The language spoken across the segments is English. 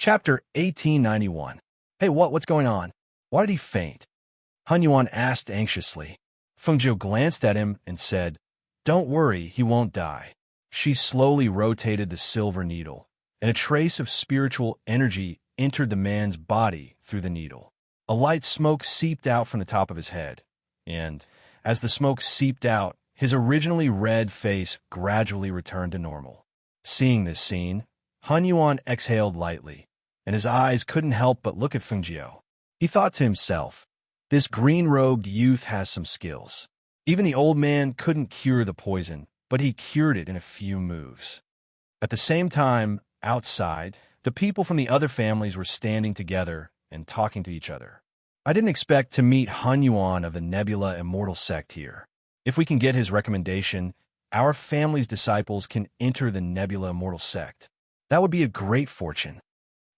Chapter 1891. Hey, what's going on? Why did he faint? Han Yuan asked anxiously. Feng Jiu glanced at him and said, Don't worry, he won't die. She slowly rotated the silver needle, and a trace of spiritual energy entered the man's body through the needle. A light smoke seeped out from the top of his head, and, as the smoke seeped out, his originally red face gradually returned to normal. Seeing this scene, Han Yuan exhaled lightly, and his eyes couldn't help but look at Feng Jiu. He thought to himself, this green-robed youth has some skills. Even the old man couldn't cure the poison, but he cured it in a few moves. At the same time, outside, the people from the other families were standing together and talking to each other. I didn't expect to meet Han Yuan of the Nebula Immortal sect here. If we can get his recommendation, our family's disciples can enter the Nebula Immortal sect. That would be a great fortune.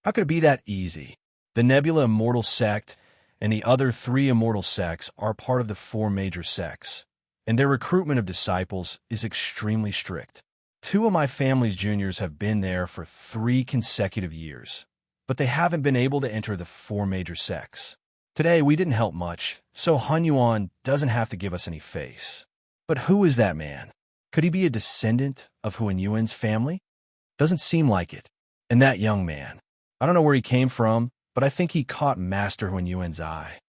How could it be that easy? The Nebula Immortal sect and the other 3 immortal sects are part of the 4 major sects, and their recruitment of disciples is extremely strict. 2 of my family's juniors have been there for 3 consecutive years, but they haven't been able to enter the 4 major sects. Today, we didn't help much, so Han Yuan doesn't have to give us any face. But who is that man? Could he be a descendant of Huan Yuan's family? Doesn't seem like it. And that young man. I don't know where he came from, but I think he caught Master Huan Yuan's eye.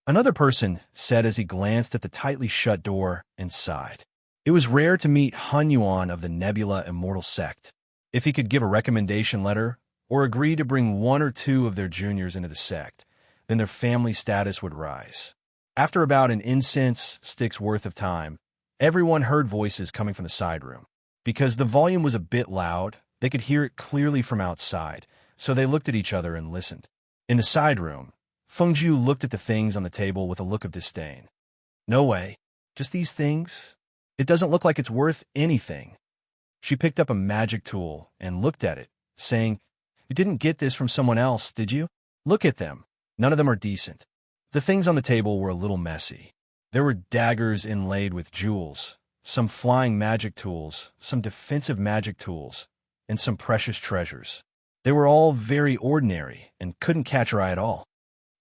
Another person said as he glanced at the tightly shut door and sighed. It was rare to meet Han Yuan of the Nebula Immortal sect. If he could give a recommendation letter or agree to bring 1 or 2 of their juniors into the sect, then their family status would rise. After about an incense stick's worth of time, everyone heard voices coming from the side room. Because the volume was a bit loud, they could hear it clearly from outside, so they looked at each other and listened. In the side room, Feng Jiu looked at the things on the table with a look of disdain. No way. Just these things? It doesn't look like it's worth anything. She picked up a magic tool and looked at it, saying, You didn't get this from someone else, did you? Look at them. None of them are decent. The things on the table were a little messy. There were daggers inlaid with jewels, some flying magic tools, some defensive magic tools, and some precious treasures. They were all very ordinary and couldn't catch her eye at all.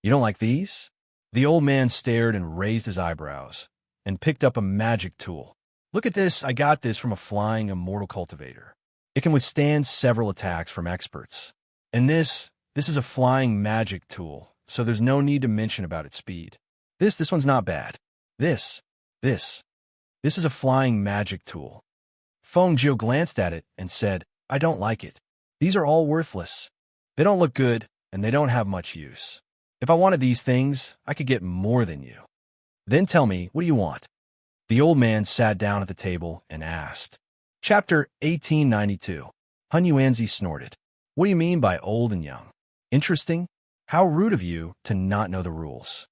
You don't like these? The old man stared and raised his eyebrows, and picked up a magic tool. Look at this, I got this from a flying immortal cultivator. It can withstand several attacks from experts. And this is a flying magic tool, so there's no need to mention about its speed. This one's not bad. This is a flying magic tool. Feng Jiu glanced at it and said, I don't like it. These are all worthless. They don't look good, and they don't have much use. If I wanted these things, I could get more than you. Then tell me, what do you want? The old man sat down at the table and asked. Chapter 1892. Han Yuanzi snorted. What do you mean by old and young? Interesting? How rude of you to not know the rules.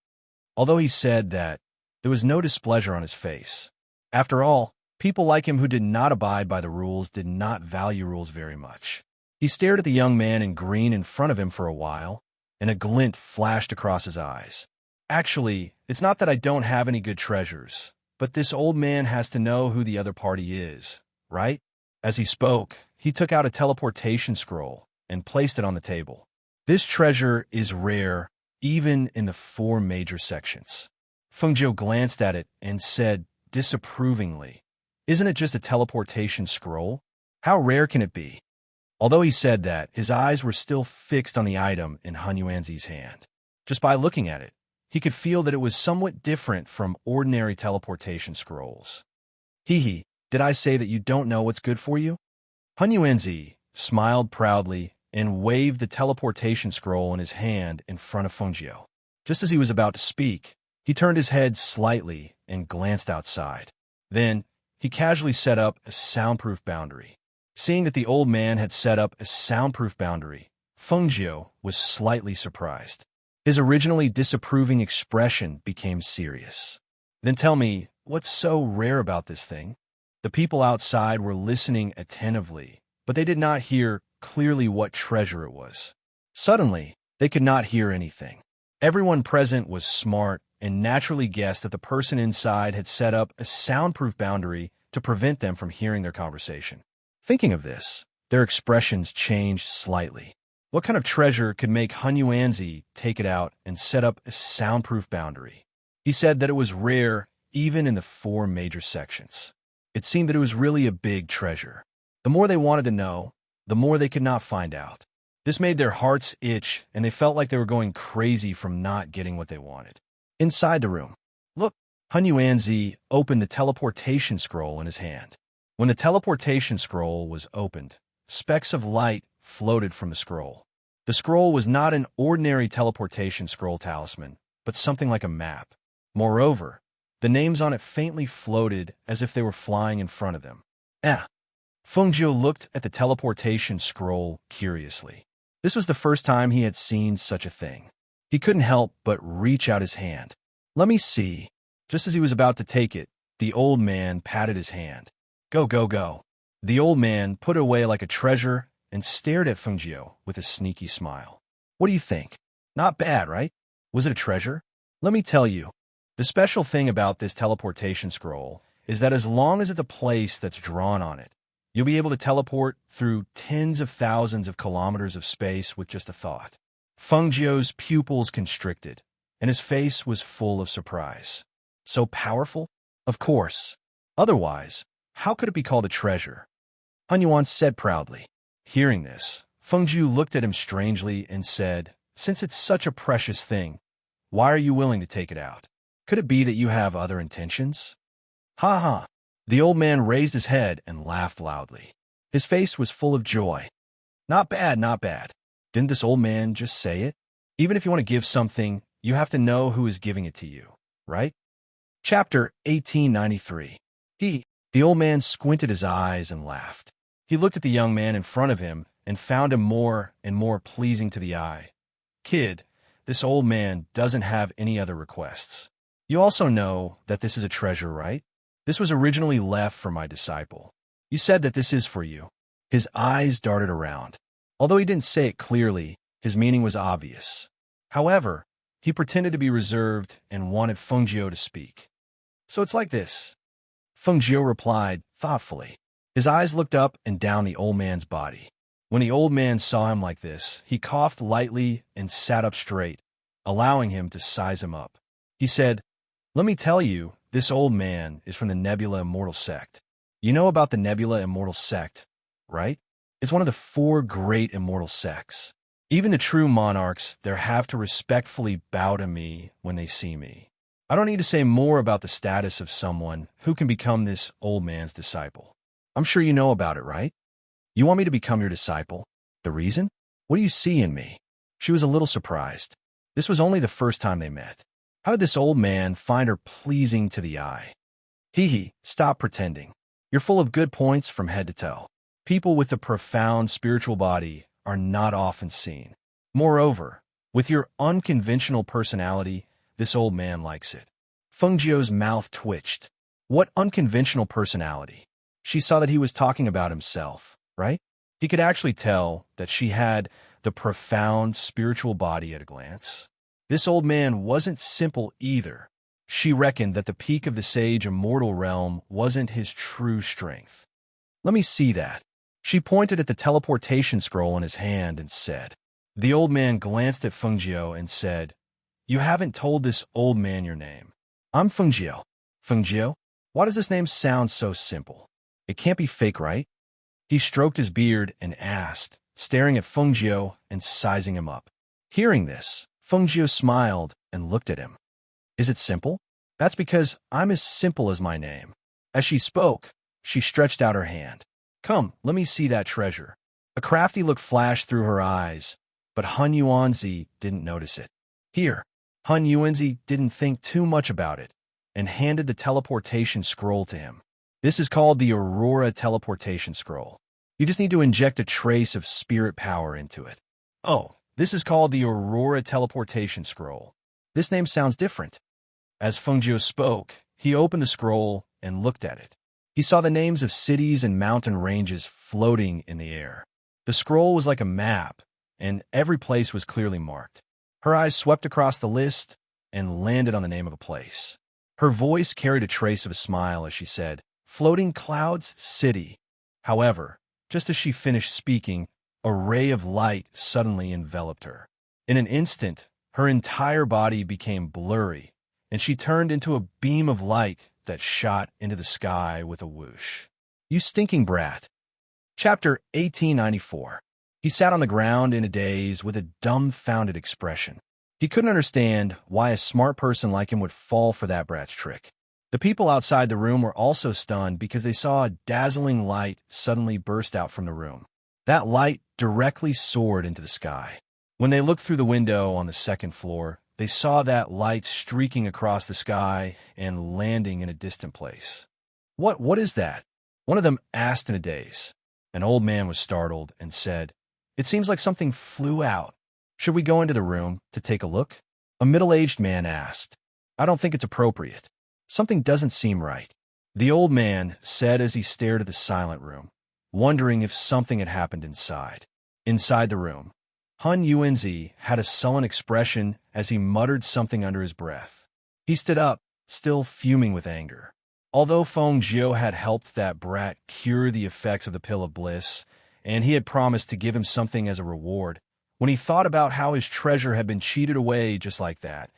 Although he said that, there was no displeasure on his face. After all, people like him who did not abide by the rules did not value rules very much. He stared at the young man in green in front of him for a while, and a glint flashed across his eyes. Actually, it's not that I don't have any good treasures, but this old man has to know who the other party is, right? As he spoke, he took out a teleportation scroll and placed it on the table. This treasure is rare, even in the 4 major sections. Feng Jiu glanced at it and said disapprovingly, Isn't it just a teleportation scroll? How rare can it be? Although he said that, his eyes were still fixed on the item in Han Yuanzi's hand. Just by looking at it, he could feel that it was somewhat different from ordinary teleportation scrolls. Hee, did I say that you don't know what's good for you? Han Yuanzi smiled proudly and waved the teleportation scroll in his hand in front of Feng Jiu. Just as he was about to speak, he turned his head slightly and glanced outside. Then, he casually set up a soundproof boundary. Seeing that the old man had set up a soundproof boundary, Feng Jiu was slightly surprised. His originally disapproving expression became serious. Then tell me, what's so rare about this thing? The people outside were listening attentively, but they did not hear clearly what treasure it was. Suddenly, they could not hear anything. Everyone present was smart and naturally guessed that the person inside had set up a soundproof boundary to prevent them from hearing their conversation. Thinking of this, their expressions changed slightly. What kind of treasure could make Hunyuanzi take it out and set up a soundproof boundary? He said that it was rare even in the 4 major sections. It seemed that it was really a big treasure. The more they wanted to know, the more they could not find out. This made their hearts itch, and they felt like they were going crazy from not getting what they wanted. Inside the room, look, Hunyuanzi opened the teleportation scroll in his hand. When the teleportation scroll was opened, specks of light floated from the scroll. The scroll was not an ordinary teleportation scroll talisman, but something like a map. Moreover, the names on it faintly floated as if they were flying in front of them. Fengjiu looked at the teleportation scroll curiously. This was the first time he had seen such a thing. He couldn't help but reach out his hand. Let me see. Just as he was about to take it, the old man patted his hand. Go, go, go. The old man put it away like a treasure and stared at Fengjiu with a sneaky smile. What do you think? Not bad, right? Was it a treasure? Let me tell you, the special thing about this teleportation scroll is that as long as it's a place that's drawn on it, you'll be able to teleport through tens of thousands of kilometers of space with just a thought. Fengjiu's pupils constricted, and his face was full of surprise. So powerful? Of course. Otherwise, how could it be called a treasure? Hunyuan said proudly. Hearing this, Fengjiu looked at him strangely and said, Since it's such a precious thing, why are you willing to take it out? Could it be that you have other intentions? Ha ha! The old man raised his head and laughed loudly. His face was full of joy. Not bad, not bad. Didn't this old man just say it? Even if you want to give something, you have to know who is giving it to you, right? Chapter 1893. The old man squinted his eyes and laughed. He looked at the young man in front of him and found him more and more pleasing to the eye. Kid, this old man doesn't have any other requests. You also know that this is a treasure, right? This was originally left for my disciple. You said that this is for you. His eyes darted around. Although he didn't say it clearly, his meaning was obvious. However, he pretended to be reserved and wanted Fengjiu to speak. So it's like this. Fengjiu replied thoughtfully. His eyes looked up and down the old man's body. When the old man saw him like this, he coughed lightly and sat up straight, allowing him to size him up. He said, Let me tell you, this old man is from the Nebula Immortal Sect. You know about the Nebula Immortal Sect, right? It's one of the 4 great immortal sects. Even the true monarchs there have to respectfully bow to me when they see me. I don't need to say more about the status of someone who can become this old man's disciple. I'm sure you know about it, right? You want me to become your disciple? The reason? What do you see in me? She was a little surprised. This was only the first time they met. How did this old man find her pleasing to the eye? Stop pretending. You're full of good points from head to toe. People with a profound spiritual body are not often seen. Moreover, with your unconventional personality, this old man likes it. Fengjiu's mouth twitched. What unconventional personality? She saw that he was talking about himself, right? He could actually tell that she had the profound spiritual body at a glance. This old man wasn't simple either. She reckoned that the peak of the sage immortal realm wasn't his true strength. Let me see that. She pointed at the teleportation scroll in his hand and said. The old man glanced at Fengjiu and said, You haven't told this old man your name. I'm Fengjiu. Fengjiu? Why does this name sound so simple? It can't be fake, right? He stroked his beard and asked, staring at Fengjiu and sizing him up. Hearing this, Fengjiu smiled and looked at him. Is it simple? That's because I'm as simple as my name. As she spoke, she stretched out her hand. Come, let me see that treasure. A crafty look flashed through her eyes, but Hunyuanzi didn't notice it. Here, Hunyuanzi didn't think too much about it and handed the teleportation scroll to him. This is called the Aurora Teleportation Scroll. You just need to inject a trace of spirit power into it. Oh, this is called the Aurora Teleportation Scroll. This name sounds different. As Fengjiu spoke, he opened the scroll and looked at it. He saw the names of cities and mountain ranges floating in the air. The scroll was like a map, and every place was clearly marked. Her eyes swept across the list and landed on the name of a place. Her voice carried a trace of a smile as she said, Floating Clouds City. However, just as she finished speaking, a ray of light suddenly enveloped her. In an instant, her entire body became blurry, and she turned into a beam of light that shot into the sky with a whoosh. "You stinking brat." Chapter 1894. He sat on the ground in a daze with a dumbfounded expression. He couldn't understand why a smart person like him would fall for that brat's trick. The people outside the room were also stunned because they saw a dazzling light suddenly burst out from the room. That light directly soared into the sky. When they looked through the window on the second floor, they saw that light streaking across the sky and landing in a distant place. What is that?" one of them asked in a daze. An old man was startled and said, "It seems like something flew out. Should we go into the room to take a look?" A middle-aged man asked, "I don't think it's appropriate. Something doesn't seem right." The old man said as he stared at the silent room, wondering if something had happened inside. Inside the room, Hun Yuanzi had a sullen expression as he muttered something under his breath. He stood up, still fuming with anger. Although Feng Jiu had helped that brat cure the effects of the pill of bliss, and he had promised to give him something as a reward, when he thought about how his treasure had been cheated away just like that,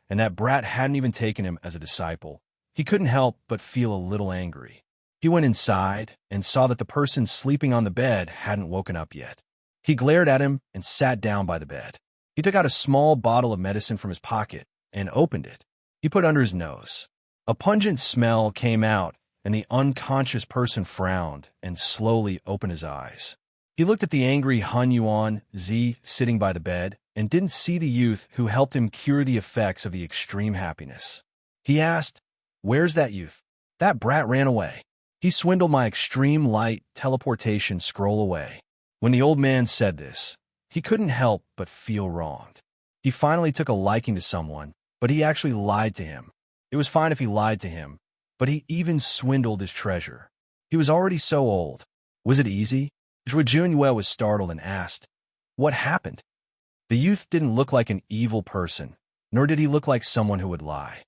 and that brat hadn't even taken him as a disciple, he couldn't help but feel a little angry. He went inside and saw that the person sleeping on the bed hadn't woken up yet. He glared at him and sat down by the bed. He took out a small bottle of medicine from his pocket and opened it. He put it under his nose. A pungent smell came out, and the unconscious person frowned and slowly opened his eyes. He looked at the angry Hun Yuan Zi sitting by the bed and didn't see the youth who helped him cure the effects of the extreme happiness. He asked, "Where's that youth?" "That brat ran away. He swindled my extreme light teleportation scroll away." When the old man said this, he couldn't help but feel wronged. He finally took a liking to someone, but he actually lied to him. It was fine if he lied to him, but he even swindled his treasure. He was already so old. Was it easy? Zhuo Junyue was startled and asked, "What happened?" The youth didn't look like an evil person, nor did he look like someone who would lie.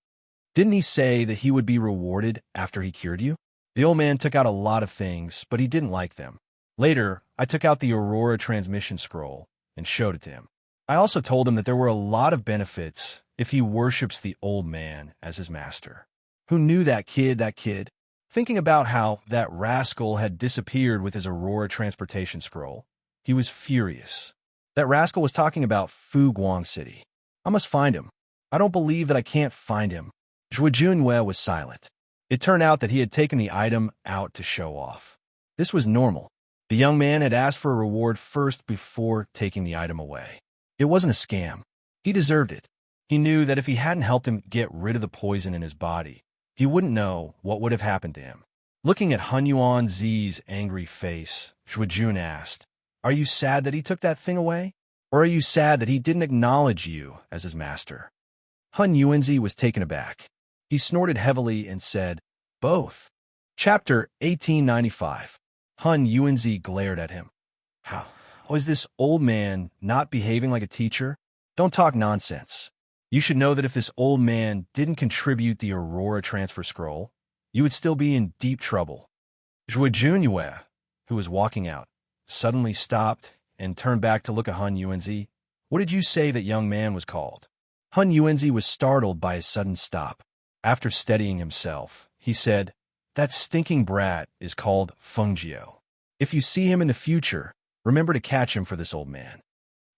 "Didn't he say that he would be rewarded after he cured you?" The old man took out a lot of things, but he didn't like them. Later, I took out the Aurora transmission scroll and showed it to him. I also told him that there were a lot of benefits if he worships the old man as his master. Who knew that kid? Thinking about how that rascal had disappeared with his Aurora transportation scroll, he was furious. That rascal was talking about Fu Guang City. I must find him. I don't believe that I can't find him. Zhuo Junyue was silent. It turned out that he had taken the item out to show off. This was normal. The young man had asked for a reward first before taking the item away. It wasn't a scam. He deserved it. He knew that if he hadn't helped him get rid of the poison in his body, he wouldn't know what would have happened to him. Looking at Hun Yuan Zi's angry face, Zhuo Jun asked, "Are you sad that he took that thing away? Or are you sad that he didn't acknowledge you as his master?" Hun Yuanzi was taken aback. He snorted heavily and said, "Both." Chapter 1895. Hun Yuanzi glared at him. "How was this old man not behaving like a teacher? Don't talk nonsense. You should know that if this old man didn't contribute the Aurora transfer scroll, you would still be in deep trouble." Zhuo Junyue, who was walking out, suddenly stopped and turned back to look at Hun Yuanzi. "What did you say that young man was called?" Hun Yuanzi was startled by his sudden stop. After steadying himself, he said, "That stinking brat is called Feng Jiu. If you see him in the future, remember to catch him for this old man."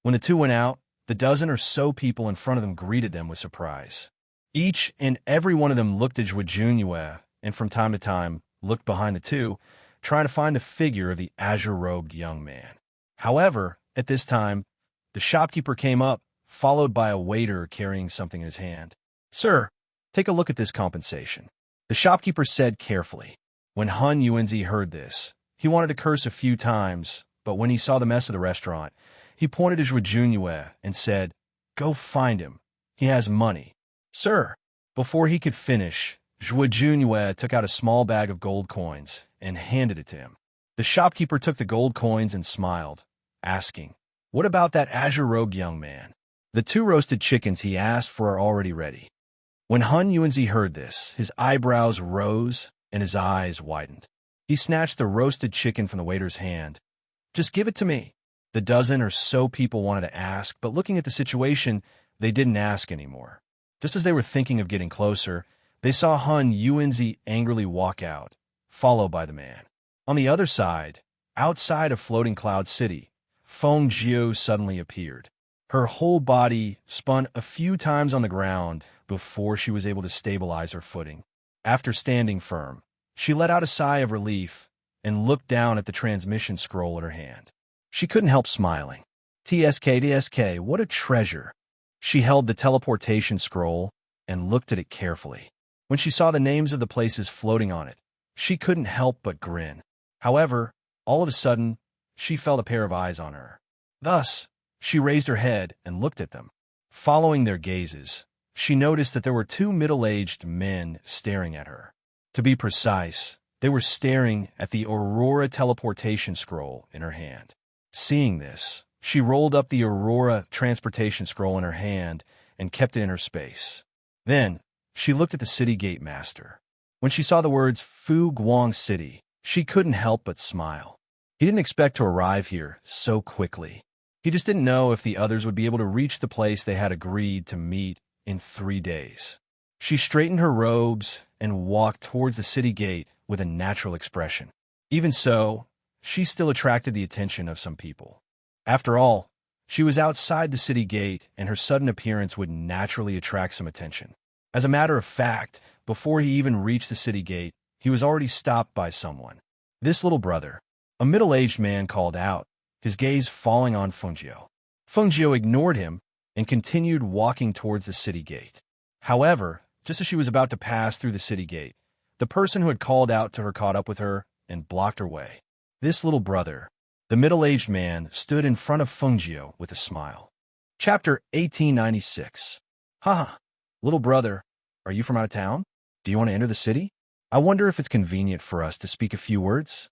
When the two went out, the dozen or so people in front of them greeted them with surprise. Each and every one of them looked at Zhuo Junyue and from time to time looked behind the two, trying to find the figure of the azure-robed young man. However, at this time, the shopkeeper came up, followed by a waiter carrying something in his hand. "Sir, take a look at this compensation," the shopkeeper said carefully. When Hun Yuanzi heard this, he wanted to curse a few times, but when he saw the mess of the restaurant, he pointed to Zhuo Junyue and said, "Go find him. He has money." "Sir." Before he could finish, Zhuo Junyue took out a small bag of gold coins and handed it to him. The shopkeeper took the gold coins and smiled, asking, "What about that azure-robed young man?" "The 2 roasted chickens he asked for are already ready." When Hun Yuanzi heard this, his eyebrows rose and his eyes widened. He snatched the roasted chicken from the waiter's hand. "Just give it to me." The dozen or so people wanted to ask, but looking at the situation, they didn't ask anymore. Just as they were thinking of getting closer, they saw Hun Yuanzi angrily walk out, followed by the man. On the other side, outside of Floating Cloud City, Feng Jiu suddenly appeared. Her whole body spun a few times on the ground before she was able to stabilize her footing. After standing firm, she let out a sigh of relief and looked down at the transmission scroll in her hand. She couldn't help smiling. TSK, what a treasure. She held the teleportation scroll and looked at it carefully. When she saw the names of the places floating on it, she couldn't help but grin. However, all of a sudden, she felt a pair of eyes on her. Thus, she raised her head and looked at them. Following their gazes, she noticed that there were two middle-aged men staring at her. To be precise, they were staring at the Aurora teleportation scroll in her hand. Seeing this, she rolled up the Aurora transportation scroll in her hand and kept it in her space. Then, she looked at the city gate master. When she saw the words Fu Guang City, she couldn't help but smile. He didn't expect to arrive here so quickly. He just didn't know if the others would be able to reach the place they had agreed to meet in 3 days. She straightened her robes and walked towards the city gate with a natural expression. Even so, she still attracted the attention of some people. After all, she was outside the city gate, and her sudden appearance would naturally attract some attention. As a matter of fact, before he even reached the city gate, he was already stopped by someone. This little brother, a middle-aged man, called out, his gaze falling on Fengjiu. Fengjiu ignored him and continued walking towards the city gate. However, just as she was about to pass through the city gate, the person who had called out to her caught up with her and blocked her way. This little brother, the middle-aged man, stood in front of Fengjiu with a smile. Chapter 1896. Haha, little brother, are you from out of town? Do you want to enter the city? I wonder if it's convenient for us to speak a few words.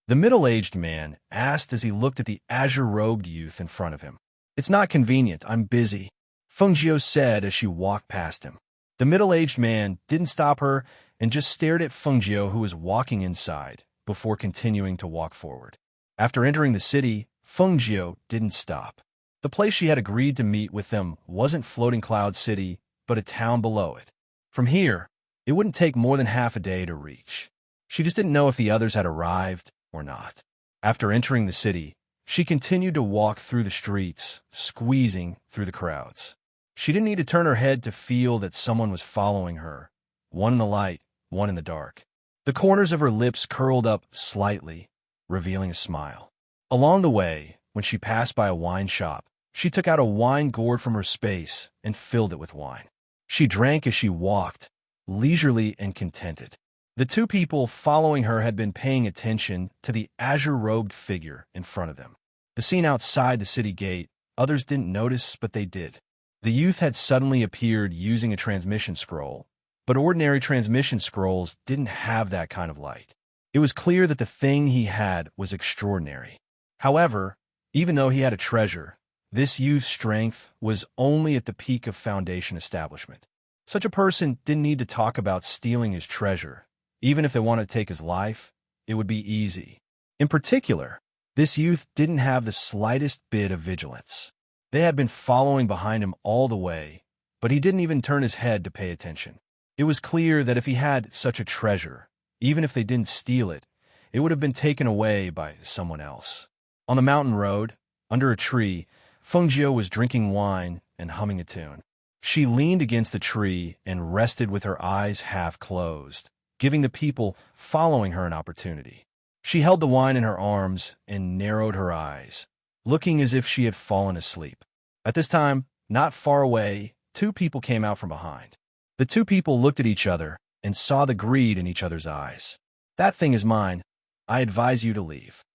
The middle-aged man asked as he looked at the azure-robed youth in front of him. It's not convenient, I'm busy, Fengjiu said as she walked past him. The middle-aged man didn't stop her and just stared at Fengjiu, who was walking inside, before continuing to walk forward. After entering the city, Fengjiu didn't stop. The place she had agreed to meet with them wasn't Floating Cloud City, but a town below it. From here, it wouldn't take more than half a day to reach. She just didn't know if the others had arrived or not. After entering the city, she continued to walk through the streets, squeezing through the crowds. She didn't need to turn her head to feel that someone was following her, one in the light, one in the dark. The corners of her lips curled up slightly, revealing a smile. Along the way, when she passed by a wine shop, she took out a wine gourd from her space and filled it with wine. She drank as she walked, leisurely and contented. The two people following her had been paying attention to the azure-robed figure in front of them. The scene outside the city gate, others didn't notice, but they did. The youth had suddenly appeared using a transmission scroll, but ordinary transmission scrolls didn't have that kind of light. It was clear that the thing he had was extraordinary. However, even though he had a treasure, this youth's strength was only at the peak of Foundation establishment. Such a person didn't need to talk about stealing his treasure. Even if they wanted to take his life, it would be easy. In particular, this youth didn't have the slightest bit of vigilance. They had been following behind him all the way, but he didn't even turn his head to pay attention. It was clear that if he had such a treasure, even if they didn't steal it, it would have been taken away by someone else. On the mountain road, under a tree, Fengjiu was drinking wine and humming a tune. She leaned against the tree and rested with her eyes half closed, giving the people following her an opportunity. She held the wine in her arms and narrowed her eyes, looking as if she had fallen asleep. At this time, not far away, two people came out from behind. The two people looked at each other and saw the greed in each other's eyes. That thing is mine. I advise you to leave,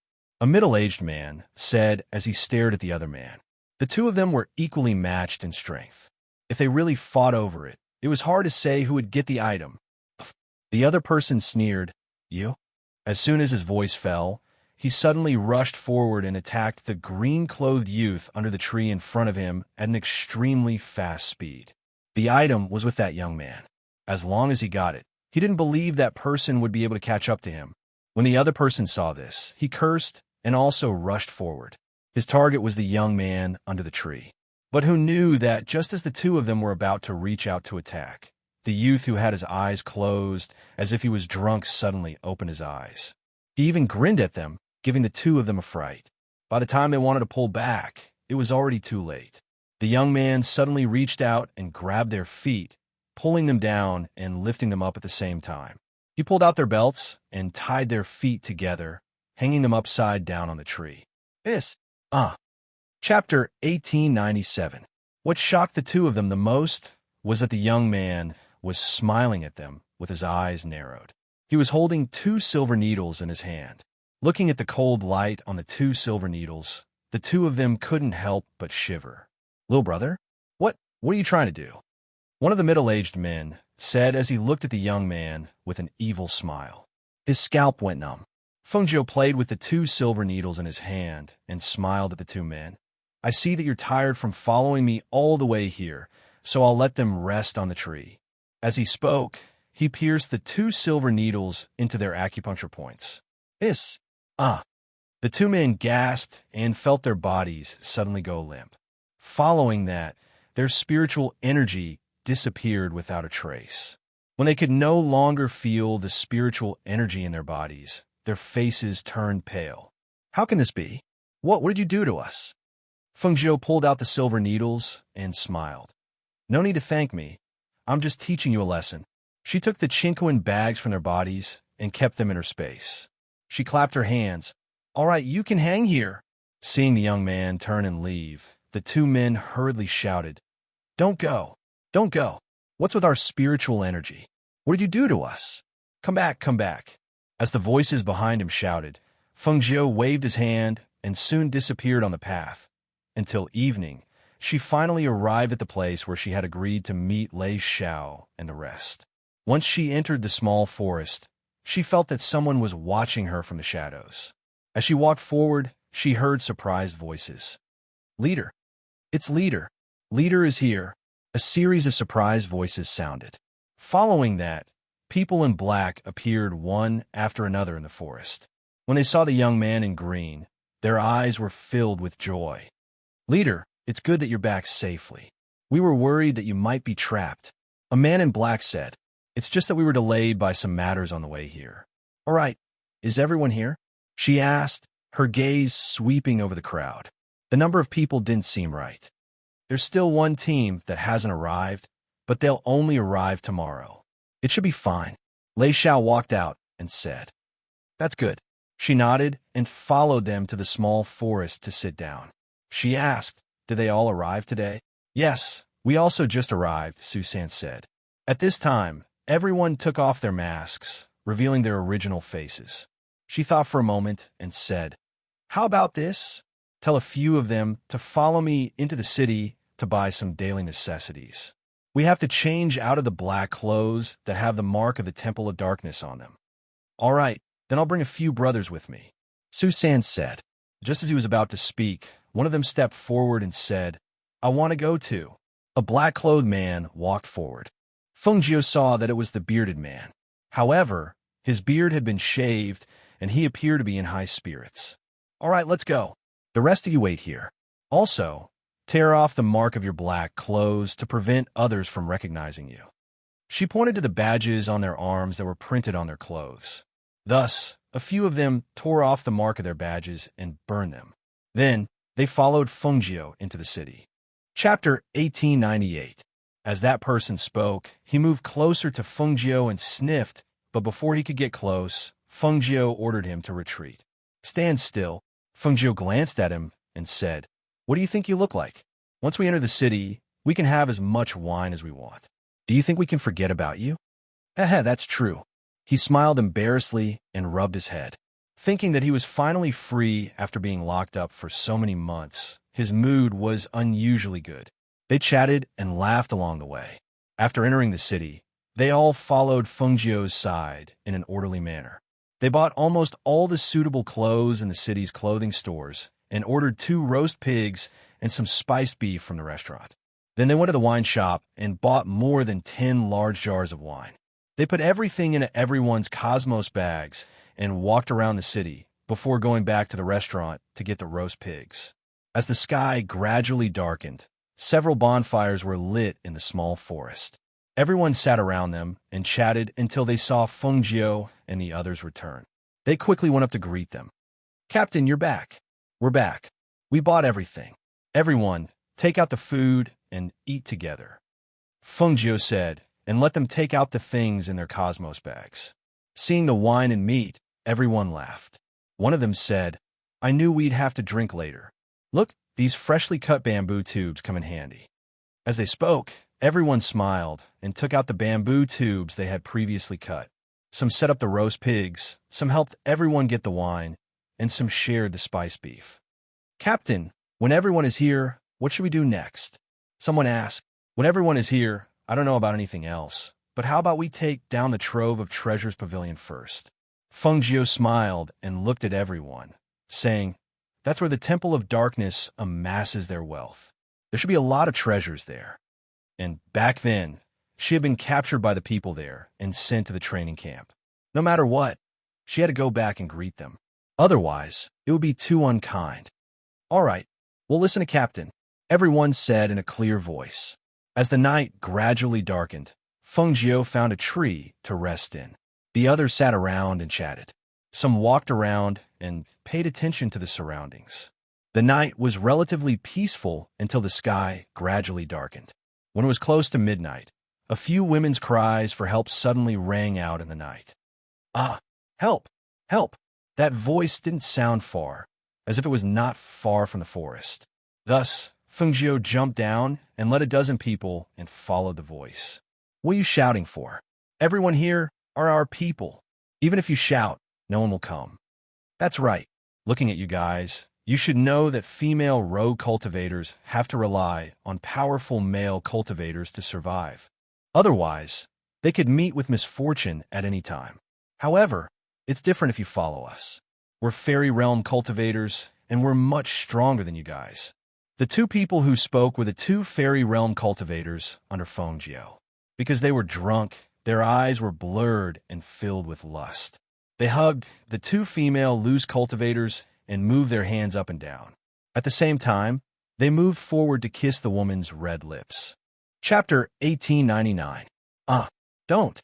a middle-aged man said as he stared at the other man. The two of them were equally matched in strength. If they really fought over it, it was hard to say who would get the item. The other person sneered, "You?" As soon as his voice fell, he suddenly rushed forward and attacked the green-clothed youth under the tree in front of him at an extremely fast speed. The item was with that young man. As long as he got it, he didn't believe that person would be able to catch up to him. When the other person saw this, he cursed and also rushed forward. His target was the young man under the tree, but who knew that just as the two of them were about to reach out to attack, the youth who had his eyes closed as if he was drunk suddenly opened his eyes. He even grinned at them, giving the two of them a fright. By the time they wanted to pull back, it was already too late. The young man suddenly reached out and grabbed their feet, pulling them down and lifting them up at the same time. He pulled out their belts and tied their feet together, hanging them upside down on the tree. Chapter 1897. What shocked the two of them the most was that the young man was smiling at them with his eyes narrowed. He was holding 2 silver needles in his hand. Looking at the cold light on the 2 silver needles, the two of them couldn't help but shiver. "Little brother, what are you trying to do?" One of the middle-aged men said as he looked at the young man with an evil smile. His scalp went numb. Fengjiu played with the 2 silver needles in his hand and smiled at the 2 men. "I see that you're tired from following me all the way here, so I'll let them rest on the tree." As he spoke, he pierced the 2 silver needles into their acupuncture points. The 2 men gasped and felt their bodies suddenly go limp. Following that, their spiritual energy disappeared without a trace. When they could no longer feel the spiritual energy in their bodies, their faces turned pale. "How can this be? What did you do to us?" Fengjiu pulled out the silver needles and smiled. "No need to thank me. I'm just teaching you a lesson." She took the Chinquan bags from their bodies and kept them in her space. She clapped her hands. "All right, you can hang here." Seeing the young man turn and leave, the 2 men hurriedly shouted, Don't go. Don't go. What's with our spiritual energy? What did you do to us? Come back, come back." As the voices behind him shouted, Fengjiu waved his hand and soon disappeared on the path. Until evening, she finally arrived at the place where she had agreed to meet Lei Xiao and the rest. Once she entered the small forest, she felt that someone was watching her from the shadows. As she walked forward, she heard surprised voices. "Leader! It's Leader! Leader is here!" A series of surprised voices sounded. Following that, people in black appeared one after another in the forest. When they saw the young man in green, their eyes were filled with joy. "Leader, it's good that you're back safely. We were worried that you might be trapped." A man in black said, "It's just that we were delayed by some matters on the way here." "All right, is everyone here?" she asked, her gaze sweeping over the crowd. The number of people didn't seem right. "There's still one team that hasn't arrived, but they'll only arrive tomorrow. It should be fine." Lei Xiao walked out and said, "That's good." She nodded and followed them to the small forest to sit down. She asked, "Did they all arrive today?" "Yes, we also just arrived," Susan said. At this time, everyone took off their masks, revealing their original faces. She thought for a moment and said, "How about this? Tell a few of them to follow me into the city to buy some daily necessities. We have to change out of the black clothes that have the mark of the Temple of Darkness on them." "All right, then I'll bring a few brothers with me," Susan said. Just as he was about to speak, one of them stepped forward and said, "I want to go too." A black-clothed man walked forward. Fengjiu saw that it was the bearded man. However, his beard had been shaved, and he appeared to be in high spirits. "All right, let's go. The rest of you wait here. Also, tear off the mark of your black clothes to prevent others from recognizing you." She pointed to the badges on their arms that were printed on their clothes. Thus, a few of them tore off the mark of their badges and burned them. Then, they followed Fengjiu into the city. Chapter 1898. As that person spoke, he moved closer to Fengjiu and sniffed, but before he could get close, Fengjiu ordered him to retreat. "Stand still." Fengjiu glanced at him and said, "What do you think you look like? Once we enter the city, we can have as much wine as we want. Do you think we can forget about you?" That's true." He smiled embarrassedly and rubbed his head. Thinking that he was finally free after being locked up for so many months, his mood was unusually good. They chatted and laughed along the way. After entering the city, they all followed Fengjiu's side in an orderly manner. They bought almost all the suitable clothes in the city's clothing stores and ordered 2 roast pigs and some spiced beef from the restaurant. Then they went to the wine shop and bought more than 10 large jars of wine. They put everything in everyone's Cosmos bags and walked around the city before going back to the restaurant to get the roast pigs. As the sky gradually darkened, several bonfires were lit in the small forest. Everyone sat around them and chatted until they saw Feng Jiu and the others return. They quickly went up to greet them. "Captain, you're back." "We're back. We bought everything. Everyone, take out the food and eat together," Feng Jiu said, and let them take out the things in their cosmos bags. Seeing the wine and meat, everyone laughed. One of them said, "I knew we'd have to drink later. Look, these freshly cut bamboo tubes come in handy." As they spoke, everyone smiled and took out the bamboo tubes they had previously cut. Some set up the roast pigs, some helped everyone get the wine, and some shared the spiced beef. "Captain, when everyone is here, what should we do next?" Someone asked. "When everyone is here, I don't know about anything else, but how about we take down the trove of treasures pavilion first?" Feng Jiu smiled and looked at everyone, saying, "That's where the Temple of Darkness amasses their wealth. There should be a lot of treasures there." And back then, she had been captured by the people there and sent to the training camp. No matter what, she had to go back and greet them. Otherwise, it would be too unkind. "All right, we'll listen to Captain," everyone said in a clear voice. As the night gradually darkened, Feng Jiu found a tree to rest in. The others sat around and chatted. Some walked around and paid attention to the surroundings. The night was relatively peaceful until the sky gradually darkened. When it was close to midnight, a few women's cries for help suddenly rang out in the night. "Ah, help! Help!" That voice didn't sound far, as if it was not far from the forest. Thus, Feng Jiu jumped down and led a dozen people and followed the voice. "What are you shouting for? Everyone here are our people. Even if you shout, no one will come." "That's right. Looking at you guys, you should know that female rogue cultivators have to rely on powerful male cultivators to survive. Otherwise, they could meet with misfortune at any time. However, it's different if you follow us. We're fairy realm cultivators, and we're much stronger than you guys." The two people who spoke were the two fairy realm cultivators under Feng Jiu. Because they were drunk, their eyes were blurred and filled with lust. They hugged the two female loose cultivators and moved their hands up and down. At the same time, they moved forward to kiss the woman's red lips. Chapter 1899. Don't!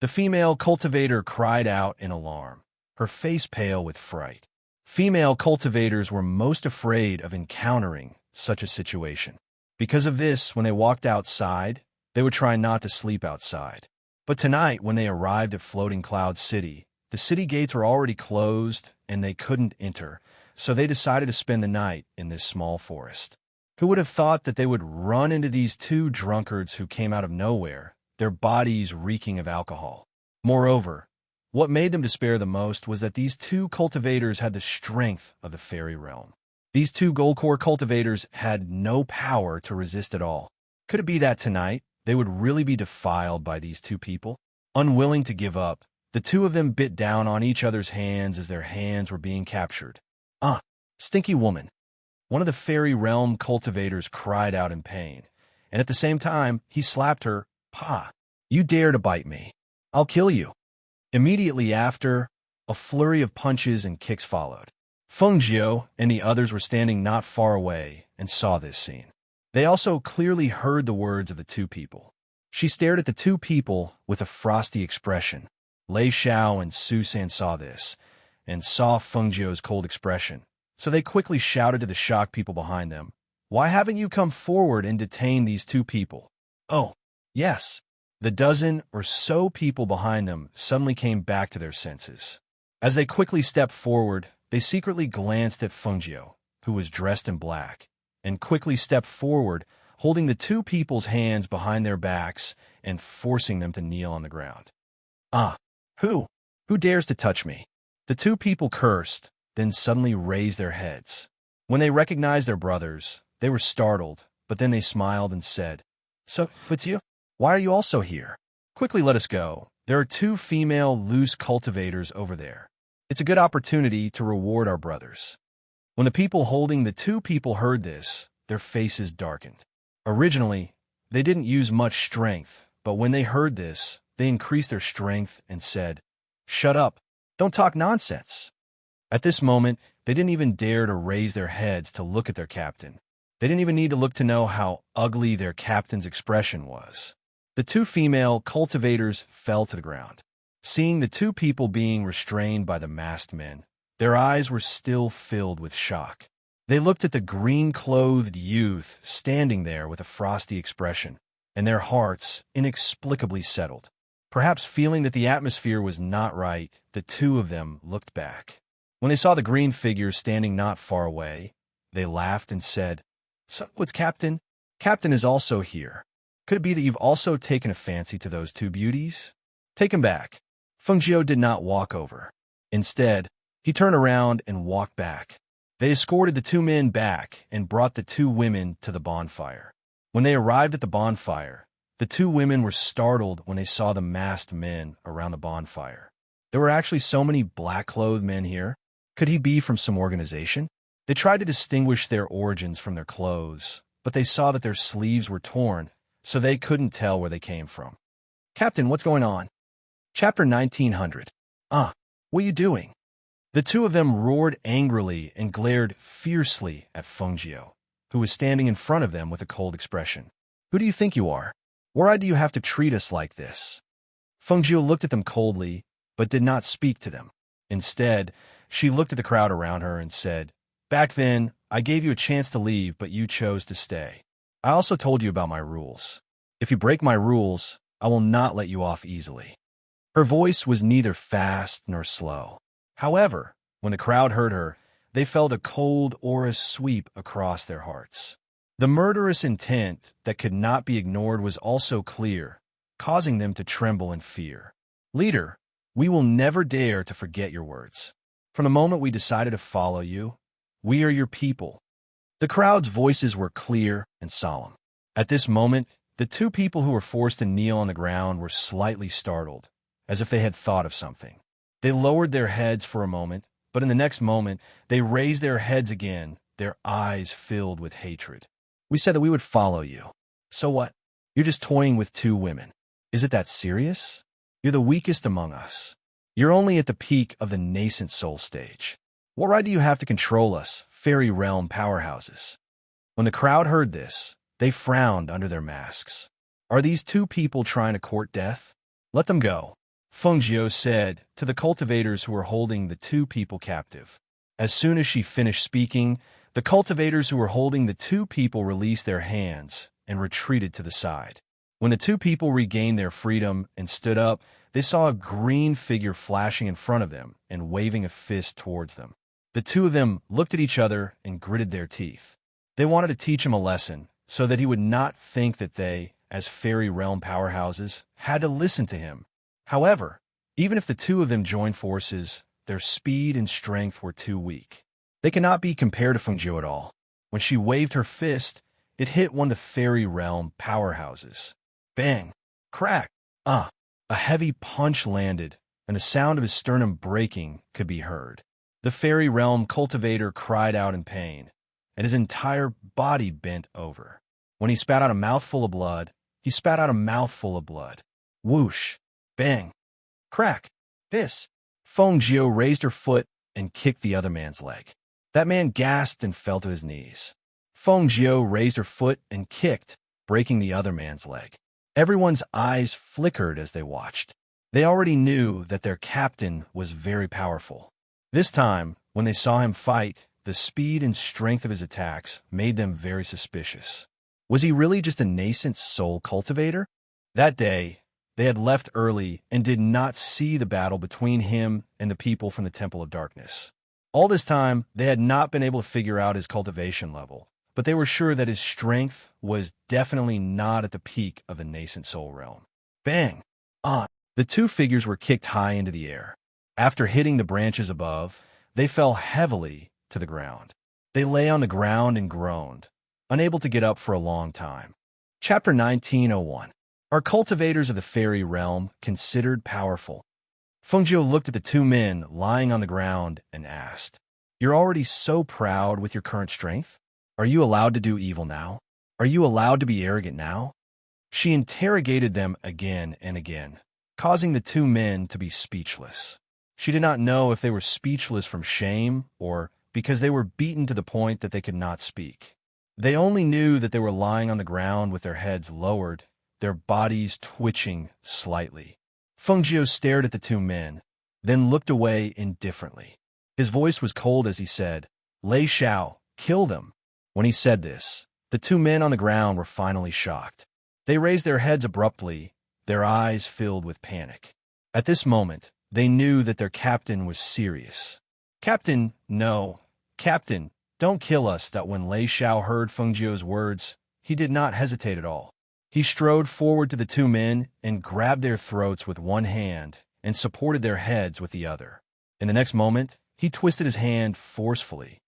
The female cultivator cried out in alarm, her face pale with fright. Female cultivators were most afraid of encountering such a situation. Because of this, when they walked outside, they would try not to sleep outside. But tonight, when they arrived at Floating Cloud City, the city gates were already closed and they couldn't enter, so they decided to spend the night in this small forest. Who would have thought that they would run into these two drunkards who came out of nowhere, their bodies reeking of alcohol? Moreover, what made them despair the most was that these two cultivators had the strength of the fairy realm. These two gold core cultivators had no power to resist at all. Could it be that tonight they would really be defiled by these two people? Unwilling to give up, the two of them bit down on each other's hands as their hands were being captured. Stinky woman!" One of the fairy realm cultivators cried out in pain, and at the same time, he slapped her. "Pa, you dare to bite me. I'll kill you." Immediately after, a flurry of punches and kicks followed. Feng Jiu and the others were standing not far away and saw this scene. They also clearly heard the words of the two people. She stared at the two people with a frosty expression. Lei Xiao and Su San saw this, and saw Feng Jiu's cold expression, so they quickly shouted to the shocked people behind them, "Why haven't you come forward and detained these two people?" "Oh, yes." The dozen or so people behind them suddenly came back to their senses. As they quickly stepped forward, they secretly glanced at Feng Jiu, who was dressed in black, and quickly stepped forward, holding the two people's hands behind their backs and forcing them to kneel on the ground. Who? Who dares to touch me?" The two people cursed, then suddenly raised their heads. When they recognized their brothers, they were startled, but then they smiled and said, "So, it's you? Why are you also here? Quickly let us go. There are two female loose cultivators over there. It's a good opportunity to reward our brothers." When the people holding the two people heard this, their faces darkened. Originally, they didn't use much strength, but when they heard this, they increased their strength and said, "Shut up. Don't talk nonsense." At this moment, They didn't even dare to raise their heads to look at their captain. They didn't even need to look to know how ugly their captain's expression was. The two female cultivators fell to the ground. Seeing the two people being restrained by the masked men, their eyes were still filled with shock. They looked at the green-clothed youth standing there with a frosty expression, and their hearts inexplicably settled. Perhaps feeling that the atmosphere was not right, the two of them looked back. When they saw the green figure standing not far away, they laughed and said, "So what's Captain? Captain is also here. Could it be that you've also taken a fancy to those two beauties?" "Take him back." Fengjiu did not walk over. Instead, he turned around and walked back. They escorted the two men back and brought the two women to the bonfire. When they arrived at the bonfire, the two women were startled when they saw the masked men around the bonfire. There were actually so many black-clothed men here. Could he be from some organization? They tried to distinguish their origins from their clothes, but they saw that their sleeves were torn, so they couldn't tell where they came from. "Captain, what's going on?" Chapter 1900. What are you doing?" The two of them roared angrily and glared fiercely at Fengjiu, who was standing in front of them with a cold expression. "Who do you think you are? Why do you have to treat us like this?" Fengjiu looked at them coldly, but did not speak to them. Instead, she looked at the crowd around her and said, "Back then, I gave you a chance to leave, but you chose to stay. I also told you about my rules. If you break my rules, I will not let you off easily." Her voice was neither fast nor slow. However, when the crowd heard her, they felt a cold aura sweep across their hearts. The murderous intent that could not be ignored was also clear, causing them to tremble in fear. "Leader, we will never dare to forget your words. From the moment we decided to follow you, we are your people." The crowd's voices were clear and solemn. At this moment, the two people who were forced to kneel on the ground were slightly startled, as if they had thought of something. They lowered their heads for a moment, but in the next moment, they raised their heads again, their eyes filled with hatred. "We said that we would follow you. So what? You're just toying with two women. Is it that serious? You're the weakest among us. You're only at the peak of the nascent soul stage. What right do you have to control us, fairy realm powerhouses?" When the crowd heard this, they frowned under their masks. Are these two people trying to court death? "Let them go," Fengjiu said to the cultivators who were holding the two people captive. As soon as she finished speaking, the cultivators who were holding the two people released their hands and retreated to the side. When the two people regained their freedom and stood up, they saw a green figure flashing in front of them and waving a fist towards them. The two of them looked at each other and gritted their teeth. They wanted to teach him a lesson so that he would not think that they, as fairy realm powerhouses, had to listen to him. However, even if the two of them joined forces, their speed and strength were too weak. They cannot be compared to Fengjiu at all. When she waved her fist, it hit one of the fairy realm powerhouses. Bang! Crack! A heavy punch landed, and the sound of his sternum breaking could be heard. The fairy realm cultivator cried out in pain, and his entire body bent over. When he spat out a mouthful of blood, he spat out a mouthful of blood. Whoosh! Bang! Crack! This! Fengjiu raised her foot and kicked the other man's leg. That man gasped and fell to his knees. Fengjiu raised her foot and kicked, breaking the other man's leg. Everyone's eyes flickered as they watched. They already knew that their captain was very powerful. This time, when they saw him fight, the speed and strength of his attacks made them very suspicious. Was he really just a nascent soul cultivator? That day, they had left early and did not see the battle between him and the people from the Temple of Darkness. All this time, they had not been able to figure out his cultivation level, but they were sure that his strength was definitely not at the peak of the nascent soul realm. Bang! The two figures were kicked high into the air. After hitting the branches above, they fell heavily to the ground. They lay on the ground and groaned, unable to get up for a long time. Chapter 1901. Are cultivators of the fairy realm considered powerful? Fengjiu looked at the two men lying on the ground and asked, "You're already so proud with your current strength? Are you allowed to do evil now? Are you allowed to be arrogant now?" She interrogated them again and again, causing the two men to be speechless. She did not know if they were speechless from shame or because they were beaten to the point that they could not speak. They only knew that they were lying on the ground with their heads lowered, their bodies twitching slightly. Feng Jiu stared at the two men, then looked away indifferently. His voice was cold as he said, "Lei Xiao, kill them." When he said this, the two men on the ground were finally shocked. They raised their heads abruptly, their eyes filled with panic. At this moment, they knew that their captain was serious. "Captain, no. Captain, don't kill us." That when Lei Xiao heard Feng Jiu's words, he did not hesitate at all. He strode forward to the two men and grabbed their throats with one hand and supported their heads with the other. In the next moment, he twisted his hand forcefully.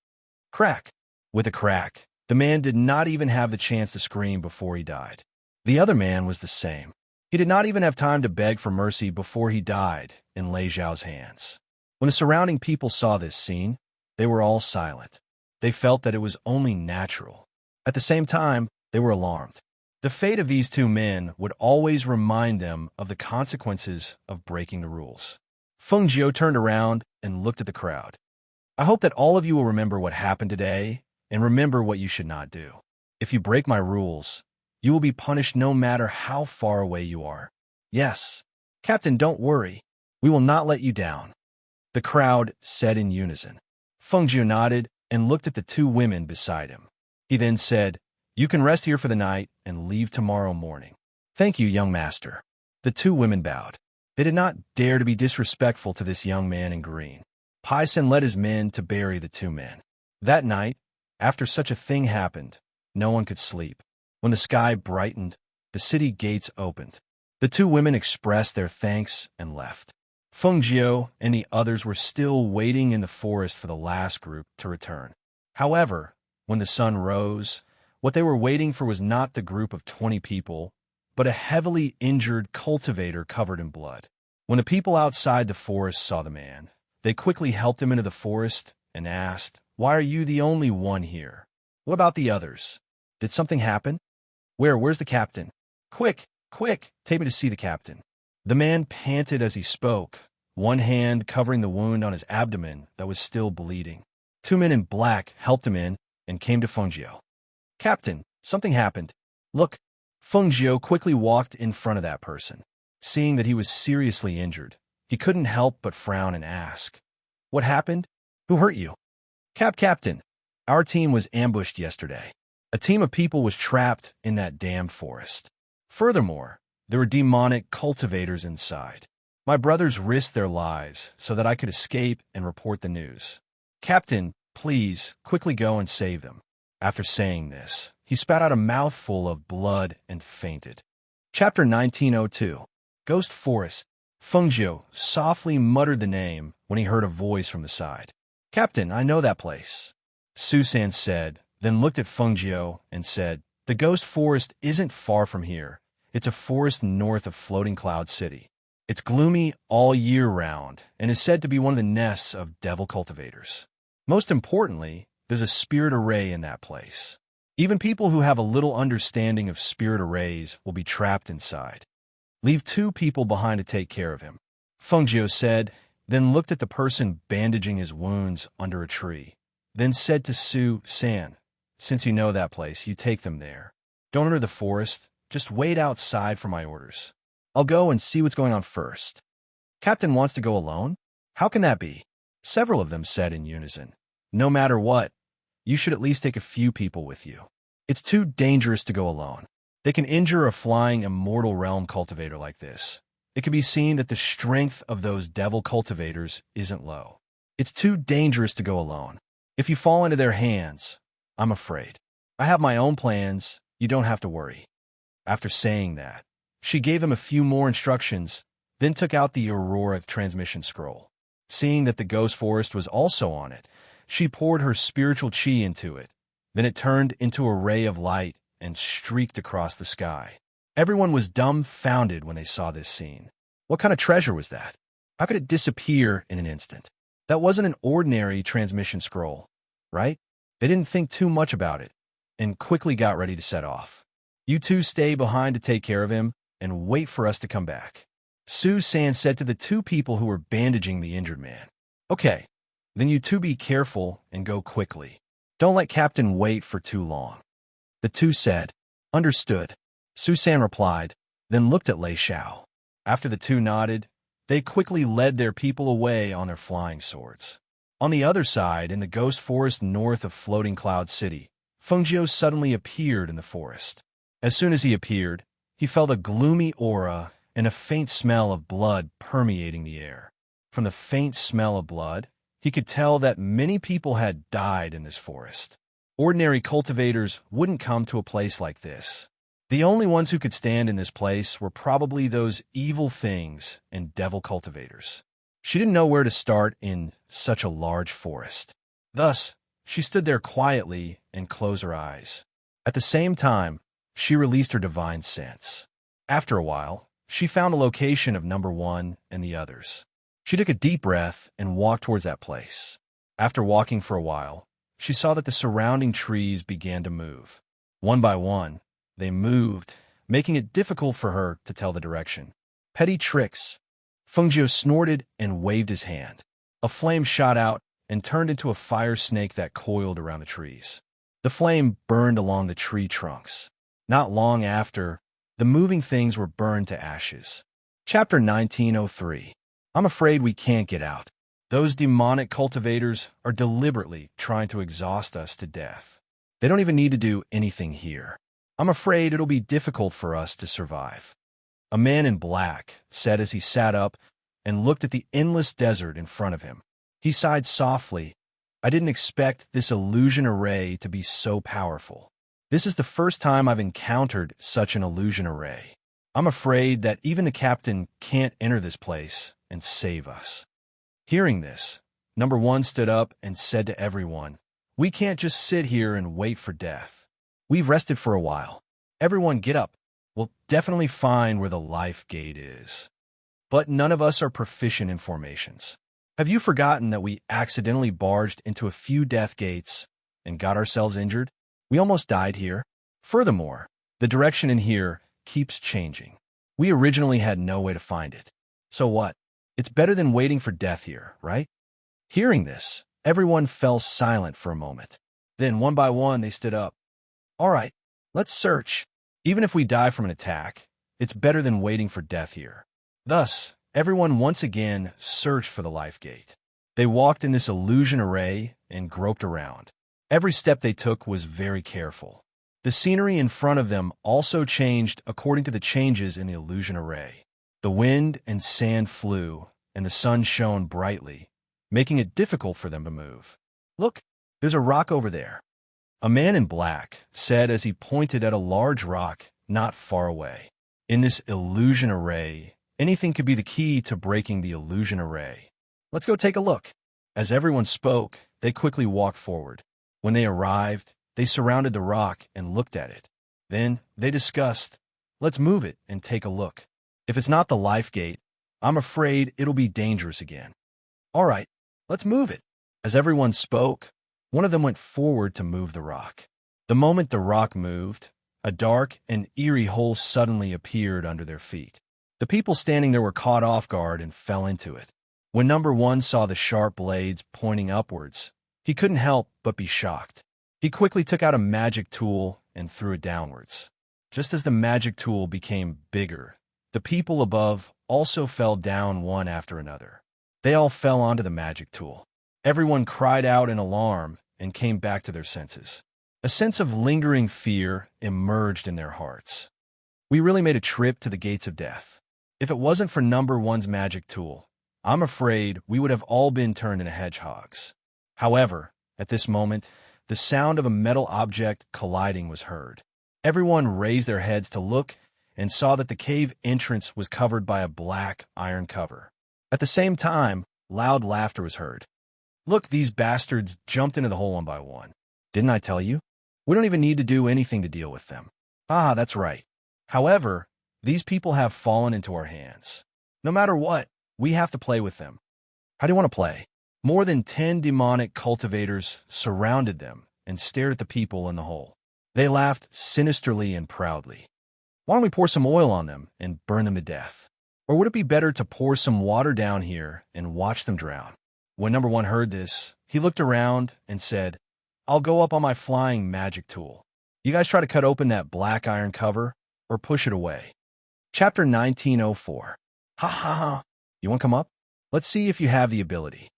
Crack! With a crack, the man did not even have the chance to scream before he died. The other man was the same. He did not even have time to beg for mercy before he died in Lei Xiao's hands. When the surrounding people saw this scene, they were all silent. They felt that it was only natural. At the same time, they were alarmed. The fate of these two men would always remind them of the consequences of breaking the rules. Feng Jiu turned around and looked at the crowd. "I hope that all of you will remember what happened today and remember what you should not do. If you break my rules, you will be punished no matter how far away you are. Yes, Captain, don't worry. We will not let you down," the crowd said in unison. Feng Jiu nodded and looked at the two women beside him. He then said, "You can rest here for the night and leave tomorrow morning." "Thank you, young master." The two women bowed. They did not dare to be disrespectful to this young man in green. Paisen led his men to bury the two men. That night, after such a thing happened, no one could sleep. When the sky brightened, the city gates opened. The two women expressed their thanks and left. Feng Jiu and the others were still waiting in the forest for the last group to return. However, when the sun rose, what they were waiting for was not the group of 20 people, but a heavily injured cultivator covered in blood. When the people outside the forest saw the man, they quickly helped him into the forest and asked, "Why are you the only one here? What about the others? Did something happen? Where's the captain? Quick, quick, take me to see the captain." The man panted as he spoke, one hand covering the wound on his abdomen that was still bleeding. Two men in black helped him in and came to Feng Jiu. "Captain, something happened. Look." Feng Jiu quickly walked in front of that person. Seeing that he was seriously injured, he couldn't help but frown and ask, "What happened? Who hurt you?" Captain, our team was ambushed yesterday. A team of people was trapped in that damn forest. Furthermore, there were demonic cultivators inside. My brothers risked their lives so that I could escape and report the news. Captain, please, quickly go and save them." After saying this, he spat out a mouthful of blood and fainted. Chapter 1902. Ghost Forest. Feng Jiu softly muttered the name when he heard a voice from the side. "Captain, I know that place," Susan said, then looked at Feng Jiu and said, "The Ghost Forest isn't far from here. It's a forest north of Floating Cloud City. It's gloomy all year round and is said to be one of the nests of devil cultivators. Most importantly, there's a spirit array in that place. Even people who have a little understanding of spirit arrays will be trapped inside. Leave 2 people behind to take care of him," Feng Jiu said, then looked at the person bandaging his wounds under a tree, then said to Su San, "Since you know that place, you take them there. Don't enter the forest, just wait outside for my orders. I'll go and see what's going on first." "Captain wants to go alone? How can that be?" Several of them said in unison. "No matter what, you should at least take a few people with you. It's too dangerous to go alone. They can injure a flying immortal realm cultivator like this. It can be seen that the strength of those devil cultivators isn't low. It's too dangerous to go alone. If you fall into their hands, I'm afraid. I have my own plans. You don't have to worry." After saying that, she gave them a few more instructions, then took out the Aurora transmission scroll. Seeing that the ghost forest was also on it, she poured her spiritual chi into it. Then it turned into a ray of light and streaked across the sky. Everyone was dumbfounded when they saw this scene. What kind of treasure was that? How could it disappear in an instant? That wasn't an ordinary transmission scroll, right? They didn't think too much about it and quickly got ready to set off. "You two stay behind to take care of him and wait for us to come back," Su San said to the 2 people who were bandaging the injured man. "Okay, Then you two be careful and go quickly. Don't let Captain wait for too long." The two said, "Understood." Susan replied, then looked at Lei Xiao. After the two nodded, they quickly led their people away on their flying swords. On the other side, in the ghost forest north of Floating Cloud City, Fengjiu suddenly appeared in the forest. As soon as he appeared, he felt a gloomy aura and a faint smell of blood permeating the air. From the faint smell of blood, he could tell that many people had died in this forest. Ordinary cultivators wouldn't come to a place like this. The only ones who could stand in this place were probably those evil things and devil cultivators. She didn't know where to start in such a large forest. Thus, she stood there quietly and closed her eyes. At the same time, she released her divine sense. After a while, she found the location of number 1 and the others. She took a deep breath and walked towards that place. After walking for a while, she saw that the surrounding trees began to move. One by one, they moved, making it difficult for her to tell the direction. Petty tricks. Fengjiu snorted and waved his hand. A flame shot out and turned into a fire snake that coiled around the trees. The flame burned along the tree trunks. Not long after, the moving things were burned to ashes. Chapter 1903. I'm afraid we can't get out. Those demonic cultivators are deliberately trying to exhaust us to death. They don't even need to do anything here. I'm afraid it'll be difficult for us to survive. A man in black said as he sat up and looked at the endless desert in front of him. He sighed softly. I didn't expect this illusion array to be so powerful. This is the first time I've encountered such an illusion array. I'm afraid that even the captain can't enter this place and save us. Hearing this, number 1 stood up and said to everyone, "We can't just sit here and wait for death. We've rested for a while. Everyone get up. We'll definitely find where the life gate is." But none of us are proficient in formations. Have you forgotten that we accidentally barged into a few death gates and got ourselves injured? We almost died here. Furthermore, the direction in here keeps changing. We originally had no way to find it. So what? It's better than waiting for death here, right? Hearing this, everyone fell silent for a moment. Then, one by one, they stood up. All right, let's search. Even if we die from an attack, it's better than waiting for death here. Thus, everyone once again searched for the life gate. They walked in this illusion array and groped around. Every step they took was very careful. The scenery in front of them also changed according to the changes in the illusion array. The wind and sand flew, and the sun shone brightly, making it difficult for them to move. Look, there's a rock over there. A man in black said as he pointed at a large rock not far away. In this illusion array, anything could be the key to breaking the illusion array. Let's go take a look. As everyone spoke, they quickly walked forward. When they arrived, they surrounded the rock and looked at it. Then they discussed, let's move it and take a look. If it's not the life gate, I'm afraid it'll be dangerous again. All right, let's move it. As everyone spoke, one of them went forward to move the rock. The moment the rock moved, a dark and eerie hole suddenly appeared under their feet. The people standing there were caught off guard and fell into it. When number 1 saw the sharp blades pointing upwards, he couldn't help but be shocked. He quickly took out a magic tool and threw it downwards. Just as the magic tool became bigger, the people above also fell down one after another. They all fell onto the magic tool. Everyone cried out in alarm and came back to their senses. A sense of lingering fear emerged in their hearts. We really made a trip to the gates of death. If it wasn't for number 1's magic tool, I'm afraid we would have all been turned into hedgehogs. However, at this moment, the sound of a metal object colliding was heard. Everyone raised their heads to look and saw that the cave entrance was covered by a black iron cover. At the same time, loud laughter was heard. Look, these bastards jumped into the hole one by one. Didn't I tell you? We don't even need to do anything to deal with them. Ah, that's right. However, these people have fallen into our hands. No matter what, we have to play with them. How do you want to play? More than 10 demonic cultivators surrounded them and stared at the people in the hole. They laughed sinisterly and proudly. Why don't we pour some oil on them and burn them to death? Or would it be better to pour some water down here and watch them drown? When number one heard this, he looked around and said, I'll go up on my flying magic tool. You guys try to cut open that black iron cover or push it away. Chapter 1904. Ha ha ha. You want to come up? Let's see if you have the ability.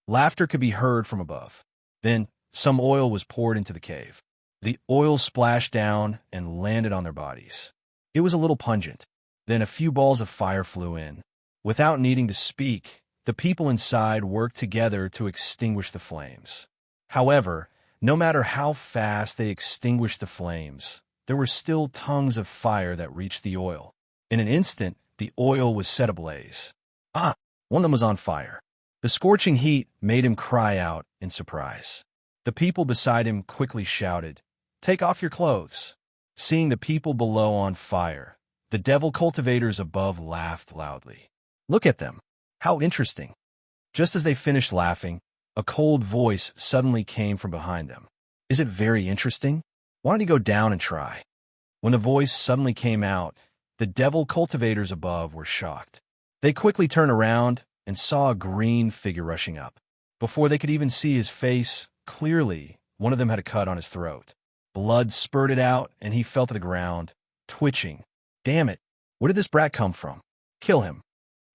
Laughter could be heard from above. Then some oil was poured into the cave. The oil splashed down and landed on their bodies. It was a little pungent. Then a few balls of fire flew in. Without needing to speak, the people inside worked together to extinguish the flames. However, no matter how fast they extinguished the flames, there were still tongues of fire that reached the oil. In an instant, the oil was set ablaze. One of them was on fire. The scorching heat made him cry out in surprise. The people beside him quickly shouted, Take off your clothes. Seeing the people below on fire, the devil cultivators above laughed loudly. Look at them. How interesting. Just as they finished laughing, a cold voice suddenly came from behind them. Is it very interesting? Why don't you go down and try? When the voice suddenly came out, the devil cultivators above were shocked. They quickly turned around and saw a green figure rushing up. Before they could even see his face clearly, one of them had a cut on his throat. Blood spurted out and he fell to the ground, twitching. Damn it, where did this brat come from? Kill him.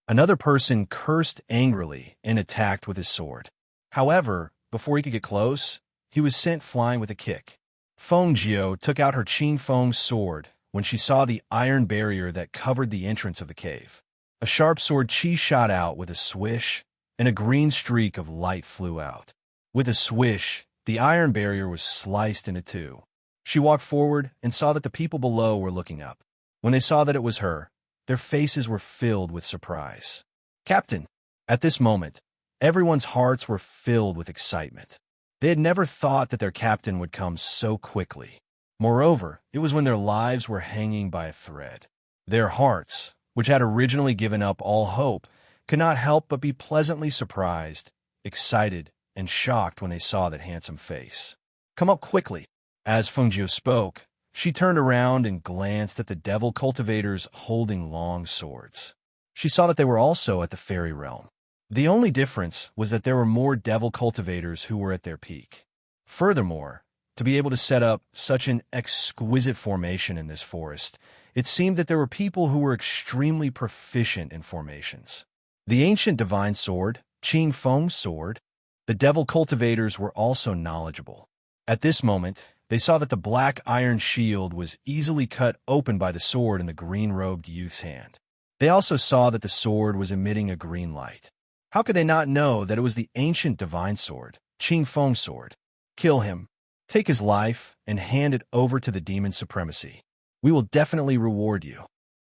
Another person cursed angrily and attacked with his sword. However, before he could get close, he was sent flying with a kick. Feng Jiao took out her Qing Feng sword when she saw the iron barrier that covered the entrance of the cave. A sharp sword Qi shot out with a swish, and a green streak of light flew out. With a swish, the iron barrier was sliced into two. She walked forward and saw that the people below were looking up. When they saw that it was her, their faces were filled with surprise. Captain! At this moment, everyone's hearts were filled with excitement. They had never thought that their captain would come so quickly. Moreover, it was when their lives were hanging by a thread. Their hearts, which had originally given up all hope, could not help but be pleasantly surprised, excited, and shocked when they saw that handsome face. Come up quickly. As Feng Jiao spoke, she turned around and glanced at the devil cultivators holding long swords. She saw that they were also at the fairy realm. The only difference was that there were more devil cultivators who were at their peak. Furthermore, to be able to set up such an exquisite formation in this forest, it seemed that there were people who were extremely proficient in formations. The ancient divine sword, Qing Feng sword, the devil cultivators were also knowledgeable. At this moment, they saw that the black iron shield was easily cut open by the sword in the green-robed youth's hand. They also saw that the sword was emitting a green light. How could they not know that it was the ancient divine sword, Qing Feng sword? Kill him, take his life, and hand it over to the demon supremacy. We will definitely reward you.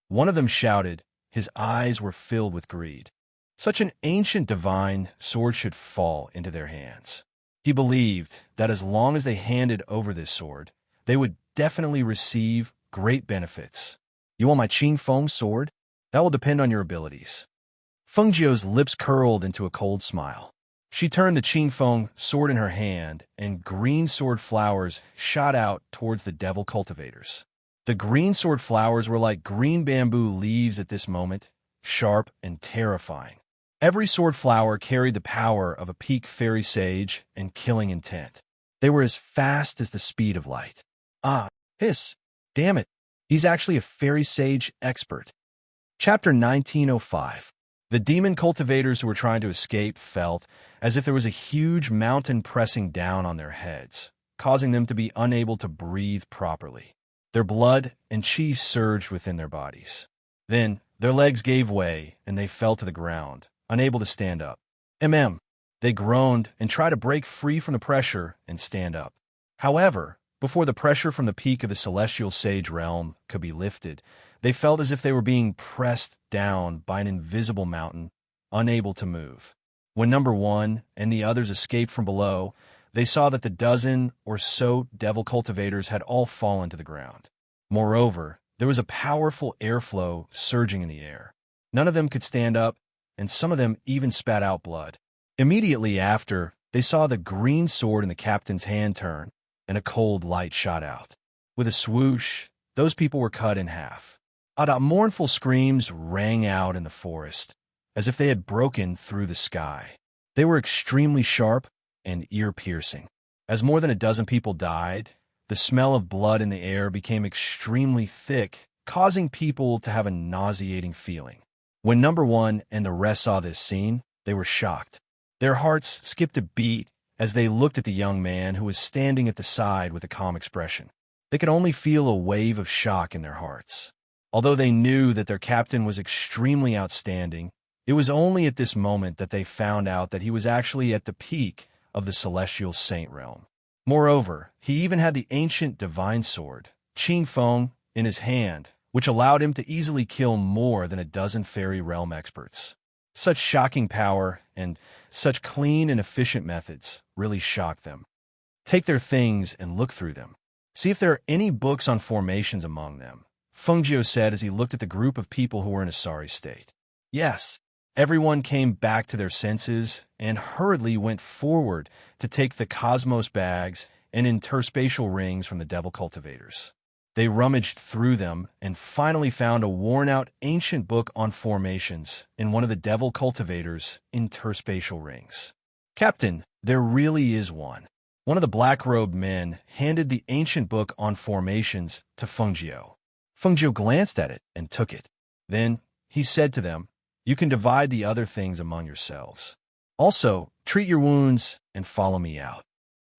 One of them shouted. His eyes were filled with greed. Such an ancient divine sword should fall into their hands. He believed that as long as they handed over this sword, they would definitely receive great benefits. You want my Qing Feng sword? That will depend on your abilities. Feng Jiao's lips curled into a cold smile. She turned the Qing Feng sword in her hand, and green sword flowers shot out towards the devil cultivators. The green sword flowers were like green bamboo leaves at this moment, sharp and terrifying. Every sword flower carried the power of a peak fairy sage and killing intent. They were as fast as the speed of light. Hiss! Damn it! He's actually a fairy sage expert. Chapter 1905. The demon cultivators who were trying to escape felt as if there was a huge mountain pressing down on their heads, causing them to be unable to breathe properly. Their blood and qi surged within their bodies. Then, their legs gave way, and they fell to the ground, unable to stand up. They groaned and tried to break free from the pressure and stand up. However, before the pressure from the peak of the celestial sage realm could be lifted, they felt as if they were being pressed down by an invisible mountain, unable to move. When number one and the others escaped from below, they saw that the dozen or so devil cultivators had all fallen to the ground. Moreover, there was a powerful airflow surging in the air. None of them could stand up, and some of them even spat out blood. Immediately after, they saw the green sword in the captain's hand turn, and a cold light shot out. With a swoosh, those people were cut in half. Mournful screams rang out in the forest, as if they had broken through the sky. They were extremely sharp and ear-piercing. As more than a dozen people died, the smell of blood in the air became extremely thick, causing people to have a nauseating feeling. When number one and the rest saw this scene, they were shocked. Their hearts skipped a beat as they looked at the young man who was standing at the side with a calm expression. They could only feel a wave of shock in their hearts. Although they knew that their captain was extremely outstanding, it was only at this moment that they found out that he was actually at the peak of the celestial saint realm. Moreover, he even had the ancient divine sword, Qing Feng, in his hand, which allowed him to easily kill more than a dozen fairy realm experts. Such shocking power and such clean and efficient methods really shocked them. Take their things and look through them. See if there are any books on formations among them, Feng Jiu said as he looked at the group of people who were in a sorry state. Yes, everyone came back to their senses and hurriedly went forward to take the cosmos bags and interspatial rings from the devil cultivators. They rummaged through them and finally found a worn-out ancient book on formations in one of the devil cultivators' interspatial rings. Captain, there really is one. One of the black-robed men handed the ancient book on formations to Feng Jiu. Feng Jiu glanced at it and took it. Then he said to them, "You can divide the other things among yourselves. Also, treat your wounds and follow me out."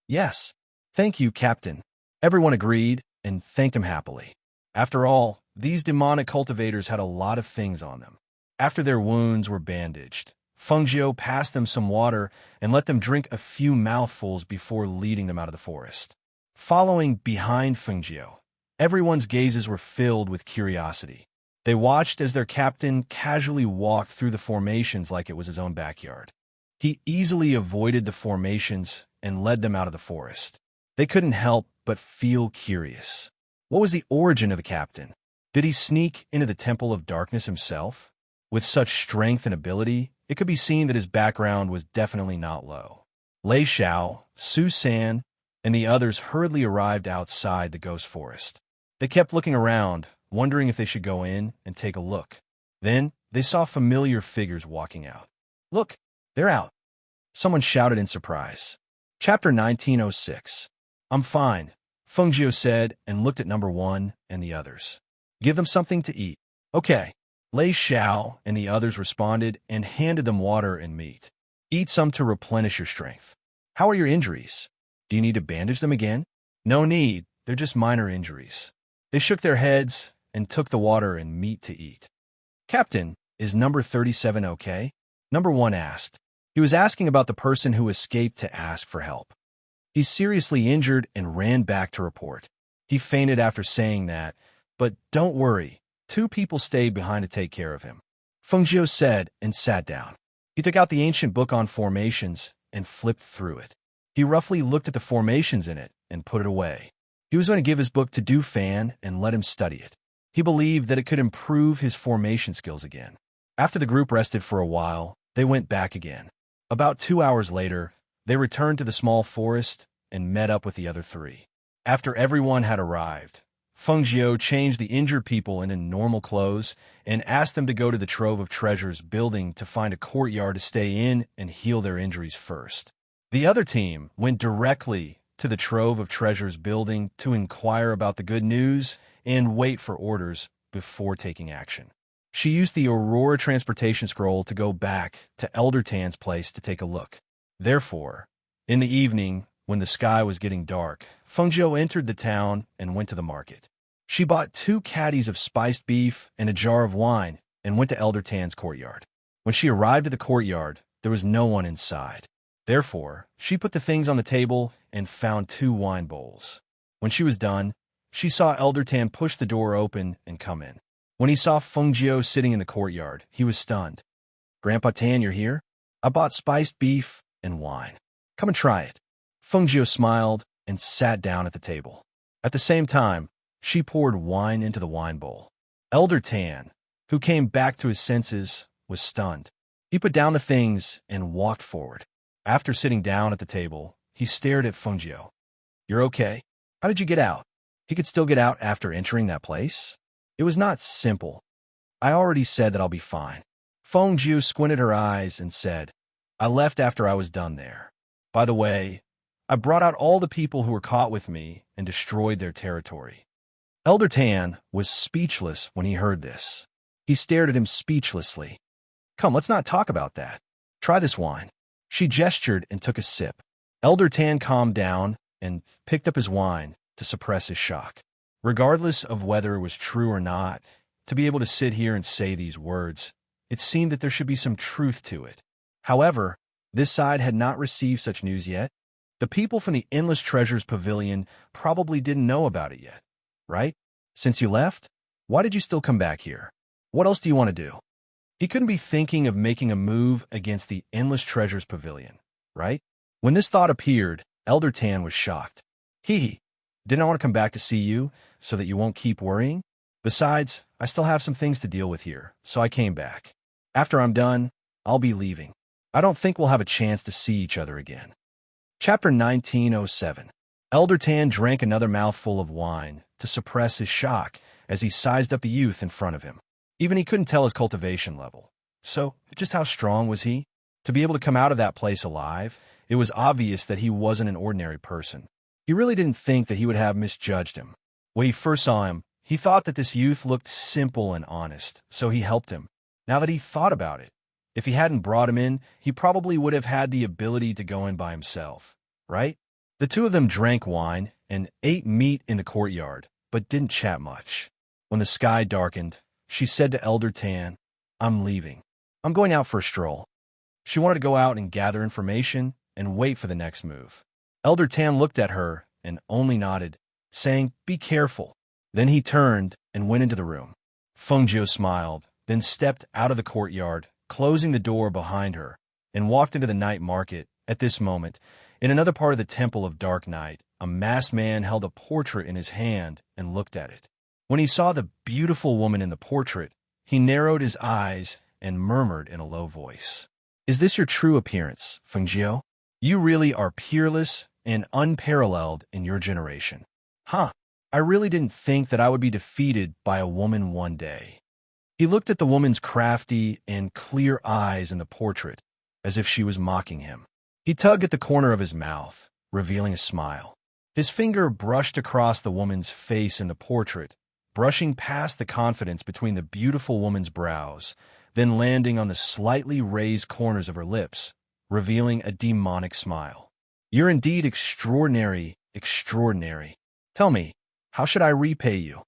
"Yes, thank you, Captain." Everyone agreed and thanked him happily. After all, these demonic cultivators had a lot of things on them. After their wounds were bandaged, Feng Jiu passed them some water and let them drink a few mouthfuls before leading them out of the forest. Following behind Feng Jiu, everyone's gazes were filled with curiosity. They watched as their captain casually walked through the formations like it was his own backyard. He easily avoided the formations and led them out of the forest. They couldn't help but feel curious. What was the origin of the captain? Did he sneak into the Temple of Darkness himself? With such strength and ability, it could be seen that his background was definitely not low. Lei Xiao, Su San, and the others hurriedly arrived outside the ghost forest. They kept looking around, wondering if they should go in and take a look. Then they saw familiar figures walking out. "Look, they're out!" Someone shouted in surprise. Chapter 1906. "I'm fine," Feng Jiu said and looked at number one and the others. "Give them something to eat." "Okay." Lei Xiao and the others responded and handed them water and meat. "Eat some to replenish your strength." "How are your injuries? Do you need to bandage them again?" "No need, they're just minor injuries." They shook their heads and took the water and meat to eat. "Captain, is number 37 okay?" Number one asked. He was asking about the person who escaped to ask for help. "He's seriously injured and ran back to report. He fainted after saying that, but don't worry, 2 people stayed behind to take care of him," Feng Jiu said and sat down. He took out the ancient book on formations and flipped through it. He roughly looked at the formations in it and put it away. He was going to give his book to Du Fan and let him study it. He believed that it could improve his formation skills again. After the group rested for a while, they went back again. About 2 hours later, they returned to the small forest and met up with the other 3. After everyone had arrived, Feng Jiu changed the injured people into normal clothes and asked them to go to the Trove of Treasures building to find a courtyard to stay in and heal their injuries first. The other team went directly to the Trove of Treasures building to inquire about the good news and wait for orders before taking action. She used the Aurora transportation scroll to go back to Elder Tan's place to take a look. Therefore, in the evening, when the sky was getting dark, Feng Jiu entered the town and went to the market. She bought 2 caddies of spiced beef and a jar of wine and went to Elder Tan's courtyard. When she arrived at the courtyard, there was no one inside. Therefore, she put the things on the table and found 2 wine bowls. When she was done, she saw Elder Tan push the door open and come in. When he saw Feng Jiu sitting in the courtyard, he was stunned. "Grandpa Tan, you're here? I bought spiced beef and wine. Come and try it." Feng Jiu smiled and sat down at the table. At the same time, she poured wine into the wine bowl. Elder Tan, who came back to his senses, was stunned. He put down the things and walked forward. After sitting down at the table, he stared at Feng Jiu. "You're okay? How did you get out?" He could still get out after entering that place? It was not simple. "I already said that I'll be fine." Feng Jiu squinted her eyes and said, I left after I was done there. By the way, I brought out all the people who were caught with me and destroyed their territory." Elder Tan was speechless when he heard this. He stared at him speechlessly. "Come, let's not talk about that. Try this wine." She gestured and took a sip. Elder Tan calmed down and picked up his wine to suppress his shock. Regardless of whether it was true or not, to be able to sit here and say these words, it seemed that there should be some truth to it. However, this side had not received such news yet. The people from the Endless Treasures Pavilion probably didn't know about it yet, right? Since you left, why did you still come back here? What else do you want to do? He couldn't be thinking of making a move against the Endless Treasures Pavilion, right? When this thought appeared, Elder Tan was shocked. Didn't I want to come back to see you so that you won't keep worrying? Besides, I still have some things to deal with here, so I came back. After I'm done, I'll be leaving. I don't think we'll have a chance to see each other again." Chapter 1907. Elder Tan drank another mouthful of wine to suppress his shock as he sized up the youth in front of him. Even he couldn't tell his cultivation level. So, just how strong was he? To be able to come out of that place alive, it was obvious that he wasn't an ordinary person. He really didn't think that he would have misjudged him. When he first saw him, he thought that this youth looked simple and honest, so he helped him. Now that he thought about it, if he hadn't brought him in, he probably would have had the ability to go in by himself, right? The two of them drank wine and ate meat in the courtyard, but didn't chat much. When the sky darkened, she said to Elder Tan, "I'm leaving. I'm going out for a stroll." She wanted to go out and gather information and wait for the next move. Elder Tan looked at her and only nodded, saying, "Be careful." Then he turned and went into the room. Feng Jiu smiled, then stepped out of the courtyard, closing the door behind her, and walked into the night market. At this moment, in another part of the Temple of Dark Night, a masked man held a portrait in his hand and looked at it. When he saw the beautiful woman in the portrait, he narrowed his eyes and murmured in a low voice, "Is this your true appearance, Feng Jiu? You really are peerless and unparalleled in your generation." I really didn't think that I would be defeated by a woman one day." He looked at the woman's crafty and clear eyes in the portrait, as if she was mocking him. He tugged at the corner of his mouth, revealing a smile. His finger brushed across the woman's face in the portrait, brushing past the confidence between the beautiful woman's brows, then landing on the slightly raised corners of her lips, revealing a demonic smile. "You're indeed extraordinary, extraordinary. Tell me, how should I repay you?"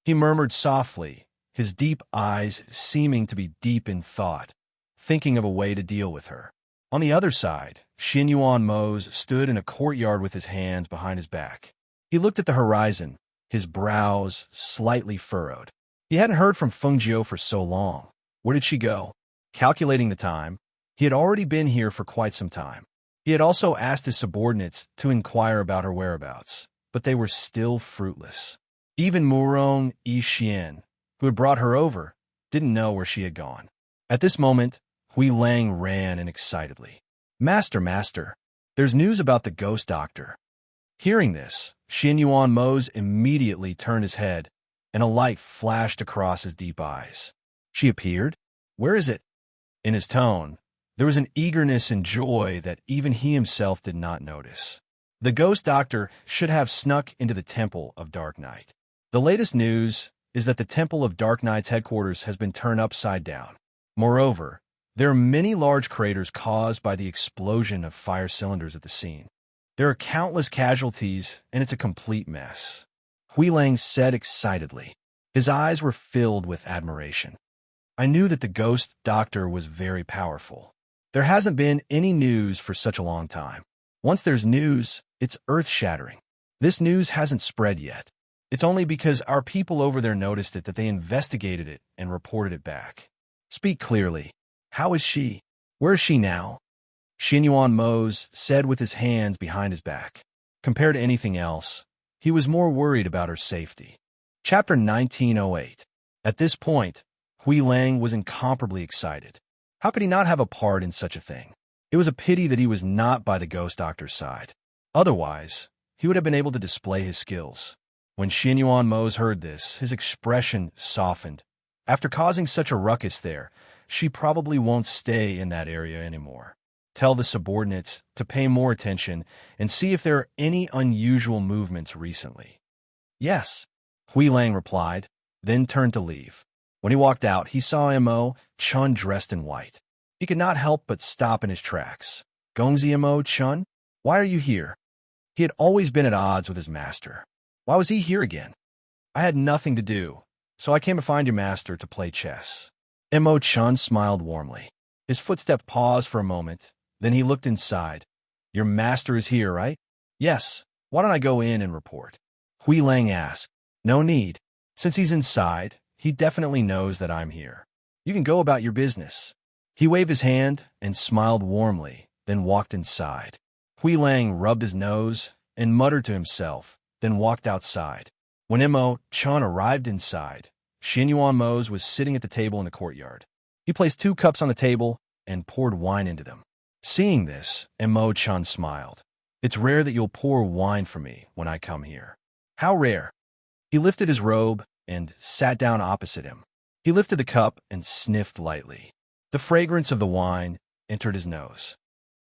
He murmured softly, his deep eyes seeming to be deep in thought, thinking of a way to deal with her. On the other side, Xin Yuan Mose stood in a courtyard with his hands behind his back. He looked at the horizon, his brows slightly furrowed. He hadn't heard from Feng Jiu for so long. Where did she go? Calculating the time, he had already been here for quite some time. He had also asked his subordinates to inquire about her whereabouts, but they were still fruitless. Even Murong Yixian, who had brought her over, didn't know where she had gone. At this moment, Hui Lang ran in excitedly. Master, there's news about the ghost doctor." Hearing this, Xin Yuan Mose immediately turned his head, and a light flashed across his deep eyes. "She appeared? Where is it?" In his tone, there was an eagerness and joy that even he himself did not notice. The ghost doctor should have snuck into the Temple of Dark Night. The latest news is that the Temple of Dark Night's headquarters has been turned upside down. Moreover, there are many large craters caused by the explosion of fire cylinders at the scene. There are countless casualties, and it's a complete mess. Hui Lang said excitedly. His eyes were filled with admiration. "I knew that the ghost doctor was very powerful. There hasn't been any news for such a long time. Once there's news, it's earth-shattering. This news hasn't spread yet. It's only because our people over there noticed it that they investigated it and reported it back. Speak clearly. How is she? Where is she now?" Xin Yuan Mose said with his hands behind his back. Compared to anything else, he was more worried about her safety. Chapter 1908. At this point, Hui Lang was incomparably excited. How could he not have a part in such a thing? It was a pity that he was not by the ghost doctor's side. Otherwise, he would have been able to display his skills. When Xin Yuan Mose heard this, his expression softened. After causing such a ruckus there, she probably won't stay in that area anymore. Tell the subordinates to pay more attention and see if there are any unusual movements recently. Yes, Hui Lang replied, then turned to leave. When he walked out, he saw Mo Chun dressed in white. He could not help but stop in his tracks. Gongzi Mo Chun, why are you here? He had always been at odds with his master. Why was he here again? I had nothing to do, so I came to find your master to play chess. Mo Chun smiled warmly. His footstep paused for a moment, then he looked inside. Your master is here, right? Yes. Why don't I go in and report? Hui Lang asked. No need. Since he's inside, he definitely knows that I'm here. You can go about your business. He waved his hand and smiled warmly, then walked inside. Hui Lang rubbed his nose and muttered to himself, then walked outside. When Mo Chun arrived inside, Xinyuan Mose was sitting at the table in the courtyard. He placed 2 cups on the table and poured wine into them. Seeing this, Mo Chun smiled. It's rare that you'll pour wine for me when I come here. How rare? He lifted his robe and sat down opposite him. He lifted the cup and sniffed lightly. The fragrance of the wine entered his nose.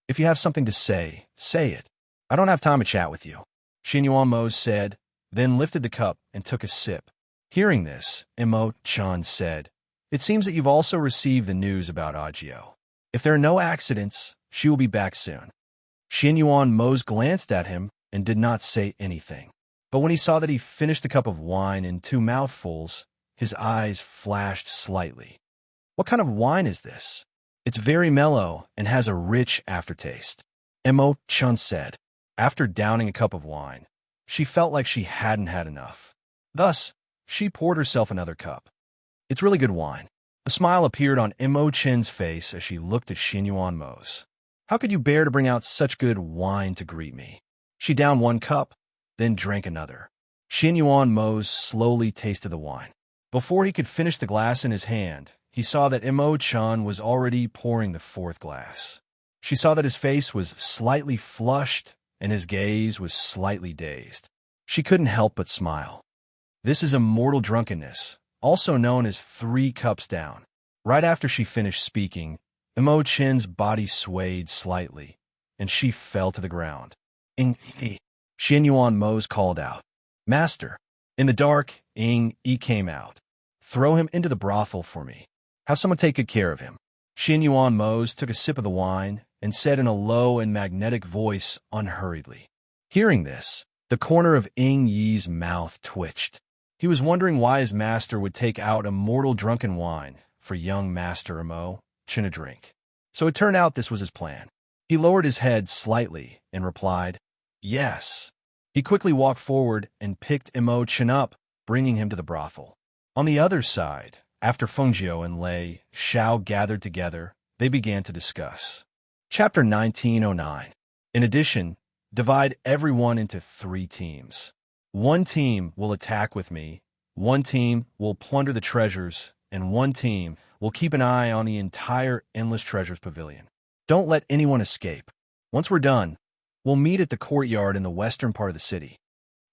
If you have something to say it. I don't have time to chat with you, Xinyuan Mose said, then lifted the cup and took a sip. Hearing this, Mo Chun said, It seems that you've also received the news about Agio. If there are no accidents, she will be back soon. Xinyuan Mose glanced at him and did not say anything. But when he saw that he finished the cup of wine in 2 mouthfuls, his eyes flashed slightly. What kind of wine is this? It's very mellow and has a rich aftertaste, Mo Chun said. After downing a cup of wine, she felt like she hadn't had enough. Thus, she poured herself another cup. It's really good wine. A smile appeared on Mo Chun's face as she looked at Xinyuan Mose. How could you bear to bring out such good wine to greet me? She downed 1 cup, then drank another. Xinyuan Mose slowly tasted the wine. Before he could finish the glass in his hand, he saw that Mo Chun was already pouring the 4th glass. She saw that his face was slightly flushed and his gaze was slightly dazed. She couldn't help but smile. This is a mortal drunkenness, also known as 3 cups down. Right after she finished speaking, Mo Chun's body swayed slightly, and she fell to the ground. Xinyuan Mose called out, Master. In the dark, Yi came out. Throw him into the brothel for me. Have someone take good care of him. Xinyuan Mose took a sip of the wine and said in a low and magnetic voice unhurriedly. Hearing this, the corner of Yi's mouth twitched. He was wondering why his master would take out a mortal drunken wine for young Master Mo Chun to drink. So it turned out this was his plan. He lowered his head slightly and replied, Yes. He quickly walked forward and picked Mo Chun up, bringing him to the brothel. On the other side, after Fengjiu and Lei Xiao gathered together, they began to discuss. Chapter 1909. In addition, divide everyone into 3 teams. 1 team will attack with me, 1 team will plunder the treasures, and 1 team will keep an eye on the entire Endless Treasures Pavilion. Don't let anyone escape. Once we're done, we'll meet at the courtyard in the western part of the city.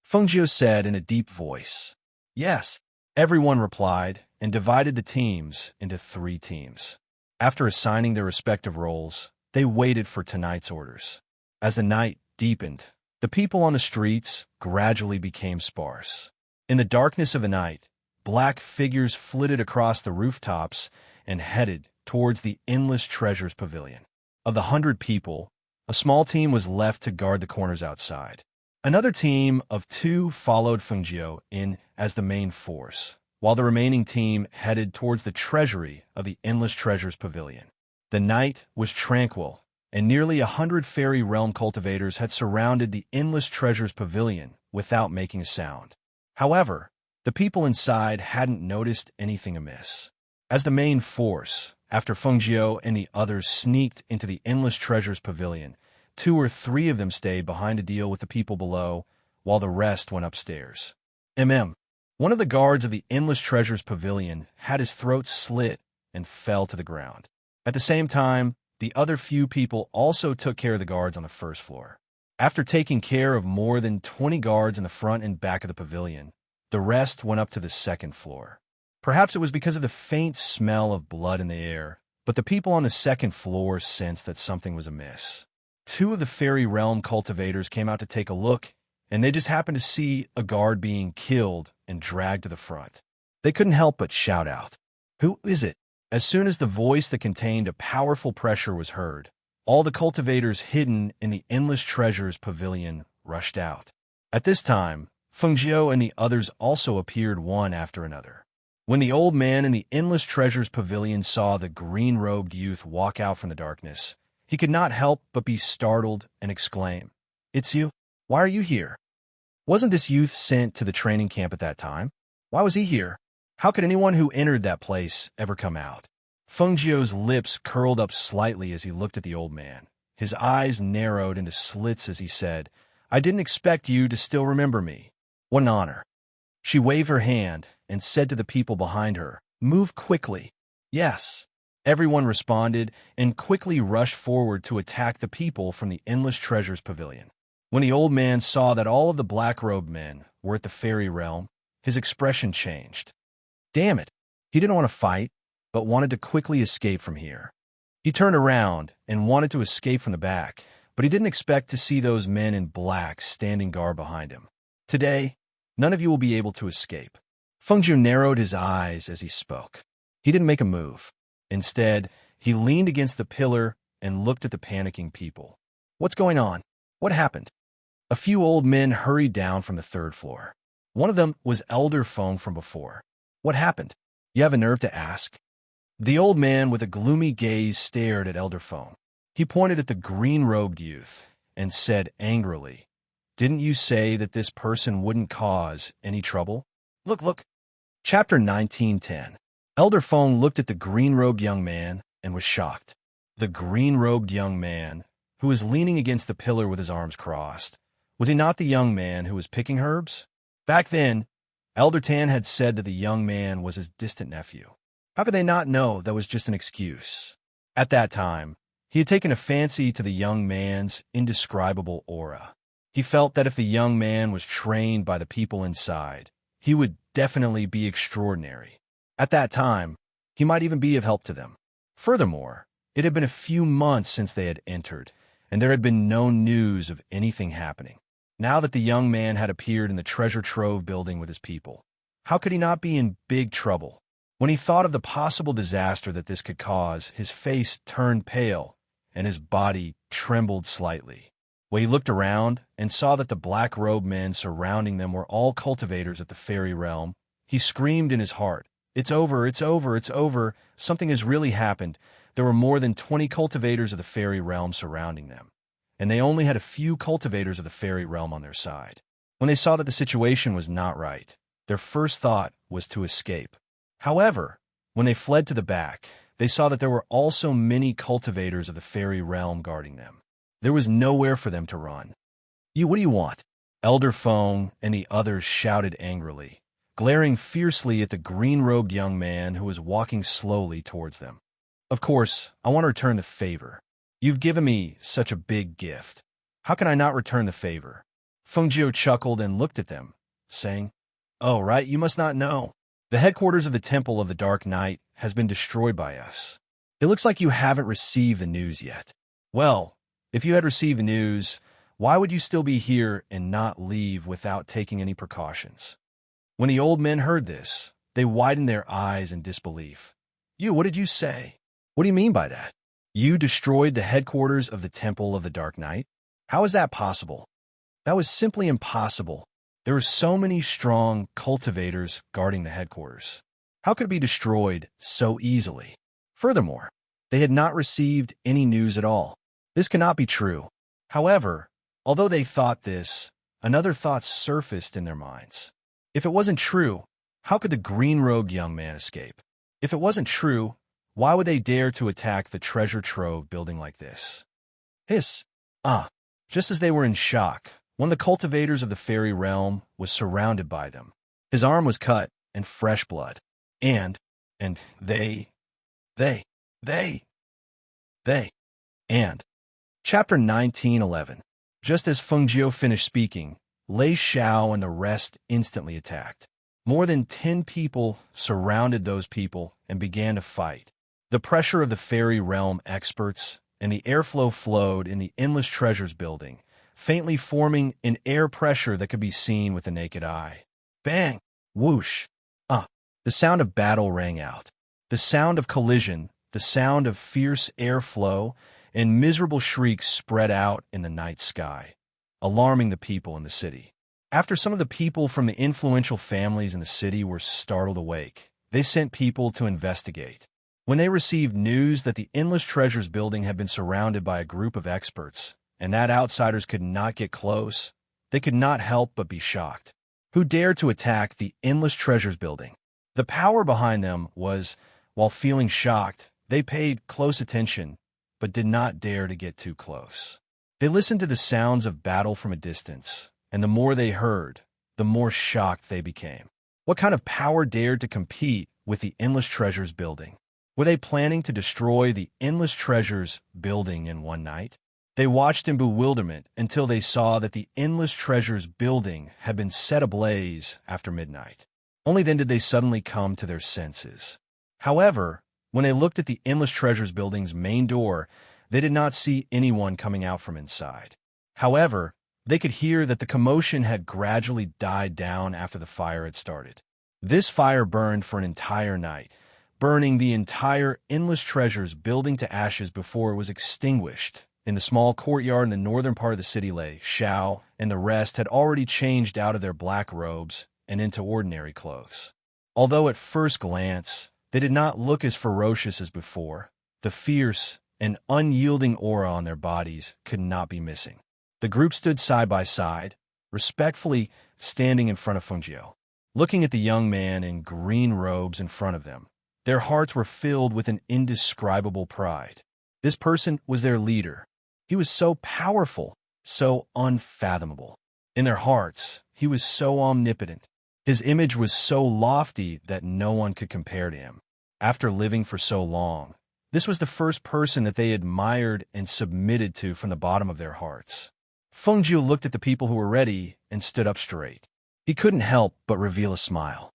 Fengjiu said in a deep voice. Yes, everyone replied and divided the teams into 3 teams. After assigning their respective roles, they waited for tonight's orders. As the night deepened, the people on the streets gradually became sparse. In the darkness of the night, black figures flitted across the rooftops and headed towards the Endless Treasures Pavilion. Of the 100 people, a small team was left to guard the corners outside. Another team of 2 followed Fengjiu in as the main force, while the remaining team headed towards the treasury of the Endless Treasures Pavilion. The night was tranquil, and nearly 100 fairy realm cultivators had surrounded the Endless Treasures Pavilion without making a sound. However, the people inside hadn't noticed anything amiss. As the main force, after Fengjiu and the others sneaked into the Endless Treasures Pavilion, 2 or 3 of them stayed behind to deal with the people below, while the rest went upstairs. One of the guards of the Endless Treasures Pavilion had his throat slit and fell to the ground. At the same time, the other few people also took care of the guards on the first floor. After taking care of more than 20 guards in the front and back of the pavilion, the rest went up to the 2nd floor. Perhaps it was because of the faint smell of blood in the air, but the people on the second floor sensed that something was amiss. Two of the fairy realm cultivators came out to take a look, and they just happened to see a guard being killed and dragged to the front. They couldn't help but shout out, "Who is it?" As soon as the voice that contained a powerful pressure was heard, all the cultivators hidden in the Endless Treasures Pavilion rushed out. At this time, Fengjiu and the others also appeared one after another. When the old man in the Endless Treasures Pavilion saw the green-robed youth walk out from the darkness, he could not help but be startled and exclaim, "It's you? Why are you here? Wasn't this youth sent to the training camp at that time? Why was he here? How could anyone who entered that place ever come out?" Fengjiu's lips curled up slightly as he looked at the old man. His eyes narrowed into slits as he said, "I didn't expect you to still remember me. What an honor." She waved her hand and said to the people behind her, "Move quickly." "Yes." Everyone responded and quickly rushed forward to attack the people from the Endless Treasures Pavilion. When the old man saw that all of the black-robed men were at the fairy realm, his expression changed. Damn it, he didn't want to fight, but wanted to quickly escape from here. He turned around and wanted to escape from the back, but he didn't expect to see those men in black standing guard behind him. "Today, none of you will be able to escape." Fengjiu narrowed his eyes as he spoke. He didn't make a move. Instead, he leaned against the pillar and looked at the panicking people. "What's going on? What happened?" A few old men hurried down from the third floor. One of them was Elder Feng from before. "What happened? You have a nerve to ask?" The old man with a gloomy gaze stared at Elder Feng. He pointed at the green-robed youth and said angrily, "Didn't you say that this person wouldn't cause any trouble? Look. Chapter 1910. Elder Feng looked at the green-robed young man and was shocked. The green-robed young man, who was leaning against the pillar with his arms crossed, was he not the young man who was picking herbs? Back then, Elder Tan had said that the young man was his distant nephew. How could they not know that was just an excuse? At that time, he had taken a fancy to the young man's indescribable aura. He felt that if the young man was trained by the people inside, he would definitely be extraordinary. At that time, he might even be of help to them. Furthermore, it had been a few months since they had entered, and there had been no news of anything happening. Now that the young man had appeared in the treasure trove building with his people, how could he not be in big trouble? When he thought of the possible disaster that this could cause, his face turned pale and his body trembled slightly. When he looked around and saw that the black-robed men surrounding them were all cultivators at the fairy realm, he screamed in his heart, "It's over, it's over, it's over. Something has really happened." There were more than 20 cultivators of the fairy realm surrounding them, and they only had a few cultivators of the fairy realm on their side. When they saw that the situation was not right, their first thought was to escape. However, when they fled to the back, they saw that there were also many cultivators of the fairy realm guarding them. There was nowhere for them to run. What do you want?" Elder Feng and the others shouted angrily, glaring fiercely at the green-robed young man who was walking slowly towards them. "Of course, I want to return the favor. You've given me such a big gift. How can I not return the favor?" Fengjiu chuckled and looked at them, saying, "Oh, right, you must not know. The headquarters of the Temple of the Dark Knight has been destroyed by us. It looks like you haven't received the news yet. Well, if you had received the news, why would you still be here and not leave without taking any precautions?" When the old men heard this, they widened their eyes in disbelief. What did you say? What do you mean by that? You destroyed the headquarters of the Temple of the Dark Knight? How is that possible?" "That was simply impossible. There were so many strong cultivators guarding the headquarters. How could it be destroyed so easily? Furthermore, they had not received any news at all. This cannot be true." However, although they thought this, another thought surfaced in their minds. If it wasn't true, how could the green-robed young man escape? If it wasn't true, why would they dare to attack the treasure trove building like this? Hiss! Just as they were in shock, one of the cultivators of the fairy realm was surrounded by them. His arm was cut and fresh blood. And they. Chapter 1911. Just as Fengjiu finished speaking, Lei Xiao and the rest instantly attacked. More than 10 people surrounded those people and began to fight. The pressure of the fairy realm experts and the airflow flowed in the endless treasures building, faintly forming an air pressure that could be seen with the naked eye. Bang! Whoosh! Ah! The sound of battle rang out. The sound of collision, the sound of fierce airflow, and miserable shrieks spread out in the night sky, alarming the people in the city. After some of the people from the influential families in the city were startled awake, they sent people to investigate. When they received news that the Endless Treasures building had been surrounded by a group of experts, and that outsiders could not get close, they could not help but be shocked. Who dared to attack the Endless Treasures building? The power behind them was, while feeling shocked, they paid close attention, but did not dare to get too close. They listened to the sounds of battle from a distance, and the more they heard, the more shocked they became. What kind of power dared to compete with the Endless Treasures building? Were they planning to destroy the Endless Treasures building in one night? They watched in bewilderment until they saw that the Endless Treasures building had been set ablaze after midnight. Only then did they suddenly come to their senses. However, when they looked at the Endless Treasures building's main door, they did not see anyone coming out from inside. However, they could hear that the commotion had gradually died down after the fire had started. This fire burned for an entire night, burning the entire Endless Treasures building to ashes before it was extinguished. In the small courtyard in the northern part of the city lay, Xiao and the rest had already changed out of their black robes and into ordinary clothes. Although at first glance, they did not look as ferocious as before, the fierce and unyielding aura on their bodies could not be missing. The group stood side by side, respectfully standing in front of Fengjiu, looking at the young man in green robes in front of them. Their hearts were filled with an indescribable pride. This person was their leader. He was so powerful, so unfathomable. In their hearts, he was so omnipotent. His image was so lofty that no one could compare to him. After living for so long, this was the first person that they admired and submitted to from the bottom of their hearts. Fengjiu looked at the people who were ready and stood up straight. He couldn't help but reveal a smile.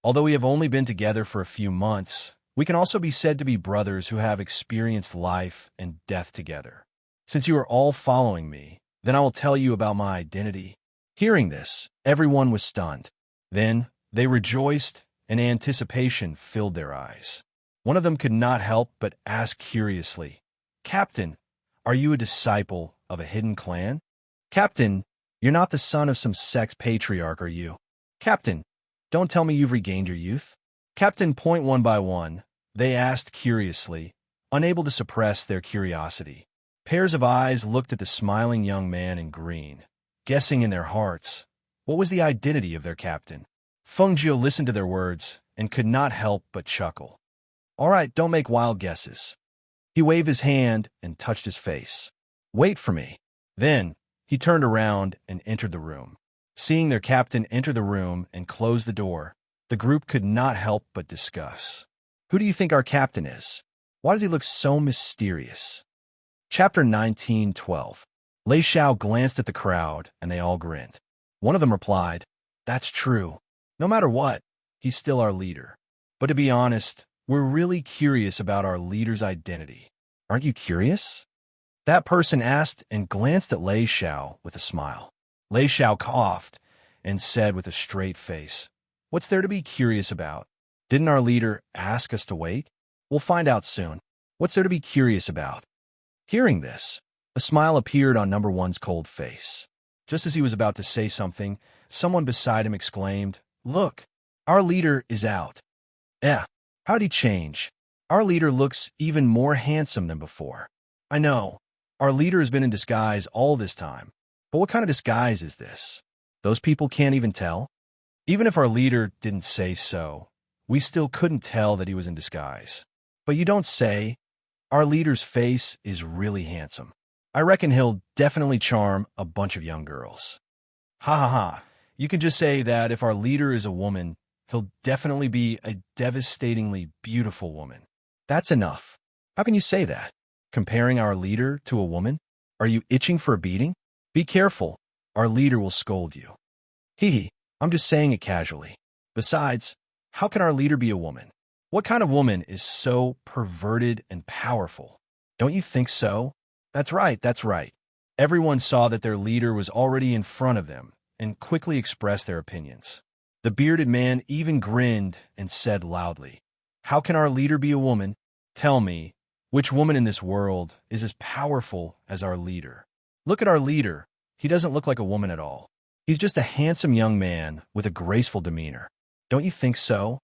Although we have only been together for a few months, we can also be said to be brothers who have experienced life and death together. Since you are all following me, then I will tell you about my identity. Hearing this, everyone was stunned. Then they rejoiced, and anticipation filled their eyes. One of them could not help but ask curiously, "Captain, are you a disciple of a hidden clan? Captain, you're not the son of some sex patriarch, are you? Captain, don't tell me you've regained your youth." Captain, point one by one, they asked curiously, unable to suppress their curiosity. Pairs of eyes looked at the smiling young man in green, guessing in their hearts, what was the identity of their captain? Fengjiu listened to their words and could not help but chuckle. "All right, don't make wild guesses." He waved his hand and touched his face. "Wait for me." Then he turned around and entered the room. Seeing their captain enter the room and close the door, the group could not help but discuss. "Who do you think our captain is? Why does he look so mysterious?" Chapter 19:12. Lei Xiao glanced at the crowd, and they all grinned. One of them replied, "That's true. No matter what, he's still our leader. But to be honest, we're really curious about our leader's identity. Aren't you curious?" That person asked and glanced at Lei Xiao with a smile. Lei Xiao coughed and said with a straight face, "What's there to be curious about? Didn't our leader ask us to wait? We'll find out soon. What's there to be curious about?" Hearing this, a smile appeared on number one's cold face. Just as he was about to say something, someone beside him exclaimed, "Look, our leader is out." How'd he change? Our leader looks even more handsome than before. I know, our leader has been in disguise all this time. But what kind of disguise is this? Those people can't even tell? Even if our leader didn't say so, we still couldn't tell that he was in disguise. But you don't say. Our leader's face is really handsome. I reckon he'll definitely charm a bunch of young girls. Ha ha ha. You can just say that if our leader is a woman, he'll definitely be a devastatingly beautiful woman. That's enough. How can you say that? Comparing our leader to a woman? Are you itching for a beating? Be careful. Our leader will scold you. Hee hee. I'm just saying it casually. Besides, how can our leader be a woman? What kind of woman is so perverted and powerful? Don't you think so? That's right, that's right. Everyone saw that their leader was already in front of them and quickly expressed their opinions. The bearded man even grinned and said loudly, "How can our leader be a woman? Tell me, which woman in this world is as powerful as our leader? Look at our leader. He doesn't look like a woman at all. He's just a handsome young man with a graceful demeanor. Don't you think so?"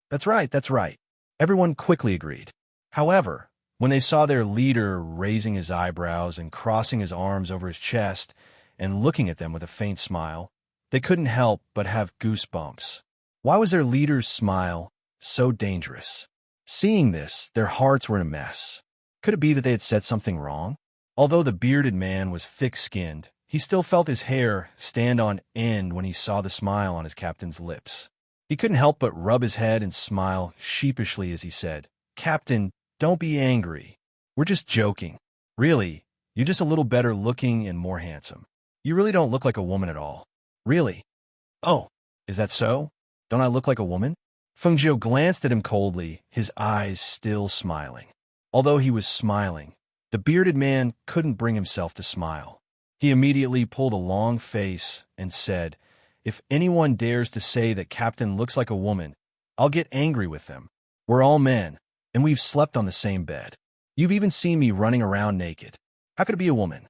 That's right, that's right. Everyone quickly agreed. However, when they saw their leader raising his eyebrows and crossing his arms over his chest and looking at them with a faint smile, they couldn't help but have goosebumps. Why was their leader's smile so dangerous? Seeing this, their hearts were in a mess. Could it be that they had said something wrong? Although the bearded man was thick-skinned, he still felt his hair stand on end when he saw the smile on his captain's lips. He couldn't help but rub his head and smile sheepishly as he said, "Captain, don't be angry. We're just joking. Really, you're just a little better looking and more handsome. You really don't look like a woman at all. Really? Oh, is that so? Don't I look like a woman?" Feng Jiu glanced at him coldly, his eyes still smiling. Although he was smiling, the bearded man couldn't bring himself to smile. He immediately pulled a long face and said, "If anyone dares to say that Captain looks like a woman, I'll get angry with them. We're all men, and we've slept on the same bed. You've even seen me running around naked. How could it be a woman?"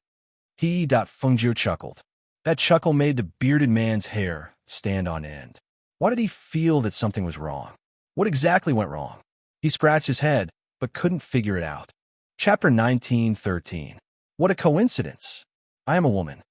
Feng Jiu chuckled. That chuckle made the bearded man's hair stand on end. Why did he feel that something was wrong? What exactly went wrong? He scratched his head, but couldn't figure it out. Chapter 19:13. What a coincidence! I am a woman.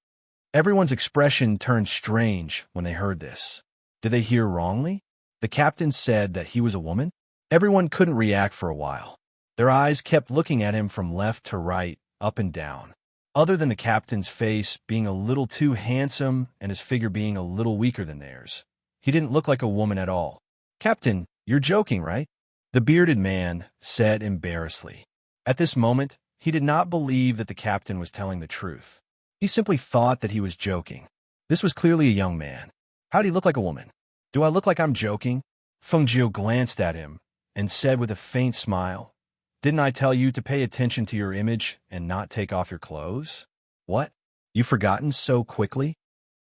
Everyone's expression turned strange when they heard this. Did they hear wrongly? The captain said that he was a woman? Everyone couldn't react for a while. Their eyes kept looking at him from left to right, up and down. Other than the captain's face being a little too handsome and his figure being a little weaker than theirs, he didn't look like a woman at all. "Captain, you're joking, right?" The bearded man said embarrassedly. At this moment, he did not believe that the captain was telling the truth. He simply thought that he was joking. This was clearly a young man. How do he look like a woman? "Do I look like I'm joking?" Feng Jiu glanced at him and said with a faint smile, "Didn't I tell you to pay attention to your image and not take off your clothes? What? You've forgotten so quickly?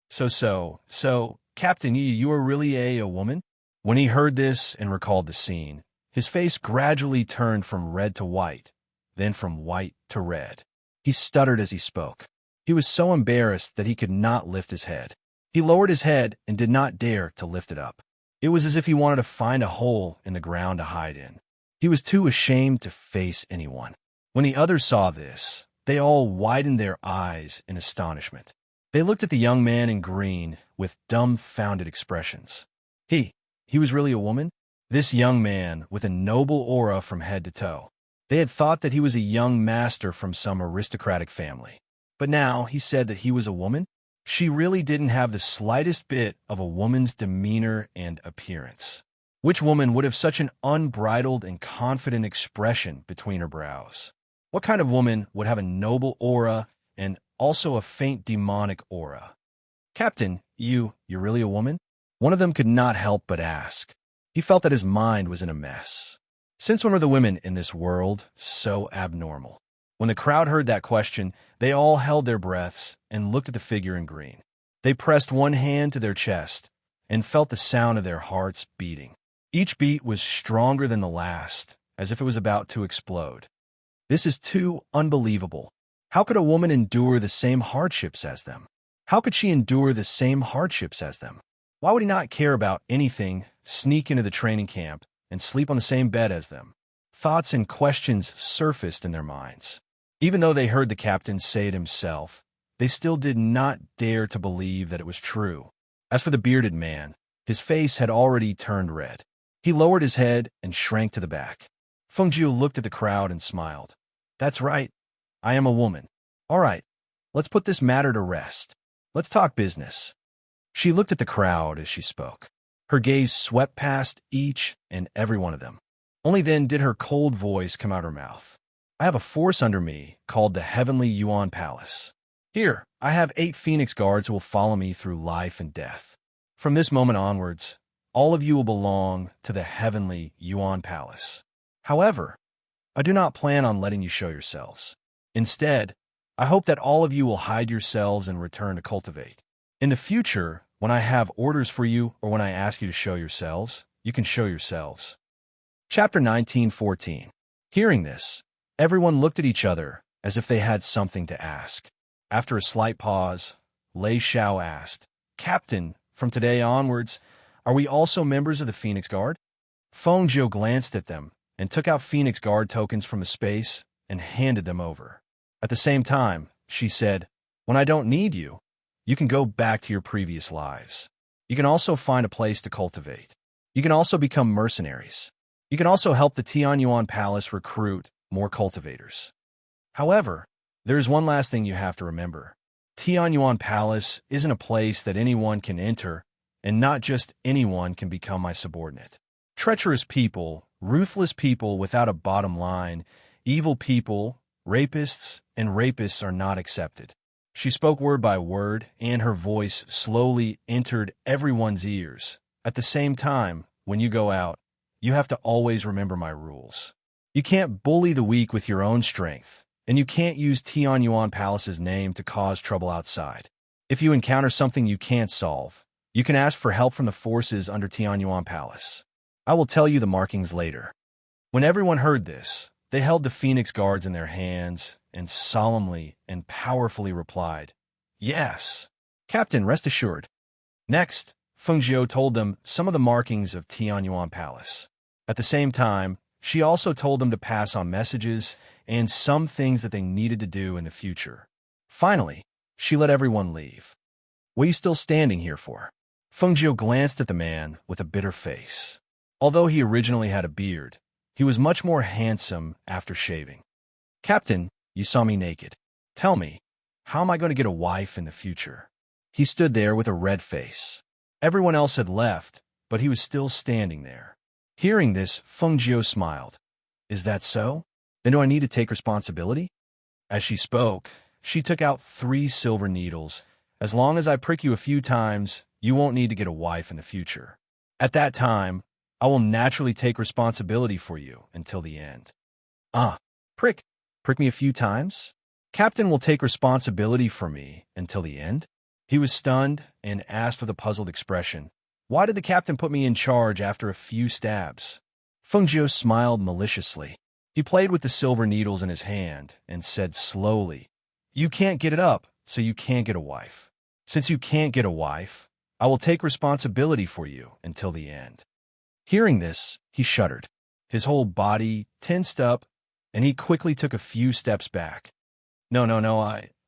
So, Captain Yi, you are really a woman?" When he heard this and recalled the scene, his face gradually turned from red to white, then from white to red. He stuttered as he spoke. He was so embarrassed that he could not lift his head. He lowered his head and did not dare to lift it up. It was as if he wanted to find a hole in the ground to hide in. He was too ashamed to face anyone. When the others saw this, they all widened their eyes in astonishment. They looked at the young man in green with dumbfounded expressions. He was really a woman? This young man with a noble aura from head to toe. They had thought that he was a young master from some aristocratic family. But now he said that he was a woman? She really didn't have the slightest bit of a woman's demeanor and appearance. Which woman would have such an unbridled and confident expression between her brows? What kind of woman would have a noble aura and also a faint demonic aura? "Captain, you're really a woman?" One of them could not help but ask. He felt that his mind was in a mess. Since when were the women in this world so abnormal? When the crowd heard that question, they all held their breaths and looked at the figure in green. They pressed one hand to their chest and felt the sound of their hearts beating. Each beat was stronger than the last, as if it was about to explode. This is too unbelievable. How could a woman endure the same hardships as them? How could she endure the same hardships as them? Why would he not care about anything, sneak into the training camp, and sleep on the same bed as them? Thoughts and questions surfaced in their minds. Even though they heard the captain say it himself, they still did not dare to believe that it was true. As for the bearded man, his face had already turned red. He lowered his head and shrank to the back. Feng Jiu looked at the crowd and smiled. "That's right. I am a woman. All right, let's put this matter to rest. Let's talk business." She looked at the crowd as she spoke. Her gaze swept past each and every one of them. Only then did her cold voice come out her mouth. "I have a force under me called the Heavenly Yuan Palace. Here, I have 8 Phoenix Guards who will follow me through life and death. From this moment onwards, all of you will belong to the heavenly Yuan Palace. However, I do not plan on letting you show yourselves. Instead, I hope that all of you will hide yourselves and return to cultivate. In the future, when I have orders for you or when I ask you to show yourselves, you can show yourselves. Chapter 19:14. Hearing this, everyone looked at each other as if they had something to ask. After a slight pause, Lei Xiao asked, Captain, from today onwards, are we also members of the Phoenix Guard? Feng Zhou glanced at them and took out Phoenix Guard tokens from a space and handed them over. At the same time, she said, when I don't need you, you can go back to your previous lives. You can also find a place to cultivate. You can also become mercenaries. You can also help the Tianyuan Palace recruit more cultivators. However, there is one last thing you have to remember. Tianyuan Palace isn't a place that anyone can enter, and not just anyone can become my subordinate. Treacherous people, ruthless people without a bottom line, evil people, rapists are not accepted. She spoke word by word, and her voice slowly entered everyone's ears. At the same time, when you go out, you have to always remember my rules. You can't bully the weak with your own strength, and you can't use Tianyuan Palace's name to cause trouble outside. If you encounter something you can't solve, you can ask for help from the forces under Tianyuan Palace. I will tell you the markings later. When everyone heard this, they held the Phoenix Guards in their hands and solemnly and powerfully replied, Yes, Captain, rest assured. Next, Feng Zhou told them some of the markings of Tianyuan Palace. At the same time, she also told them to pass on messages and some things that they needed to do in the future. Finally, she let everyone leave. What are you still standing here for? Feng Zhou glanced at the man with a bitter face. Although he originally had a beard, he was much more handsome after shaving. Captain, you saw me naked. Tell me, how am I going to get a wife in the future? He stood there with a red face. Everyone else had left, but he was still standing there. Hearing this, Feng Zhou smiled. Is that so? Then do I need to take responsibility? As she spoke, she took out 3 silver needles. As long as I prick you a few times, you won't need to get a wife in the future. At that time, I will naturally take responsibility for you until the end. Prick me a few times? Captain will take responsibility for me until the end? He was stunned and asked with a puzzled expression, Why did the captain put me in charge after a few stabs? Feng Zhou smiled maliciously. He played with the silver needles in his hand and said slowly, You can't get it up, so you can't get a wife. Since you can't get a wife, I will take responsibility for you until the end. Hearing this, he shuddered. His whole body tensed up, and he quickly took a few steps back. No,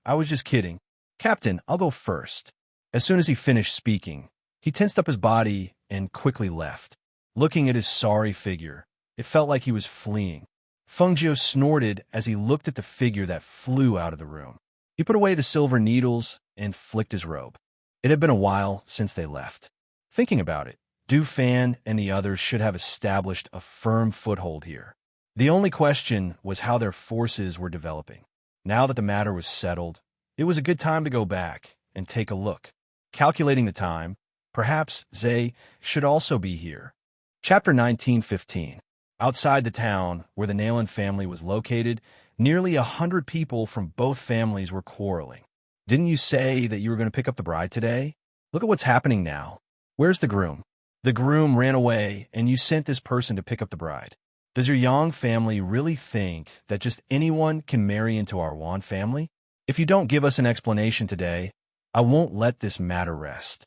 I was just kidding. Captain, I'll go first. As soon as he finished speaking, he tensed up his body and quickly left. Looking at his sorry figure, it felt like he was fleeing. Feng Zhou snorted as he looked at the figure that flew out of the room. He put away the silver needles and flicked his robe. It had been a while since they left. Thinking about it, Du Fan and the others should have established a firm foothold here. The only question was how their forces were developing. Now that the matter was settled, it was a good time to go back and take a look. Calculating the time, perhaps Zhe should also be here. Chapter 19:15. Outside the town where the Nayland family was located, nearly 100 people from both families were quarreling. Didn't you say that you were going to pick up the bride today? Look at what's happening now. Where's the groom? The groom ran away, and you sent this person to pick up the bride. Does your Yang family really think that just anyone can marry into our Wan family? If you don't give us an explanation today, I won't let this matter rest.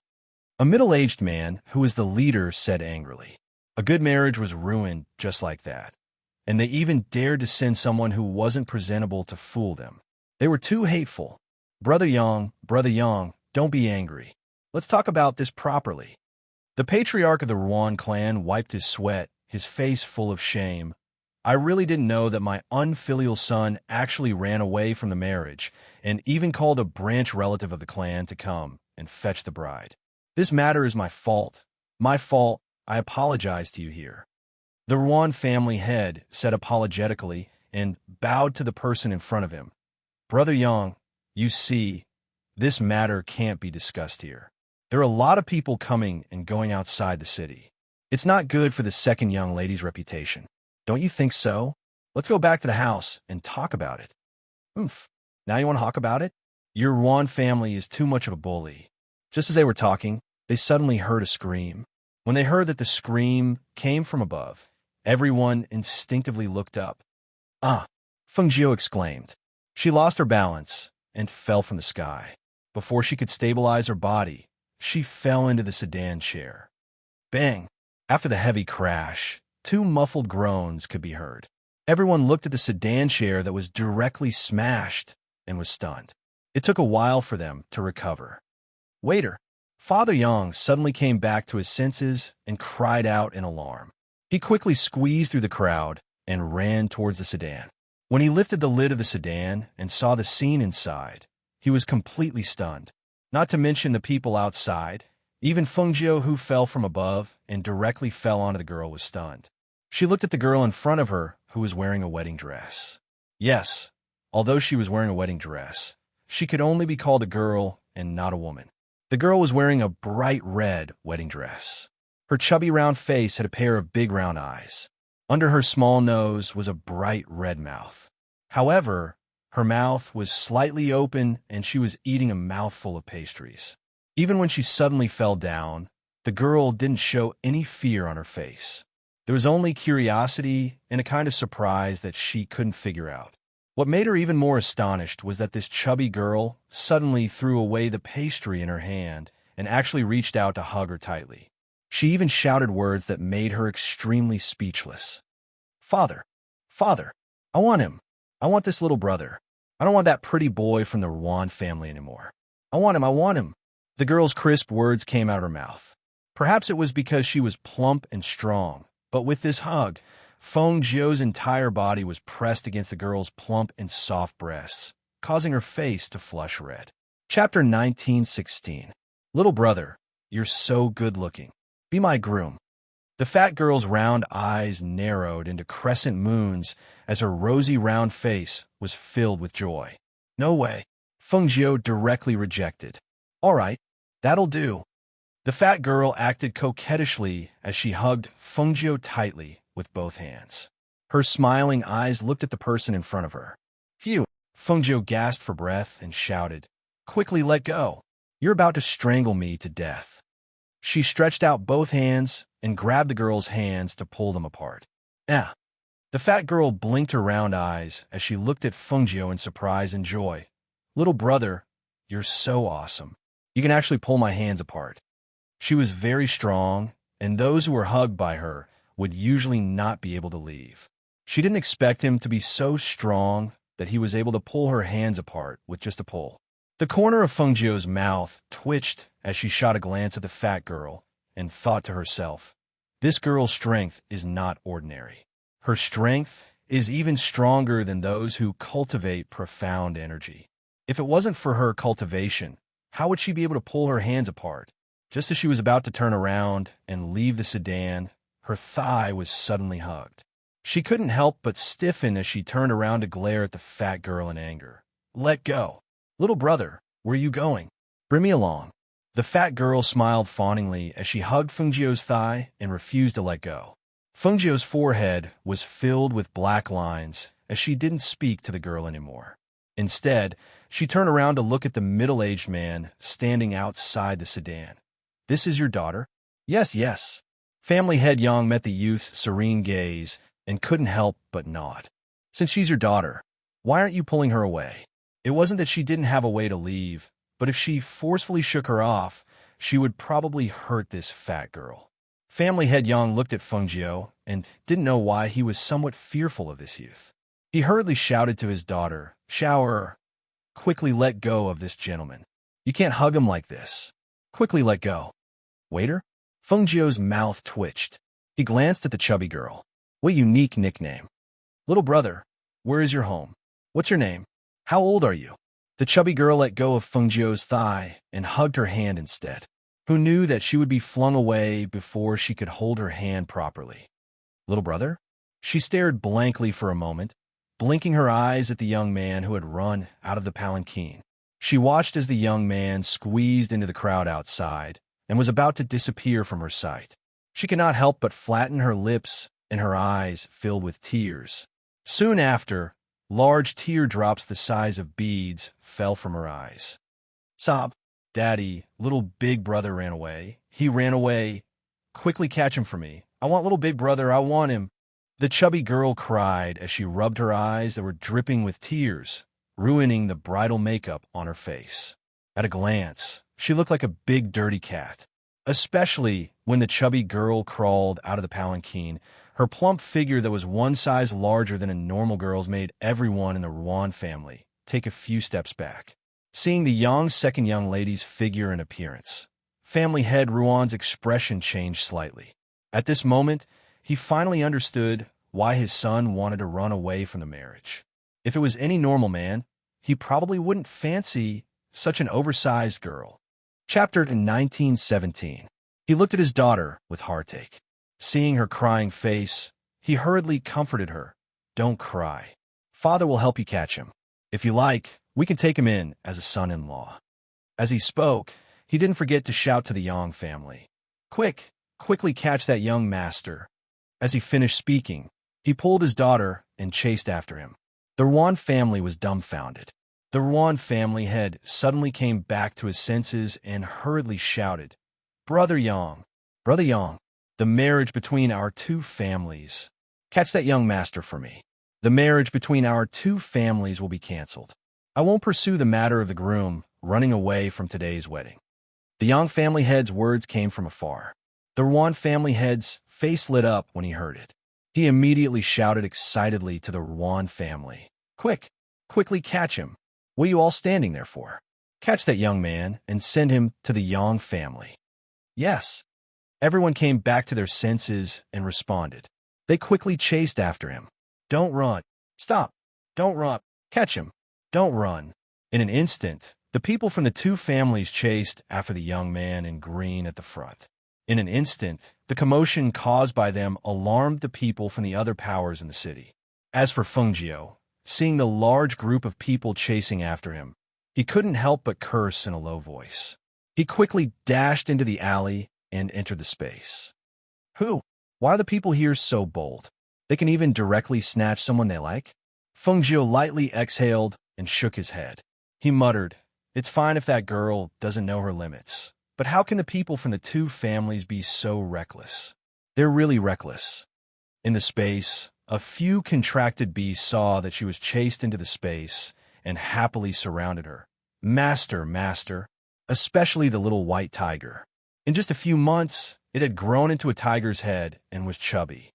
A middle-aged man, who was the leader, said angrily. A good marriage was ruined just like that. And they even dared to send someone who wasn't presentable to fool them. They were too hateful. Brother Yang, don't be angry. Let's talk about this properly. The patriarch of the Ruan clan wiped his sweat, his face full of shame. I really didn't know that my unfilial son actually ran away from the marriage and even called a branch relative of the clan to come and fetch the bride. This matter is my fault. My fault. I apologize to you here. The Ruan family head said apologetically and bowed to the person in front of him. Brother Yang, you see, this matter can't be discussed here. There are a lot of people coming and going outside the city. It's not good for the second young lady's reputation. Don't you think so? Let's go back to the house and talk about it. Oomph. Now you want to talk about it? Your Juan family is too much of a bully. Just as they were talking, they suddenly heard a scream. When they heard that the scream came from above, everyone instinctively looked up. Ah! Feng Jiu exclaimed. She lost her balance and fell from the sky. Before she could stabilize her body, she fell into the sedan chair. Bang! After the heavy crash, two muffled groans could be heard. Everyone looked at the sedan chair that was directly smashed and was stunned. It took a while for them to recover. Waiter! Father Yang suddenly came back to his senses and cried out in alarm. He quickly squeezed through the crowd and ran towards the sedan. When he lifted the lid of the sedan and saw the scene inside, he was completely stunned. Not to mention the people outside. Even Feng Jiu, who fell from above and directly fell onto the girl, was stunned. She looked at the girl in front of her, who was wearing a wedding dress. Yes, although she was wearing a wedding dress, she could only be called a girl and not a woman. The girl was wearing a bright red wedding dress. Her chubby round face had a pair of big round eyes. Under her small nose was a bright red mouth. However, her mouth was slightly open and she was eating a mouthful of pastries. Even when she suddenly fell down, the girl didn't show any fear on her face. There was only curiosity and a kind of surprise that she couldn't figure out. What made her even more astonished was that this chubby girl suddenly threw away the pastry in her hand and actually reached out to hug her tightly. She even shouted words that made her extremely speechless. Father, Father, I want him. I want this little brother. I don't want that pretty boy from the Juan family anymore. I want him, I want him. The girl's crisp words came out of her mouth. Perhaps it was because she was plump and strong, but with this hug, Feng Jiu's entire body was pressed against the girl's plump and soft breasts, causing her face to flush red. Chapter 1916. Little brother, you're so good-looking. Be my groom. The fat girl's round eyes narrowed into crescent moons as her rosy round face was filled with joy. No way. Feng Jiu directly rejected. All right, that'll do. The fat girl acted coquettishly as she hugged Feng Jiu tightly with both hands. Her smiling eyes looked at the person in front of her. Phew! Feng Jiu gasped for breath and shouted, Quickly let go. You're about to strangle me to death. She stretched out both hands and grabbed the girl's hands to pull them apart. Ah! The fat girl blinked her round eyes as she looked at Feng Jiu in surprise and joy. Little brother, you're so awesome. You can actually pull my hands apart. She was very strong, and those who were hugged by her would usually not be able to leave. She didn't expect him to be so strong that he was able to pull her hands apart with just a pull. The corner of Feng Jiu's mouth twitched as she shot a glance at the fat girl and thought to herself, this girl's strength is not ordinary. Her strength is even stronger than those who cultivate profound energy. If it wasn't for her cultivation, how would she be able to pull her hands apart? Just as she was about to turn around and leave the sedan, her thigh was suddenly hugged. She couldn't help but stiffen as she turned around to glare at the fat girl in anger. Let go. Little brother, where are you going? Bring me along. The fat girl smiled fawningly as she hugged Feng Jiu's thigh and refused to let go. Feng Jiu's forehead was filled with black lines as she didn't speak to the girl anymore. Instead, she turned around to look at the middle-aged man standing outside the sedan. This is your daughter? Yes, yes. Family head Yang met the youth's serene gaze and couldn't help but nod. Since she's your daughter, why aren't you pulling her away? It wasn't that she didn't have a way to leave, but if she forcefully shook her off, she would probably hurt this fat girl. Family head Yang looked at Feng Jiu and didn't know why he was somewhat fearful of this youth. He hurriedly shouted to his daughter, Shower, quickly let go of this gentleman. You can't hug him like this. Quickly let go. Waiter? Feng Jiu's mouth twitched. He glanced at the chubby girl. What unique nickname. Little brother, where is your home? What's your name? How old are you? The chubby girl let go of Feng Jiu's thigh and hugged her hand instead. Who knew that she would be flung away before she could hold her hand properly? Little brother? She stared blankly for a moment, blinking her eyes at the young man who had run out of the palanquin. She watched as the young man squeezed into the crowd outside and was about to disappear from her sight. She could not help but flatten her lips, and her eyes filled with tears. Soon after, large teardrops the size of beads fell from her eyes. Sob. Daddy, little big brother ran away. He ran away. Quickly catch him for me. I want little big brother. I want him. The chubby girl cried as she rubbed her eyes that were dripping with tears, ruining the bridal makeup on her face. At a glance, she looked like a big dirty cat. Especially when the chubby girl crawled out of the palanquin, her plump figure that was one size larger than a normal girl's made everyone in the Rouen family take a few steps back. Seeing the second young lady's figure and appearance, family head Rouen's expression changed slightly. At this moment, he finally understood why his son wanted to run away from the marriage. If it was any normal man, he probably wouldn't fancy such an oversized girl. Chapter 1917. He looked at his daughter with heartache. Seeing her crying face, he hurriedly comforted her. Don't cry. Father will help you catch him. If you like, we can take him in as a son-in-law. As he spoke, he didn't forget to shout to the Yang family. Quickly catch that young master. As he finished speaking, he pulled his daughter and chased after him. The Rouen family was dumbfounded. The Rouen family head suddenly came back to his senses and hurriedly shouted, Brother Yang, the marriage between our two families. Catch that young master for me. The marriage between our two families will be canceled. I won't pursue the matter of the groom running away from today's wedding. The Yang family head's words came from afar. The Rouen family head's face lit up when he heard it. He immediately shouted excitedly to the Rouen family, Quickly catch him. What are you all standing there for? Catch that young man and send him to the Yang family. Yes. Everyone came back to their senses and responded. They quickly chased after him. Don't run. Stop. Don't run. Catch him. Don't run. In an instant, the people from the two families chased after the young man in green at the front. In an instant, the commotion caused by them alarmed the people from the other powers in the city. As for Fengjiu, seeing the large group of people chasing after him, he couldn't help but curse in a low voice. He quickly dashed into the alley and entered the space. Who? Why are the people here so bold? They can even directly snatch someone they like? Fengjiu lightly exhaled and shook his head. He muttered, It's fine if that girl doesn't know her limits. But how can the people from the two families be so reckless? They're really reckless. In the space, a few contracted bees saw that she was chased into the space and happily surrounded her. Master, especially the little white tiger. In just a few months, it had grown into a tiger's head and was chubby.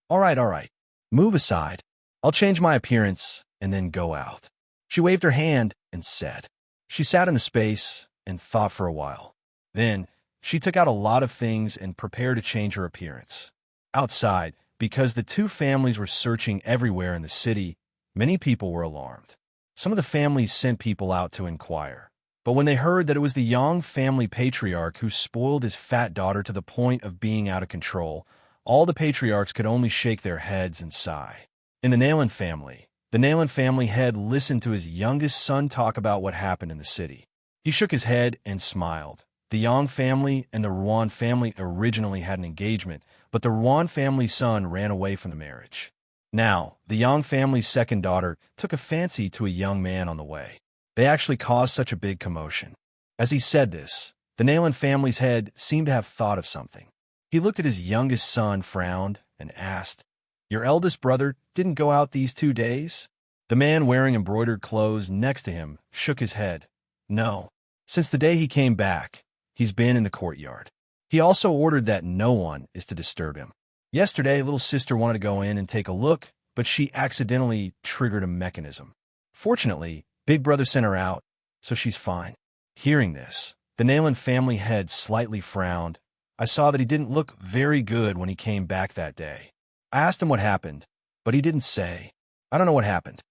All right. Move aside. I'll change my appearance and then go out. She waved her hand and said. She sat in the space and thought for a while. Then, she took out a lot of things and prepared to change her appearance. Outside, because the two families were searching everywhere in the city, many people were alarmed. Some of the families sent people out to inquire. But when they heard that it was the Yang family patriarch who spoiled his fat daughter to the point of being out of control, all the patriarchs could only shake their heads and sigh. In the Nayland family head listened to his youngest son talk about what happened in the city. He shook his head and smiled. The Yang family and the Rouen family originally had an engagement, but the Rouen family's son ran away from the marriage. Now, the Yang family's second daughter took a fancy to a young man on the way. They actually caused such a big commotion. As he said this, the Nayland family's head seemed to have thought of something. He looked at his youngest son, frowned, and asked, Your eldest brother didn't go out these 2 days? The man wearing embroidered clothes next to him shook his head. No. Since the day he came back, he's been in the courtyard. He also ordered that no one is to disturb him. Yesterday, little sister wanted to go in and take a look, but she accidentally triggered a mechanism. Fortunately, big brother sent her out, so she's fine. Hearing this, the Nayland family head slightly frowned. I saw that he didn't look very good when he came back that day. I asked him what happened, but he didn't say. I don't know what happened.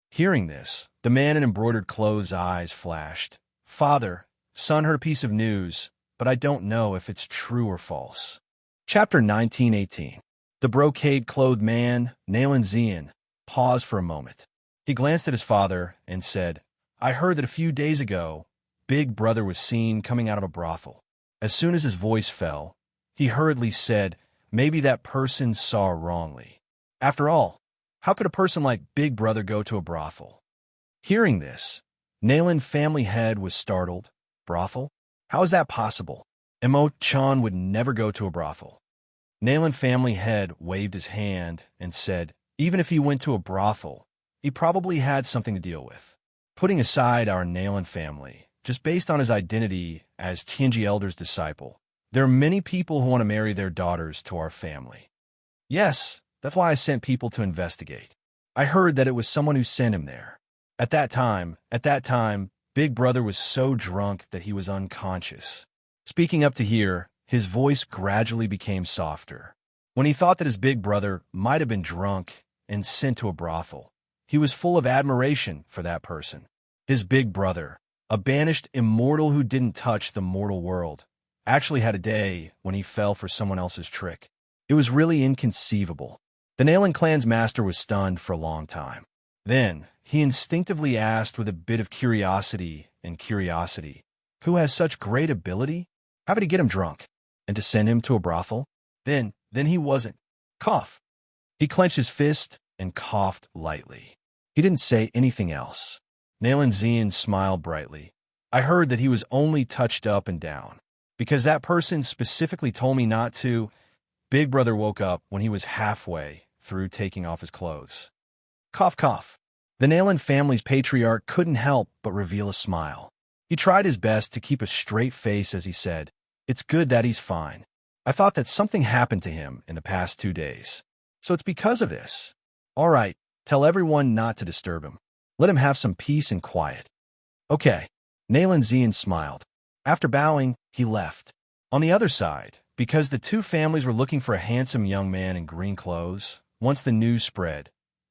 Hearing this, the man in embroidered clothes' eyes flashed. Father, son heard a piece of news, but I don't know if it's true or false. Chapter 1918. The brocade-clothed man, Nayland Zian, paused for a moment. He glanced at his father and said, I heard that a few days ago, Big Brother was seen coming out of a brothel. As soon as his voice fell, He hurriedly said, maybe that person saw wrongly. After all, how could a person like Big Brother go to a brothel? Hearing this, Nayland family head was startled. Brothel? How is that possible? Emo-chan would never go to a brothel. Nayland family head waved his hand and said, even if he went to a brothel, he probably had something to deal with. Putting aside our Nayland family, just based on his identity as Tianji Elder's disciple, there are many people who want to marry their daughters to our family. Yes, that's why I sent people to investigate. I heard that it was someone who sent him there. At that time, Big Brother was so drunk that he was unconscious. Speaking up to here, his voice gradually became softer. When he thought that his big brother might have been drunk and sent to a brothel, he was full of admiration for that person. His big brother, a banished immortal who didn't touch the mortal world, actually had a day when he fell for someone else's trick. It was really inconceivable. The Nayland clan's master was stunned for a long time. Then, he instinctively asked with a bit of curiosity, who has such great ability? How did he get him drunk? And to send him to a brothel? Then he wasn't. Cough. He clenched his fist and coughed lightly. He didn't say anything else. Nayland Zian smiled brightly. I heard that he was only touched up and down. Because that person specifically told me not to. Big Brother woke up when he was halfway through taking off his clothes. Cough, cough. The Nayland family's patriarch couldn't help but reveal a smile. He tried his best to keep a straight face as he said, it's good that he's fine. I thought that something happened to him in the past 2 days. So it's because of this. All right, tell everyone not to disturb him. Let him have some peace and quiet. Okay. Nayland Zian smiled. After bowing, he left. On the other side, because the two families were looking for a handsome young man in green clothes, once the news spread,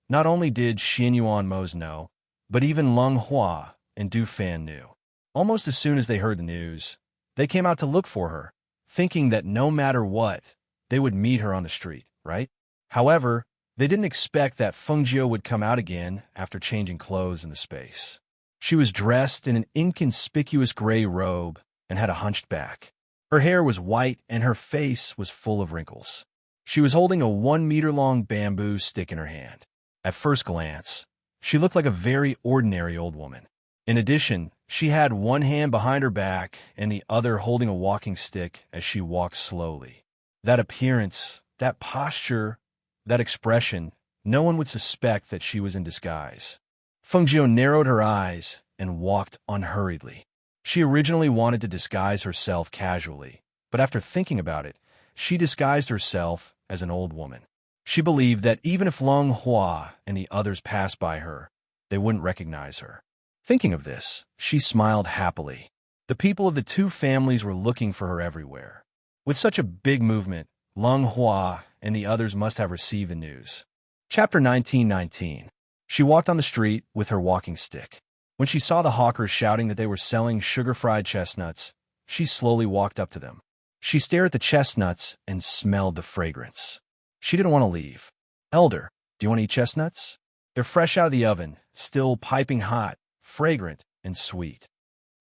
not only did Xianyuan Mose know, but even Lung Hua and Du Fan knew. Almost as soon as they heard the news, they came out to look for her, thinking that no matter what, they would meet her on the street, right? However, they didn't expect that Fengjiu would come out again after changing clothes in the space. She was dressed in an inconspicuous gray robe and had a hunched back. Her hair was white and her face was full of wrinkles. She was holding a 1-meter-long bamboo stick in her hand. At first glance, she looked like a very ordinary old woman. In addition, she had one hand behind her back and the other holding a walking stick as she walked slowly. That appearance, that posture, that expression, no one would suspect that she was in disguise. Fengjiu narrowed her eyes and walked unhurriedly. She originally wanted to disguise herself casually, but after thinking about it, she disguised herself as an old woman. She believed that even if Lung Hua and the others passed by her, they wouldn't recognize her. Thinking of this, she smiled happily. The people of the two families were looking for her everywhere. With such a big movement, Lung Hua and the others must have received the news. Chapter 1919. She walked on the street with her walking stick. When she saw the hawkers shouting that they were selling sugar-fried chestnuts, she slowly walked up to them. She stared at the chestnuts and smelled the fragrance. She didn't want to leave. Elder, do you want to eat chestnuts? They're fresh out of the oven, still piping hot, fragrant, and sweet.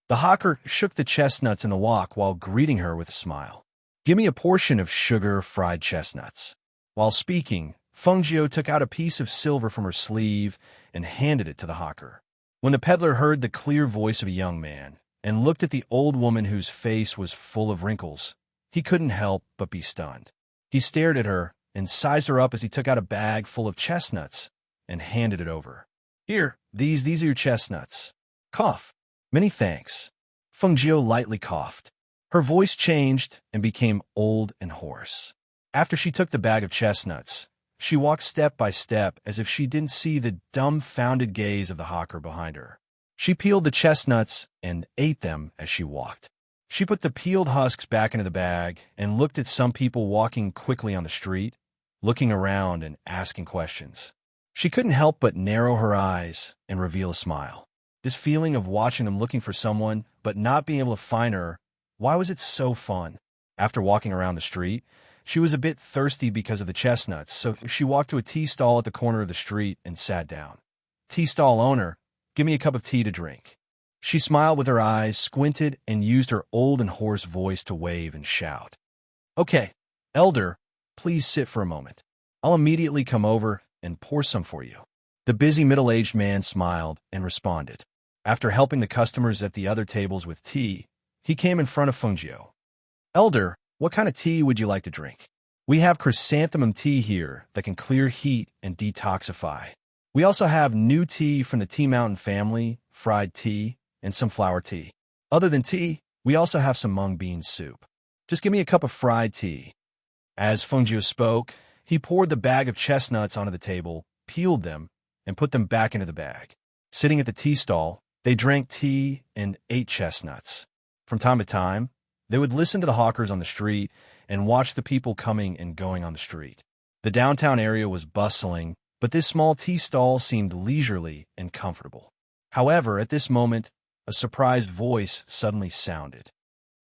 The hawker shook the chestnuts in the wok while greeting her with a smile. Give me a portion of sugar-fried chestnuts. While speaking, Fengjiu took out a piece of silver from her sleeve and handed it to the hawker. When the peddler heard the clear voice of a young man and looked at the old woman whose face was full of wrinkles, he couldn't help but be stunned. He stared at her and sized her up as he took out a bag full of chestnuts and handed it over. Here, these are your chestnuts. Cough. Many thanks. Fengjiu lightly coughed. Her voice changed and became old and hoarse. After she took the bag of chestnuts, she walked step by step as if she didn't see the dumbfounded gaze of the hawker behind her. She peeled the chestnuts and ate them as she walked. She put the peeled husks back into the bag and looked at some people walking quickly on the street, looking around and asking questions. She couldn't help but narrow her eyes and reveal a smile. This feeling of watching them looking for someone but not being able to find her, why was it so fun? After walking around the street, she was a bit thirsty because of the chestnuts, so she walked to a tea stall at the corner of the street and sat down. Tea stall owner, give me a cup of tea to drink. She smiled with her eyes, squinted, and used her old and hoarse voice to wave and shout. Okay, "Elder, please sit for a moment. I'll immediately come over and pour some for you." The busy middle-aged man smiled and responded. After helping the customers at the other tables with tea, he came in front of Fengjiu. "Elder, what kind of tea would you like to drink? We have chrysanthemum tea here that can clear heat and detoxify. We also have new tea from the Tea Mountain family, fried tea, and some flower tea. Other than tea, we also have some mung bean soup. Just give me a cup of fried tea." As Fengjiu spoke, he poured the bag of chestnuts onto the table, peeled them, and put them back into the bag. Sitting at the tea stall, they drank tea and ate chestnuts. From time to time, they would listen to the hawkers on the street and watch the people coming and going on the street. The downtown area was bustling, but this small tea stall seemed leisurely and comfortable. However, at this moment, a surprised voice suddenly sounded.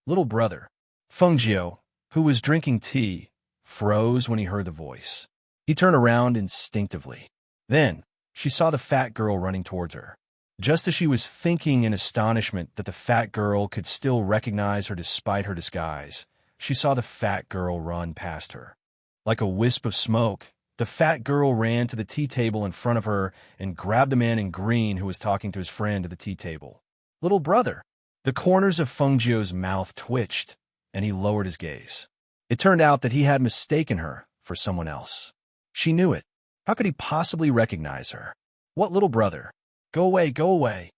"Little brother." Fengjiu, who was drinking tea, froze when he heard the voice. He turned around instinctively. Then, she saw the fat girl running towards her. Just as she was thinking in astonishment that the fat girl could still recognize her despite her disguise, she saw the fat girl run past her. Like a wisp of smoke, the fat girl ran to the tea table in front of her and grabbed the man in green who was talking to his friend at the tea table. "Little brother." The corners of Fengjiu's mouth twitched, and he lowered his gaze. It turned out that he had mistaken her for someone else. She knew it. How could he possibly recognize her? "What little brother? Go away, go away."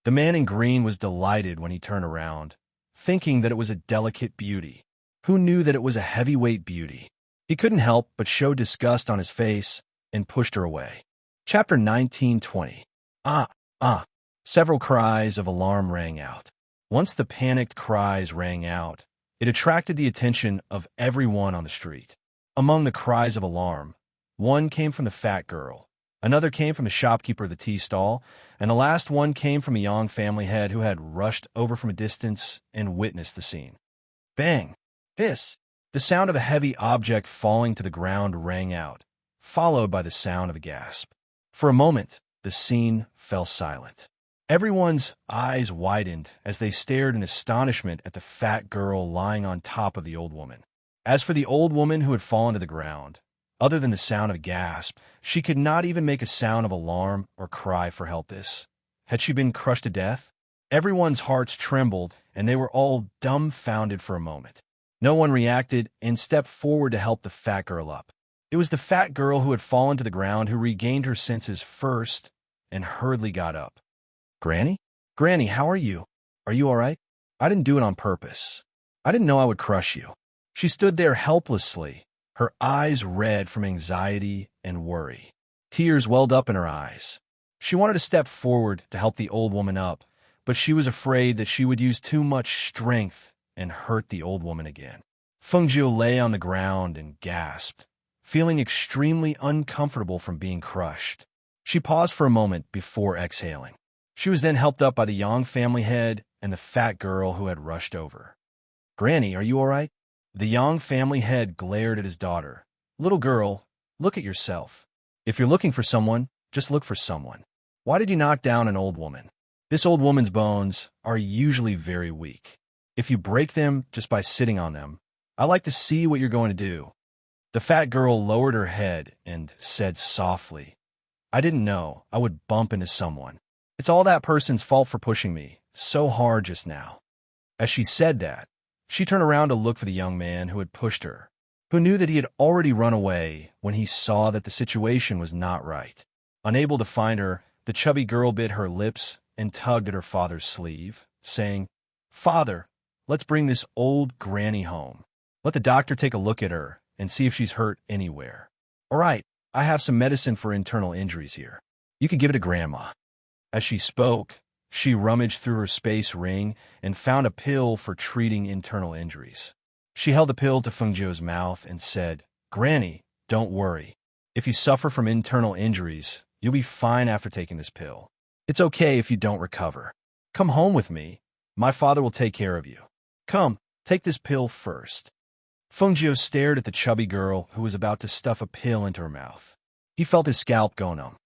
The man in green was delighted when he turned around, thinking that it was a delicate beauty. Who knew that it was a heavyweight beauty? He couldn't help but show disgust on his face and pushed her away. Chapter 19:20. Ah, ah. Several cries of alarm rang out. Once the panicked cries rang out, it attracted the attention of everyone on the street. Among the cries of alarm, one came from the fat girl, another came from the shopkeeper of the tea stall, and the last one came from a young family head who had rushed over from a distance and witnessed the scene. Bang! Hiss! The sound of a heavy object falling to the ground rang out, followed by the sound of a gasp. For a moment, the scene fell silent. Everyone's eyes widened as they stared in astonishment at the fat girl lying on top of the old woman. As for the old woman who had fallen to the ground, other than the sound of a gasp, she could not even make a sound of alarm or cry for help. Had she been crushed to death? Everyone's hearts trembled, and they were all dumbfounded for a moment. No one reacted and stepped forward to help the fat girl up. It was the fat girl who had fallen to the ground who regained her senses first and hurriedly got up. "Granny? Granny, how are you? Are you all right? I didn't do it on purpose. I didn't know I would crush you." She stood there helplessly, her eyes red from anxiety and worry. Tears welled up in her eyes. She wanted to step forward to help the old woman up, but she was afraid that she would use too much strength and hurt the old woman again. Fengjiu lay on the ground and gasped, feeling extremely uncomfortable from being crushed. She paused for a moment before exhaling. She was then helped up by the Yang family head and the fat girl who had rushed over. "Granny, are you all right?" The Yang family head glared at his daughter. "Little girl, look at yourself. If you're looking for someone, just look for someone. Why did you knock down an old woman? This old woman's bones are usually very weak. If you break them just by sitting on them, I like to see what you're going to do." The fat girl lowered her head and said softly, "I didn't know I would bump into someone. It's all that person's fault for pushing me so hard just now." As she said that, she turned around to look for the young man who had pushed her, who knew that he had already run away when he saw that the situation was not right. Unable to find her, the chubby girl bit her lips and tugged at her father's sleeve, saying, "Father, let's bring this old granny home. Let the doctor take a look at her and see if she's hurt anywhere. All right, I have some medicine for internal injuries here. You can give it to Grandma." As she spoke, she rummaged through her space ring and found a pill for treating internal injuries. She held the pill to Fengjiu's mouth and said, "Granny, don't worry. If you suffer from internal injuries, you'll be fine after taking this pill. It's okay if you don't recover. Come home with me. My father will take care of you. Come, take this pill first." Fengjiu stared at the chubby girl who was about to stuff a pill into her mouth. He felt his scalp go numb.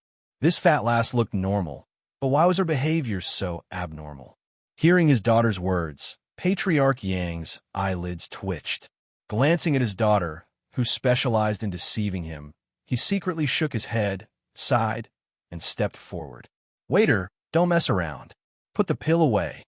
This fat lass looked normal, but why was her behavior so abnormal? Hearing his daughter's words, Patriarch Yang's eyelids twitched. Glancing at his daughter, who specialized in deceiving him, he secretly shook his head, sighed, and stepped forward. "Waiter, don't mess around. Put the pill away."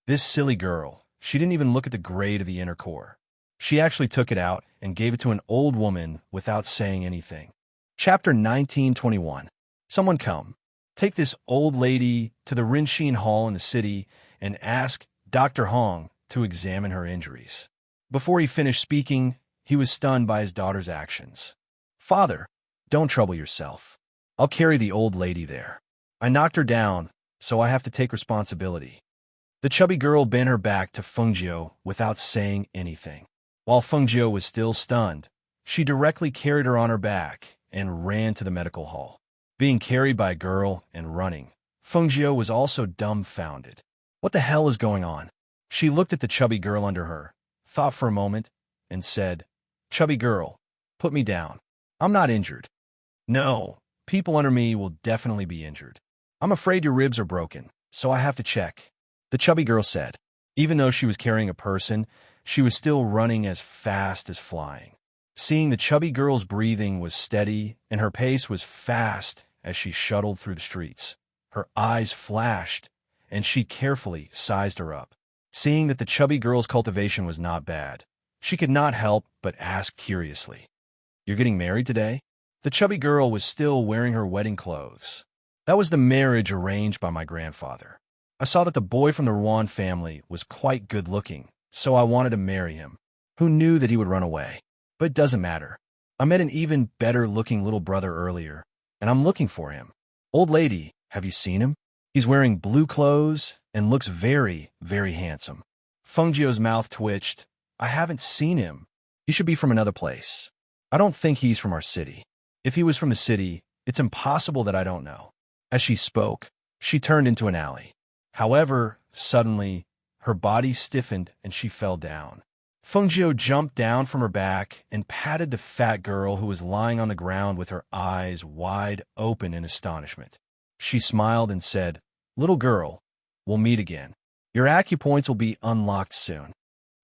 This silly girl, she didn't even look at the grade of the inner core. She actually took it out and gave it to an old woman without saying anything. Chapter 1921. Someone come. Take this old lady to the Rinshin Hall in the city and ask Dr. Hong to examine her injuries. Before he finished speaking, he was stunned by his daughter's actions. "Father, don't trouble yourself. I'll carry the old lady there. I knocked her down, so I have to take responsibility." The chubby girl bent her back to Fengjiu without saying anything. While Fengjiu was still stunned, she directly carried her on her back and ran to the medical hall. Being carried by a girl and running, Fengjiu was also dumbfounded. What the hell is going on? She looked at the chubby girl under her, thought for a moment, and said, "Chubby girl, put me down. I'm not injured." "No, people under me will definitely be injured. I'm afraid your ribs are broken, so I have to check," the chubby girl said. Even though she was carrying a person, she was still running as fast as flying. Seeing the chubby girl's breathing was steady and her pace was fast as she shuttled through the streets, her eyes flashed, and she carefully sized her up. Seeing that the chubby girl's cultivation was not bad, she could not help but ask curiously, "You're getting married today?" The chubby girl was still wearing her wedding clothes. "That was the marriage arranged by my grandfather. I saw that the boy from the Ruan family was quite good-looking, so I wanted to marry him. Who knew that he would run away? But it doesn't matter. I met an even better-looking little brother earlier, and I'm looking for him. Old lady, have you seen him? He's wearing blue clothes and looks very, very handsome." Fengjiu's mouth twitched. "I haven't seen him. He should be from another place. I don't think he's from our city. If he was from the city, it's impossible that I don't know." As she spoke, she turned into an alley. However, suddenly, her body stiffened and she fell down. Fengjiu jumped down from her back and patted the fat girl who was lying on the ground with her eyes wide open in astonishment. She smiled and said, "Little girl, we'll meet again. Your acupoints will be unlocked soon."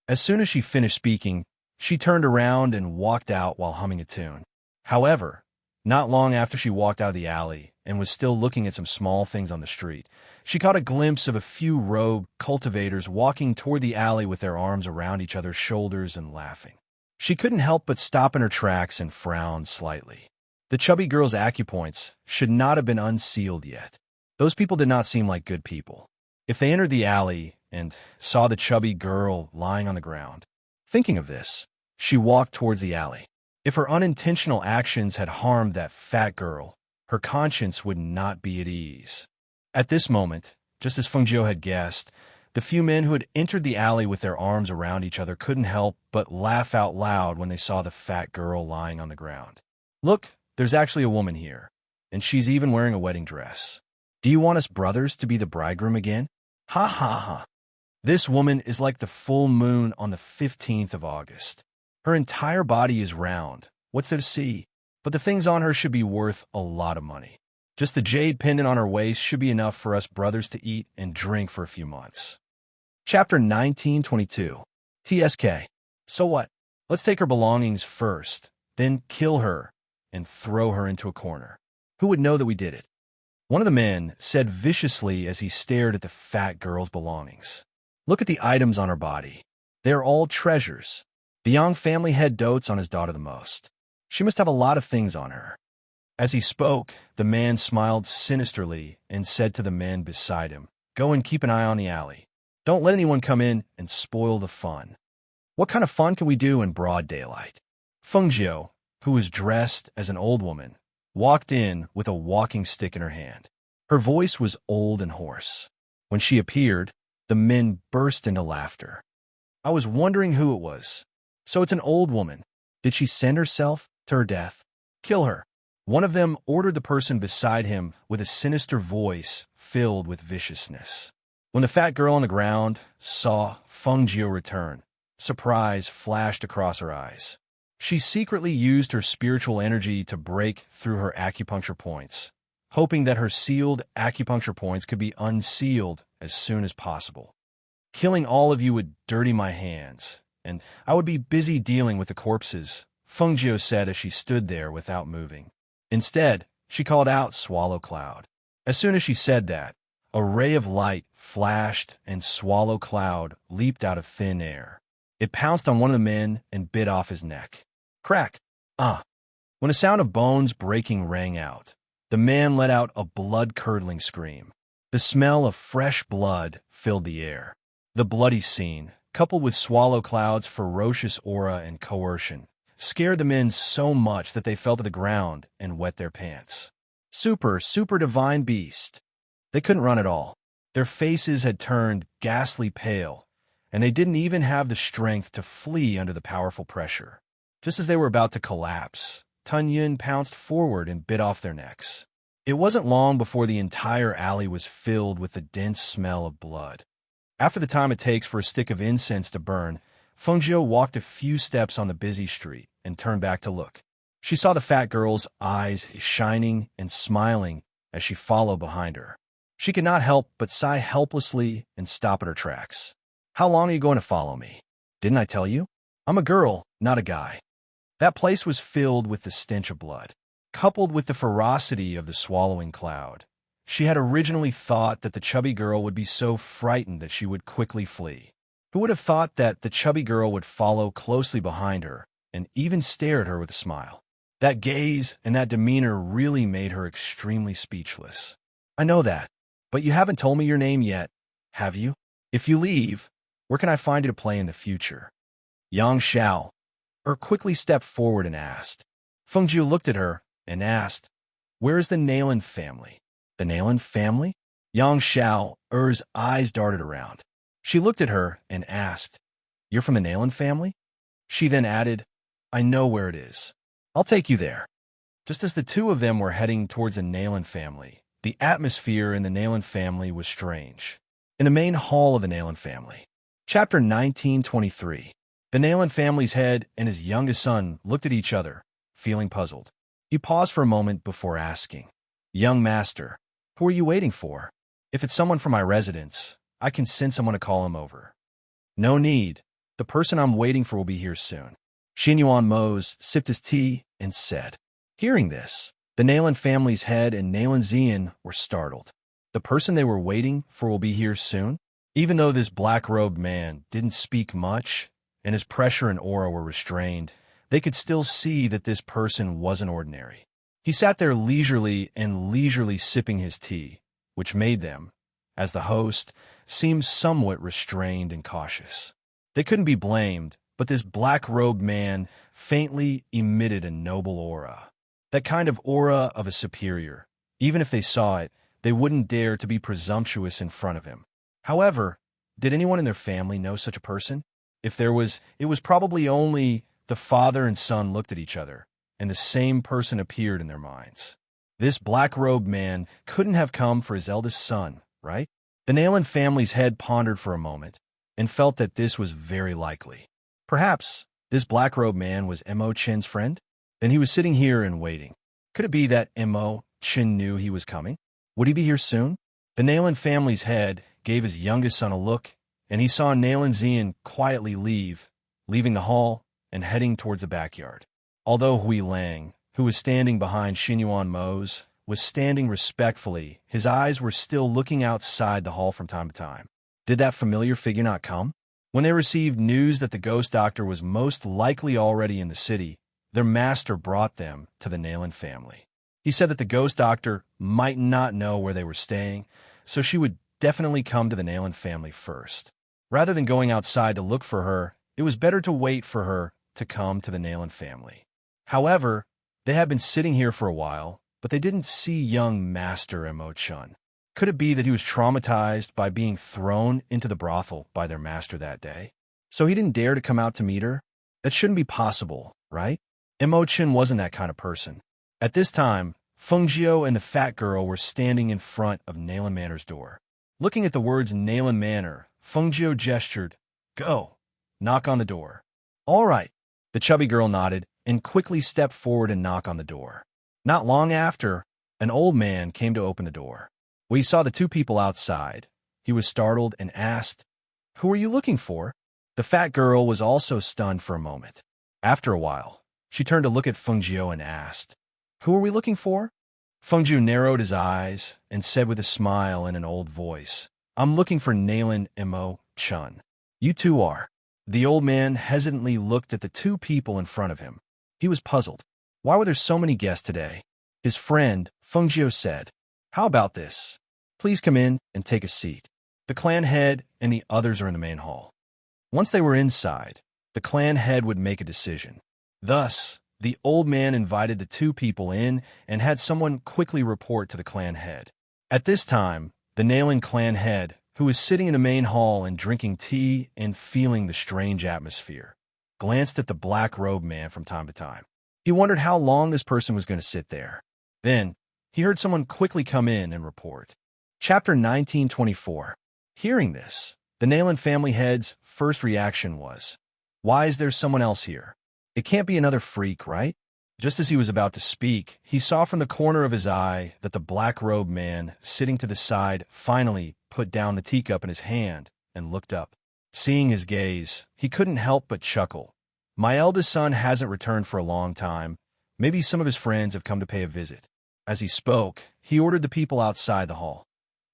As soon as she finished speaking, she turned around and walked out while humming a tune. However, not long after she walked out of the alley and was still looking at some small things on the street, she caught a glimpse of a few rogue cultivators walking toward the alley with their arms around each other's shoulders and laughing. She couldn't help but stop in her tracks and frown slightly. The chubby girl's acupoints should not have been unsealed yet. Those people did not seem like good people. If they entered the alley and saw the chubby girl lying on the ground. Thinking of this, she walked towards the alley. If her unintentional actions had harmed that fat girl, her conscience would not be at ease. At this moment, just as Fengjiu had guessed, the few men who had entered the alley with their arms around each other couldn't help but laugh out loud when they saw the fat girl lying on the ground. "Look, there's actually a woman here, and she's even wearing a wedding dress. Do you want us brothers to be the bridegroom again? Ha ha ha. This woman is like the full moon on the 15th of August. Her entire body is round. What's there to see? But the things on her should be worth a lot of money. Just the jade pendant on her waist should be enough for us brothers to eat and drink for a few months." Chapter 1922. TSK. So what? Let's take her belongings first, then kill her and throw her into a corner. Who would know that we did it? One of the men said viciously as he stared at the fat girl's belongings. "Look at the items on her body. They are all treasures. The Yang family head dotes on his daughter the most. She must have a lot of things on her." As he spoke, the man smiled sinisterly and said to the men beside him, "Go and keep an eye on the alley. Don't let anyone come in and spoil the fun." What kind of fun can we do in broad daylight? Fengjiu, who was dressed as an old woman, walked in with a walking stick in her hand. Her voice was old and hoarse. When she appeared, the men burst into laughter. I was wondering who it was. So it's an old woman. Did she send herself to her death? Kill her. One of them ordered the person beside him with a sinister voice filled with viciousness. When the fat girl on the ground saw Fengjiu return, surprise flashed across her eyes. She secretly used her spiritual energy to break through her acupuncture points, hoping that her sealed acupuncture points could be unsealed as soon as possible. Killing all of you would dirty my hands, and I would be busy dealing with the corpses, Fengjiu said as she stood there without moving. Instead, she called out Swallow Cloud. As soon as she said that, a ray of light flashed and Swallow Cloud leaped out of thin air. It pounced on one of the men and bit off his neck. Crack! Ah! When a sound of bones breaking rang out, the man let out a blood-curdling scream. The smell of fresh blood filled the air. The bloody scene, coupled with Swallow Cloud's ferocious aura and coercion, scared the men so much that they fell to the ground and wet their pants. Super divine beast. They couldn't run at all. Their faces had turned ghastly pale, and they didn't even have the strength to flee under the powerful pressure. Just as they were about to collapse, Tun Yun pounced forward and bit off their necks. It wasn't long before the entire alley was filled with the dense smell of blood. After the time it takes for a stick of incense to burn, Fengjiu walked a few steps on the busy street and turned back to look. She saw the fat girl's eyes shining and smiling as she followed behind her. She could not help but sigh helplessly and stop at her tracks. How long are you going to follow me? Didn't I tell you? I'm a girl, not a guy. That place was filled with the stench of blood, coupled with the ferocity of the swallowing cloud. She had originally thought that the chubby girl would be so frightened that she would quickly flee. Who would have thought that the chubby girl would follow closely behind her and even stare at her with a smile? That gaze and that demeanor really made her extremely speechless. I know that, but you haven't told me your name yet, have you? If you leave, where can I find you to play in the future? Yang Xiao quickly stepped forward and asked. Fengjiu looked at her and asked, where is the Nayland family? The Nayland family? Yang Xiao's eyes darted around. She looked at her and asked, you're from the Nayland family? She then added, I know where it is. I'll take you there. Just as the two of them were heading towards the Nayland family, the atmosphere in the Nayland family was strange. In the main hall of the Nayland family. Chapter 1923. The Nayland family's head and his youngest son looked at each other, feeling puzzled. He paused for a moment before asking, young master, who are you waiting for? If it's someone from my residence, I can send someone to call him over. No need. The person I'm waiting for will be here soon. Xinyuan Mose sipped his tea and said. Hearing this, the Nayland family's head and Nayland Zian were startled. The person they were waiting for will be here soon? Even though this black-robed man didn't speak much, and his pressure and aura were restrained, they could still see that this person wasn't ordinary. He sat there leisurely sipping his tea, which made them, as the host, seem somewhat restrained and cautious. They couldn't be blamed, but this black-robed man faintly emitted a noble aura. That kind of aura of a superior. Even if they saw it, they wouldn't dare to be presumptuous in front of him. However, did anyone in their family know such a person? If there was, it was probably only the father and son looked at each other, and the same person appeared in their minds. This black-robed man couldn't have come for his eldest son, right? The Nayland family's head pondered for a moment, and felt that this was very likely. Perhaps this black-robed man was Mo Chen's friend? Then he was sitting here and waiting. Could it be that Mo Chen knew he was coming? Would he be here soon? The Nayland family's head gave his youngest son a look, and he saw Nayland Zian quietly leaving the hall and heading towards the backyard. Although Hui Lang, who was standing behind Xinyuan Mose, was standing respectfully, his eyes were still looking outside the hall from time to time. Did that familiar figure not come? When they received news that the ghost doctor was most likely already in the city, their master brought them to the Nayland family. He said that the ghost doctor might not know where they were staying, so she would definitely come to the Nayland family first. Rather than going outside to look for her, it was better to wait for her to come to the Nayland family. However, they had been sitting here for a while, but they didn't see young Master Mo Chun. Could it be that he was traumatized by being thrown into the brothel by their master that day? So he didn't dare to come out to meet her? That shouldn't be possible, right? Mo Chun wasn't that kind of person. At this time, Fengjiu and the fat girl were standing in front of Nayland Manor's door. Looking at the words Nayland Manor, Fengjiu gestured, "Go, knock on the door." "All right." The chubby girl nodded and quickly stepped forward and knocked on the door. Not long after, an old man came to open the door. When he saw the two people outside, he was startled and asked, "Who are you looking for?" The fat girl was also stunned for a moment. After a while, She turned to look at Fengjiu and asked, "Who are we looking for?" Fengjiu narrowed his eyes and said with a smile in an old voice, "I'm looking for Nalen Mo Chun. You two are." The old man hesitantly looked at the two people in front of him. He was puzzled. Why were there so many guests today? His friend, Fengjiu, said, "How about this? Please come in and take a seat. The clan head and the others are in the main hall." Once they were inside, the clan head would make a decision. Thus, the old man invited the two people in and had someone quickly report to the clan head. At this time, the Nalen clan head, who was sitting in the main hall and drinking tea and feeling the strange atmosphere, glanced at the black-robed man from time to time. He wondered how long this person was going to sit there. Then, he heard someone quickly come in and report. Chapter 1924. Hearing this, the Nalen family head's first reaction was, "Why is there someone else here? It can't be another freak, right?" Just as he was about to speak, he saw from the corner of his eye that the black-robed man sitting to the side finally put down the teacup in his hand and looked up. Seeing his gaze, he couldn't help but chuckle. "My eldest son hasn't returned for a long time. Maybe some of his friends have come to pay a visit." As he spoke, he ordered the people outside the hall.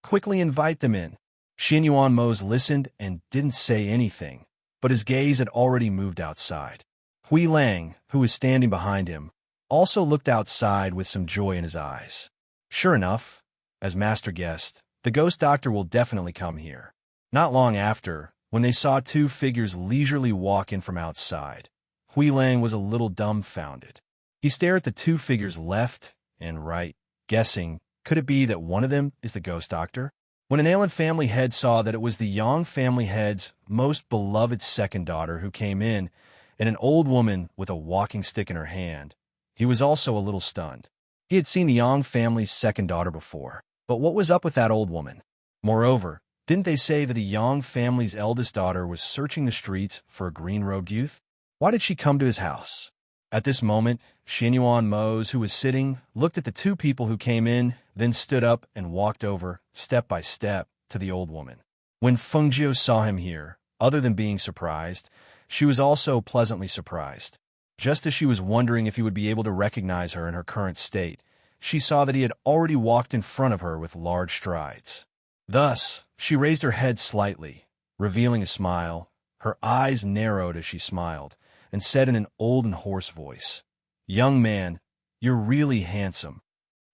"Quickly invite them in." Xinyuan Mose listened and didn't say anything, but his gaze had already moved outside. Hui Lang, who was standing behind him, also looked outside with some joy in his eyes. Sure enough, as master guest, the ghost doctor will definitely come here. Not long after, when they saw two figures leisurely walk in from outside, Hui Lang was a little dumbfounded. He stared at the two figures left and right, guessing, could it be that one of them is the ghost doctor? When an Nalen family head saw that it was the Yang family head's most beloved second daughter who came in, and an old woman with a walking stick in her hand, he was also a little stunned. He had seen the Yang family's second daughter before, but what was up with that old woman? Moreover, didn't they say that the Yang family's eldest daughter was searching the streets for a green-robed youth? Why did she come to his house? At this moment, Xinyuan Mose, who was sitting, looked at the two people who came in, then stood up and walked over, step by step, to the old woman. When Fengjiu saw him here, other than being surprised, she was also pleasantly surprised. Just as she was wondering if he would be able to recognize her in her current state, she saw that he had already walked in front of her with large strides. Thus, she raised her head slightly, revealing a smile. Her eyes narrowed as she smiled, and said in an old and hoarse voice, "Young man, you're really handsome."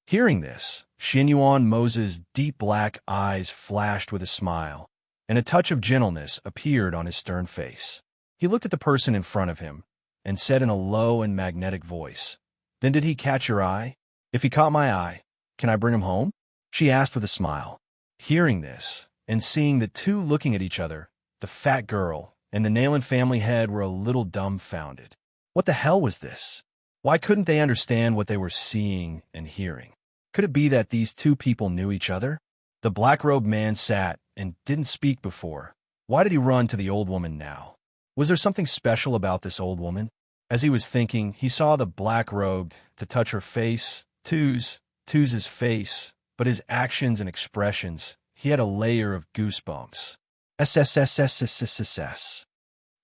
Hearing this, Xinyuan Mose's deep black eyes flashed with a smile, and a touch of gentleness appeared on his stern face. He looked at the person in front of him and said in a low and magnetic voice, "Then did he catch your eye? If he caught my eye, can I bring him home?" She asked with a smile. Hearing this, and seeing the two looking at each other, the fat girl and the Nalen family head were a little dumbfounded. What the hell was this? Why couldn't they understand what they were seeing and hearing? Could it be that these two people knew each other? The black-robed man sat and didn't speak before. Why did he run to the old woman now? Was there something special about this old woman? As he was thinking, he saw the black-robed to touch her face, Tuz's face, but his actions and expressions, he had a layer of goosebumps. SSSSSSS.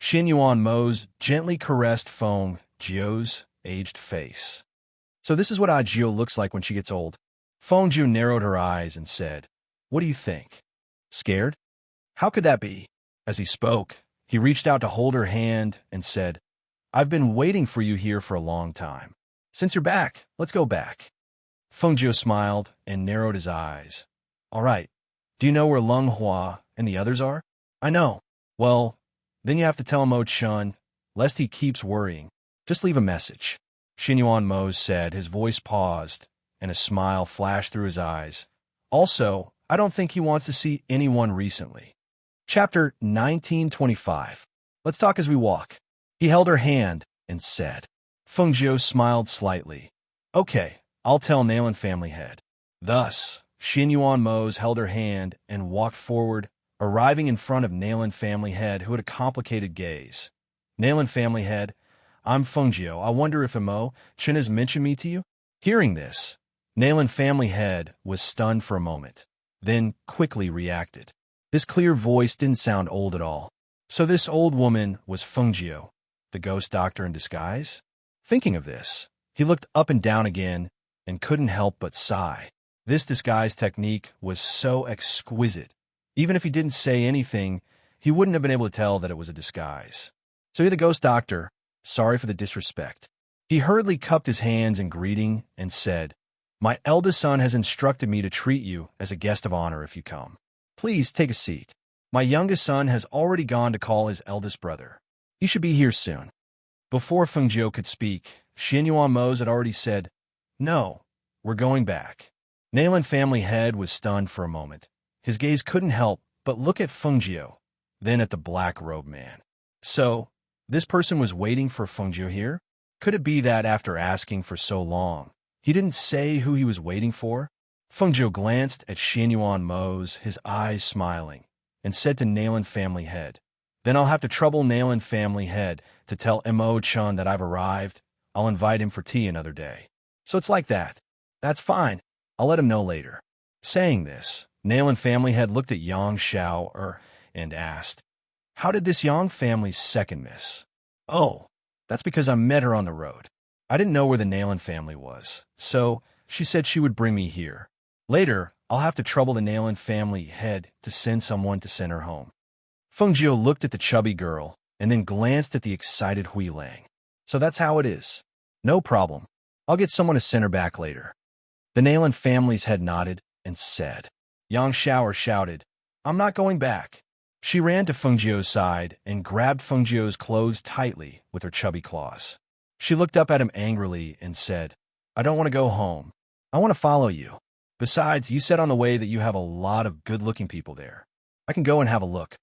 Xinyuan Mose gently caressed Feng Jiu's aged face. "So this is what Jiu looks like when she gets old." Feng Jiu narrowed her eyes and said, "What do you think? Scared?" "How could that be?" As he spoke, he reached out to hold her hand and said, "I've been waiting for you here for a long time. Since you're back, let's go back." Feng Jiu smiled and narrowed his eyes. "All right. Do you know where Lung Hua and the others are?" "I know." "Well, then you have to tell Mo Chun, lest he keeps worrying. Just leave a message." Xinyuan Mose said. His voice paused, and a smile flashed through his eyes. "Also, I don't think he wants to see anyone recently." Chapter 1925. Let's talk as we walk. He held her hand and said. Feng Jiu smiled slightly. "Okay, I'll tell Nalen family head." Thus, Xinyuan Mose held her hand and walked forward, arriving in front of Nalen family head, who had a complicated gaze. "Nalen family head, I'm Feng Jiu. I wonder if Mo Chen has mentioned me to you?" Hearing this, Nalen family head was stunned for a moment, then quickly reacted. His clear voice didn't sound old at all. So this old woman was Feng Jiu, the ghost doctor in disguise? Thinking of this, he looked up and down again and couldn't help but sigh. This disguise technique was so exquisite. Even if he didn't say anything, he wouldn't have been able to tell that it was a disguise. So you're the ghost doctor. Sorry for the disrespect. He hurriedly cupped his hands in greeting and said, My eldest son has instructed me to treat you as a guest of honor if you come. Please take a seat. My youngest son has already gone to call his eldest brother. He should be here soon. Before Feng Jiu could speak, Xianyuan Mose had already said, No, we're going back. Nayland family head was stunned for a moment. His gaze couldn't help but look at Feng Jiu, then at the black-robed man. So, this person was waiting for Feng Jiu here? Could it be that after asking for so long, he didn't say who he was waiting for? Feng Jiu glanced at Xianyuan Mose, his eyes smiling, and said to Nayland family head, Then I'll have to trouble Nayland family head to tell Mo-chan that I've arrived. I'll invite him for tea another day. So it's like that. That's fine. I'll let him know later. Saying this, Nayland family head looked at Yang Xiao and asked, How did this Yang family's second miss? Oh, that's because I met her on the road. I didn't know where the Nayland family was, so she said she would bring me here. Later, I'll have to trouble the Nayland family head to send someone to send her home. Feng Jiu looked at the chubby girl and then glanced at the excited Hui Lang. So that's how it is. No problem. I'll get someone to send her back later. The Nayland family's head nodded and said. Yang Xiao shouted, I'm not going back. She ran to Feng Jiu's side and grabbed Feng Jiu's clothes tightly with her chubby claws. She looked up at him angrily and said, I don't want to go home. I want to follow you. Besides, you said on the way that you have a lot of good-looking people there. I can go and have a look.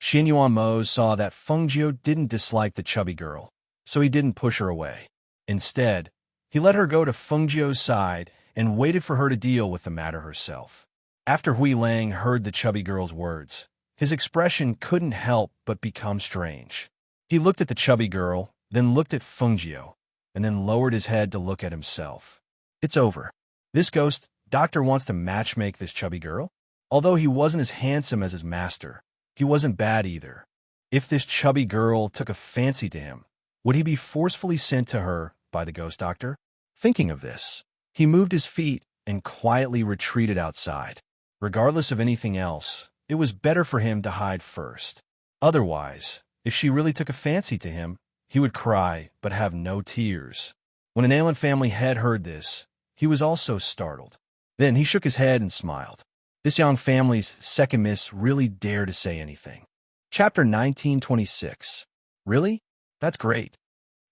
Xianyuan Mose saw that Feng Jiu didn't dislike the chubby girl, so he didn't push her away. Instead, he let her go to Feng Jiu's side and waited for her to deal with the matter herself. After Hui Lang heard the chubby girl's words, his expression couldn't help but become strange. He looked at the chubby girl, then looked at Feng Jiu, and then lowered his head to look at himself. It's over. This ghost doctor wants to matchmake this chubby girl? Although he wasn't as handsome as his master, he wasn't bad either. If this chubby girl took a fancy to him, would he be forcefully sent to her by the ghost doctor? Thinking of this, he moved his feet and quietly retreated outside. Regardless of anything else, it was better for him to hide first. Otherwise, if she really took a fancy to him, he would cry but have no tears. When an Allen family head heard this, he was also startled. Then he shook his head and smiled. This young family's second miss really dared to say anything. Chapter 1926. Really? That's great.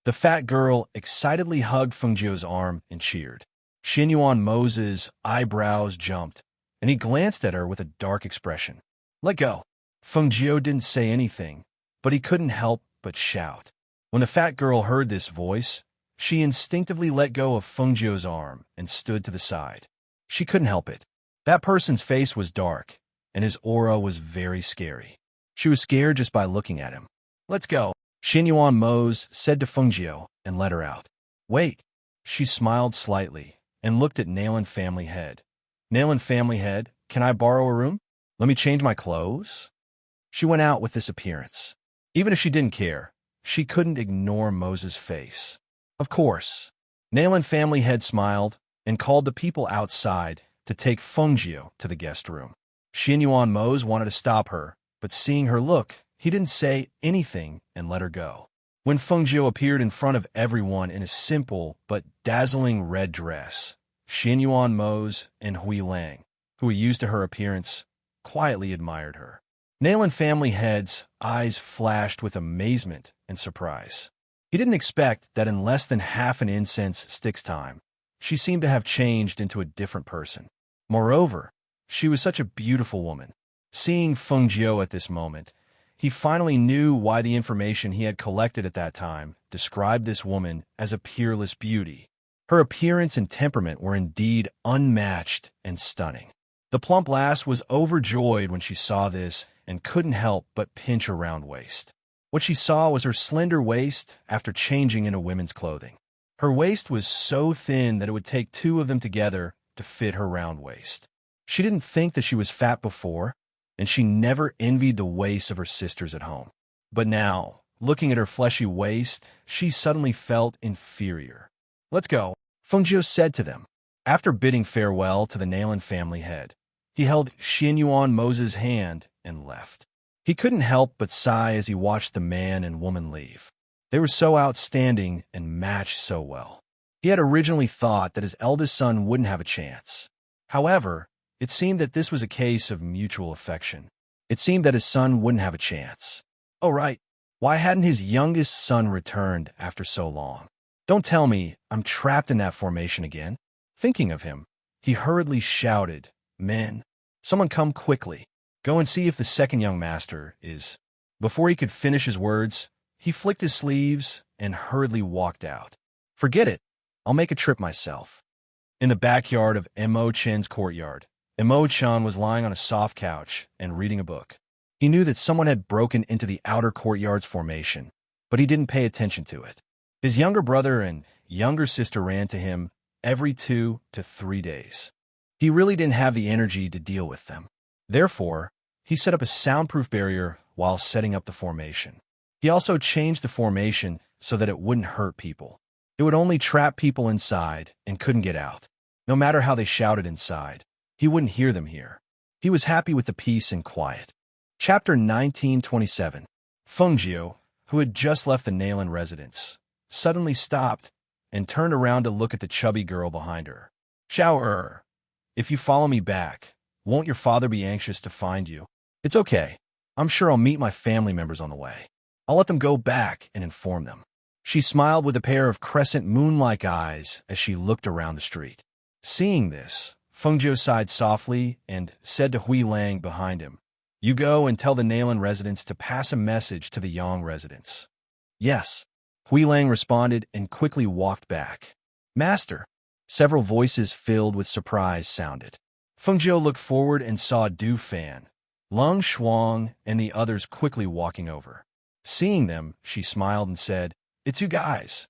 The fat girl excitedly hugged Feng Jiu's arm and cheered. Xianyuan Mose's eyebrows jumped, and he glanced at her with a dark expression. Let go. Feng Jiu didn't say anything, but he couldn't help but shout. When the fat girl heard this voice, she instinctively let go of Feng Jiu's arm and stood to the side. She couldn't help it. That person's face was dark, and his aura was very scary. She was scared just by looking at him. Let's go, Xianyuan Mose said to Feng Jiu and let her out. Wait. She smiled slightly and looked at Nayland family head. Nayland family head, can I borrow a room? Let me change my clothes? She went out with this appearance. Even if she didn't care, she couldn't ignore Mose's face. Of course. Nayland family head smiled and called the people outside to take Feng Jiu to the guest room. Xianyuan Mose wanted to stop her, but seeing her look, he didn't say anything and let her go. When Feng Jiu appeared in front of everyone in a simple but dazzling red dress, Xianyuan Mose and Hui Lang, who were used to her appearance, quietly admired her. Nayland family head's eyes flashed with amazement and surprise. He didn't expect that in less than half an incense stick's time, she seemed to have changed into a different person. Moreover, she was such a beautiful woman. Seeing Feng Jiu at this moment, he finally knew why the information he had collected at that time described this woman as a peerless beauty. Her appearance and temperament were indeed unmatched and stunning. The plump lass was overjoyed when she saw this and couldn't help but pinch her round waist. What she saw was her slender waist after changing into women's clothing. Her waist was so thin that it would take two of them together to fit her round waist. She didn't think that she was fat before, and she never envied the waists of her sisters at home. But now, Looking at her fleshy waist, she suddenly felt inferior. "Let's go," Fengjiu said to them. After bidding farewell to the Nalan family head, he held Xianyuan Mo's hand and left. He couldn't help but sigh as he watched the man and woman leave. They were so outstanding and matched so well. He had originally thought that his eldest son wouldn't have a chance. However, it seemed that this was a case of mutual affection. It seemed that his son wouldn't have a chance. Oh, right. Why hadn't his youngest son returned after so long? Don't tell me I'm trapped in that formation again. Thinking of him, he hurriedly shouted, "Men, someone come quickly. Go and see if the second young master is." Before he could finish his words, he flicked his sleeves and hurriedly walked out. "Forget it. I'll make a trip myself." In the backyard of Mo Chen's courtyard, Mo Chen was lying on a soft couch and reading a book. He knew that someone had broken into the outer courtyard's formation, but he didn't pay attention to it. His younger brother and younger sister ran to him every 2 to 3 days. He really didn't have the energy to deal with them. Therefore, he set up a soundproof barrier while setting up the formation. He also changed the formation so that it wouldn't hurt people. It would only trap people inside and couldn't get out. No matter how they shouted inside, he wouldn't hear them here. He was happy with the peace and quiet. Chapter 1927. Fengjiu, who had just left the Nalan residence, suddenly stopped and turned around to look at the chubby girl behind her. "Xiao, if you follow me back, won't your father be anxious to find you?" "It's okay. I'm sure I'll meet my family members on the way. I'll let them go back and inform them." She smiled with a pair of crescent moon-like eyes as she looked around the street. Seeing this, Fengjiu sighed softly and said to Hui Lang behind him, "You go and tell the Nalan residents to pass a message to the Yang residents." "Yes." Hui Lang responded and quickly walked back. "Master." Several voices filled with surprise sounded. Fengjiu looked forward and saw Du Fan, Lung Shuang, and the others quickly walking over. Seeing them, she smiled and said, "It's you guys."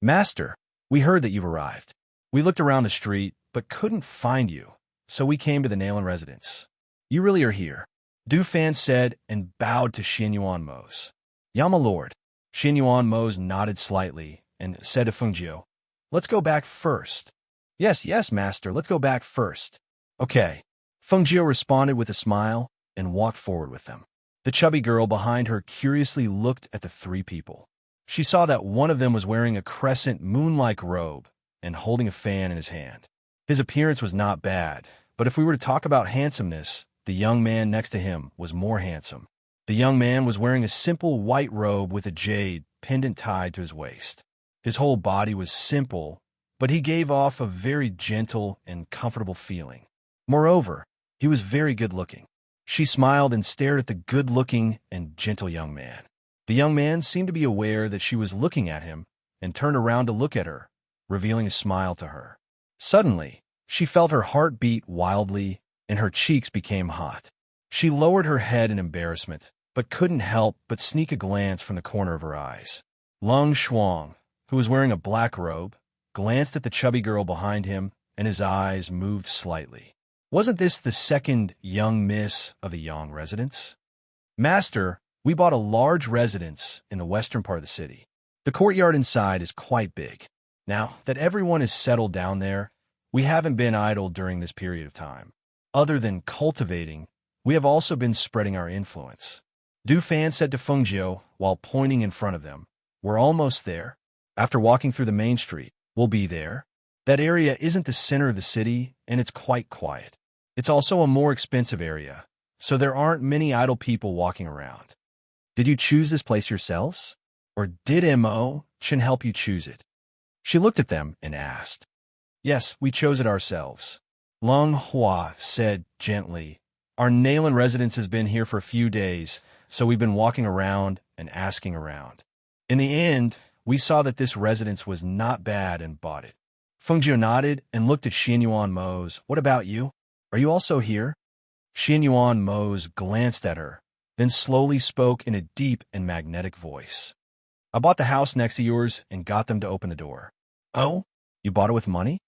"Master, we heard that you've arrived. We looked around the street, but couldn't find you, so we came to the Nalan residence." "You really are here," Du Fan said and bowed to Xianyuan Mo's. "Ya, my lord." Xianyuan Mo's nodded slightly and said to Fengjiu, "Let's go back first." Yes, master, let's go back first." "Okay." Fengjiu responded with a smile and walked forward with them. The chubby girl behind her curiously looked at the 3 people. She saw that one of them was wearing a crescent moon-like robe and holding a fan in his hand. His appearance was not bad, but if we were to talk about handsomeness, the young man next to him was more handsome. The young man was wearing a simple white robe with a jade pendant tied to his waist. His whole body was simple, but he gave off a very gentle and comfortable feeling. Moreover, he was very good-looking. She smiled and stared at the good-looking and gentle young man. The young man seemed to be aware that she was looking at him and turned around to look at her, revealing a smile to her. Suddenly, she felt her heart beat wildly and her cheeks became hot. She lowered her head in embarrassment, but couldn't help but sneak a glance from the corner of her eyes. Lung Shuang, who was wearing a black robe, glanced at the chubby girl behind him, and his eyes moved slightly. Wasn't this the second young miss of the Yang residence? "Master, we bought a large residence in the western part of the city. The courtyard inside is quite big. Now that everyone is settled down there, we haven't been idle during this period of time. Other than cultivating, we have also been spreading our influence." Du Fan said to Fengjiu while pointing in front of them, "We're almost there. After walking through the main street, we'll be there. That area isn't the center of the city, and it's quite quiet. It's also a more expensive area, so there aren't many idle people walking around." "Did you choose this place yourselves? Or did Mo Chen help you choose it?" She looked at them and asked. "Yes, we chose it ourselves." Lung Hua said gently, "Our Nalan residence has been here for a few days, so we've been walking around and asking around. In the end, we saw that this residence was not bad and bought it." Fengjiu nodded and looked at Xianyuan Mo's. "What about you? Are you also here?" Xianyuan Mo's glanced at her, then slowly spoke in a deep and magnetic voice. "I bought the house next to yours and got them to open the door." "Oh? You bought it with money?"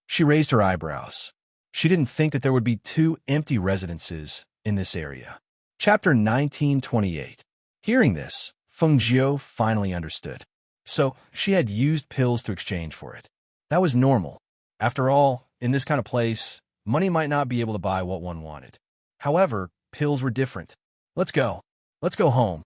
She raised her eyebrows. She didn't think that there would be 2 empty residences in this area. Chapter 1928. Hearing this, Feng Jiu finally understood. So she had used pills to exchange for it. That was normal. After all, in this kind of place, money might not be able to buy what one wanted. However, pills were different. Let's go. Let's go home.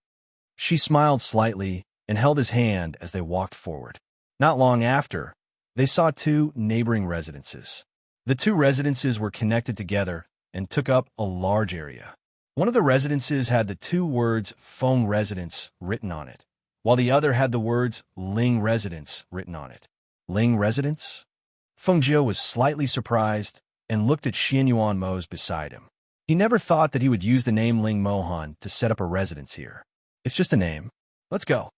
She smiled slightly and held his hand as they walked forward. Not long after, they saw two neighboring residences. The two residences were connected together and took up a large area. One of the residences had the two words Feng Residence written on it, while the other had the words Ling Residence written on it. Ling Residence? Feng Jiu was slightly surprised and looked at Xian Yuan Mo's beside him. He never thought that he would use the name Ling Mohan to set up a residence here. It's just a name. Let's go.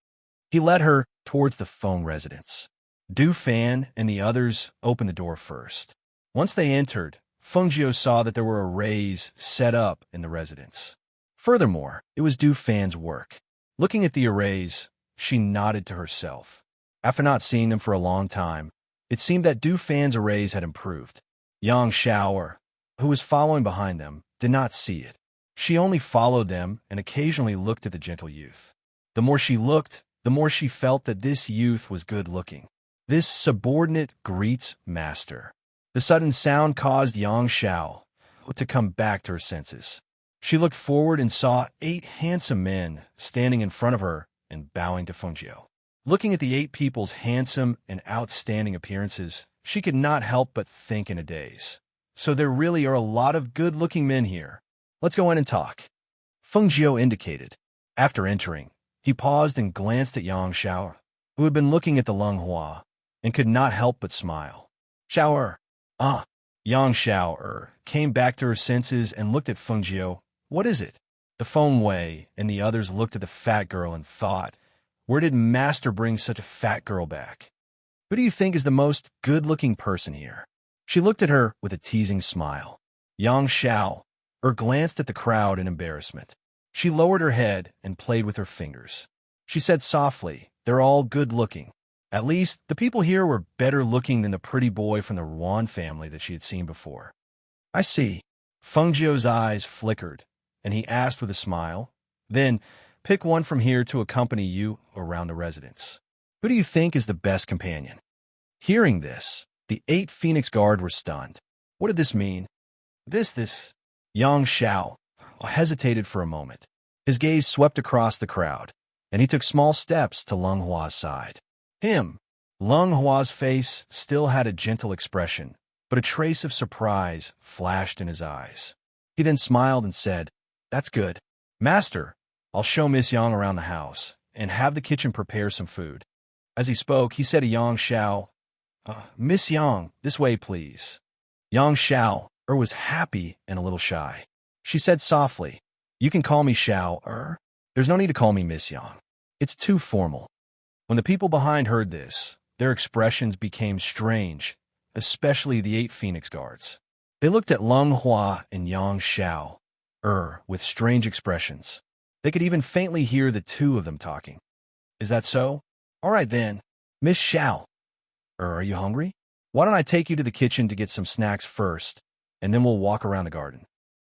He led her towards the Feng residence. Du Fan and the others opened the door first. Once they entered, Feng Jiu saw that there were arrays set up in the residence. Furthermore, it was Du Fan's work. Looking at the arrays, she nodded to herself. After not seeing them for a long time, it seemed that Du Fan's arrays had improved. Yang Xiao, who was following behind them, did not see it. She only followed them and occasionally looked at the gentle youth. The more she looked, the more she felt that this youth was good-looking. This subordinate greets master. The sudden sound caused Yang Xiao to come back to her senses. She looked forward and saw 8 handsome men standing in front of her and bowing to Feng Jiu. Looking at the 8 people's handsome and outstanding appearances, she could not help but think in a daze. So there really are a lot of good-looking men here. Let's go in and talk. Feng Jiu indicated. After entering, he paused and glanced at Yang Xiao, who had been looking at the Lung Hua, and could not help but smile. Xiao. Yang Xiao came back to her senses and looked at Feng Jiu. What is it? The Feng Wei and the others looked at the fat girl and thought, where did Master bring such a fat girl back? Who do you think is the most good-looking person here? She looked at her with a teasing smile. Yang Xiao glanced at the crowd in embarrassment. She lowered her head and played with her fingers. She said softly, they're all good-looking. At least, the people here were better looking than the pretty boy from the Yuan family that she had seen before. I see. Feng Jiu's eyes flickered, and he asked with a smile, then, pick one from here to accompany you around the residence. Who do you think is the best companion? Hearing this, the 8 Phoenix Guard were stunned. What did this mean? This. Yang Xiao hesitated for a moment. His gaze swept across the crowd, and he took small steps to Lung Hua's side. Him. Lung Hua's face still had a gentle expression, but a trace of surprise flashed in his eyes. He then smiled and said, That's good. Master, I'll show Miss Yang around the house, and have the kitchen prepare some food. As he spoke, he said to Yang Xiao, Miss Yang, this way, please. Yang Xiao was happy and a little shy. She said softly, You can call me Xiao. There's no need to call me Miss Yang. It's too formal. When the people behind heard this, their expressions became strange, especially the 8 Phoenix Guards. They looked at Lung Hua and Yang Xiao, with strange expressions. They could even faintly hear the 2 of them talking. Is that so? All right then. Miss Xiao. Are you hungry? Why don't I take you to the kitchen to get some snacks first, and then we'll walk around the garden.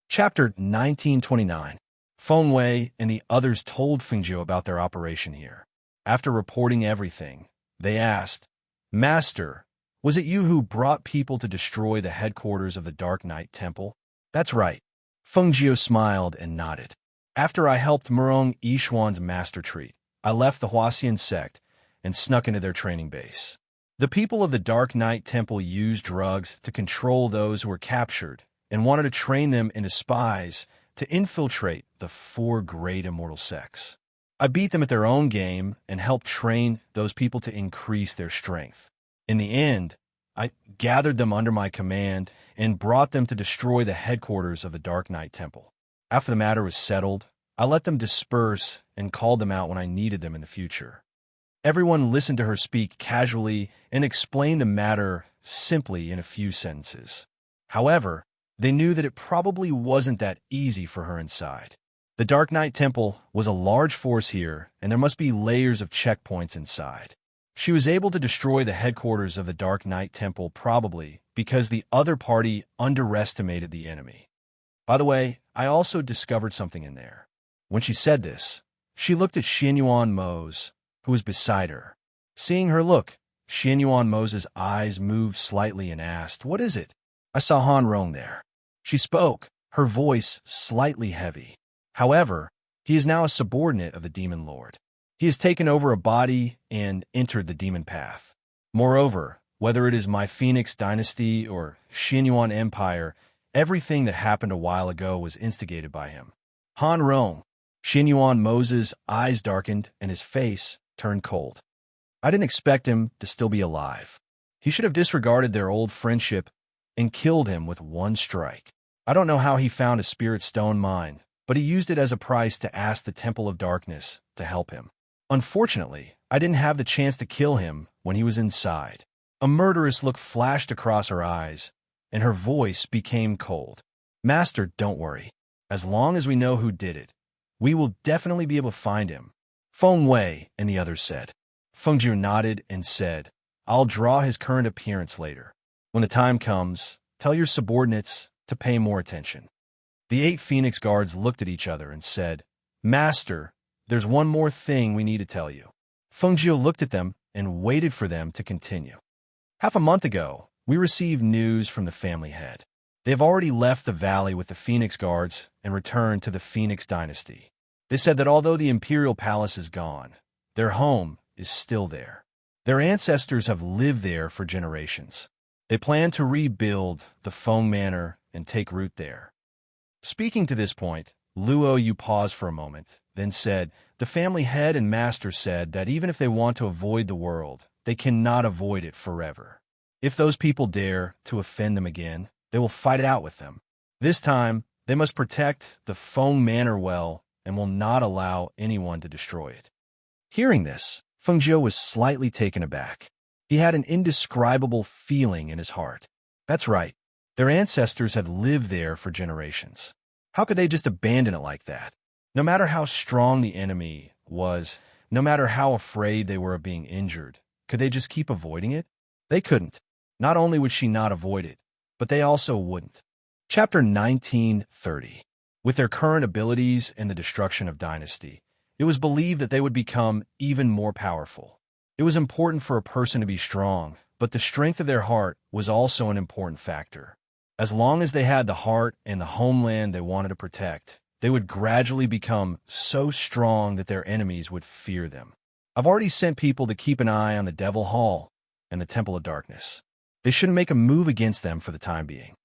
Chapter 1929. Feng Wei and the others told Feng Jiu about their operation here. After reporting everything, they asked, Master, was it you who brought people to destroy the headquarters of the Dark Knight Temple? That's right. Feng Jiu smiled and nodded. After I helped Murong Yishuan's master treat, I left the Huaxian sect and snuck into their training base. The people of the Dark Knight Temple used drugs to control those who were captured and wanted to train them into spies to infiltrate the 4 great immortal sects. I beat them at their own game and helped train those people to increase their strength. In the end, I gathered them under my command and brought them to destroy the headquarters of the Dark Knight Temple. After the matter was settled, I let them disperse and called them out when I needed them in the future. Everyone listened to her speak casually and explained the matter simply in a few sentences. However, they knew that it probably wasn't that easy for her inside. The Dark Knight Temple was a large force here, and there must be layers of checkpoints inside. She was able to destroy the headquarters of the Dark Knight Temple probably because the other party underestimated the enemy. By the way, I also discovered something in there. When she said this, She looked at Xianyuan Mose, who was beside her. Seeing her look, Xianyuan Mose's eyes moved slightly and asked, "What is it?" "I saw Han Rong there." She spoke, her voice slightly heavy. "However, he is now a subordinate of the Demon Lord. He has taken over a body and entered the demon path. Moreover, whether it is my Phoenix dynasty or Xianyuan Empire, everything that happened a while ago was instigated by him." Han Rong. Xianyuan Mose's eyes darkened and his face turned cold. "I didn't expect him to still be alive. He should have disregarded their old friendship and killed him with one strike. I don't know how he found a spirit stone mine, but he used it as a price to ask the Temple of Darkness to help him. Unfortunately, I didn't have the chance to kill him when he was inside." A murderous look flashed across her eyes, and her voice became cold. "Master, don't worry. As long as we know who did it, we will definitely be able to find him," Feng Wei and the others said. Feng Jiu nodded and said, "I'll draw his current appearance later. When the time comes, tell your subordinates to pay more attention." The 8 Phoenix guards looked at each other and said, "Master, there's one more thing we need to tell you." Feng Jiu looked at them and waited for them to continue. "Half a month ago, we received news from the family head. They have already left the valley with the Phoenix guards and returned to the Phoenix dynasty. They said that although the imperial palace is gone, their home is still there. Their ancestors have lived there for generations. They plan to rebuild the Feng Manor and take root there." Speaking to this point, Luo Yu paused for a moment, then said, "The family head and master said that even if they want to avoid the world, they cannot avoid it forever. If those people dare to offend them again, they will fight it out with them. This time, they must protect the Feng Manor well and will not allow anyone to destroy it." Hearing this, Feng Jiu was slightly taken aback. He had an indescribable feeling in his heart. That's right. Their ancestors had lived there for generations. How could they just abandon it like that? No matter how strong the enemy was, no matter how afraid they were of being injured, could they just keep avoiding it? They couldn't. Not only would she not avoid it, but they also wouldn't. Chapter 1930. With their current abilities and the destruction of dynasty, it was believed that they would become even more powerful. It was important for a person to be strong, but the strength of their heart was also an important factor. As long as they had the heart and the homeland they wanted to protect, they would gradually become so strong that their enemies would fear them. I've already sent people to keep an eye on the Devil Hall and the Temple of Darkness. They shouldn't make a move against them for the time being."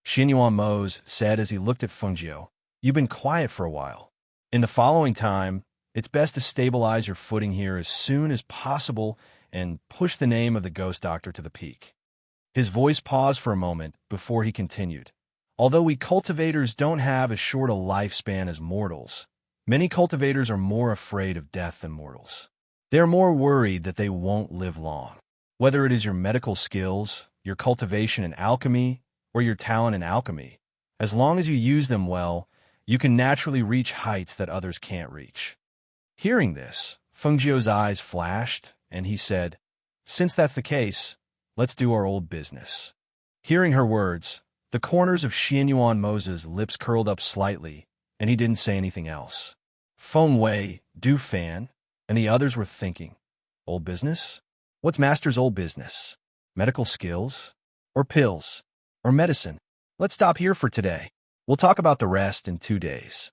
Xianyuan Mose said as he looked at Feng Jiu, "You've been quiet for a while. In the following time, it's best to stabilize your footing here as soon as possible and push the name of the ghost doctor to the peak." His voice paused for a moment before he continued. "Although we cultivators don't have as short a lifespan as mortals, many cultivators are more afraid of death than mortals. They are more worried that they won't live long. Whether it is your medical skills, your cultivation in alchemy, or your talent in alchemy, as long as you use them well, you can naturally reach heights that others can't reach." Hearing this, Feng Jiu's eyes flashed, and he said, "Since that's the case, let's do our old business." Hearing her words, the corners of Xianyuan Mose's lips curled up slightly, and he didn't say anything else. Feng Wei, Du Fan, and the others were thinking, old business? What's Master's old business? Medical skills? Or pills? Or medicine? Let's stop here for today. We'll talk about the rest in 2 days.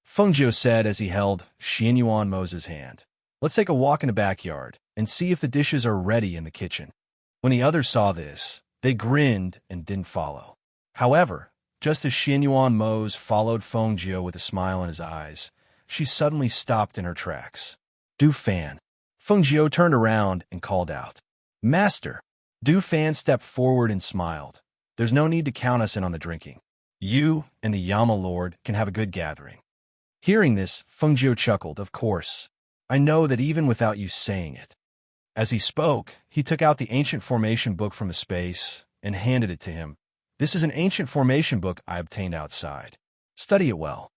Feng Jiu said as he held Xianyuan Mose's hand. "Let's take a walk in the backyard and see if the dishes are ready in the kitchen." When the others saw this, they grinned and didn't follow. However, just as Xianyuan Mose followed Feng Jiu with a smile in his eyes, she suddenly stopped in her tracks. "Du Fan." Feng Jiu turned around and called out, "Master." Du Fan stepped forward and smiled. "There's no need to count us in on the drinking. You and the Yama Lord can have a good gathering." Hearing this, Feng Jiu chuckled. "Of course. I know that even without you saying it." As he spoke, he took out the ancient formation book from the space and handed it to him. "This is an ancient formation book I obtained outside. Study it well."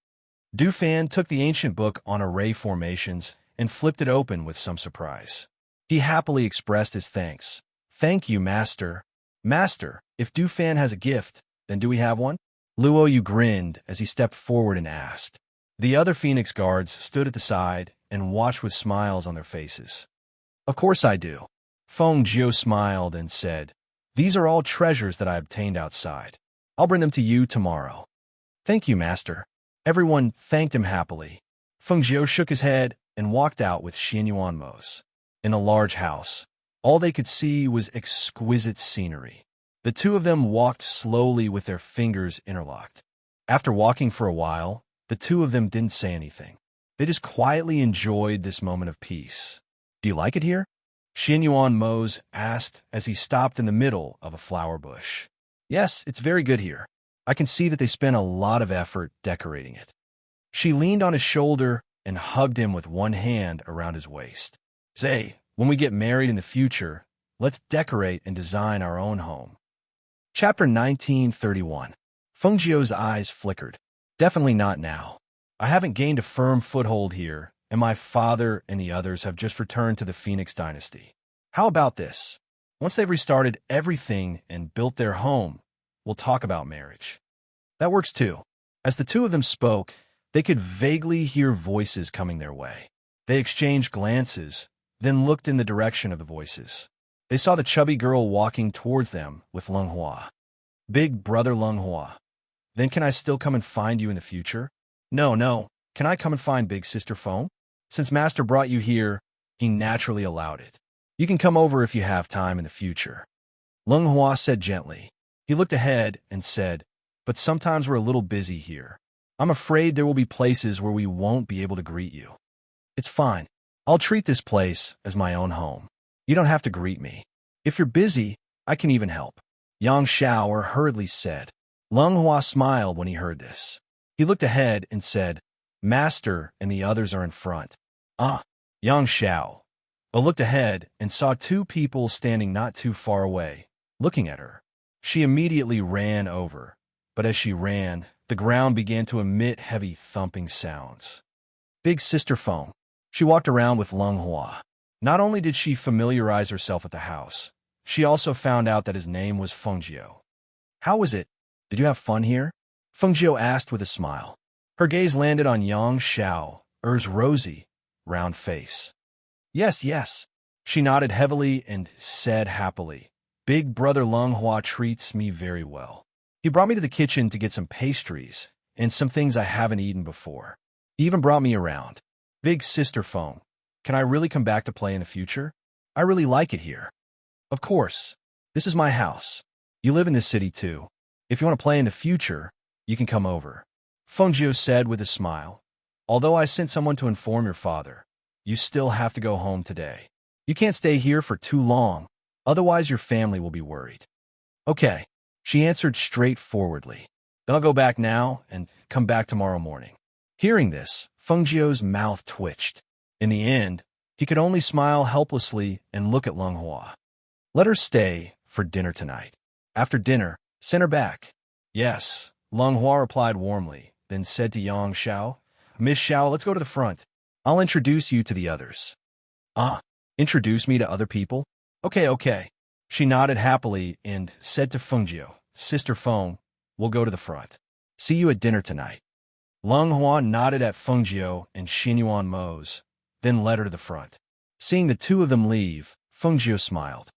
Du Fan took the ancient book on array formations and flipped it open with some surprise. He happily expressed his thanks. "Thank you, Master." "Master, if Du Fan has a gift, then do we have one?" Luo Yu grinned as he stepped forward and asked. The other Phoenix guards stood at the side and watched with smiles on their faces. Of course I do. Feng Jiu smiled and said, These are all treasures that I obtained outside. I'll bring them to you tomorrow. Thank you, master. Everyone thanked him happily. Feng Jiu shook his head and walked out with Xianyuan Mose. In a large house, all they could see was exquisite scenery. The two of them walked slowly with their fingers interlocked. After walking for a while, the two of them didn't say anything. They just quietly enjoyed this moment of peace. Do you like it here? Xianyuan Mose asked as he stopped in the middle of a flower bush. Yes, it's very good here. I can see that they spent a lot of effort decorating it. She leaned on his shoulder and hugged him with one hand around his waist. Say, when we get married in the future, let's decorate and design our own home. Chapter 1931. Feng Jiu's eyes flickered. Definitely not now. I haven't gained a firm foothold here, and my father and the others have just returned to the Phoenix dynasty. How about this? Once they've restarted everything and built their home, we'll talk about marriage. That works too. As the two of them spoke, they could vaguely hear voices coming their way. They exchanged glances, then looked in the direction of the voices. They saw the chubby girl walking towards them with Leng Hua. Big brother Leng Hua. Then can I still come and find you in the future? No. Can I come and find big sister Feng? Since master brought you here, he naturally allowed it. You can come over if you have time in the future. Leng Hua said gently. He looked ahead and said, But sometimes we're a little busy here. I'm afraid there will be places where we won't be able to greet you. It's fine. I'll treat this place as my own home. You don't have to greet me. If you're busy, I can even help. Yang Xiao hurriedly said. Leng Hua smiled when he heard this. He looked ahead and said, Master and the others are in front. Yang Xiao. But looked ahead and saw two people standing not too far away, looking at her. She immediately ran over, but as she ran, the ground began to emit heavy thumping sounds. Big sister Feng. She walked around with Leng Hua. Not only did she familiarize herself with the house, she also found out that his name was Feng Jiu. How was it? Did you have fun here? Feng Jiu asked with a smile. Her gaze landed on Yang Xiao's rosy, round face. Yes. She nodded heavily and said happily, Big brother Leng Hua treats me very well. He brought me to the kitchen to get some pastries and some things I haven't eaten before. He even brought me around. Big sister Feng, can I really come back to play in the future? I really like it here. Of course. This is my house. You live in this city too. If you want to play in the future, you can come over. Feng Jiu said with a smile. Although I sent someone to inform your father, you still have to go home today. You can't stay here for too long, otherwise your family will be worried. Okay, she answered straightforwardly. Then I'll go back now and come back tomorrow morning. Hearing this, Feng Jiu's mouth twitched. In the end, he could only smile helplessly and look at Leng Hua. Let her stay for dinner tonight. After dinner, send her back. Yes, Leng Hua replied warmly, then said to Yang Xiao, Miss Xiao, let's go to the front. I'll introduce you to the others. Introduce me to other people? Okay. She nodded happily and said to Feng Jiu, Sister Feng, we'll go to the front. See you at dinner tonight. Leng Hua nodded at Feng Jiu and Xianyuan Mose, then led her to the front. Seeing the two of them leave, Feng Jiu smiled.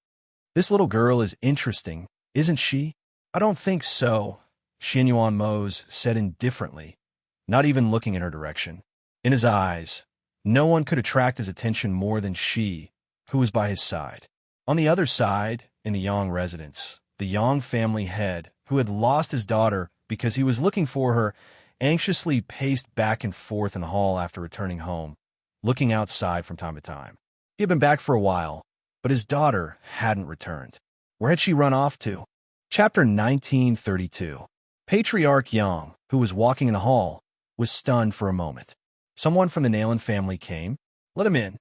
This little girl is interesting, isn't she? I don't think so, Xianyuan Mose said indifferently, not even looking in her direction. In his eyes, no one could attract his attention more than she, who was by his side. On the other side, in the Yang residence, the Yang family head, who had lost his daughter because he was looking for her, anxiously paced back and forth in the hall after returning home, looking outside from time to time. He had been back for a while, but his daughter hadn't returned. Where had she run off to? Chapter 1932. Patriarch Yang, who was walking in the hall, was stunned for a moment. Someone from the Nalen family came. Let him in.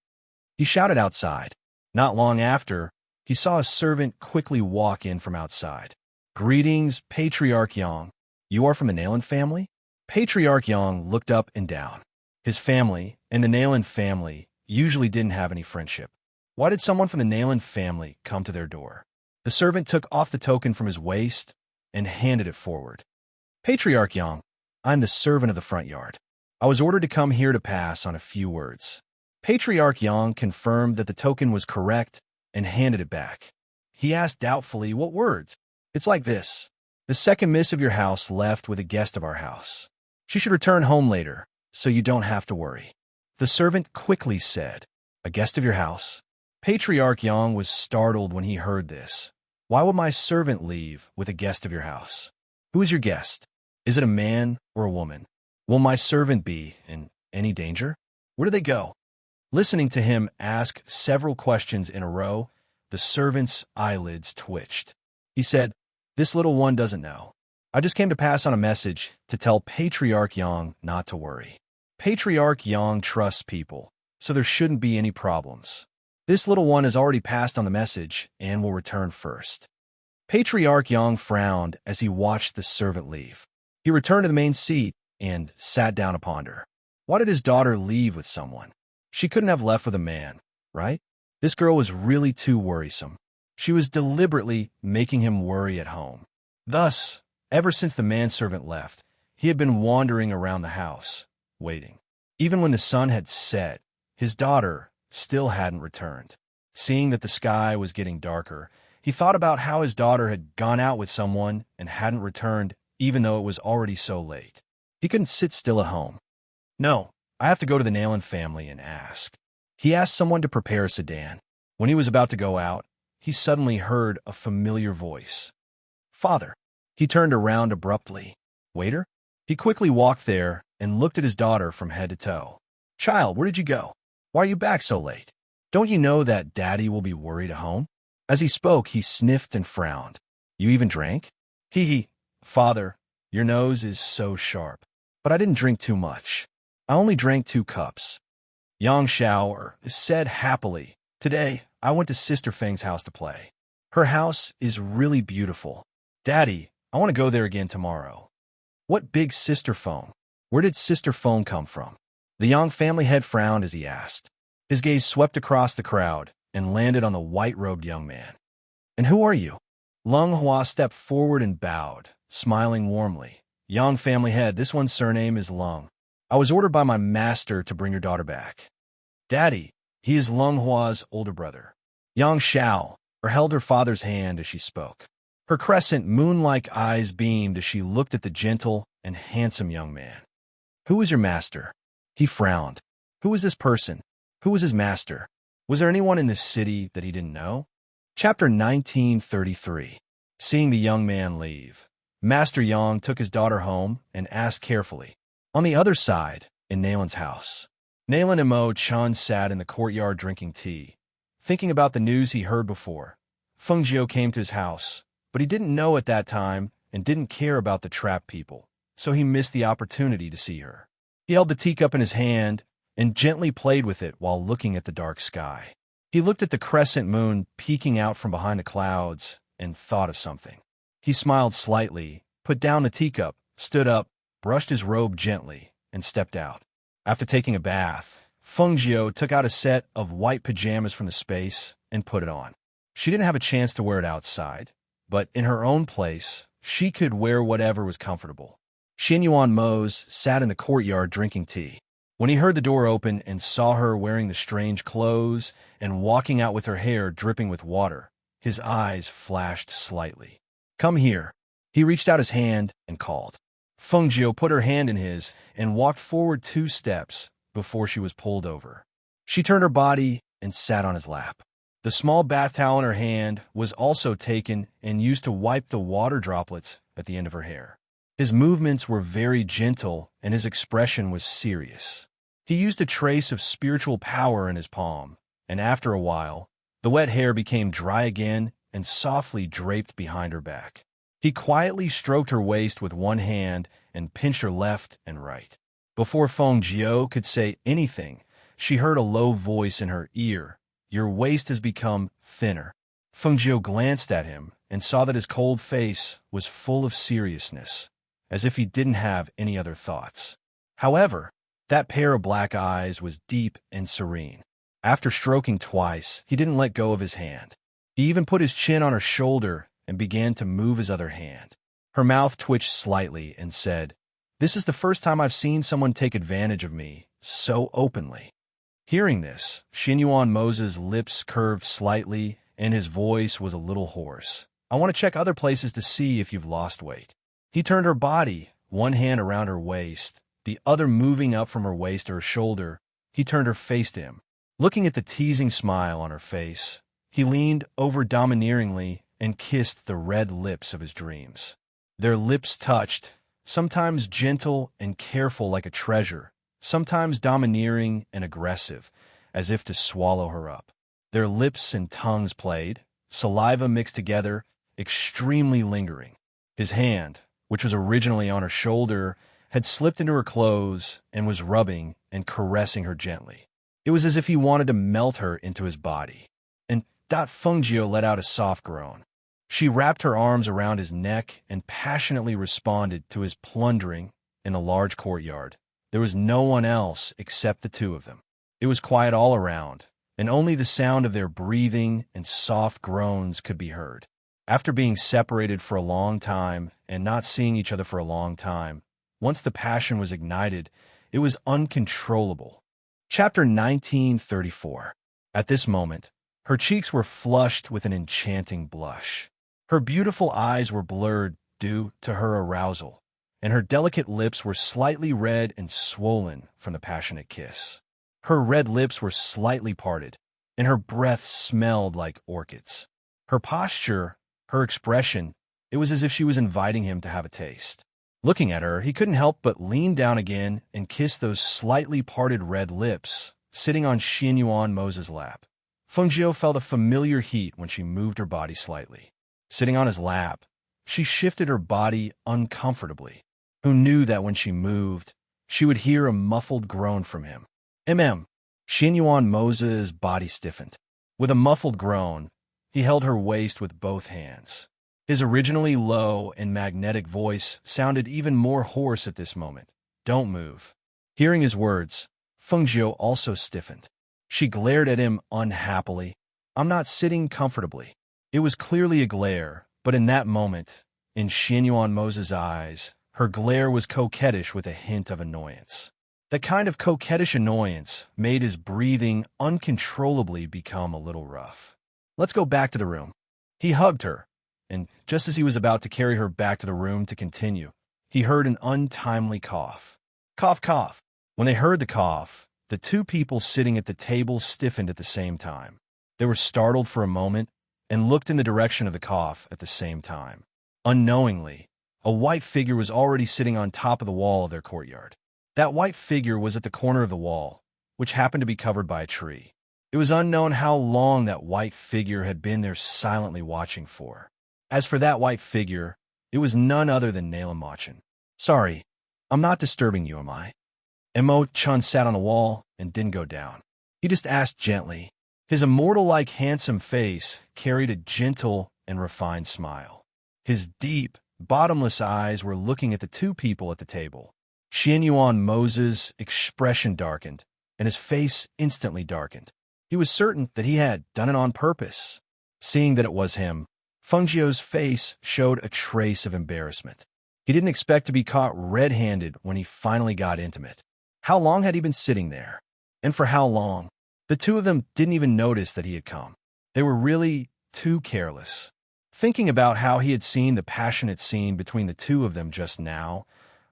He shouted outside. Not long after, he saw a servant quickly walk in from outside. Greetings, Patriarch Yang. You are from the Nalen family? Patriarch Yang looked up and down. His family and the Nalen family usually didn't have any friendship. Why did someone from the Nalen family come to their door? The servant took off the token from his waist and handed it forward. Patriarch Yang, I'm the servant of the front yard. I was ordered to come here to pass on a few words. Patriarch Yang confirmed that the token was correct and handed it back. He asked doubtfully, "What words?" "It's like this. The second miss of your house left with a guest of our house. She should return home later, so you don't have to worry." The servant quickly said, "A guest of your house?" Patriarch Yang was startled when he heard this. "Why would my servant leave with a guest of your house? Who is your guest? Is it a man or a woman? Will my servant be in any danger? Where do they go?" Listening to him ask several questions in a row, the servant's eyelids twitched. He said, "This little one doesn't know. I just came to pass on a message to tell Patriarch Yang not to worry. Patriarch Yang trusts people, so there shouldn't be any problems. This little one has already passed on the message and will return first." Patriarch Yang frowned as he watched the servant leave. He returned to the main seat and sat down to ponder. Why did his daughter leave with someone? She couldn't have left with a man, right? This girl was really too worrisome. She was deliberately making him worry at home. Thus, ever since the manservant left, he had been wandering around the house, waiting. Even when the sun had set, his daughter still hadn't returned. Seeing that the sky was getting darker, he thought about how his daughter had gone out with someone and hadn't returned, even though it was already so late. He couldn't sit still at home. "No, I have to go to the Nailan family and ask." He asked someone to prepare a sedan. When he was about to go out, he suddenly heard a familiar voice. "Father." He turned around abruptly. "Waiter?" He quickly walked there and looked at his daughter from head to toe. "Child, where did you go? Why are you back so late? Don't you know that Daddy will be worried at home?" As he spoke, he sniffed and frowned. "You even drank?" Hee. "Father, your nose is so sharp. But I didn't drink too much. I only drank 2 cups. Yang Xiao said happily, "Today, I went to Sister Feng's house to play. Her house is really beautiful. Daddy, I want to go there again tomorrow." "What big sister phone? Where did Sister Phone come from?" The Yang family head frowned as he asked. His gaze swept across the crowd and landed on the white-robed young man. "And who are you?" Lung Hua stepped forward and bowed, smiling warmly. "Yang family head, this one's surname is Lung. I was ordered by my master to bring your daughter back." "Daddy, he is Lung Hua's older brother." Yang Xiao held her father's hand as she spoke. Her crescent moon-like eyes beamed as she looked at the gentle and handsome young man. "Who is your master?" He frowned. Who was this person? Who was his master? Was there anyone in this city that he didn't know? Chapter 1933. Seeing the young man leave, Master Yang took his daughter home and asked carefully. On the other side, in Nailan's house, Nailan and Mo Chun sat in the courtyard drinking tea, thinking about the news he heard before. Feng Jiu came to his house, but he didn't know at that time and didn't care about the trap people, so he missed the opportunity to see her. He held the teacup in his hand and gently played with it while looking at the dark sky. He looked at the crescent moon peeking out from behind the clouds and thought of something. He smiled slightly, put down the teacup, stood up, brushed his robe gently, and stepped out. After taking a bath, Feng Jiu took out a set of white pajamas from the space and put it on. She didn't have a chance to wear it outside, but in her own place, she could wear whatever was comfortable. Xinyuan Mose sat in the courtyard drinking tea. When he heard the door open and saw her wearing the strange clothes and walking out with her hair dripping with water, his eyes flashed slightly. "Come here." He reached out his hand and called. Feng Jiu put her hand in his and walked forward 2 steps before she was pulled over. She turned her body and sat on his lap. The small bath towel in her hand was also taken and used to wipe the water droplets at the end of her hair. His movements were very gentle and his expression was serious. He used a trace of spiritual power in his palm, and after a while, the wet hair became dry again and softly draped behind her back. He quietly stroked her waist with one hand and pinched her left and right. Before Feng Jiu could say anything, she heard a low voice in her ear. "Your waist has become thinner." Feng Jiu glanced at him and saw that his cold face was full of seriousness, as if he didn't have any other thoughts. However, that pair of black eyes was deep and serene. After stroking twice, he didn't let go of his hand. He even put his chin on her shoulder and began to move his other hand. Her mouth twitched slightly and said, This is the first time I've seen someone take advantage of me so openly. Hearing this, Xinyuan Moses' lips curved slightly and his voice was a little hoarse. I want to check other places to see if you've lost weight. He turned her body, one hand around her waist, the other moving up from her waist to her shoulder. He turned her face to him. Looking at the teasing smile on her face, he leaned over domineeringly and kissed the red lips of his dreams. Their lips touched, sometimes gentle and careful like a treasure, sometimes domineering and aggressive, as if to swallow her up. Their lips and tongues played, saliva mixed together, extremely lingering. His hand, which was originally on her shoulder, had slipped into her clothes and was rubbing and caressing her gently. It was as if he wanted to melt her into his body. And Fengjiu let out a soft groan. She wrapped her arms around his neck and passionately responded to his plundering in the large courtyard. There was no one else except the two of them. It was quiet all around, and only the sound of their breathing and soft groans could be heard. After being separated for a long time and not seeing each other for a long time, once the passion was ignited, it was uncontrollable. Chapter 1934. At this moment, her cheeks were flushed with an enchanting blush. Her beautiful eyes were blurred due to her arousal, and her delicate lips were slightly red and swollen from the passionate kiss. Her red lips were slightly parted, and her breath smelled like orchids. Her posture, her expression, it was as if she was inviting him to have a taste. Looking at her, he couldn't help but lean down again and kiss those slightly parted red lips, sitting on Xinyuan Moses' lap. Fengjiu felt a familiar heat when she moved her body slightly. Sitting on his lap, she shifted her body uncomfortably. Who knew that when she moved, she would hear a muffled groan from him? Xinyuan Moses' body stiffened. With a muffled groan, he held her waist with both hands. His originally low and magnetic voice sounded even more hoarse at this moment. Don't move. Hearing his words, Fengjiu also stiffened. She glared at him unhappily. I'm not sitting comfortably. It was clearly a glare, but in that moment, in Xinyuan Moses' eyes, her glare was coquettish with a hint of annoyance. The kind of coquettish annoyance made his breathing uncontrollably become a little rough. Let's go back to the room. He hugged her, and just as he was about to carry her back to the room to continue, he heard an untimely cough. Cough, cough. When they heard the cough, the two people sitting at the table stiffened at the same time. They were startled for a moment and looked in the direction of the cough at the same time. Unknowingly, a white figure was already sitting on top of the wall of their courtyard. That white figure was at the corner of the wall, which happened to be covered by a tree. It was unknown how long that white figure had been there silently watching for. As for that white figure, it was none other than Nalamachan. Sorry, I'm not disturbing you, am I? Emo-chan sat on the wall and didn't go down. He just asked gently. His immortal-like handsome face carried a gentle and refined smile. His deep, bottomless eyes were looking at the two people at the table. Xinyuan Moses' expression darkened, and his face instantly darkened. He was certain that he had done it on purpose. Seeing that it was him, Fengjiu's face showed a trace of embarrassment. He didn't expect to be caught red-handed when he finally got intimate. How long had he been sitting there? And for how long? The two of them didn't even notice that he had come. They were really too careless. Thinking about how he had seen the passionate scene between the two of them just now,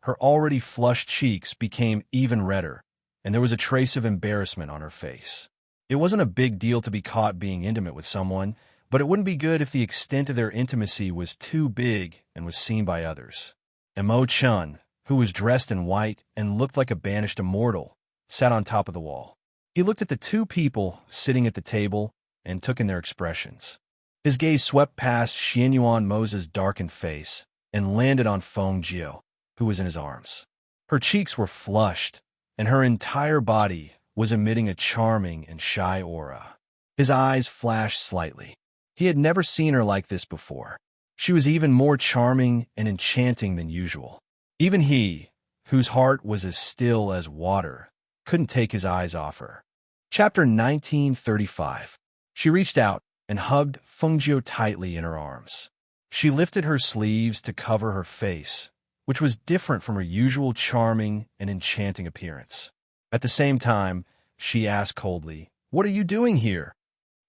her already flushed cheeks became even redder, and there was a trace of embarrassment on her face. It wasn't a big deal to be caught being intimate with someone, but it wouldn't be good if the extent of their intimacy was too big and was seen by others. Emo-chun, who was dressed in white and looked like a banished immortal, sat on top of the wall. He looked at the two people sitting at the table and took in their expressions. His gaze swept past Xinyuan Moses' darkened face and landed on Fengjiu, who was in his arms. Her cheeks were flushed, and her entire body was emitting a charming and shy aura. His eyes flashed slightly. He had never seen her like this before. She was even more charming and enchanting than usual. Even he, whose heart was as still as water, couldn't take his eyes off her. Chapter 1935. She reached out and hugged Fengjiu tightly in her arms. She lifted her sleeves to cover her face, which was different from her usual charming and enchanting appearance. At the same time, she asked coldly, "What are you doing here?"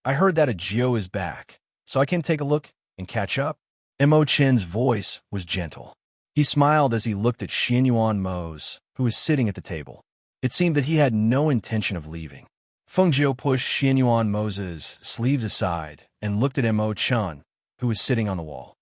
"I heard that a Geo is back, so I can take a look and catch up." Mo Chen's voice was gentle. He smiled as he looked at Xianyuan Mose, who was sitting at the table. It seemed that he had no intention of leaving. Feng Jiu pushed Xianyuan Mose's sleeves aside and looked at Mo Chen, who was sitting on the wall.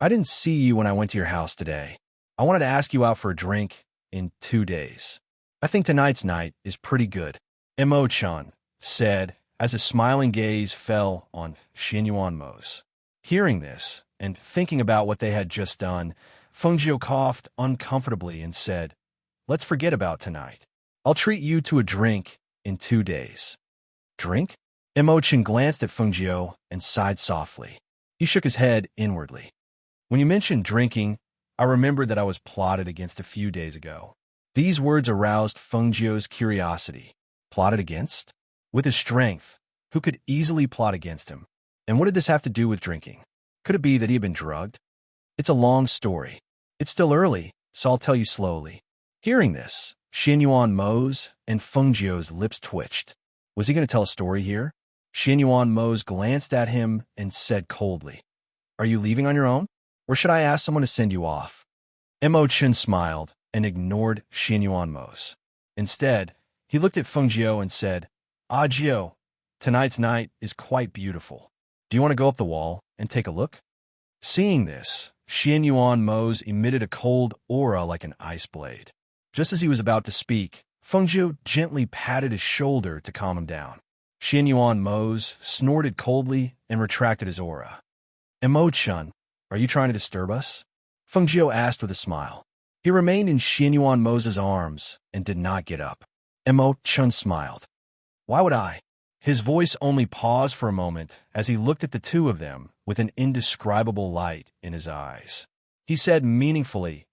"I didn't see you when I went to your house today. I wanted to ask you out for a drink in 2 days. I think tonight's night is pretty good," Mo Chen said as his smiling gaze fell on Xianyuan Mose. Hearing this, and thinking about what they had just done, Feng Jiu coughed uncomfortably and said, "Let's forget about tonight. I'll treat you to a drink in 2 days." "Drink?" Mo Chen glanced at Feng Jiu and sighed softly. He shook his head inwardly. "When you mentioned drinking, I remembered that I was plotted against a few days ago." These words aroused Feng Jiu's curiosity. Plotted against? With his strength, who could easily plot against him? And what did this have to do with drinking? Could it be that he had been drugged? It's a long story. It's still early, so I'll tell you slowly. Hearing this, Xianyuan Mose and Feng Jiu's lips twitched. Was he going to tell a story here? Xianyuan Mose glanced at him and said coldly, "Are you leaving on your own? Or should I ask someone to send you off?" Mo Chen smiled and ignored Xianyuan Mose. Instead, he looked at Feng Jiu and said, "Ah, Jiu, tonight's night is quite beautiful. Do you want to go up the wall and take a look?" Seeing this, Xianyuan Mose emitted a cold aura like an ice blade. Just as he was about to speak, Feng Jiu gently patted his shoulder to calm him down. Xianyuan Mose snorted coldly and retracted his aura. "Mo Chen, are you trying to disturb us?" Feng Jiu asked with a smile. He remained in Xianyuan Mose's arms and did not get up. Mo Chen smiled. "Why would I?" His voice only paused for a moment as he looked at the two of them with an indescribable light in his eyes. He said meaningfully,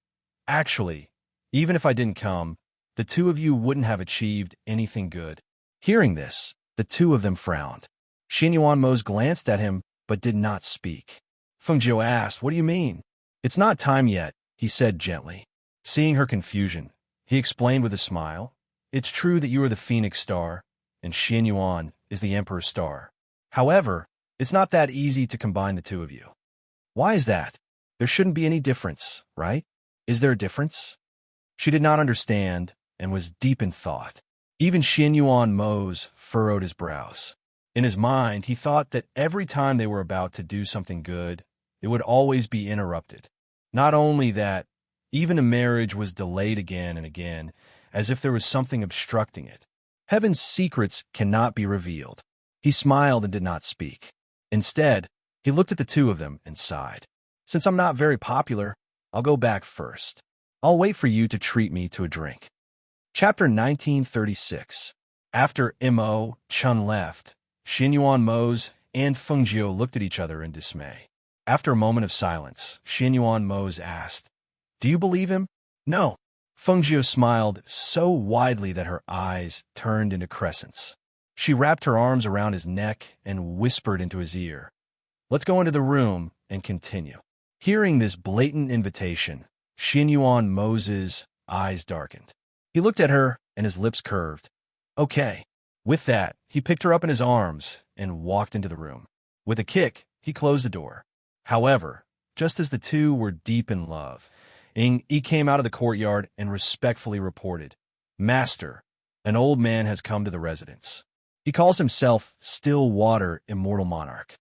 "Actually, even if I didn't come, the two of you wouldn't have achieved anything good." Hearing this, the two of them frowned. Xianyuan Mose glanced at him but did not speak. Feng Jiu asked, "What do you mean?" "It's not time yet," he said gently. Seeing her confusion, he explained with a smile, "It's true that you are the Phoenix Star, and Xianyuan is the Emperor's Star. However, it's not that easy to combine the two of you." "Why is that? There shouldn't be any difference, right? Is there a difference?" She did not understand and was deep in thought. Even Xianyuan Mose furrowed his brows. In his mind, he thought that every time they were about to do something good, it would always be interrupted. Not only that, even a marriage was delayed again and again, as if there was something obstructing it. Heaven's secrets cannot be revealed. He smiled and did not speak. Instead, he looked at the two of them and sighed. "Since I'm not very popular, I'll go back first. I'll wait for you to treat me to a drink." Chapter 1936. After Mo Chen left, Xianyuan Mose and Feng Jiu looked at each other in dismay. After a moment of silence, Xianyuan Mose asked, "Do you believe him?" "No." Feng Jiu smiled so widely that her eyes turned into crescents. She wrapped her arms around his neck and whispered into his ear, "Let's go into the room and continue." Hearing this blatant invitation, Xianyuan Mose's eyes darkened. He looked at her and his lips curved. "Okay." With that, he picked her up in his arms and walked into the room. With a kick, he closed the door. However, just as the two were deep in love, Yi came out of the courtyard and respectfully reported, "Master, an old man has come to the residence. He calls himself Still Water Immortal Monarch."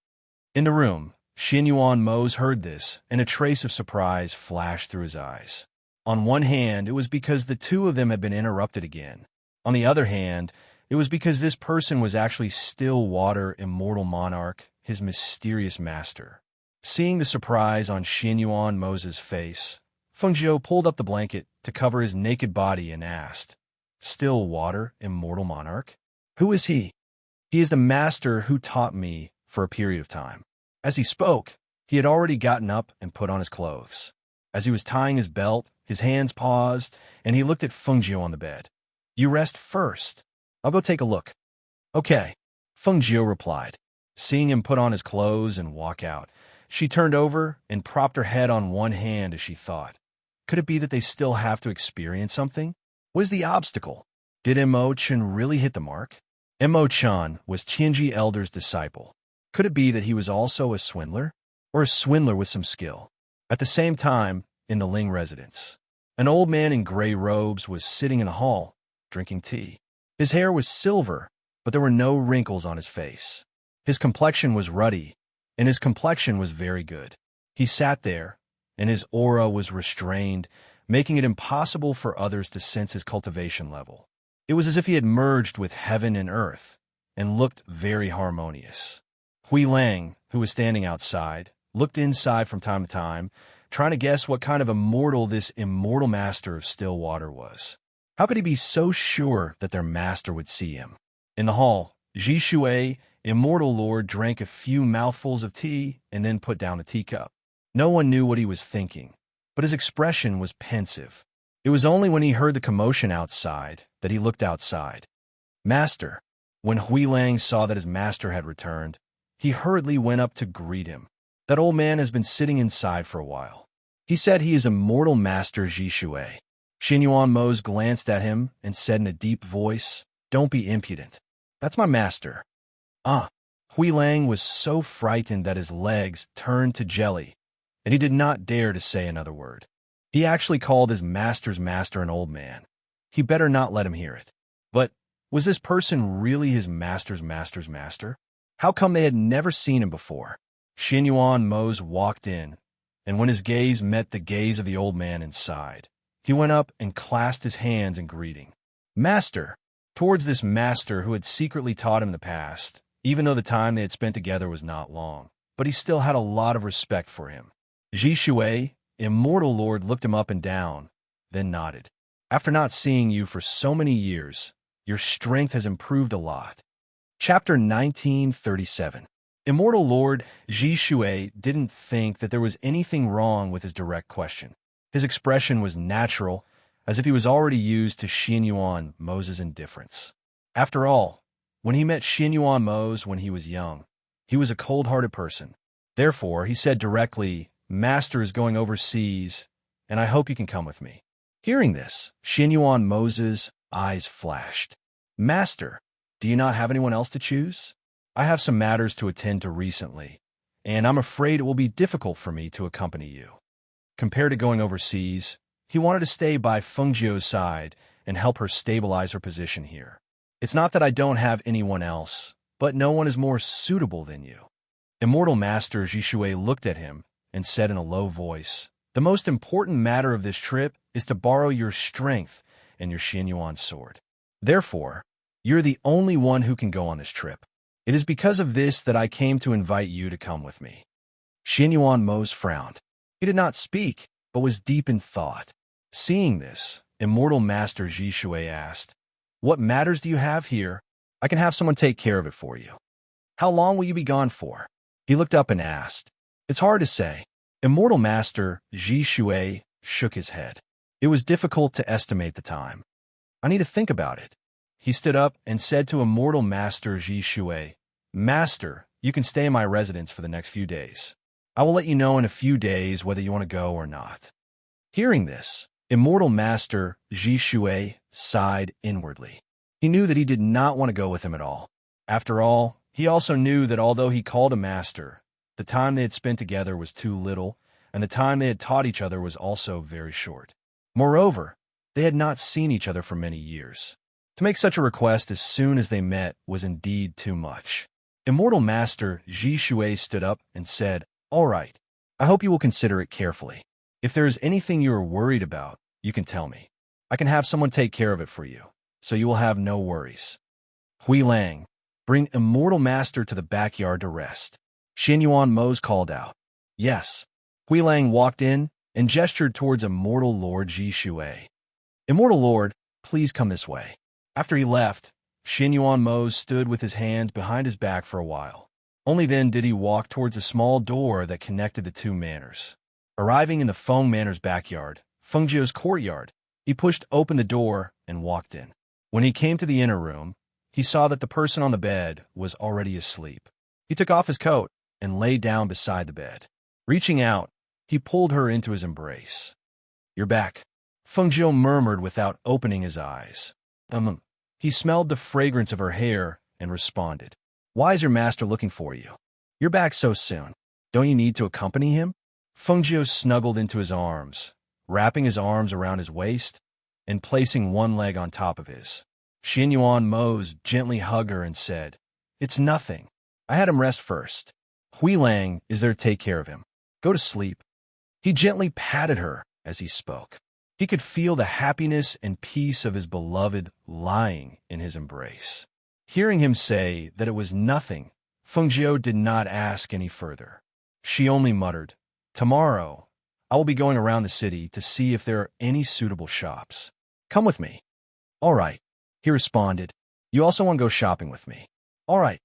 In the room, Xianyuan Mose heard this, and a trace of surprise flashed through his eyes. On one hand, it was because the two of them had been interrupted again. On the other hand, it was because this person was actually Still Water Immortal Monarch, his mysterious master. Seeing the surprise on Xianyuan Mose's face, Feng Jiu pulled up the blanket to cover his naked body and asked, "Still Water Immortal Monarch? Who is he?" "He is the master who taught me for a period of time." As he spoke, he had already gotten up and put on his clothes. As he was tying his belt, his hands paused, and he looked at Feng Jiu on the bed. "You rest first. I'll go take a look." "Okay," Feng Jiu replied. Seeing him put on his clothes and walk out, she turned over and propped her head on one hand as she thought, Could it be that they still have to experience something? What is the obstacle? Did Emo-chan really hit the mark? Emo-chan was Qianji Elder's disciple. Could it be that he was also a swindler? Or a swindler with some skill? At the same time, in the Ling residence, an old man in gray robes was sitting in a hall, drinking tea. His hair was silver, but there were no wrinkles on his face. His complexion was ruddy, and his complexion was very good. He sat there, and his aura was restrained, making it impossible for others to sense his cultivation level. It was as if he had merged with heaven and earth, and looked very harmonious. Hui Lang, who was standing outside, looked inside from time to time, trying to guess what kind of immortal this immortal master of still water was. How could he be so sure that their master would see him? In the hall, Ji Shui, immortal lord, drank a few mouthfuls of tea and then put down the teacup. No one knew what he was thinking, but his expression was pensive. It was only when he heard the commotion outside that he looked outside. Master. When Hui Lang saw that his master had returned, he hurriedly went up to greet him. That old man has been sitting inside for a while. He said he is immortal master Ji Shui. Xinyuan Mose glanced at him and said in a deep voice, "Don't be impudent. That's my master." Ah! Hui Lang was so frightened that his legs turned to jelly, and he did not dare to say another word. He actually called his master's master an old man. He better not let him hear it. But was this person really his master's master's master? How come they had never seen him before? Xinyuan Mose walked in, and when his gaze met the gaze of the old man inside, he went up and clasped his hands in greeting. Master! Towards this master who had secretly taught him the past, even though the time they had spent together was not long, but he still had a lot of respect for him. Ji Shui, immortal lord, looked him up and down, then nodded. After not seeing you for so many years, your strength has improved a lot. Chapter 1937. Immortal Lord Ji Shui didn't think that there was anything wrong with his direct question. His expression was natural, as if he was already used to Xinyuan Mose's indifference. After all, when he met Xinyuan Mose when he was young, he was a cold-hearted person. Therefore, he said directly, "Master is going overseas, and I hope you can come with me." Hearing this, Xinyuan Mose's eyes flashed. "Master, do you not have anyone else to choose? I have some matters to attend to recently, and I'm afraid it will be difficult for me to accompany you." Compared to going overseas, he wanted to stay by Fengjiu's side and help her stabilize her position here. It's not that I don't have anyone else, but no one is more suitable than you. Immortal Master Ji Shui looked at him and said in a low voice, "The most important matter of this trip is to borrow your strength and your Xinyuan sword. Therefore, you're the only one who can go on this trip. It is because of this that I came to invite you to come with me." Xinyuan Mose frowned. He did not speak, but was deep in thought. Seeing this, Immortal Master Ji Shui asked, "What matters do you have here? I can have someone take care of it for you. How long will you be gone for?" He looked up and asked. "It's hard to say." Immortal Master Ji Shui shook his head. It was difficult to estimate the time. "I need to think about it." He stood up and said to Immortal Master Ji Shui, "Master, you can stay in my residence for the next few days. I will let you know in a few days whether you want to go or not." Hearing this, Immortal Master Ji Shui sighed inwardly. He knew that he did not want to go with him at all. After all, he also knew that although he called a master, the time they had spent together was too little, and the time they had taught each other was also very short. Moreover, they had not seen each other for many years. To make such a request as soon as they met was indeed too much. Immortal Master Ji Shui stood up and said, "All right, I hope you will consider it carefully. If there is anything you are worried about, you can tell me. I can have someone take care of it for you, so you will have no worries." Hui Lang, bring Immortal Master to the backyard to rest. Xinyuan Mose called out. Yes. Hui Lang walked in and gestured towards Immortal Lord Ji Shui. "Immortal Lord, please come this way." After he left, Xinyuan Mose stood with his hands behind his back for a while. Only then did he walk towards a small door that connected the two manors. Arriving in the Feng Manor's backyard, Fengjiu's courtyard, he pushed open the door and walked in. When he came to the inner room, he saw that the person on the bed was already asleep. He took off his coat and lay down beside the bed. Reaching out, he pulled her into his embrace. You're back, Feng Jiu murmured without opening his eyes. He smelled the fragrance of her hair and responded, Why is your master looking for you? You're back so soon. Don't you need to accompany him? Feng Jiu snuggled into his arms, wrapping his arms around his waist and placing one leg on top of his. Xianyuan Mose gently hugged her and said, It's nothing. I had him rest first. Hui Lang is there to take care of him. Go to sleep. He gently patted her as he spoke. He could feel the happiness and peace of his beloved lying in his embrace. Hearing him say that it was nothing, Feng Jiu did not ask any further. She only muttered, Tomorrow, I will be going around the city to see if there are any suitable shops. Come with me. All right, he responded. You also want to go shopping with me? All right.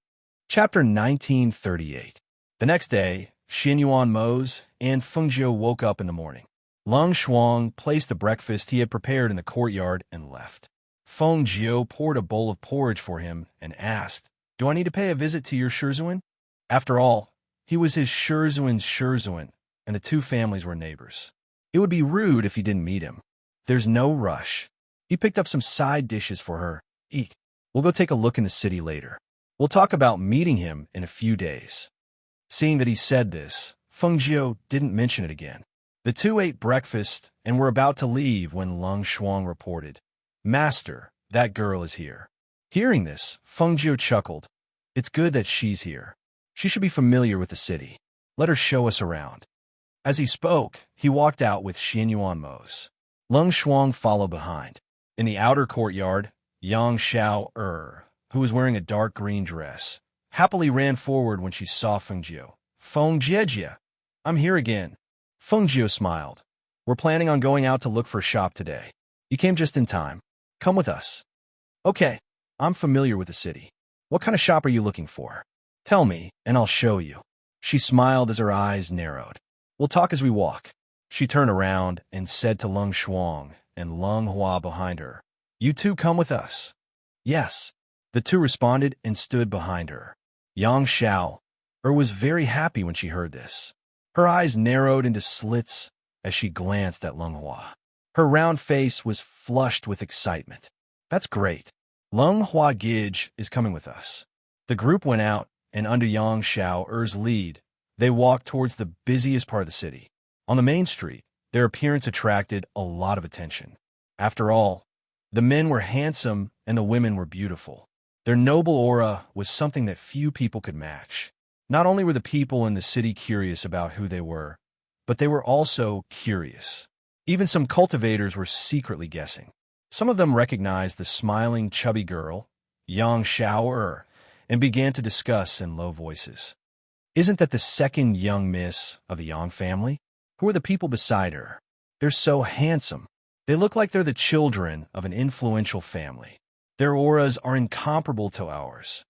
Chapter 1938. The next day, Xianyuan Mose and Feng Jiu woke up in the morning. Lung Shuang placed the breakfast he had prepared in the courtyard and left. Feng Jiu poured a bowl of porridge for him and asked, Do I need to pay a visit to your Shizhuan? After all, he was his Shizhuan's Shizhuan, and the two families were neighbors. It would be rude if he didn't meet him. There's no rush. He picked up some side dishes for her. Eat. We'll go take a look in the city later. We'll talk about meeting him in a few days. Seeing that he said this, Feng Jiu didn't mention it again. The two ate breakfast and were about to leave when Lung Shuang reported, Master, that girl is here. Hearing this, Feng Jiu chuckled. It's good that she's here. She should be familiar with the city. Let her show us around. As he spoke, he walked out with Xianyuan Mose. Lung Shuang followed behind. In the outer courtyard, Yang Xiao who was wearing a dark green dress, happily ran forward when she saw Feng Jiu. Feng Jiejie, I'm here again. Feng Jiu smiled. We're planning on going out to look for a shop today. You came just in time. Come with us. Okay, I'm familiar with the city. What kind of shop are you looking for? Tell me, and I'll show you. She smiled as her eyes narrowed. We'll talk as we walk. She turned around and said to Lung Shuang and Lung Hua behind her, You two come with us. Yes. The two responded and stood behind her. Yang Xiao was very happy when she heard this. Her eyes narrowed into slits as she glanced at Lung Hua. Her round face was flushed with excitement. That's great. Lung Hua Gij is coming with us. The group went out, and under Yang Xiao's lead, they walked towards the busiest part of the city. On the main street, their appearance attracted a lot of attention. After all, the men were handsome and the women were beautiful. Their noble aura was something that few people could match. Not only were the people in the city curious about who they were, but they were also curious. Even some cultivators were secretly guessing. Some of them recognized the smiling, chubby girl, Yang Xiao, and began to discuss in low voices. Isn't that the second young miss of the Yang family? Who are the people beside her? They're so handsome. They look like they're the children of an influential family. Their auras are incomparable to ours.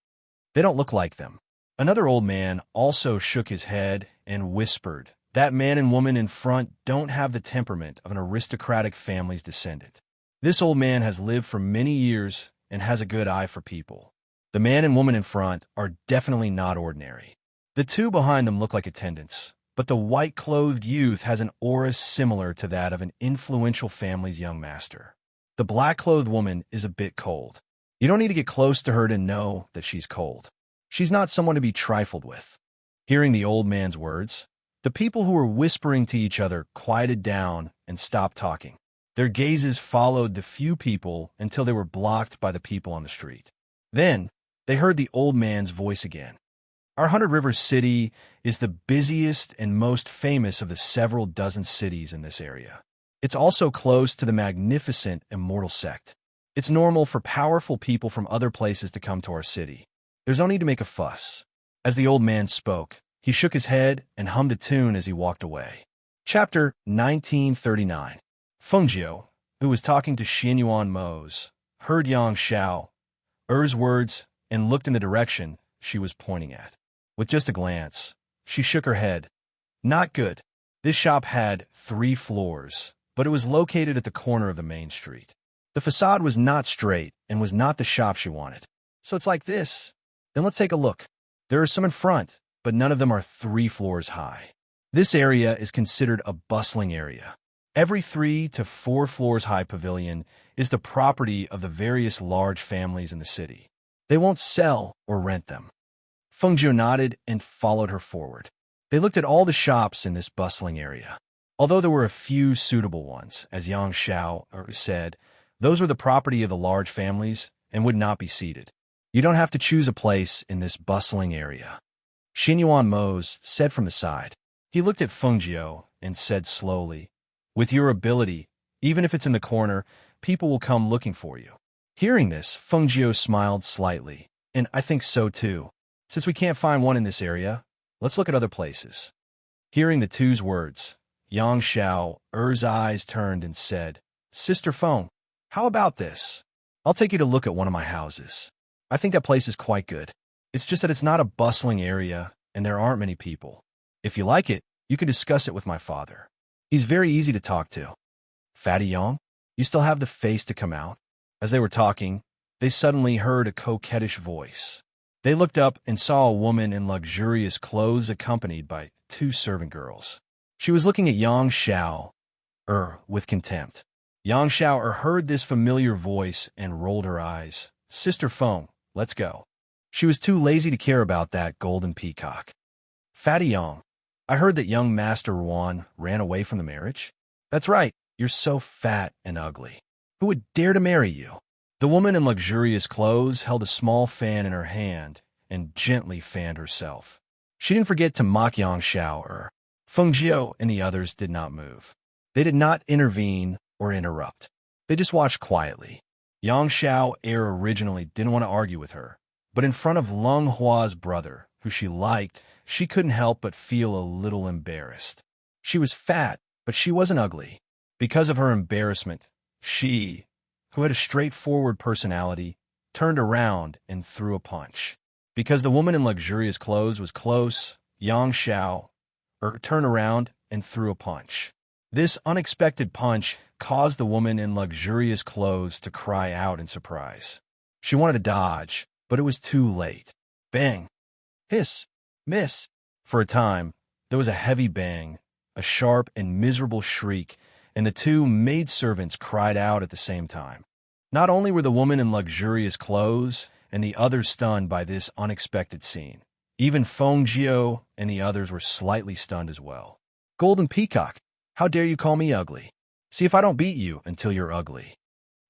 They don't look like them. Another old man also shook his head and whispered, That man and woman in front don't have the temperament of an aristocratic family's descendant. This old man has lived for many years and has a good eye for people. The man and woman in front are definitely not ordinary. The two behind them look like attendants, but the white-clothed youth has an aura similar to that of an influential family's young master. The black-clothed woman is a bit cold. You don't need to get close to her to know that she's cold. She's not someone to be trifled with. Hearing the old man's words, the people who were whispering to each other quieted down and stopped talking. Their gazes followed the few people until they were blocked by the people on the street. Then, they heard the old man's voice again. Our 100 Rivers City is the busiest and most famous of the several dozen cities in this area. It's also close to the magnificent Immortal Sect. It's normal for powerful people from other places to come to our city. There's no need to make a fuss. As the old man spoke, he shook his head and hummed a tune as he walked away. Chapter 1939. Feng Jiu, who was talking to Xianyuan Mose, heard Yang Xiao's words and looked in the direction she was pointing at. With just a glance, she shook her head. Not good. This shop had 3 floors, but it was located at the corner of the main street. The facade was not straight and was not the shop she wanted. So it's like this. Then let's take a look. There are some in front, but none of them are 3 floors high. This area is considered a bustling area. Every 3 to 4 floors high pavilion is the property of the various large families in the city. They won't sell or rent them. Feng Jiu nodded and followed her forward. They looked at all the shops in this bustling area. Although there were a few suitable ones, as Yang Xiao said, those were the property of the large families and would not be seated. You don't have to choose a place in this bustling area. Xinyuan Mose said from the side. He looked at Feng Jiu and said slowly, with your ability, even if it's in the corner, people will come looking for you. Hearing this, Feng Jiu smiled slightly, and I think so too. Since we can't find one in this area, let's look at other places. Hearing the two's words, Yang Xiao's eyes turned and said, Sister Feng, how about this? I'll take you to look at one of my houses. I think that place is quite good. It's just that it's not a bustling area, and there aren't many people. If you like it, you can discuss it with my father. He's very easy to talk to. Fatty Yang, you still have the face to come out? As they were talking, they suddenly heard a coquettish voice. They looked up and saw a woman in luxurious clothes accompanied by 2 servant girls. She was looking at Yang Xiao with contempt. Yang Xiao heard this familiar voice and rolled her eyes. Sister Feng, let's go. She was too lazy to care about that golden peacock. Fatty Yang, I heard that young Master Ruan ran away from the marriage. That's right, you're so fat and ugly. Who would dare to marry you? The woman in luxurious clothes held a small fan in her hand and gently fanned herself. She didn't forget to mock Yang Xiao. Feng Jiu and the others did not move. They did not intervene or interrupt. They just watched quietly. Yang Xiao originally didn't want to argue with her, but in front of Leng Hua's brother, who she liked, she couldn't help but feel a little embarrassed. She was fat, but she wasn't ugly. Because of her embarrassment, she, who had a straightforward personality, turned around and threw a punch. Because the woman in luxurious clothes was close, Yang Xiao turned around and threw a punch. This unexpected punch caused the woman in luxurious clothes to cry out in surprise. She wanted to dodge, but it was too late. Bang! Hiss! Miss! For a time, there was a heavy bang, a sharp and miserable shriek, and the 2 maidservants cried out at the same time. Not only were the woman in luxurious clothes and the others stunned by this unexpected scene, even Feng Jiu and the others were slightly stunned as well. Golden Peacock, how dare you call me ugly? See if I don't beat you until you're ugly.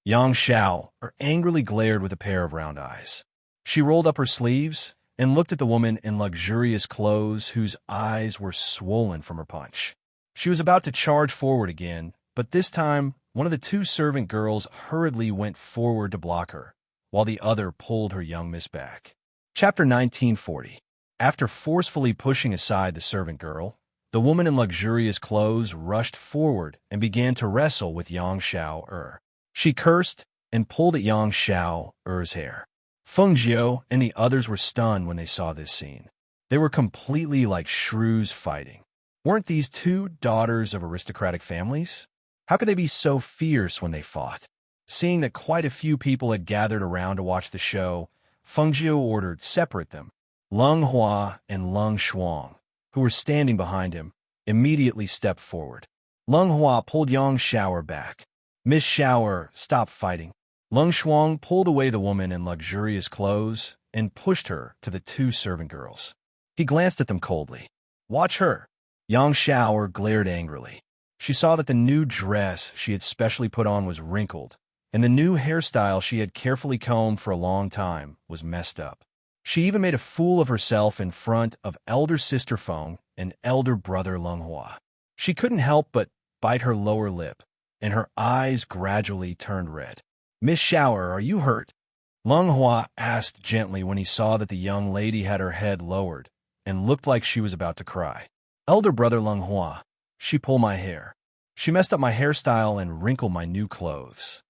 Yang Xiao angrily glared with a pair of round eyes. She rolled up her sleeves and looked at the woman in luxurious clothes whose eyes were swollen from her punch. She was about to charge forward again, but this time one of the 2 servant girls hurriedly went forward to block her, while the other pulled her young miss back. Chapter 1940. After forcefully pushing aside the servant girl, the woman in luxurious clothes rushed forward and began to wrestle with Yang Xiao. She cursed and pulled at Yang Xiao's hair. Feng Jiu and the others were stunned when they saw this scene. They were completely like shrews fighting. Weren't these 2 daughters of aristocratic families? How could they be so fierce when they fought? Seeing that quite a few people had gathered around to watch the show, Feng Jiu ordered separate them. Leng Hua and Leng Shuang, who were standing behind him, immediately stepped forward. Leng Hua pulled Yang Xiao back. Miss Xiao, stop fighting. Leng Shuang pulled away the woman in luxurious clothes and pushed her to the 2 servant girls. He glanced at them coldly. Watch her. Yang Xiao glared angrily. She saw that the new dress she had specially put on was wrinkled, and the new hairstyle she had carefully combed for a long time was messed up. She even made a fool of herself in front of elder sister Feng and elder brother Leng Hua. She couldn't help but bite her lower lip, and her eyes gradually turned red. Miss Xiao, are you hurt? Leng Hua asked gently when he saw that the young lady had her head lowered and looked like she was about to cry. Elder brother Leng Hua, she pulled my hair. She messed up my hairstyle and wrinkled my new clothes.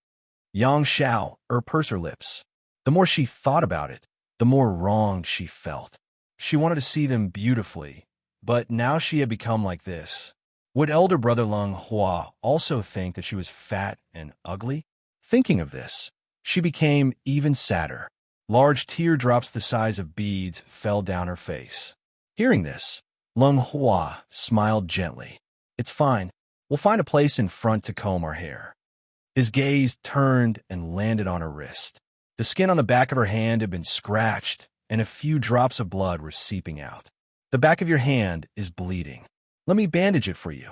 Yang Xiao pursed her lips. The more she thought about it, the more wronged she felt. She wanted to see them beautifully, but now she had become like this. Would elder brother Leng Hua also think that she was fat and ugly? Thinking of this, she became even sadder. Large teardrops the size of beads fell down her face. Hearing this, Leng Hua smiled gently. It's fine. We'll find a place in front to comb our hair. His gaze turned and landed on her wrist. The skin on the back of her hand had been scratched, and a few drops of blood were seeping out. The back of your hand is bleeding. Let me bandage it for you.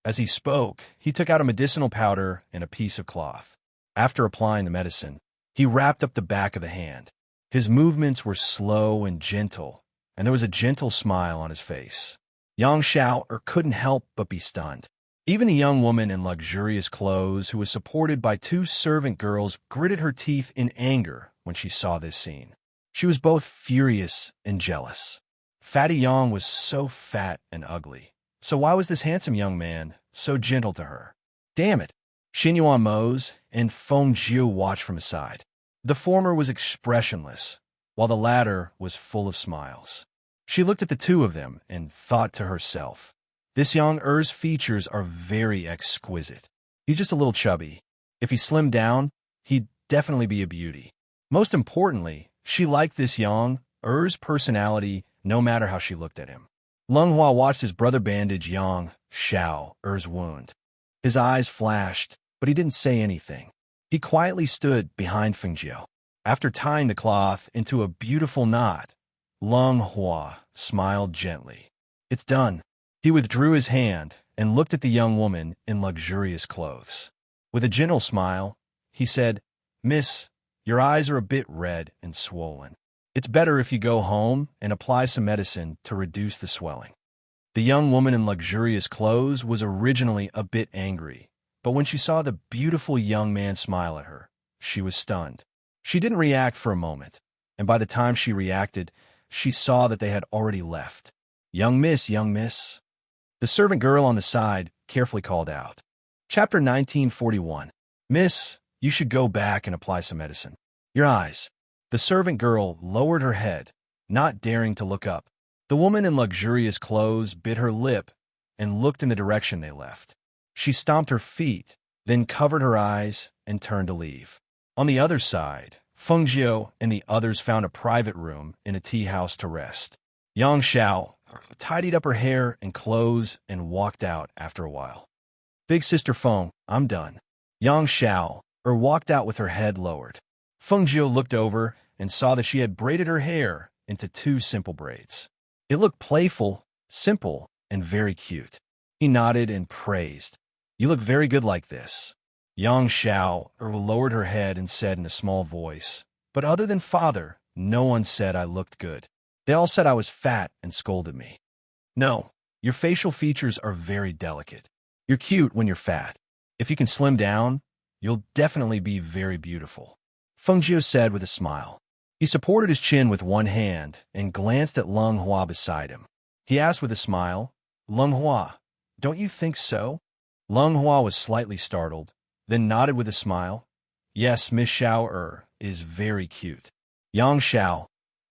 As he spoke, he took out a medicinal powder and a piece of cloth. After applying the medicine, he wrapped up the back of the hand. His movements were slow and gentle, and there was a gentle smile on his face. Yang Xiao couldn't help but be stunned. Even a young woman in luxurious clothes who was supported by two servant girls gritted her teeth in anger when she saw this scene. She was both furious and jealous. Fatty Yang was so fat and ugly. So why was this handsome young man so gentle to her? Damn it! Xinyuan Mose and Feng Jiu watched from his side. The former was expressionless, while the latter was full of smiles. She looked at the two of them and thought to herself, this young Er's features are very exquisite. He's just a little chubby. If he slimmed down, he'd definitely be a beauty. Most importantly, she liked this young Er's personality no matter how she looked at him. Leng Hua watched his brother bandage Yang Xiao Er's wound. His eyes flashed, but he didn't say anything. He quietly stood behind Feng Jiu. After tying the cloth into a beautiful knot, Leng Hua smiled gently. It's done. He withdrew his hand and looked at the young woman in luxurious clothes. With a gentle smile, he said, Miss, your eyes are a bit red and swollen. It's better if you go home and apply some medicine to reduce the swelling. The young woman in luxurious clothes was originally a bit angry, but when she saw the beautiful young man smile at her, she was stunned. She didn't react for a moment, and by the time she reacted, she saw that they had already left. Young miss, young miss. The servant girl on the side carefully called out. Chapter 1941. Miss, you should go back and apply some medicine. Your eyes. The servant girl lowered her head, not daring to look up. The woman in luxurious clothes bit her lip and looked in the direction they left. She stomped her feet, then covered her eyes and turned to leave. On the other side, Feng Jiu and the others found a private room in a tea house to rest. Yang Xiao tidied up her hair and clothes and walked out after a while. Big Sister Feng, I'm done. Yang Xiao walked out with her head lowered. Feng Jiu looked over and saw that she had braided her hair into two simple braids. It looked playful, simple, and very cute. He nodded and praised. You look very good like this. Yang Xiao lowered her head and said in a small voice, but other than father, no one said I looked good. They all said I was fat and scolded me. No, your facial features are very delicate. You're cute when you're fat. If you can slim down, you'll definitely be very beautiful. Feng Jiu said with a smile. He supported his chin with one hand and glanced at Leng Hua beside him. He asked with a smile, Leng Hua, don't you think so? Leng Hua was slightly startled, then nodded with a smile. Yes, Miss Xiao is very cute. Yang Xiao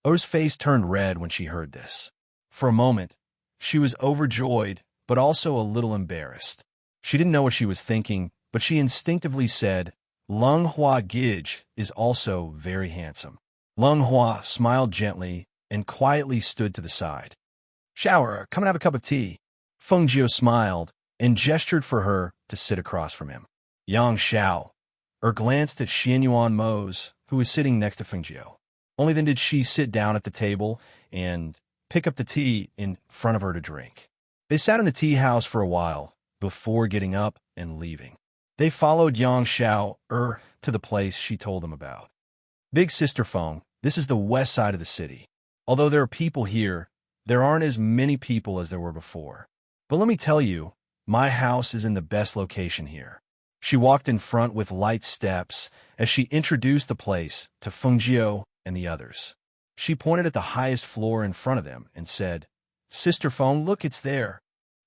Er's face turned red when she heard this. For a moment, she was overjoyed, but also a little embarrassed. She didn't know what she was thinking, but she instinctively said, Leng Hua Gij is also very handsome. Leng Hua smiled gently and quietly stood to the side. Xiao, come and have a cup of tea. Feng Jiu smiled and gestured for her to sit across from him. Yang Xiao glanced at Xinyuan Mose, who was sitting next to Feng Jiu. Only then did she sit down at the table and pick up the tea in front of her to drink. They sat in the tea house for a while before getting up and leaving. They followed Yang Xiao to the place she told them about. Big Sister Feng, this is the west side of the city. Although there are people here, there aren't as many people as there were before. But let me tell you, my house is in the best location here. She walked in front with light steps as she introduced the place to Feng Jiu and the others. She pointed at the highest floor in front of them and said, Sister Feng, look, it's there.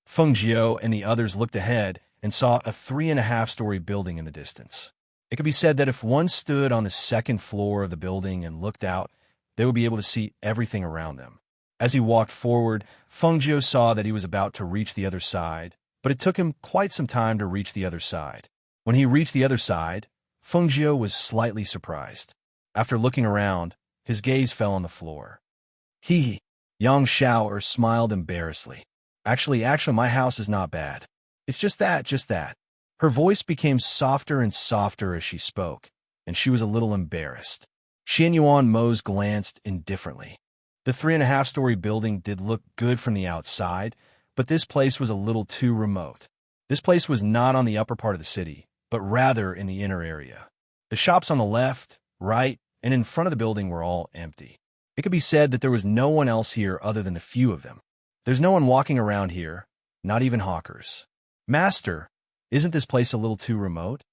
Feng Jiu and the others looked ahead and saw a 3.5-story building in the distance. It could be said that if one stood on the second floor of the building and looked out, they would be able to see everything around them. As he walked forward, Feng Jiu saw that he was about to reach the other side, but it took him quite some time to reach the other side. When he reached the other side, Feng Jiu was slightly surprised. After looking around, his gaze fell on the floor. Yang Xiao smiled embarrassedly. Actually, my house is not bad. It's just that, just that. Her voice became softer and softer as she spoke, and she was a little embarrassed. Xian Yuan Mo's glanced indifferently. The 3.5-story building did look good from the outside, but this place was a little too remote. This place was not on the upper part of the city, but rather in the inner area. The shops on the left, right, and in front of the building were all empty. It could be said that there was no one else here other than the few of them. There's no one walking around here, not even hawkers. Master, isn't this place a little too remote?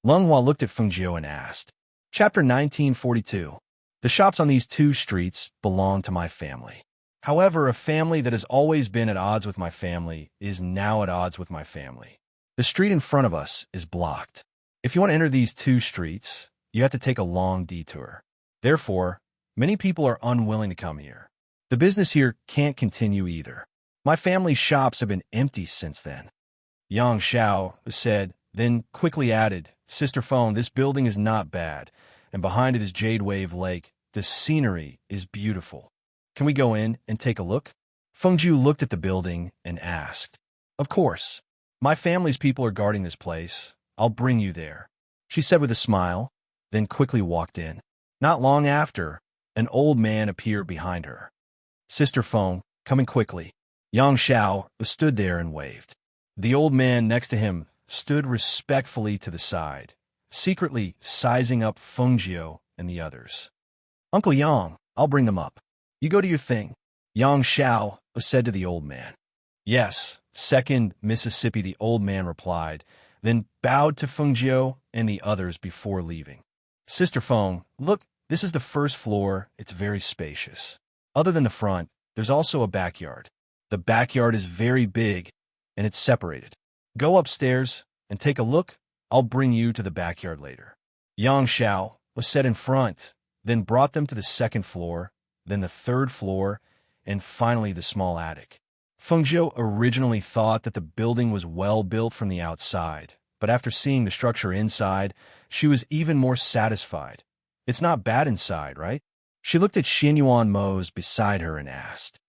Leng Hua looked at Feng Jiu and asked. Chapter 1942. The shops on these 2 streets belong to my family. However, a family that has always been at odds with my family is now at odds with my family. The street in front of us is blocked. If you want to enter these 2 streets, you have to take a long detour. Therefore, many people are unwilling to come here. The business here can't continue either. My family's shops have been empty since then. Yang Xiao said, then quickly added, Sister Feng, this building is not bad, and behind it is Jade Wave Lake. The scenery is beautiful. Can we go in and take a look? Feng Jiu looked at the building and asked. Of course. My family's people are guarding this place. I'll bring you there, she said with a smile, then quickly walked in. Not long after, an old man appeared behind her. Sister Feng, coming quickly. Yang Xiao stood there and waved. The old man next to him stood respectfully to the side, secretly sizing up Feng Jiu and the others. Uncle Yang, I'll bring them up. You go to your thing, Yang Xiao said to the old man. Yes, second Mississippi, the old man replied, then bowed to Feng Jiu and the others before leaving. Sister Feng, look, this is the first floor. It's very spacious. Other than the front, there's also a backyard. The backyard is very big, and it's separated. Go upstairs and take a look. I'll bring you to the backyard later. Yang Xiao was set in front, then brought them to the 2nd floor, then the 3rd floor, and finally the small attic. Feng Jiu originally thought that the building was well built from the outside, but after seeing the structure inside, she was even more satisfied. It's not bad inside, right? She looked at Xian Yuan Mo's beside her and asked.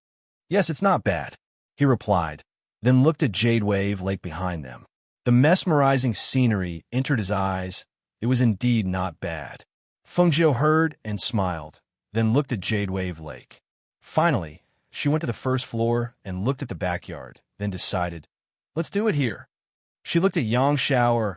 Yes, it's not bad, he replied, then looked at Jade Wave Lake behind them. The mesmerizing scenery entered his eyes. It was indeed not bad. Feng Jiu heard and smiled, then looked at Jade Wave Lake. Finally, she went to the 1st floor and looked at the backyard, then decided, let's do it here. She looked at Yang Xiao.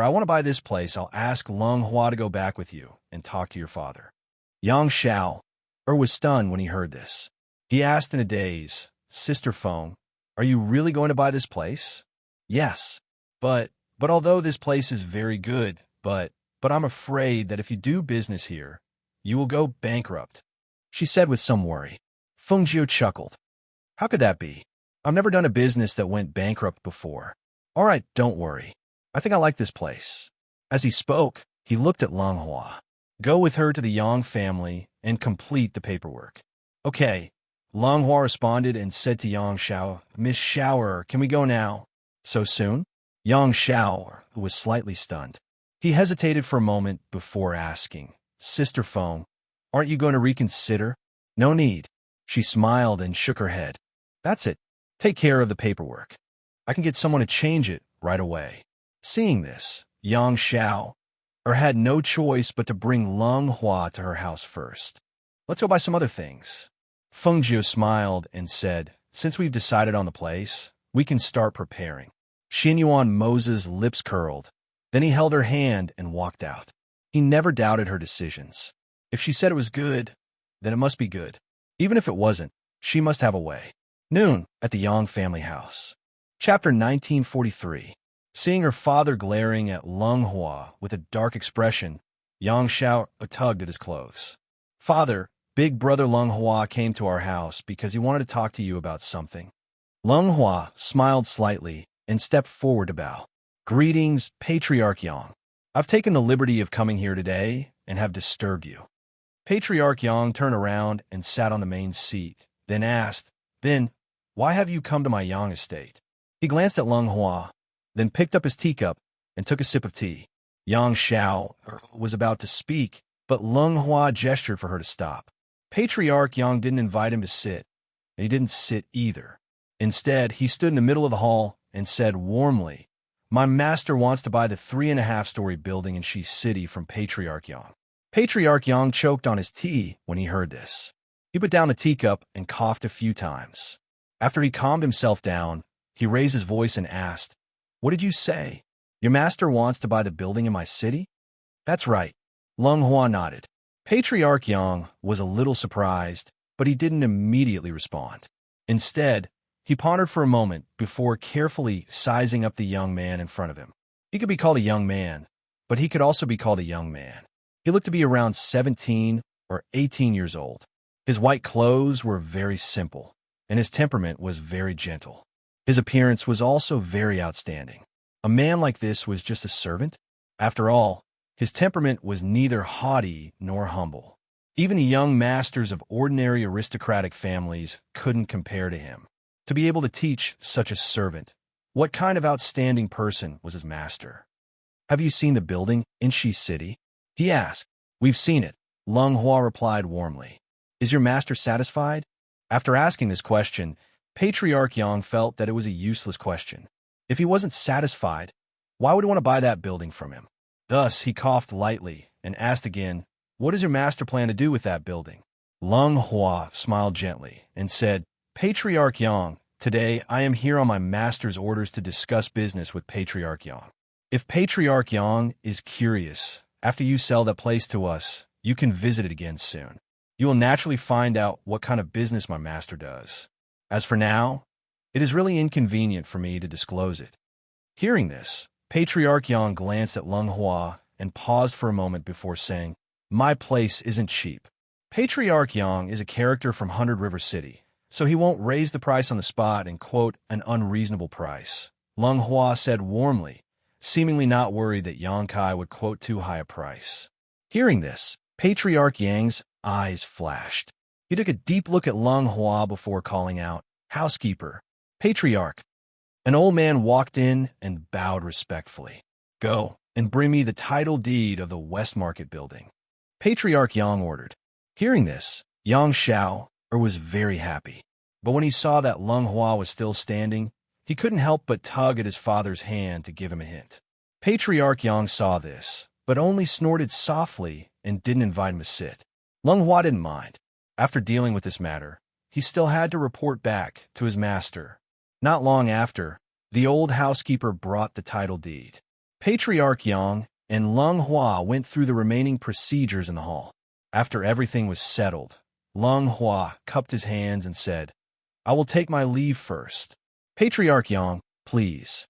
I want to buy this place. I'll ask Leng Hua to go back with you and talk to your father. Yang Xiao was stunned when he heard this. He asked in a daze, Sister Feng, are you really going to buy this place? Yes, but although this place is very good, but I'm afraid that if you do business here, you will go bankrupt, she said with some worry. Feng Jiu chuckled. How could that be? I've never done a business that went bankrupt before. All right, don't worry. I think I like this place. As he spoke, he looked at Leng Hua. Go with her to the Yang family and complete the paperwork. Okay. Leng Hua responded and said to Yang Xiao, Miss Xiao, can we go now? So soon? Yang Xiao was slightly stunned. He hesitated for a moment before asking, Sister Feng, aren't you going to reconsider? No need. She smiled and shook her head. That's it. Take care of the paperwork. I can get someone to change it right away. Seeing this, Yang Xiao had no choice but to bring Leng Hua to her house first. Let's go buy some other things. Feng Jiu smiled and said, since we've decided on the place, we can start preparing. Xian Yuan Mo's lips curled. Then he held her hand and walked out. He never doubted her decisions. If she said it was good, then it must be good. Even if it wasn't, she must have a way. Noon, at the Yang family house. Chapter 1943. Seeing her father glaring at Leng Hua with a dark expression, Yang Xiao tugged at his clothes. Father, big brother Leng Hua came to our house because he wanted to talk to you about something. Leng Hua smiled slightly and stepped forward to bow. Greetings, Patriarch Yang. I've taken the liberty of coming here today and have disturbed you. Patriarch Yang turned around and sat on the main seat, then asked, Then, why have you come to my Yang estate? He glanced at Leng Hua, then picked up his teacup and took a sip of tea. Yang Xiao was about to speak, but Leng Hua gestured for her to stop. Patriarch Yang didn't invite him to sit, and he didn't sit either. Instead, he stood in the middle of the hall and said warmly, "My master wants to buy the 3.5-story building in Shi City from Patriarch Yang." Patriarch Yang choked on his tea when he heard this. He put down the teacup and coughed a few times. After he calmed himself down, he raised his voice and asked, "What did you say? Your master wants to buy the building in my city?" "That's right." Lung Hua nodded. Patriarch Yang was a little surprised, but he didn't immediately respond. Instead, he pondered for a moment before carefully sizing up the young man in front of him. He could be called a young man, but he could also be called a young man. He looked to be around 17 or 18 years old. His white clothes were very simple, and his temperament was very gentle. His appearance was also very outstanding. A man like this was just a servant? After all, his temperament was neither haughty nor humble. Even the young masters of ordinary aristocratic families couldn't compare to him. To be able to teach such a servant, what kind of outstanding person was his master? "Have you seen the building in Shi City?" he asked. "We've seen it," Lung Hua replied warmly. "Is your master satisfied?" After asking this question, Patriarch Yang felt that it was a useless question. If he wasn't satisfied, why would he want to buy that building from him? Thus, he coughed lightly and asked again, "What does your master plan to do with that building?" Lung Hua smiled gently and said, "Patriarch Yang, today I am here on my master's orders to discuss business with Patriarch Yang. If Patriarch Yang is curious, after you sell that place to us, you can visit it again soon. You will naturally find out what kind of business my master does. As for now, it is really inconvenient for me to disclose it." Hearing this, Patriarch Yang glanced at Lung Hua and paused for a moment before saying, "My place isn't cheap." Patriarch Yang is a character from 100 River City, so he won't raise the price on the spot and quote an unreasonable price. Lung Hua said warmly, seemingly not worried that Yang Kai would quote too high a price. Hearing this, Patriarch Yang's eyes flashed. He took a deep look at Lung Hua before calling out, "Housekeeper." "Patriarch." An old man walked in and bowed respectfully. "Go and bring me the title deed of the West Market building," Patriarch Yang ordered. Hearing this, Yang Xiao was very happy. But when he saw that Lung Hua was still standing, he couldn't help but tug at his father's hand to give him a hint. Patriarch Yang saw this, but only snorted softly and didn't invite him to sit. Lung Hua didn't mind. After dealing with this matter, he still had to report back to his master. Not long after, the old housekeeper brought the title deed. Patriarch Yang and Lung Hua went through the remaining procedures in the hall. After everything was settled, Lung Hua cupped his hands and said, "I will take my leave first. Patriarch Yang, please."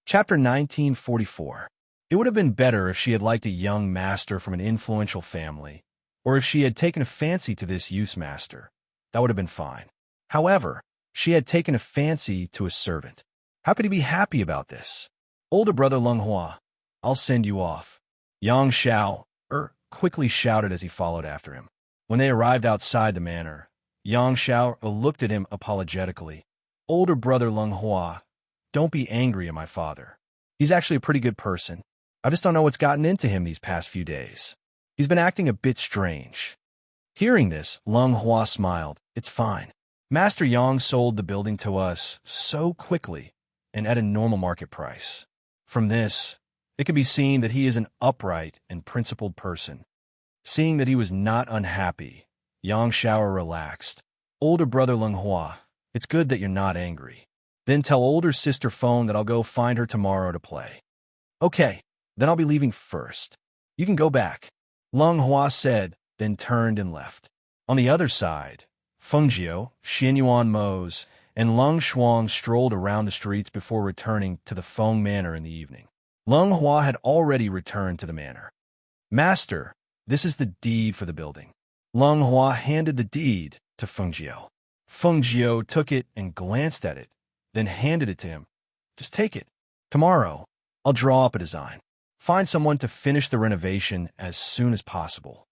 Chapter 1944. It would have been better if she had liked a young master from an influential family, or if she had taken a fancy to this youth master. That would have been fine. However, she had taken a fancy to a servant. How could he be happy about this? "Older brother Lung Hua, I'll send you off," Yang Xiao quickly shouted as he followed after him. When they arrived outside the manor, Yang Xiao looked at him apologetically. "Older brother Lung Hua, don't be angry at my father. He's actually a pretty good person. I just don't know what's gotten into him these past few days. He's been acting a bit strange." Hearing this, Lung Hua smiled. "It's fine. Master Yang sold the building to us so quickly and at a normal market price. From this, it can be seen that he is an upright and principled person." Seeing that he was not unhappy, Yang Xiao relaxed. "Older brother Lung Hua, it's good that you're not angry. Then tell older sister Phone that I'll go find her tomorrow to play." "Okay, then I'll be leaving first. You can go back," Lung Hua said, then turned and left. On the other side, Fengjiu, Xianyuan Mose, and Lung Shuang strolled around the streets before returning to the Feng Manor in the evening. Lung Hua had already returned to the manor. "Master, this is the deed for the building." Lung Hua handed the deed to Fengjiu. Fengjiu took it and glanced at it, then handed it to him. "Just take it. Tomorrow, I'll draw up a design. Find someone to finish the renovation as soon as possible."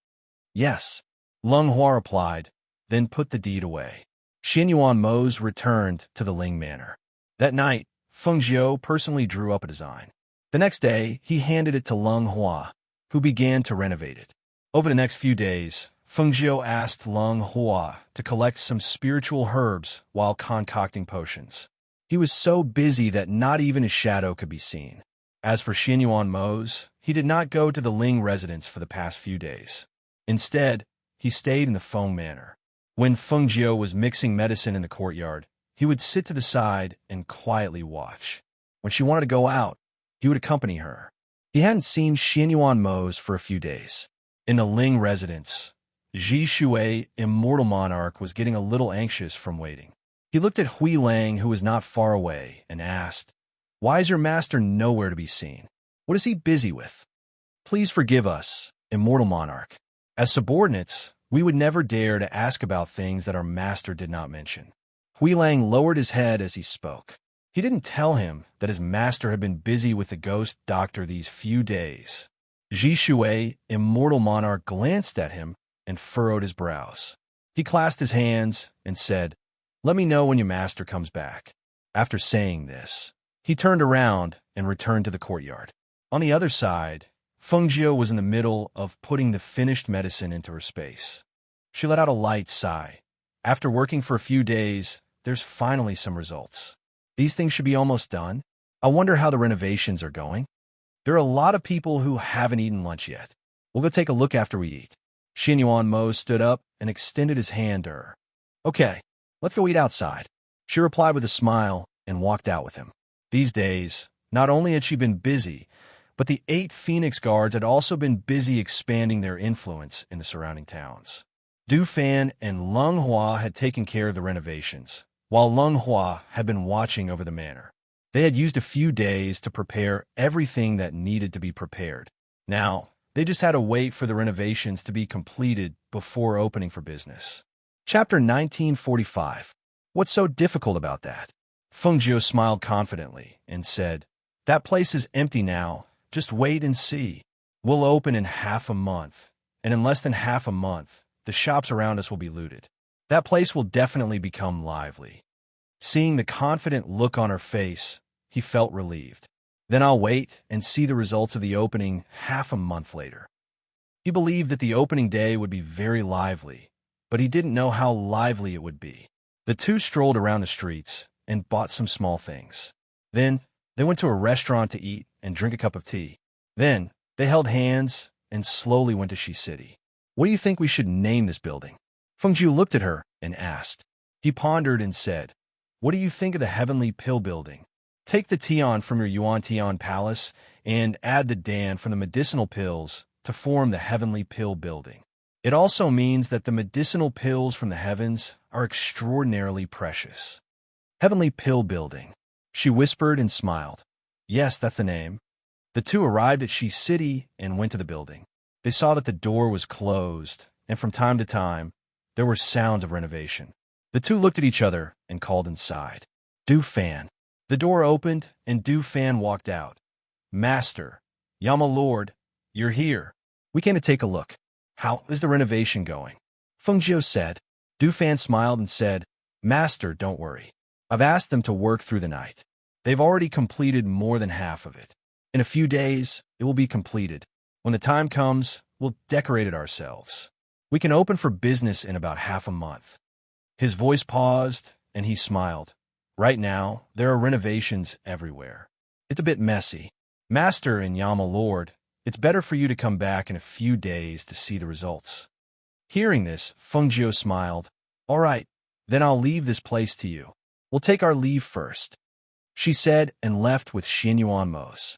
"Yes," Lung Hua replied, then put the deed away. Xianyuan Mose returned to the Ling Manor. That night, Fengjiu personally drew up a design. The next day, he handed it to Lung Hua, who began to renovate it. Over the next few days, Fengjiu asked Lung Hua to collect some spiritual herbs while concocting potions. He was so busy that not even his shadow could be seen. As for Xianyuan Mose, he did not go to the Ling residence for the past few days. Instead, he stayed in the Feng Manor. When Feng Jiu was mixing medicine in the courtyard, he would sit to the side and quietly watch. When she wanted to go out, he would accompany her. He hadn't seen Xianyuan Mose for a few days. In the Ling residence, Ji Shui, Immortal Monarch, was getting a little anxious from waiting. He looked at Hui Lang, who was not far away, and asked, "Why is your master nowhere to be seen? What is he busy with?" "Please forgive us, Immortal Monarch. As subordinates, we would never dare to ask about things that our master did not mention." Hui Lang lowered his head as he spoke. He didn't tell him that his master had been busy with the ghost doctor these few days. Ji Shui, Immortal Monarch, glanced at him and furrowed his brows. He clasped his hands and said, "Let me know when your master comes back." After saying this, he turned around and returned to the courtyard. On the other side, Feng Jiu was in the middle of putting the finished medicine into her space. She let out a light sigh. After working for a few days, there's finally some results. These things should be almost done. I wonder how the renovations are going. There are a lot of people who haven't eaten lunch yet. We'll go take a look after we eat. Xianyuan Mo stood up and extended his hand to her. "Okay, let's go eat outside." She replied with a smile and walked out with him. These days, not only had she been busy, but the 8 Phoenix Guards had also been busy expanding their influence in the surrounding towns. Du Fan and Lung Hua had taken care of the renovations, while Lung Hua had been watching over the manor. They had used a few days to prepare everything that needed to be prepared. Now, they just had to wait for the renovations to be completed before opening for business. Chapter 1945. What's so difficult about that? Feng Jiu smiled confidently and said, "That place is empty now. Just wait and see. We'll open in half a month, and in less than half a month, the shops around us will be looted. That place will definitely become lively." Seeing the confident look on her face, he felt relieved. Then I'll wait and see the results of the opening half a month later. He believed that the opening day would be very lively, but he didn't know how lively it would be. The two strolled around the streets and bought some small things. Then they went to a restaurant to eat and drink a cup of tea. Then they held hands and slowly went to Shi City. "What do you think we should name this building?" Feng Jiu looked at her and asked. He pondered and said, "What do you think of the Heavenly Pill Building? Take the Tian from your Yuan Tian Palace and add the Dan from the medicinal pills to form the Heavenly Pill Building. It also means that the medicinal pills from the heavens are extraordinarily precious." Heavenly Pill Building. She whispered and smiled. "Yes, that's the name." The two arrived at Shi City and went to the building. They saw that the door was closed, and from time to time, there were sounds of renovation. The two looked at each other and called inside. Du Fan. The door opened, and Du Fan walked out. "Master, Yama Lord, you're here. We came to take a look. How is the renovation going?" Feng Jiu said. Du Fan smiled and said, "Master, don't worry. I've asked them to work through the night. They've already completed more than half of it. In a few days, it will be completed. When the time comes, we'll decorate it ourselves. We can open for business in about half a month." His voice paused, and he smiled. "Right now, there are renovations everywhere. It's a bit messy. Master and Yama Lord, it's better for you to come back in a few days to see the results." Hearing this, Feng Jiu smiled. "All right, then I'll leave this place to you. We'll take our leave first," she said and left with Xianyuan Mose.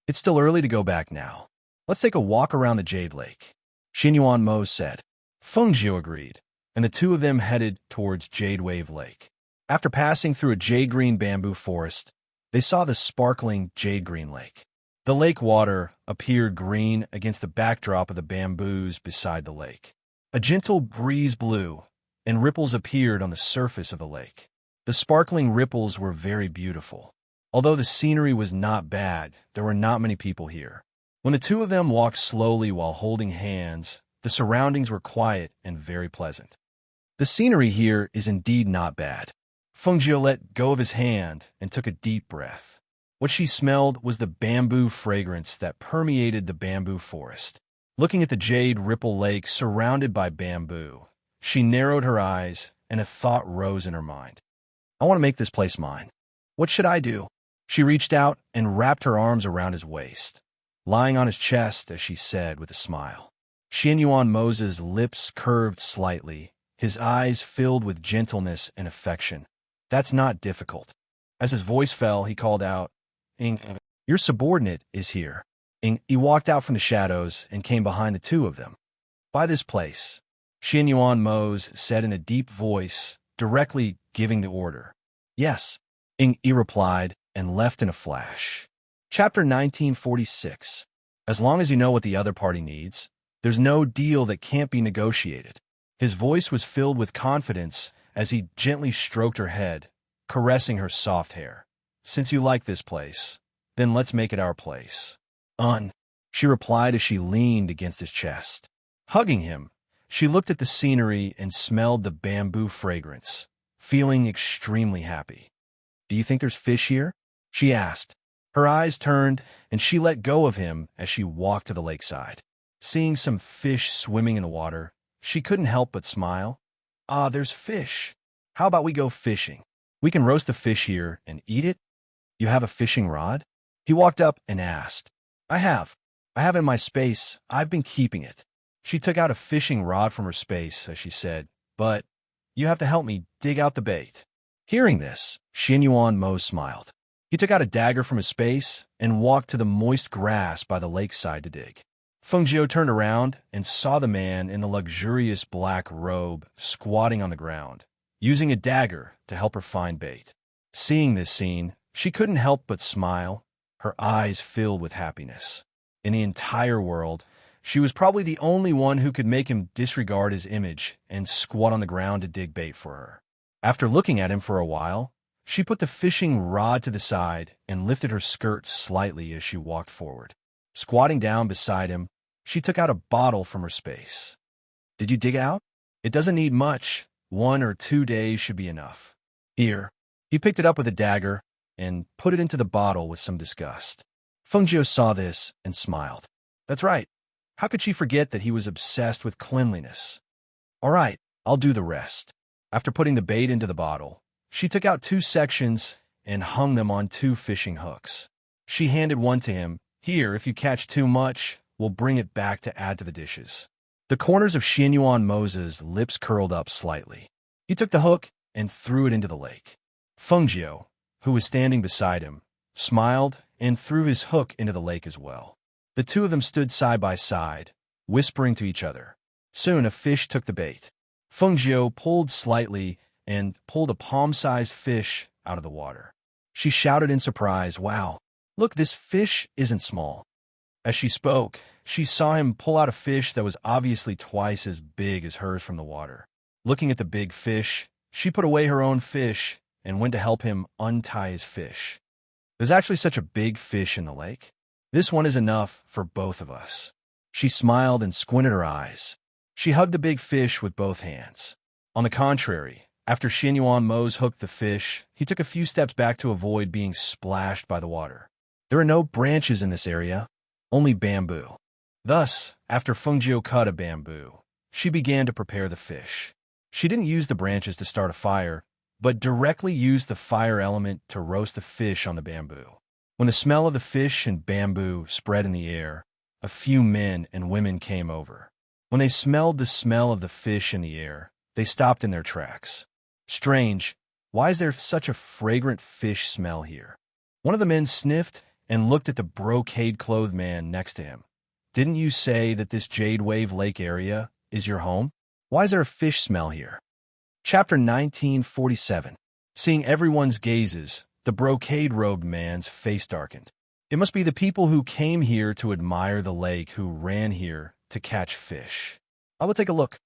"It's still early to go back now. Let's take a walk around the Jade Lake," Xianyuan Mose said. Feng Jiu agreed, and the two of them headed towards Jade Wave Lake. After passing through a jade-green bamboo forest, they saw the sparkling jade-green lake. The lake water appeared green against the backdrop of the bamboos beside the lake. A gentle breeze blew, and ripples appeared on the surface of the lake. The sparkling ripples were very beautiful. Although the scenery was not bad, there were not many people here. When the two of them walked slowly while holding hands, the surroundings were quiet and very pleasant. "The scenery here is indeed not bad." Feng Jiu let go of his hand and took a deep breath. What she smelled was the bamboo fragrance that permeated the bamboo forest. Looking at the jade ripple lake surrounded by bamboo, she narrowed her eyes and a thought rose in her mind. "I want to make this place mine." What should I do? She reached out and wrapped her arms around his waist, lying on his chest as she said with a smile. Xian Yuan Moses' lips curved slightly, his eyes filled with gentleness and affection. That's not difficult. As his voice fell, he called out, "Ing, your subordinate is here." He walked out from the shadows and came behind the two of them. "By this place," Xian Yuan Mose said in a deep voice, directly giving the order. "Yes," He replied and left in a flash. Chapter 1946. As long as you know what the other party needs, there's no deal that can't be negotiated. His voice was filled with confidence as he gently stroked her head, caressing her soft hair. "Since you like this place, then let's make it our place." She replied as she leaned against his chest. Hugging him, she looked at the scenery and smelled the bamboo fragrance, feeling extremely happy. "Do you think there's fish here?" she asked. Her eyes turned, and she let go of him as she walked to the lakeside. Seeing some fish swimming in the water, she couldn't help but smile. "Ah, there's fish. How about we go fishing? We can roast the fish here and eat it." "You have a fishing rod?" He walked up and asked. I have it in my space. I've been keeping it." She took out a fishing rod from her space as she said, "But you have to help me dig out the bait." Hearing this, Xian Yuan Mo smiled. He took out a dagger from his space and walked to the moist grass by the lakeside to dig. Feng Jiu turned around and saw the man in the luxurious black robe squatting on the ground, using a dagger to help her find bait. Seeing this scene, she couldn't help but smile, her eyes filled with happiness. In the entire world, she was probably the only one who could make him disregard his image and squat on the ground to dig bait for her. After looking at him for a while, she put the fishing rod to the side and lifted her skirt slightly as she walked forward. Squatting down beside him, she took out a bottle from her space. "Did you dig out? It doesn't need much. 1 or 2 days should be enough." "Here." He picked it up with a dagger and put it into the bottle with some disgust. Feng Jiu saw this and smiled. That's right. How could she forget that he was obsessed with cleanliness? "All right, I'll do the rest." After putting the bait into the bottle, she took out 2 sections and hung them on 2 fishing hooks. She handed one to him. "Here, if you catch too much, we'll bring it back to add to the dishes." The corners of Xian Yuan Moses' lips curled up slightly. He took the hook and threw it into the lake. Feng Jiu, who was standing beside him, smiled and threw his hook into the lake as well. The two of them stood side by side, whispering to each other. Soon a fish took the bait. Feng Jiu pulled slightly and pulled a palm-sized fish out of the water. She shouted in surprise, "Wow, look, this fish isn't small." As she spoke, she saw him pull out a fish that was obviously twice as big as hers from the water. Looking at the big fish, she put away her own fish and went to help him untie his fish. "There's actually such a big fish in the lake. This one is enough for both of us." She smiled and squinted her eyes. She hugged the big fish with both hands. On the contrary, after Xian Yuan Mose hooked the fish, he took a few steps back to avoid being splashed by the water. There are no branches in this area, only bamboo. Thus, after Feng Jiu cut a bamboo, she began to prepare the fish. She didn't use the branches to start a fire, but directly used the fire element to roast the fish on the bamboo. When the smell of the fish and bamboo spread in the air, a few men and women came over. When they smelled the smell of the fish in the air, they stopped in their tracks. "Strange, why is there such a fragrant fish smell here?" One of the men sniffed and looked at the brocade-clothed man next to him. "Didn't you say that this Jade Wave Lake area is your home? Why is there a fish smell here?" Chapter 1947. Seeing everyone's gazes, the brocade-robed man's face darkened. It must be the people who came here to admire the lake who ran here to catch fish. I will take a look.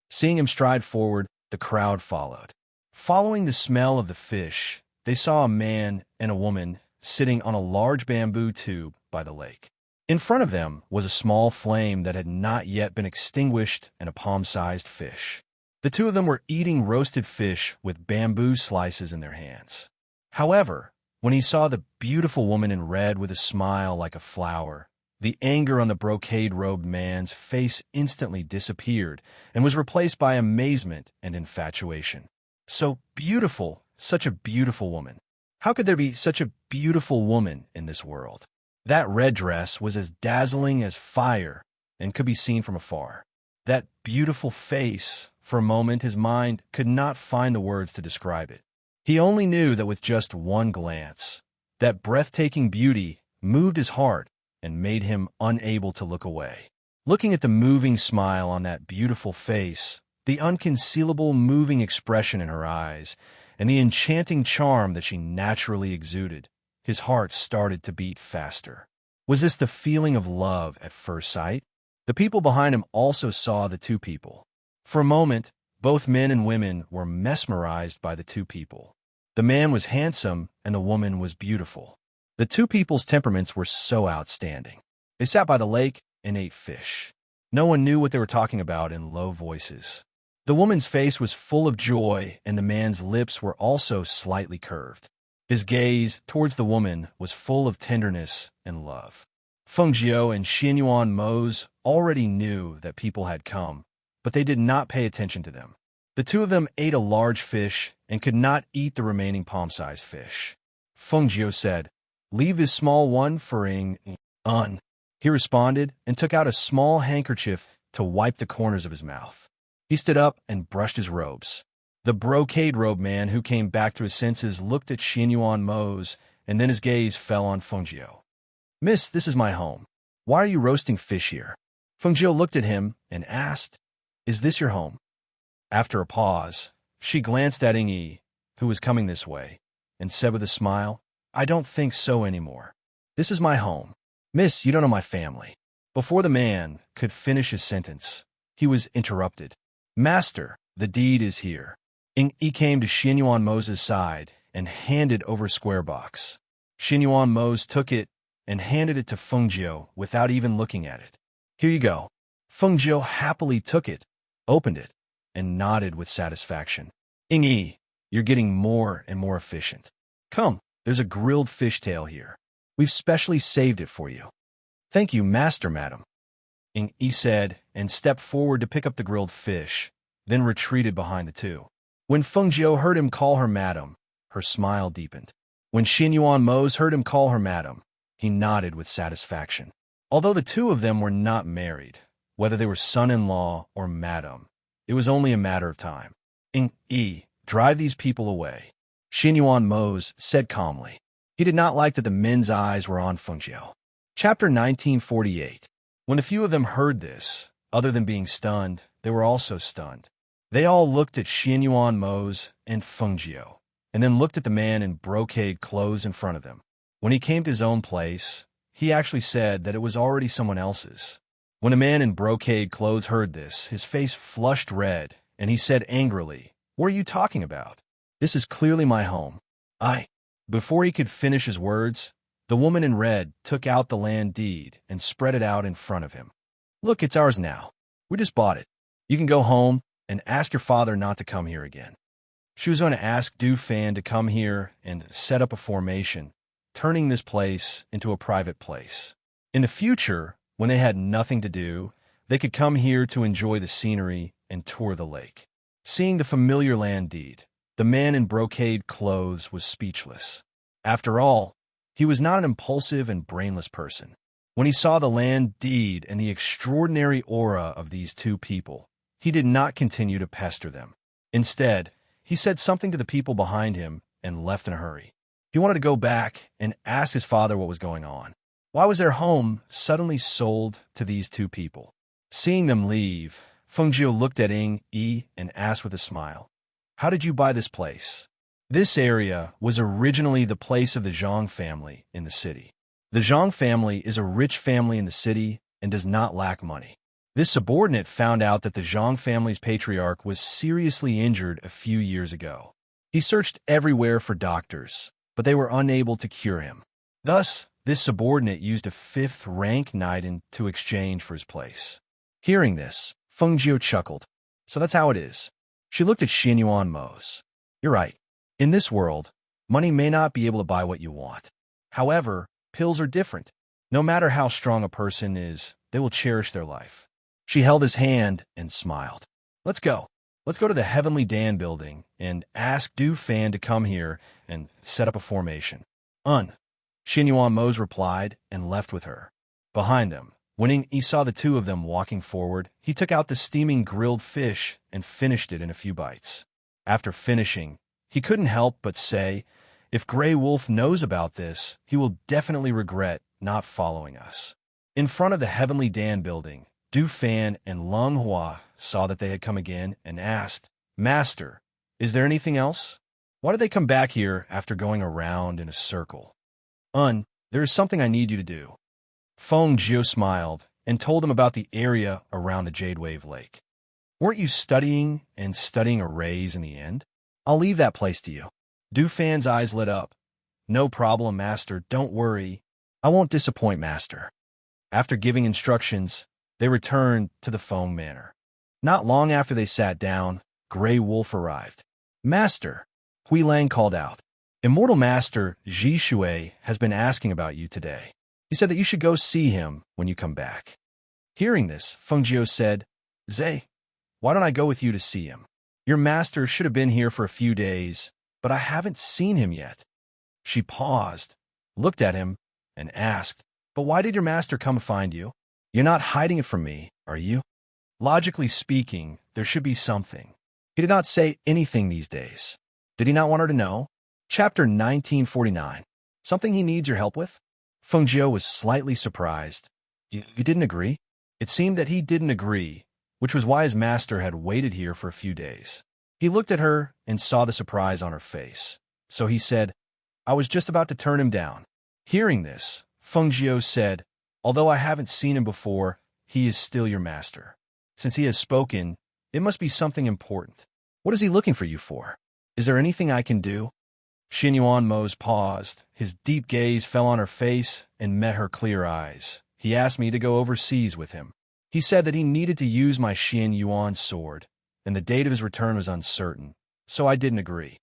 Seeing him stride forward, the crowd followed. Following the smell of the fish, they saw a man and a woman sitting on a large bamboo tube by the lake. In front of them was a small flame that had not yet been extinguished and a palm-sized fish. The two of them were eating roasted fish with bamboo slices in their hands. However, when he saw the beautiful woman in red with a smile like a flower, the anger on the brocade-robed man's face instantly disappeared and was replaced by amazement and infatuation. So beautiful, such a beautiful woman. How could there be such a beautiful woman in this world? That red dress was as dazzling as fire and could be seen from afar. That beautiful face, for a moment his mind could not find the words to describe it. He only knew that with just one glance, that breathtaking beauty moved his heart and made him unable to look away. Looking at the moving smile on that beautiful face, the unconcealable moving expression in her eyes, and the enchanting charm that she naturally exuded, his heart started to beat faster. Was this the feeling of love at first sight? The people behind him also saw the two people. For a moment, both men and women were mesmerized by the two people. The man was handsome and the woman was beautiful. The two people's temperaments were so outstanding. They sat by the lake and ate fish. No one knew what they were talking about in low voices. The woman's face was full of joy, and the man's lips were also slightly curved. His gaze towards the woman was full of tenderness and love. Feng Jiu and Xianyuan Mose already knew that people had come, but they did not pay attention to them. The two of them ate a large fish and could not eat the remaining palm-sized fish. Feng Jiu said, "Leave this small one for Un." He responded and took out a small handkerchief to wipe the corners of his mouth. He stood up and brushed his robes. The brocade-robed man who came back to his senses looked at Xianyuan Mose, and then his gaze fell on Feng Jiu. "Miss, this is my home. Why are you roasting fish here?" Feng Jiu looked at him and asked, "Is this your home?" After a pause, she glanced at Yi, who was coming this way, and said with a smile, "I don't think so anymore. This is my home. Miss, you don't know my family." Before the man could finish his sentence, he was interrupted. "Master, the deed is here." Yi came to Xianyuan Mose's side and handed over a square box. Xianyuan Mose took it and handed it to Feng Jiu without even looking at it. "Here you go." Feng Jiu happily took it, opened it, and nodded with satisfaction. "Yi, you're getting more and more efficient. Come, there's a grilled fishtail here. We've specially saved it for you." "Thank you, master, madam," Yi said, and stepped forward to pick up the grilled fish, then retreated behind the two. When Feng Jiu heard him call her madam, her smile deepened. When Xianyuan Mose heard him call her madam, he nodded with satisfaction. Although the two of them were not married, whether they were son-in-law or madam, it was only a matter of time. "Yi, drive these people away," Xianyuan Mose said calmly. He did not like that the men's eyes were on Feng Jiu. Chapter 1948. When the few of them heard this, other than being stunned, they were also stunned. They all looked at Xianyuan Mose and Feng Jiu, and then looked at the man in brocade clothes in front of them. When he came to his own place, he actually said that it was already someone else's. When a man in brocade clothes heard this, his face flushed red, and he said angrily, "What are you talking about? This is clearly my home." Before he could finish his words, the woman in red took out the land deed and spread it out in front of him. "Look, it's ours now. We just bought it. You can go home and ask your father not to come here again." She was going to ask Du Fan to come here and set up a formation, turning this place into a private place. In the future, when they had nothing to do, they could come here to enjoy the scenery and tour the lake. Seeing the familiar land deed, the man in brocade clothes was speechless. After all, he was not an impulsive and brainless person. When he saw the land deed and the extraordinary aura of these two people, he did not continue to pester them. Instead, he said something to the people behind him and left in a hurry. He wanted to go back and ask his father what was going on. Why was their home suddenly sold to these two people? Seeing them leave, Feng Jiu looked at Yi and asked with a smile, "How did you buy this place?" This area was originally the place of the Zhang family in the city. The Zhang family is a rich family in the city and does not lack money. This subordinate found out that the Zhang family's patriarch was seriously injured a few years ago. He searched everywhere for doctors, but they were unable to cure him. Thus, this subordinate used a fifth-rank knight to exchange for his place. Hearing this, Feng Jiu chuckled. "So that's how it is." She looked at Xianyuan Mose. "You're right. In this world, money may not be able to buy what you want. However, pills are different. No matter how strong a person is, they will cherish their life." She held his hand and smiled. "Let's go. Let's go to the Heavenly Dan building and ask Du Fan to come here and set up a formation. Xin Yuan Mose replied and left with her. Behind them, when he saw the two of them walking forward, he took out the steaming grilled fish and finished it in a few bites. After finishing, he couldn't help but say, "If Grey Wolf knows about this, he will definitely regret not following us." In front of the Heavenly Dan building, Du Fan and Lung Hua saw that they had come again and asked, "Master, is there anything else? Why did they come back here after going around in a circle?" There is something I need you to do." Feng Jiu smiled and told him about the area around the Jade Wave Lake. "Weren't you studying arrays in the end? I'll leave that place to you." Du Fan's eyes lit up. "No problem, Master. Don't worry. I won't disappoint, Master." After giving instructions, they returned to the Feng Manor. Not long after they sat down, Grey Wolf arrived. "Master," Hui Lang called out, "Immortal Master Ji Shui has been asking about you today. He said that you should go see him when you come back." Hearing this, Feng Jiu said, "Zhe, why don't I go with you to see him? Your master should have been here for a few days, but I haven't seen him yet." She paused, looked at him, and asked, "But why did your master come to find you? You're not hiding it from me, are you?" Logically speaking, there should be something. He did not say anything these days. Did he not want her to know? Chapter 1949. Something he needs your help with? Feng Jiu was slightly surprised. You didn't agree? It seemed that he didn't agree, which was why his master had waited here for a few days. He looked at her and saw the surprise on her face. So he said, "I was just about to turn him down." Hearing this, Feng Jiu said, "Although I haven't seen him before, he is still your master. Since he has spoken, it must be something important. What is he looking for you for? Is there anything I can do?" Xin Yuan Mose paused. His deep gaze fell on her face and met her clear eyes. "He asked me to go overseas with him. He said that he needed to use my Xin Yuan sword, and the date of his return was uncertain, so I didn't agree."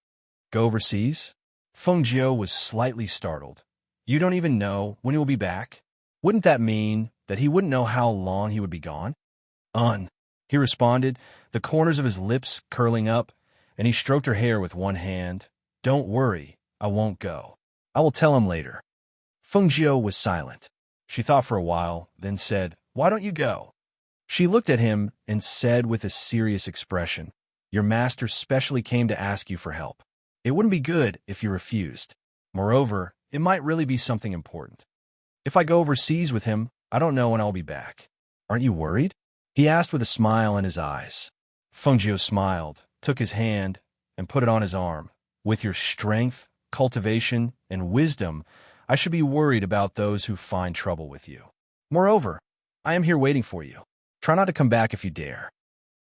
"Go overseas?" Feng Jiu was slightly startled. "You don't even know when he will be back? Wouldn't that mean that he wouldn't know how long he would be gone?" He responded, the corners of his lips curling up, and he stroked her hair with one hand. "Don't worry, I won't go. I will tell him later." Feng Jiu was silent. She thought for a while, then said, "Why don't you go?" She looked at him and said with a serious expression, "Your master specially came to ask you for help. It wouldn't be good if you refused. Moreover, it might really be something important. If I go overseas with him, I don't know when I'll be back. Aren't you worried?" He asked with a smile in his eyes. Feng Jiu smiled, took his hand, and put it on his arm. "With your strength, cultivation, and wisdom, I should be worried about those who find trouble with you. Moreover, I am here waiting for you. Try not to come back if you dare."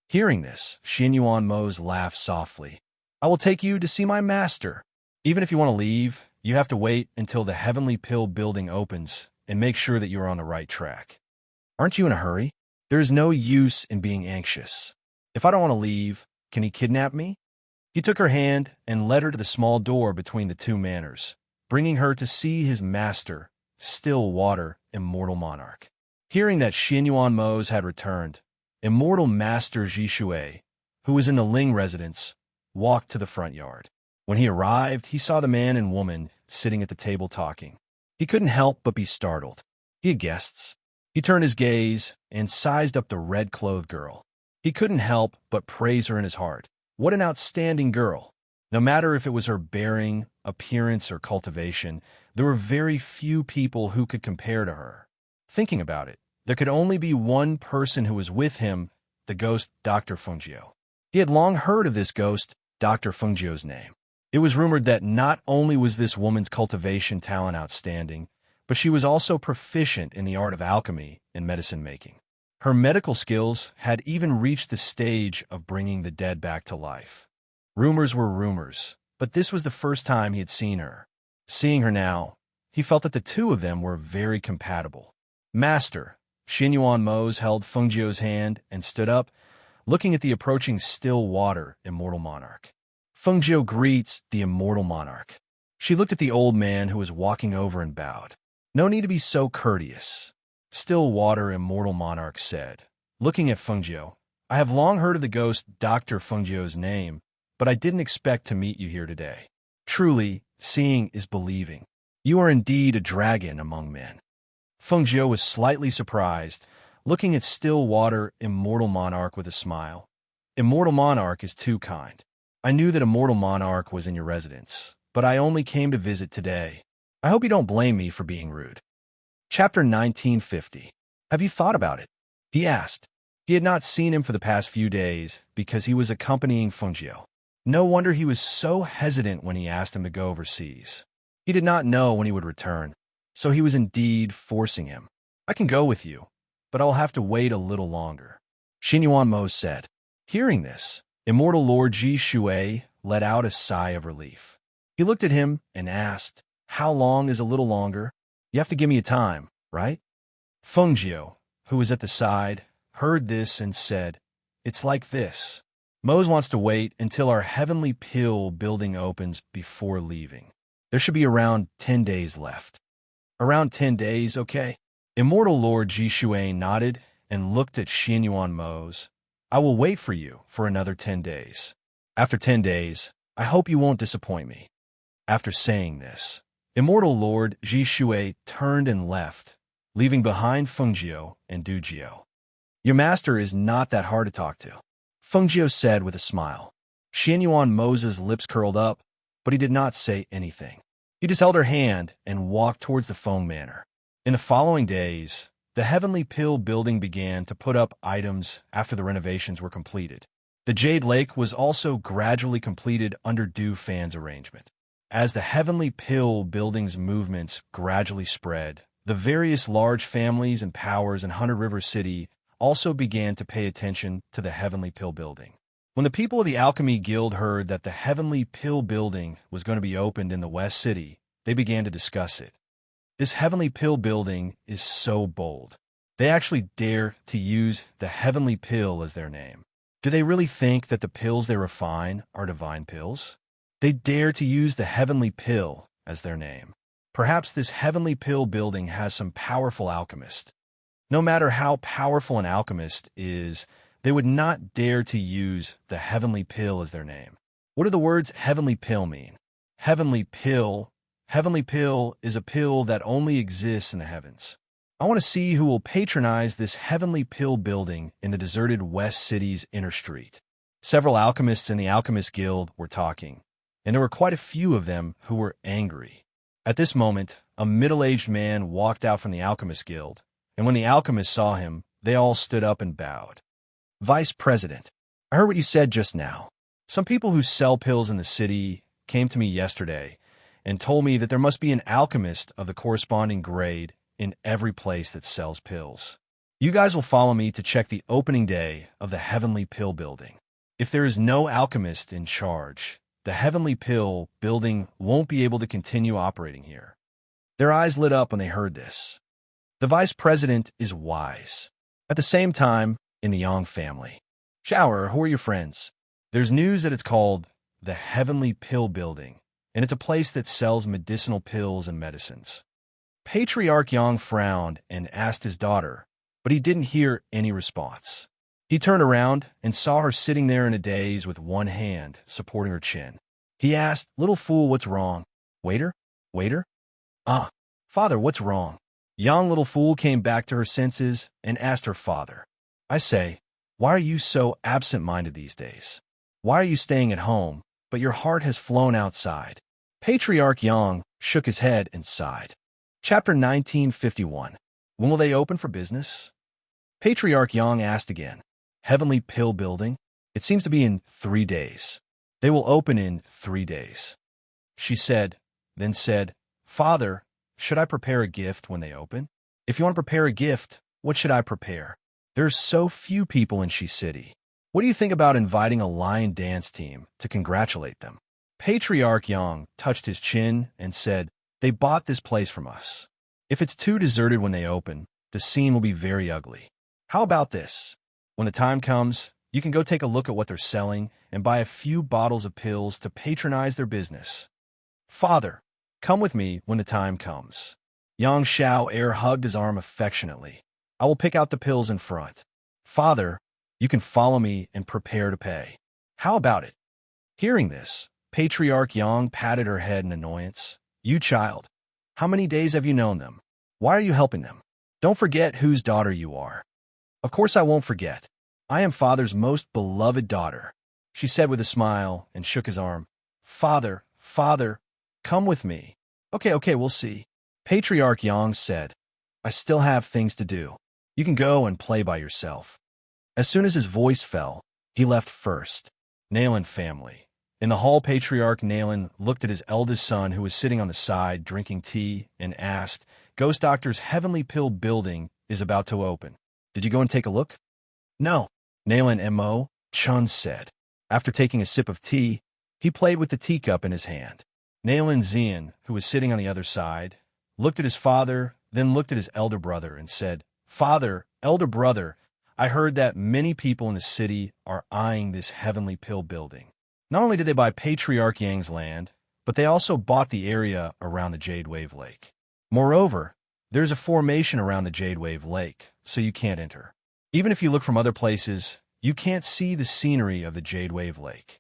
Hearing this, Xin Yuan Mose laughed softly. "I will take you to see my master. Even if you want to leave, you have to wait until the Heavenly Pill building opens and make sure that you are on the right track. Aren't you in a hurry? There is no use in being anxious. If I don't want to leave, can he kidnap me?" He took her hand and led her to the small door between the two manors, bringing her to see his master, Still Water, Immortal Monarch. Hearing that Xin Yuan Mose had returned, Immortal Master Ji Shui, who was in the Ling residence, walked to the front yard. When he arrived, he saw the man and woman sitting at the table talking. He couldn't help but be startled. He had guests. He turned his gaze and sized up the red-clothed girl. He couldn't help but praise her in his heart. What an outstanding girl! No matter if it was her bearing, appearance, or cultivation, there were very few people who could compare to her. Thinking about it, there could only be one person who was with him, the ghost Dr. Feng Jiu. He had long heard of this ghost, Dr. Feng Jiu's name. It was rumored that not only was this woman's cultivation talent outstanding, but she was also proficient in the art of alchemy and medicine-making. Her medical skills had even reached the stage of bringing the dead back to life. Rumors were rumors, but this was the first time he had seen her. Seeing her now, he felt that the two of them were very compatible. "Master," Xin Yuan Mose held Feng Jiu's hand and stood up, looking at the approaching Still Water Immortal Monarch. Feng Jiu greets the Immortal Monarch. She looked at the old man who was walking over and bowed. "No need to be so courteous," Still Water Immortal Monarch said. Looking at Feng Jiu, I have long heard of the ghost Dr. Fengjiu's name, but I didn't expect to meet you here today. Truly, seeing is believing. You are indeed a dragon among men. Fengjiu was slightly surprised, looking at Stillwater Immortal Monarch with a smile. Immortal Monarch is too kind. I knew that Immortal Monarch was in your residence, but I only came to visit today. I hope you don't blame me for being rude. Chapter 1950. Have you thought about it? He asked. He had not seen him for the past few days because he was accompanying Fengjiu. No wonder he was so hesitant when he asked him to go overseas. He did not know when he would return, so he was indeed forcing him. I can go with you, but I'll have to wait a little longer. Xinyuan Mo said. Hearing this, Immortal Lord Ji Shui let out a sigh of relief. He looked at him and asked, How long is a little longer? You have to give me a time, right? Fengjiu, who was at the side, heard this and said, It's like this. Mose wants to wait until our Heavenly Pill building opens before leaving. There should be around 10 days left. Around 10 days, okay? Immortal Lord Ji Shui nodded and looked at Xinyuan Mose. I will wait for you for another 10 days. After 10 days, I hope you won't disappoint me. After saying this, Immortal Lord Ji Shui turned and left, leaving behind Fengjiu and Dujiu. Your master is not that hard to talk to, Fengjiu said with a smile. Xinyuan Mose's lips curled up, but he did not say anything. He just held her hand and walked towards the Feng Manor. In the following days, the Heavenly Pill building began to put up items after the renovations were completed. The Jade Lake was also gradually completed under Du Fan's arrangement. As the Heavenly Pill building's movements gradually spread, the various large families and powers in Hundred River City also began to pay attention to the Heavenly Pill building. When the people of the Alchemy Guild heard that the Heavenly Pill building was going to be opened in the West City, they began to discuss it. This Heavenly Pill building is so bold. They actually dare to use the Heavenly Pill as their name. Do they really think that the pills they refine are divine pills? They dare to use the Heavenly Pill as their name. Perhaps this Heavenly Pill building has some powerful alchemist. No matter how powerful an alchemist is, they would not dare to use the Heavenly Pill as their name. What do the words Heavenly Pill mean? Heavenly Pill. Heavenly Pill is a pill that only exists in the heavens. I want to see who will patronize this Heavenly Pill building in the deserted West City's inner street. Several alchemists in the Alchemist Guild were talking, and there were quite a few of them who were angry. At this moment, a middle-aged man walked out from the Alchemist Guild, and when the alchemists saw him, they all stood up and bowed. Vice President, I heard what you said just now. Some people who sell pills in the city came to me yesterday and told me that there must be an alchemist of the corresponding grade in every place that sells pills. You guys will follow me to check the opening day of the Heavenly Pill building. If there is no alchemist in charge, the Heavenly Pill building won't be able to continue operating here. Their eyes lit up when they heard this. The vice president is wise. At the same time, in the Yang family. Shower, who are your friends? There's news that it's called the Heavenly Pill building, and it's a place that sells medicinal pills and medicines. Patriarch Yang frowned and asked his daughter, but he didn't hear any response. He turned around and saw her sitting there in a daze with one hand supporting her chin. He asked, Little fool, what's wrong? Waiter? Waiter? Ah, father, what's wrong? Young little fool came back to her senses and asked her father, I say, why are you so absent-minded these days? Why are you staying at home, but your heart has flown outside? Patriarch Yang shook his head and sighed. Chapter 1951. When will they open for business? Patriarch Yang asked again. Heavenly Pill building? It seems to be in 3 days. They will open in 3 days. She said, then said, Father, should I prepare a gift when they open? If you want to prepare a gift, what should I prepare? There's so few people in Shi City. What do you think about inviting a lion dance team to congratulate them? Patriarch Yang touched his chin and said, They bought this place from us. If it's too deserted when they open, the scene will be very ugly. How about this? When the time comes, you can go take a look at what they're selling and buy a few bottles of pills to patronize their business. Father, come with me when the time comes. Yang Xiao Air hugged his arm affectionately. I will pick out the pills in front. Father, You can follow me and prepare to pay. How about it?" Hearing this, Patriarch Yang patted her head in annoyance. "You child, how many days have you known them? Why are you helping them? Don't forget whose daughter you are." "Of course I won't forget. I am Father's most beloved daughter," she said with a smile and shook his arm. Father, come with me." Okay, we'll see," Patriarch Yang said. "I still have things to do. You can go and play by yourself." As soon as his voice fell, he left first. Nalan family. In the hall, Patriarch Nalan looked at his eldest son, who was sitting on the side drinking tea, and asked, "Ghost Doctor's Heavenly Pill building is about to open. Did you go and take a look?" "No," Nalan Mo. Chun said. After taking a sip of tea, he played with the teacup in his hand. Nalan Zian, who was sitting on the other side, looked at his father, then looked at his elder brother and said, "Father, elder brother, I heard that many people in the city are eyeing this Heavenly Pill building. Not only did they buy Patriarch Yang's land, but they also bought the area around the Jade Wave Lake. Moreover, there's a formation around the Jade Wave Lake, so you can't enter. Even if you look from other places, you can't see the scenery of the Jade Wave Lake.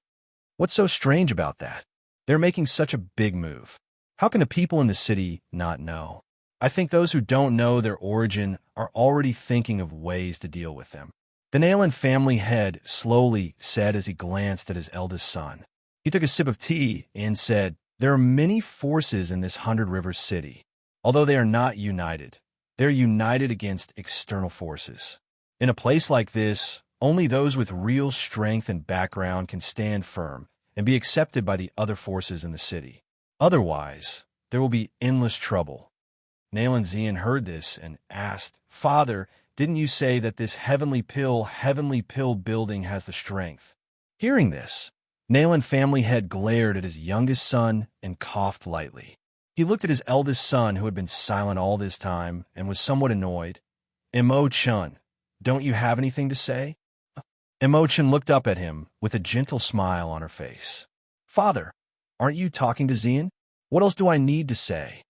What's so strange about that? They're making such a big move. How can the people in the city not know? I think those who don't know their origin are already thinking of ways to deal with them." The Nalan family head slowly said as he glanced at his eldest son. He took a sip of tea and said, "There are many forces in this 100 Rivers city. Although they are not united, they're united against external forces. In a place like this, only those with real strength and background can stand firm and be accepted by the other forces in the city. Otherwise, there will be endless trouble." Nalan Zian heard this and asked, "Father, didn't you say that this Heavenly Pill building has the strength?" Hearing this, Nalan family head glared at his youngest son and coughed lightly. He looked at his eldest son, who had been silent all this time, and was somewhat annoyed. "Mo Chun, don't you have anything to say?" Mo Chun looked up at him with a gentle smile on her face. "Father, aren't you talking to Zian? What else do I need to say?"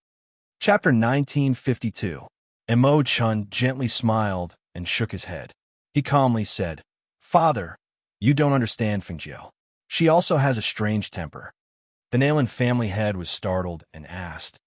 Chapter 1952. Mo Chun gently smiled and shook his head. He calmly said, "Father, you don't understand Fengjiu. She also has a strange temper." The Nalan family head was startled and asked,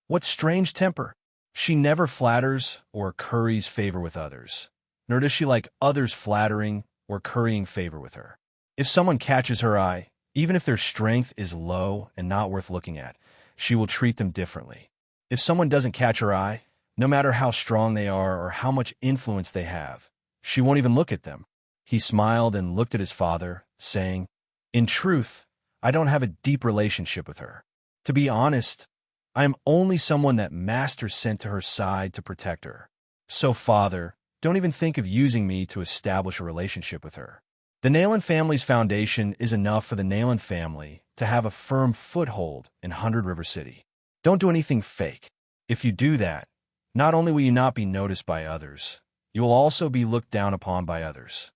"What strange temper? She never flatters or curries favor with others, nor does she like others flattering or currying favor with her. If someone catches her eye, even if their strength is low and not worth looking at, she will treat them differently. If someone doesn't catch her eye, no matter how strong they are or how much influence they have, she won't even look at them." He smiled and looked at his father, saying, "In truth, I don't have a deep relationship with her. To be honest, I am only someone that Master sent to her side to protect her. So, Father, don't even think of using me to establish a relationship with her. The Nalan family's foundation is enough for the Nalan family to have a firm foothold in 100 River City. Don't do anything fake. If you do that, not only will you not be noticed by others, you will also be looked down upon by others."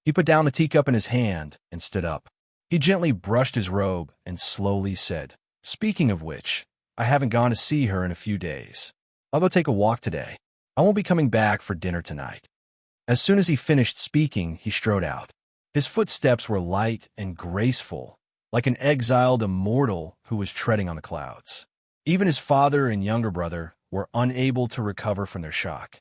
He put down the teacup in his hand and stood up. He gently brushed his robe and slowly said, "Speaking of which, I haven't gone to see her in a few days. I'll go take a walk today. I won't be coming back for dinner tonight." As soon as he finished speaking, he strode out. His footsteps were light and graceful, like an exiled immortal who was treading on the clouds. Even his father and younger brother were unable to recover from their shock.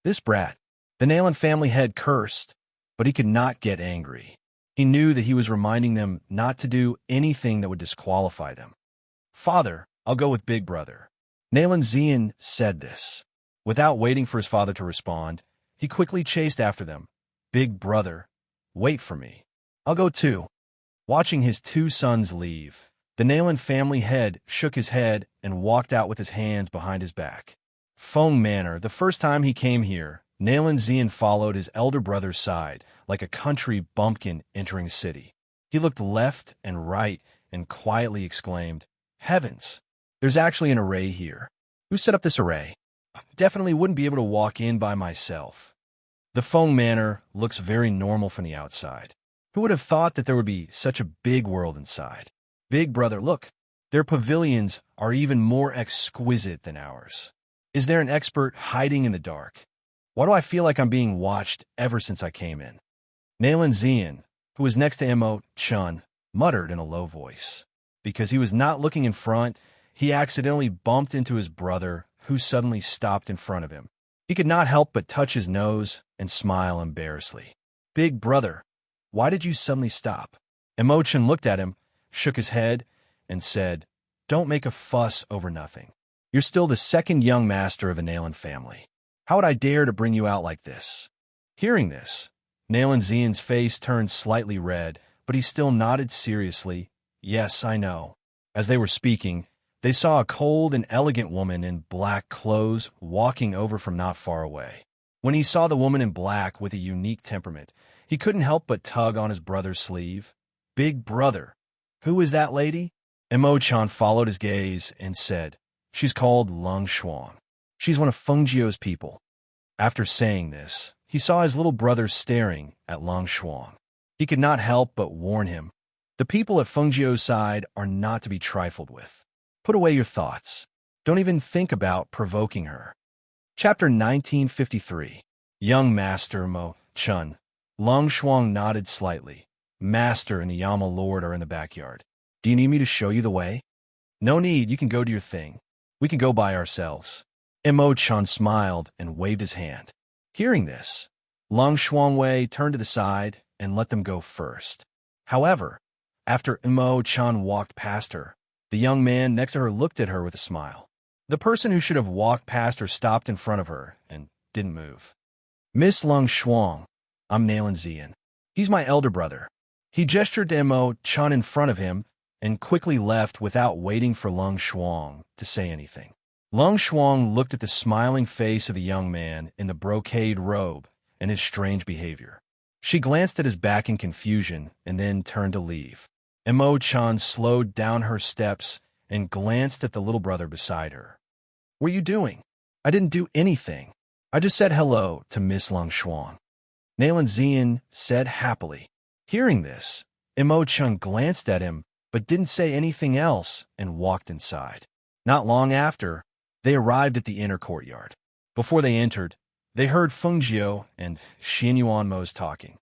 "This brat," the Nalan family head cursed, but he could not get angry. He knew that he was reminding them not to do anything that would disqualify them. "Father, I'll go with big brother." Nalan Zian said this. Without waiting for his father to respond, he quickly chased after them. "Big brother, wait for me. I'll go too." Watching his two sons leave, the Nalan family head shook his head and walked out with his hands behind his back. Feng Manor. The first time he came here, Nalan Zian followed his elder brother's side like a country bumpkin entering a city. He looked left and right and quietly exclaimed, "Heavens, there's actually an array here. Who set up this array? I definitely wouldn't be able to walk in by myself." The Feng Manor looks very normal from the outside. Who would have thought that there would be such a big world inside? Big brother, look, their pavilions are even more exquisite than ours. Is there an expert hiding in the dark? Why do I feel like I'm being watched ever since I came in? Nalan Zian, who was next to Mo-chun, muttered in a low voice. Because he was not looking in front, he accidentally bumped into his brother, who suddenly stopped in front of him. He could not help but touch his nose and smile embarrassedly. "Big brother, why did you suddenly stop?" Mo-chun looked at him, shook his head, and said, "Don't make a fuss over nothing. You're still the second young master of the Nalan family. How would I dare to bring you out like this?" Hearing this, Nalan Zian's face turned slightly red, but he still nodded seriously. "Yes, I know." As they were speaking, they saw a cold and elegant woman in black clothes walking over from not far away. When he saw the woman in black with a unique temperament, he couldn't help but tug on his brother's sleeve. "Big brother, who is that lady?" Mo-chan followed his gaze and said, "She's called Lung Shuang. She's one of Fengjiu's people." After saying this, he saw his little brother staring at Lung Shuang. He could not help but warn him. The people at Fengjiu's side are not to be trifled with. Put away your thoughts. Don't even think about provoking her. Chapter 1953. Young Master Mo-chun. Lung Shuang nodded slightly. "Master and the Yama Lord are in the backyard. Do you need me to show you the way?" "No need, you can go do your thing. We can go by ourselves." Mo-chan smiled and waved his hand. Hearing this, Lung Shuang turned to the side and let them go first. However, after Mo-chan walked past her, the young man next to her looked at her with a smile. The person who should have walked past her stopped in front of her and didn't move. "Miss Lung Shuang, I'm Nalan Zian. He's my elder brother." He gestured to Mo-chan in front of him and quickly left without waiting for Lung Shuang to say anything. Lung Shuang looked at the smiling face of the young man in the brocade robe and his strange behavior. She glanced at his back in confusion and then turned to leave. Mo-chan slowed down her steps and glanced at the little brother beside her. "What are you doing?" "I didn't do anything. I just said hello to Miss Lung Shuang," Nalan Zian said happily. Hearing this, Mo-chan glanced at him but didn't say anything else and walked inside. Not long after, they arrived at the inner courtyard. Before they entered, they heard Fengjiu and Xianyuan Mo's talking.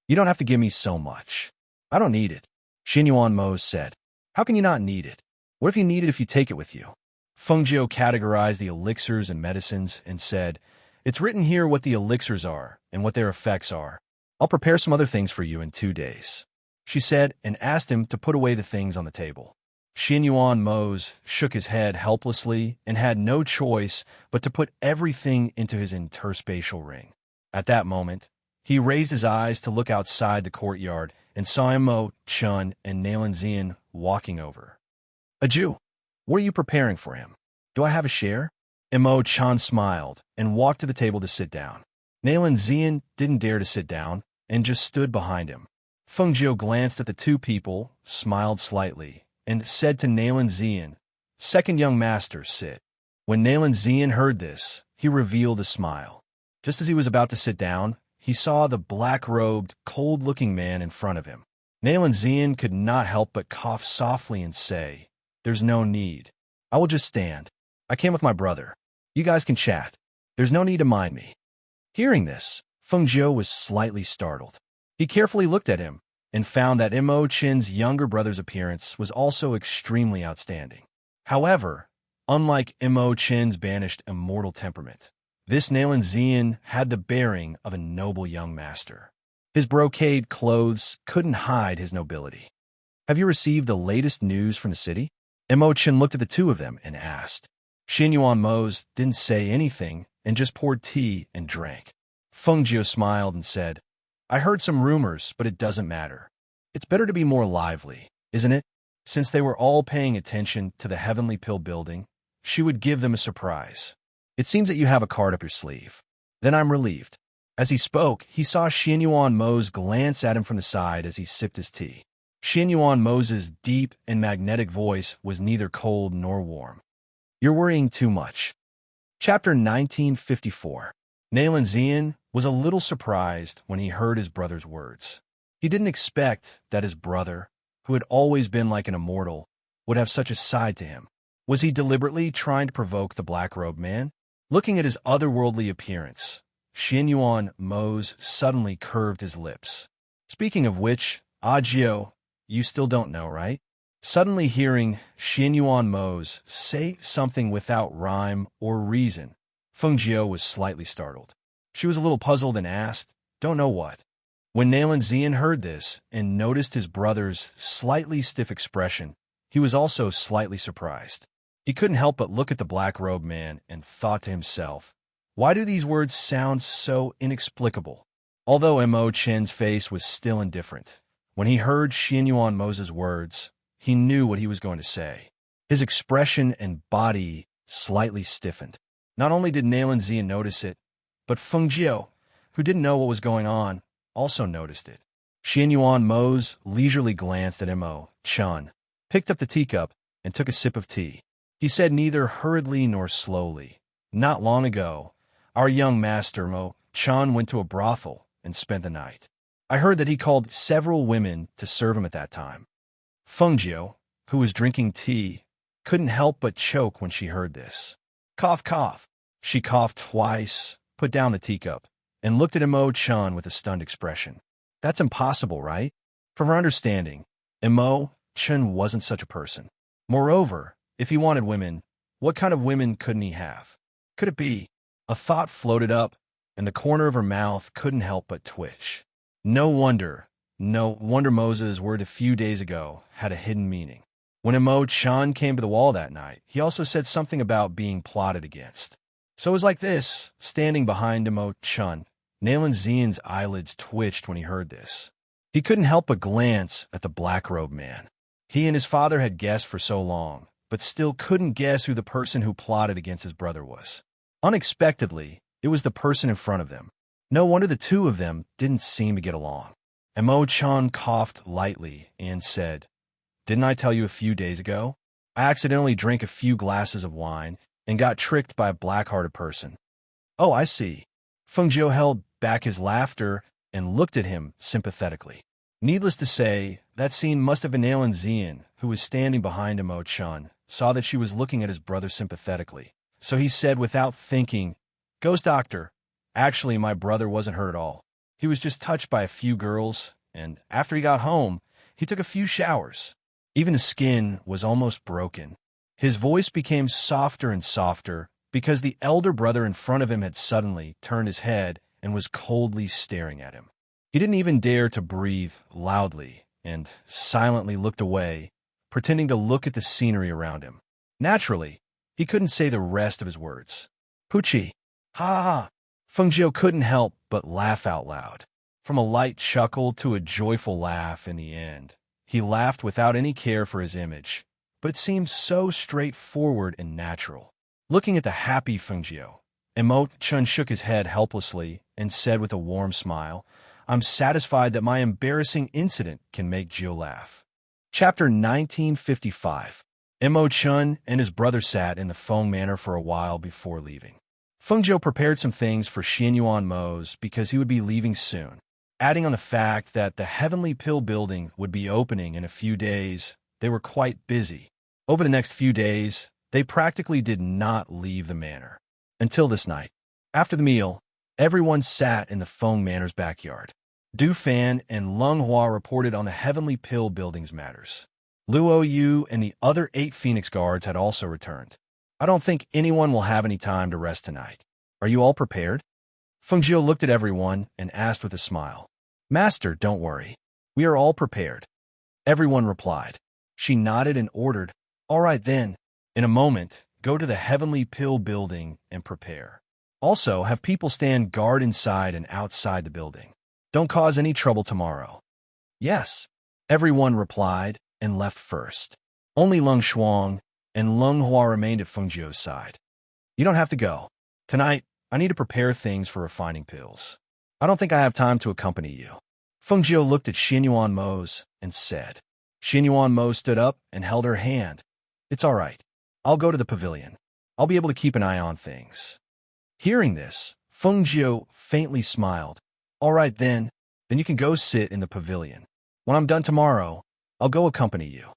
"You don't have to give me so much. I don't need it," Xianyuan Mo said. "How can you not need it? What if you need it if you take it with you?" Fengjiu categorized the elixirs and medicines and said, "It's written here what the elixirs are and what their effects are. I'll prepare some other things for you in 2 days," she said, and asked him to put away the things on the table. Xianyuan Mose shook his head helplessly and had no choice but to put everything into his interspatial ring. At that moment, he raised his eyes to look outside the courtyard and saw Mo-chun and Nalan Zian walking over. "A Jew, what are you preparing for him? Do I have a share?" Mo-chan smiled and walked to the table to sit down. Nalan Zian didn't dare to sit down and just stood behind him. Fengjiu glanced at the two people, smiled slightly, and said to Nalan Zian, "Second young master, sit." When Nalan Zian heard this, he revealed a smile. Just as he was about to sit down, he saw the black-robed, cold-looking man in front of him. Nalan Zian could not help but cough softly and say, "There's no need. I will just stand. I came with my brother. You guys can chat. There's no need to mind me." Hearing this, Fengjiu was slightly startled. He carefully looked at him and found that Mo-chin's younger brother's appearance was also extremely outstanding. However, unlike Mo-chin's banished immortal temperament, this Nalan Zian had the bearing of a noble young master. His brocade clothes couldn't hide his nobility. "Have you received the latest news from the city?" Mo-chin looked at the two of them and asked. Xianyuan Mose didn't say anything and just poured tea and drank. Fengjiu smiled and said, "I heard some rumors, but it doesn't matter. It's better to be more lively, isn't it?" Since they were all paying attention to the Heavenly Pill building, she would give them a surprise. "It seems that you have a card up your sleeve. Then I'm relieved." As he spoke, he saw Xianyuan Mose glance at him from the side as he sipped his tea. Xianyuan Mose's deep and magnetic voice was neither cold nor warm. "You're worrying too much." Chapter 1954. Nalan Zian was a little surprised when he heard his brother's words. He didn't expect that his brother, who had always been like an immortal, would have such a side to him. Was he deliberately trying to provoke the black-robed man? Looking at his otherworldly appearance, Xianyuan Mose suddenly curved his lips. Speaking of which, Agio, you still don't know, right? Suddenly hearing Xianyuan Mo's say something without rhyme or reason, Feng Jiao was slightly startled. She was a little puzzled and asked, "Don't know what?" When Nayland Zian heard this and noticed his brother's slightly stiff expression, he was also slightly surprised. He couldn't help but look at the black-robed man and thought to himself, why do these words sound so inexplicable? Although Mo Chen's face was still indifferent, when he heard Xianyuan Mo's words, he knew what he was going to say. His expression and body slightly stiffened. Not only did Nayland Zian notice it, but Feng Jiao, who didn't know what was going on, also noticed it. Xianyuan Mo's leisurely glanced at Mo Chen, picked up the teacup, and took a sip of tea. He said neither hurriedly nor slowly, "Not long ago, our young master Mo Chen went to a brothel and spent the night. I heard that he called several women to serve him at that time." Feng Jiao, who was drinking tea, couldn't help but choke when she heard this. Cough, cough. She coughed twice, put down the teacup, and looked at Mo Chen with a stunned expression. That's impossible, right? From her understanding, Mo Chen wasn't such a person. Moreover, if he wanted women, what kind of women couldn't he have? Could it be? A thought floated up, and the corner of her mouth couldn't help but twitch. No wonder Moses' word a few days ago had a hidden meaning. When Mo Chen came to the wall that night, he also said something about being plotted against. So it was like this, standing behind Mo Chen. Nayland Zian's eyelids twitched when he heard this. He couldn't help but glance at the black-robed man. He and his father had guessed for so long, but still couldn't guess who the person who plotted against his brother was. Unexpectedly, it was the person in front of them. No wonder the two of them didn't seem to get along. And Mo Chen coughed lightly and said, "Didn't I tell you a few days ago? I accidentally drank a few glasses of wine and got tricked by a black-hearted person." "Oh, I see." Feng Jiao held back his laughter and looked at him sympathetically. Needless to say, that scene must have been Nayland Zian, who was standing behind Mo Chen, saw that she was looking at his brother sympathetically. So he said without thinking, "Ghost doctor, actually my brother wasn't hurt at all. He was just touched by a few girls, and after he got home, he took a few showers. Even the skin was almost broken." His voice became softer and softer because the elder brother in front of him had suddenly turned his head and was coldly staring at him. He didn't even dare to breathe loudly and silently looked away, pretending to look at the scenery around him. Naturally, he couldn't say the rest of his words. "Pucci, ha ha." Feng Jiao couldn't help but laugh out loud. From a light chuckle to a joyful laugh in the end. He laughed without any care for his image, but it seemed so straightforward and natural. Looking at the happy Feng Jiao, Mo Chen shook his head helplessly and said with a warm smile, "I'm satisfied that my embarrassing incident can make Jiao laugh." Chapter 1955. Mo Chen and his brother sat in the Feng Manor for a while before leaving. Feng Jiao prepared some things for Xianyuan Mo's because he would be leaving soon. Adding on the fact that the Heavenly Pill building would be opening in a few days, they were quite busy. Over the next few days, they practically did not leave the manor. Until this night. After the meal, everyone sat in the Feng Manor's backyard. Du Fan and Lung Hua reported on the Heavenly Pill building's matters. Luo Yu and the other 8 Phoenix Guards had also returned. "I don't think anyone will have any time to rest tonight. Are you all prepared?" Feng Jiao looked at everyone and asked with a smile. "Master, don't worry. We are all prepared." Everyone replied. She nodded and ordered, "All right then. In a moment, go to the Heavenly Pill building and prepare. Also, have people stand guard inside and outside the building. Don't cause any trouble tomorrow." "Yes," everyone replied and left first. Only Lung Shuang and Lung Hua remained at Feng Jiao's side. "You don't have to go. Tonight, I need to prepare things for refining pills. I don't think I have time to accompany you." Feng Jiao looked at Xianyuan Mo's and said. Xianyuan Mo stood up and held her hand. "It's all right. I'll go to the pavilion. I'll be able to keep an eye on things." Hearing this, Feng Jiao faintly smiled. "All right then you can go sit in the pavilion. When I'm done tomorrow, I'll go accompany you."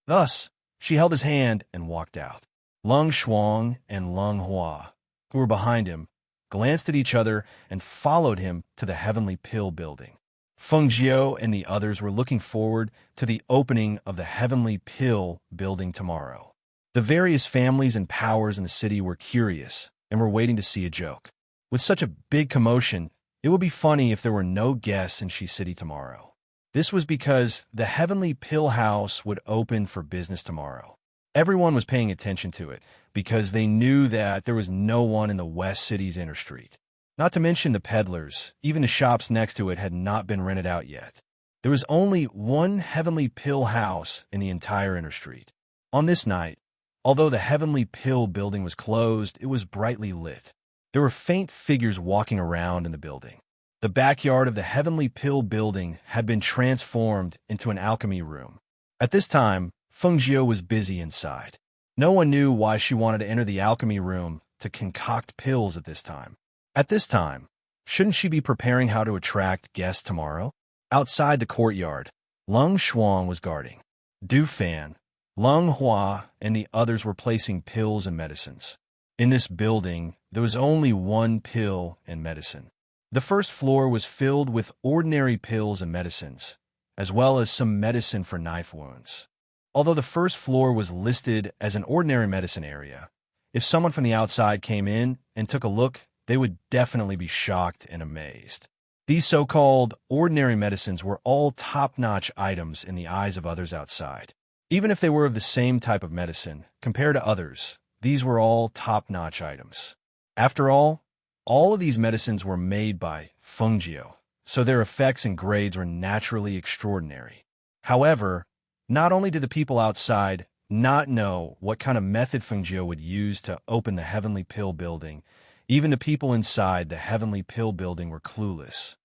Thus, she held his hand and walked out. Lung Shuang and Lung Hua, who were behind him, glanced at each other and followed him to the Heavenly Pill building. Feng Jiao and the others were looking forward to the opening of the Heavenly Pill building tomorrow. The various families and powers in the city were curious and were waiting to see a joke. With such a big commotion, it would be funny if there were no guests in Shi City tomorrow. This was because the Heavenly Pill House would open for business tomorrow. Everyone was paying attention to it because they knew that there was no one in the West City's inner street. Not to mention the peddlers, even the shops next to it had not been rented out yet. There was only one Heavenly Pill House in the entire inner street. On this night, although the Heavenly Pill building was closed, it was brightly lit. There were faint figures walking around in the building. The backyard of the Heavenly Pill building had been transformed into an alchemy room. At this time, Feng Jiao was busy inside. No one knew why she wanted to enter the alchemy room to concoct pills at this time. At this time, shouldn't she be preparing how to attract guests tomorrow? Outside the courtyard, Lung Xuan was guarding. Du Fan, Lung Hua, and the others were placing pills and medicines. In this building, there was only one pill and medicine. The first floor was filled with ordinary pills and medicines, as well as some medicine for knife wounds. Although the first floor was listed as an ordinary medicine area, if someone from the outside came in and took a look, they would definitely be shocked and amazed. These so-called ordinary medicines were all top-notch items in the eyes of others outside. Even if they were of the same type of medicine, compared to others, these were all top-notch items. After all of these medicines were made by Feng Jiao, so their effects and grades were naturally extraordinary. However, not only did the people outside not know what kind of method Feng Jiao would use to open the Heavenly Pill building, even the people inside the Heavenly Pill building were clueless.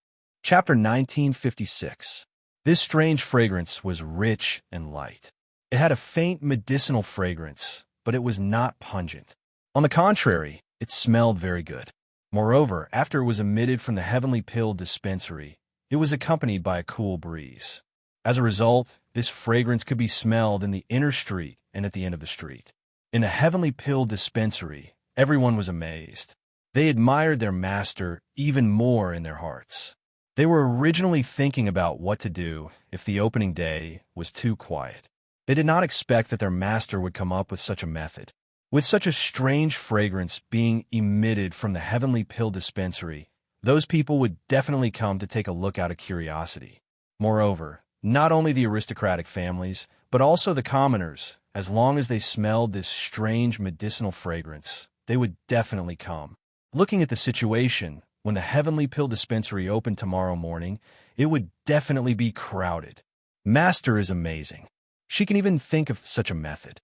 Chapter 1956. This strange fragrance was rich and light. It had a faint medicinal fragrance, but it was not pungent. On the contrary, it smelled very good. Moreover, after it was emitted from the Heavenly Pill dispensary, it was accompanied by a cool breeze. As a result, this fragrance could be smelled in the inner street and at the end of the street. In the Heavenly Pill dispensary, everyone was amazed. They admired their master even more in their hearts. They were originally thinking about what to do if the opening day was too quiet. They did not expect that their master would come up with such a method. With such a strange fragrance being emitted from the Heavenly Pill dispensary, those people would definitely come to take a look out of curiosity. Moreover, not only the aristocratic families, but also the commoners, as long as they smelled this strange medicinal fragrance, they would definitely come. Looking at the situation, when the Heavenly Pill dispensary opened tomorrow morning, it would definitely be crowded. Master is amazing. She can even think of such a method.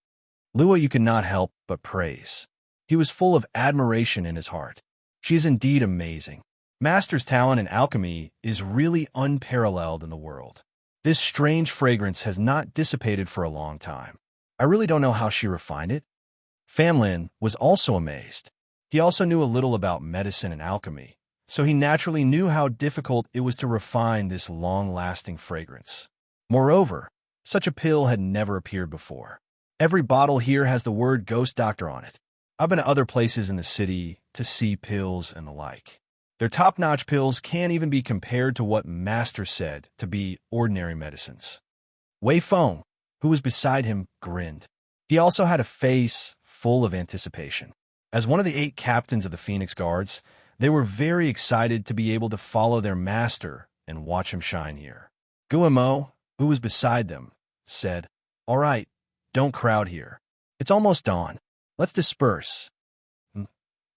Lua you could not help but praise. He was full of admiration in his heart. She is indeed amazing. Master's talent in alchemy is really unparalleled in the world. This strange fragrance has not dissipated for a long time. I really don't know how she refined it. Fanlin was also amazed. He also knew a little about medicine and alchemy, so he naturally knew how difficult it was to refine this long-lasting fragrance. Moreover, such a pill had never appeared before. Every bottle here has the word Ghost Doctor on it. I've been to other places in the city to see pills and the like. Their top-notch pills can't even be compared to what Master said to be ordinary medicines. Wei Feng, who was beside him, grinned. He also had a face full of anticipation. As one of the 8 captains of the Phoenix Guards, they were very excited to be able to follow their master and watch him shine here. Guillemot, who was beside them, said, "All right, don't crowd here. It's almost dawn. Let's disperse."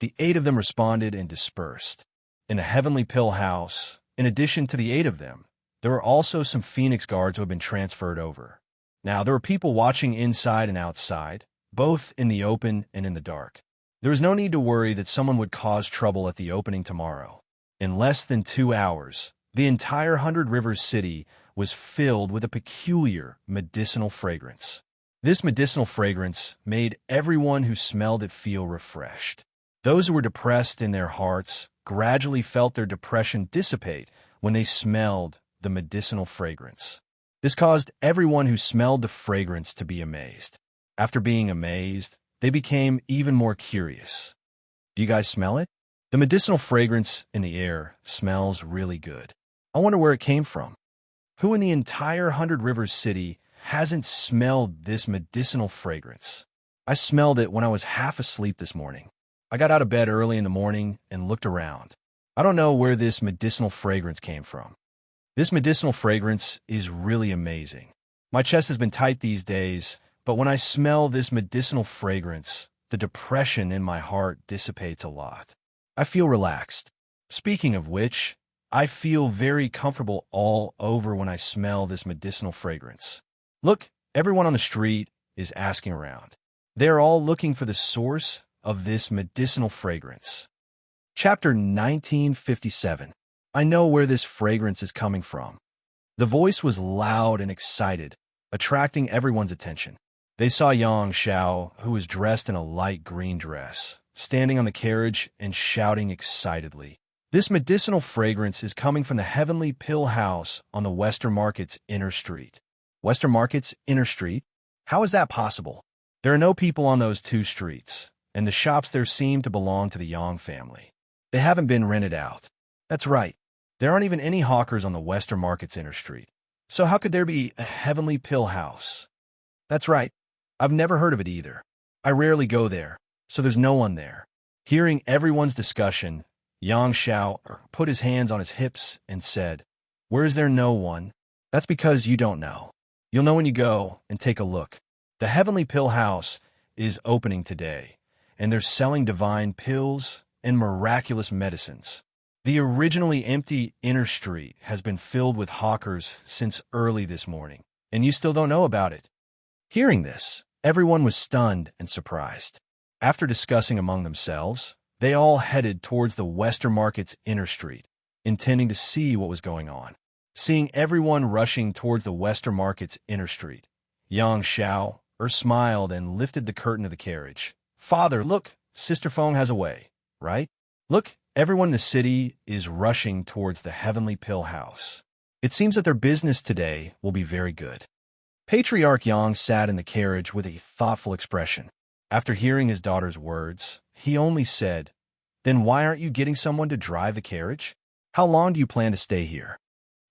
The 8 of them responded and dispersed. In the Heavenly Pill House, in addition to the 8 of them, there were also some Phoenix Guards who had been transferred over. Now, there were people watching inside and outside, both in the open and in the dark. There was no need to worry that someone would cause trouble at the opening tomorrow. In less than 2 hours, the entire 100 Rivers city was filled with a peculiar medicinal fragrance. This medicinal fragrance made everyone who smelled it feel refreshed. Those who were depressed in their hearts gradually felt their depression dissipate when they smelled the medicinal fragrance. This caused everyone who smelled the fragrance to be amazed. After being amazed, they became even more curious. Do you guys smell it? The medicinal fragrance in the air smells really good. I wonder where it came from. Who in the entire Hundred Rivers city hasn't smelled this medicinal fragrance? I smelled it when I was half asleep this morning. I got out of bed early in the morning and looked around. I don't know where this medicinal fragrance came from. This medicinal fragrance is really amazing. My chest has been tight these days, but when I smell this medicinal fragrance, the depression in my heart dissipates a lot. I feel relaxed. Speaking of which, I feel very comfortable all over when I smell this medicinal fragrance. Look, everyone on the street is asking around. They're all looking for the source of this medicinal fragrance. Chapter 1957. I know where this fragrance is coming from. The voice was loud and excited, attracting everyone's attention. They saw Yang Xiao, who was dressed in a light green dress, standing on the carriage and shouting excitedly. This medicinal fragrance is coming from the Heavenly Pill House on the Western Market's Inner Street. Western Market's Inner Street? How is that possible? There are no people on those two streets, and the shops there seem to belong to the Yang family. They haven't been rented out. That's right. There aren't even any hawkers on the Western Market's Inner Street. So how could there be a Heavenly Pill House? That's right. I've never heard of it either. I rarely go there, so there's no one there. Hearing everyone's discussion, Yang Xiao put his hands on his hips and said, "Where is there no one? That's because you don't know. You'll know when you go and take a look. The Heavenly Pill House is opening today, and they're selling divine pills and miraculous medicines. The originally empty Inner Street has been filled with hawkers since early this morning, and you still don't know about it." Hearing this, everyone was stunned and surprised. After discussing among themselves, they all headed towards the Western Market's Inner Street, intending to see what was going on. Seeing everyone rushing towards the Western Market's Inner Street, Yang Xiao smiled and lifted the curtain of the carriage. "Father, look, Sister Feng has a way, right? Look, everyone in the city is rushing towards the Heavenly Pill House. It seems that their business today will be very good." Patriarch Yang sat in the carriage with a thoughtful expression. After hearing his daughter's words, he only said, "Then why aren't you getting someone to drive the carriage? How long do you plan to stay here?"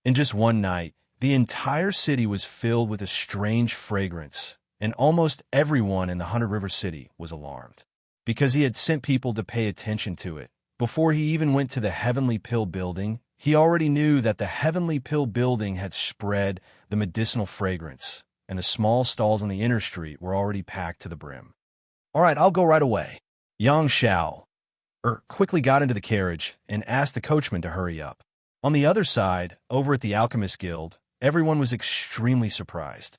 In just one night, the entire city was filled with a strange fragrance, and almost everyone in the Hundred River City was alarmed. Because he had sent people to pay attention to it, before he even went to the Heavenly Pill Building, he already knew that the Heavenly Pill Building had spread the medicinal fragrance, and the small stalls on the Inner Street were already packed to the brim. "All right, I'll go right away." Yang Xiao quickly got into the carriage and asked the coachman to hurry up. On the other side, over at the Alchemist Guild, everyone was extremely surprised.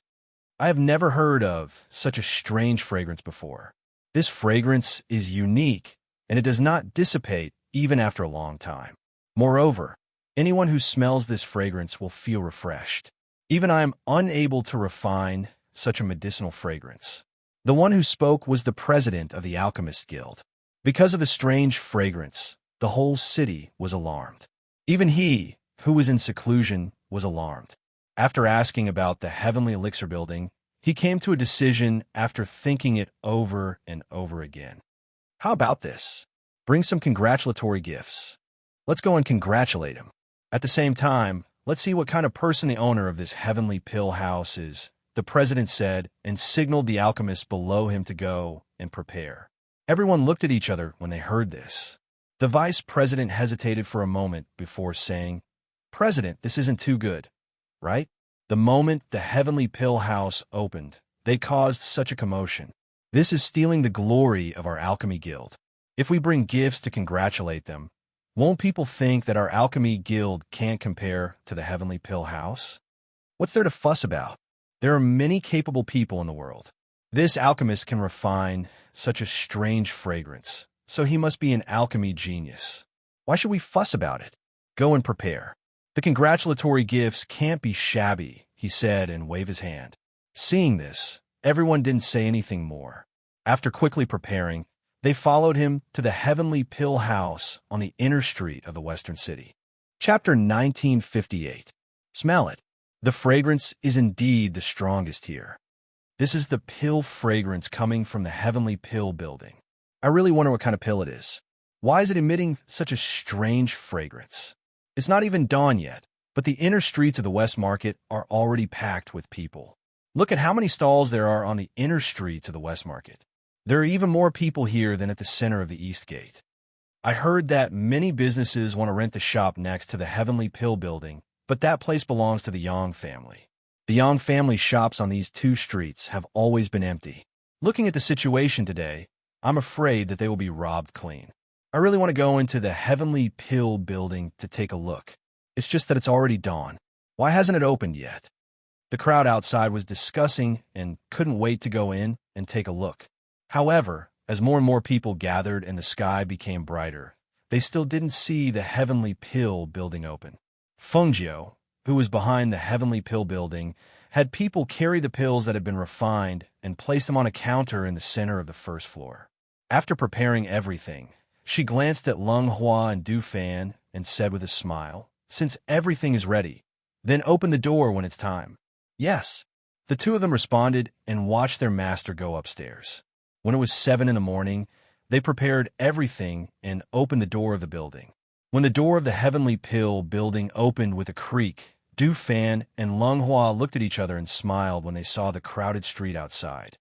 I have never heard of such a strange fragrance before. This fragrance is unique, and it does not dissipate even after a long time. Moreover, anyone who smells this fragrance will feel refreshed. Even I am unable to refine such a medicinal fragrance. The one who spoke was the president of the Alchemist Guild. Because of the strange fragrance, the whole city was alarmed. Even he, who was in seclusion, was alarmed. After asking about the Heavenly Elixir Building, he came to a decision after thinking it over and over again. How about this? Bring some congratulatory gifts. Let's go and congratulate him. At the same time, let's see what kind of person the owner of this Heavenly Pill House is, the president said, and signaled the alchemists below him to go and prepare. Everyone looked at each other when they heard this. The vice president hesitated for a moment before saying, "President, this isn't too good, right?" The moment the Heavenly Pill House opened, they caused such a commotion. This is stealing the glory of our alchemy guild. If we bring gifts to congratulate them, won't people think that our alchemy guild can't compare to the Heavenly Pill House? What's there to fuss about? There are many capable people in the world. This alchemist can refine such a strange fragrance, so he must be an alchemy genius. Why should we fuss about it? Go and prepare. The congratulatory gifts can't be shabby, he said and waved his hand. Seeing this, everyone didn't say anything more. After quickly preparing, they followed him to the Heavenly Pill House on the Inner Street of the Western City. Chapter 1958. Smell it. The fragrance is indeed the strongest here. This is the pill fragrance coming from the Heavenly Pill Building. I really wonder what kind of pill it is. Why is it emitting such a strange fragrance? It's not even dawn yet, But the inner streets of the West Market are already packed with people. Look at how many stalls there are on the inner streets of the West Market. There are even more people here than at the center of the East Gate. I heard that many businesses want to rent the shop next to the Heavenly Pill building, but that place belongs to the Yang family. The Yang family shops on these two streets have always been empty. Looking at the situation today, I'm afraid that they will be robbed clean. I really want to go into the Heavenly Pill building to take a look. It's just that it's already dawn. Why hasn't it opened yet? The crowd outside was discussing and couldn't wait to go in and take a look. However, as more and more people gathered and the sky became brighter, they still didn't see the Heavenly Pill building open. Fengjiu, who was behind the Heavenly Pill building, had people carry the pills that had been refined and place them on a counter in the center of the first floor. After preparing everything, she glanced at Lung Hua and Du Fan and said with a smile, "Since everything is ready, then open the door when it's time." "Yes." The two of them responded and watched their master go upstairs. When it was 7 in the morning, they prepared everything and opened the door of the building. When the door of the Heavenly Pill building opened with a creak, Du Fan and Lung Hua looked at each other and smiled when they saw the crowded street outside.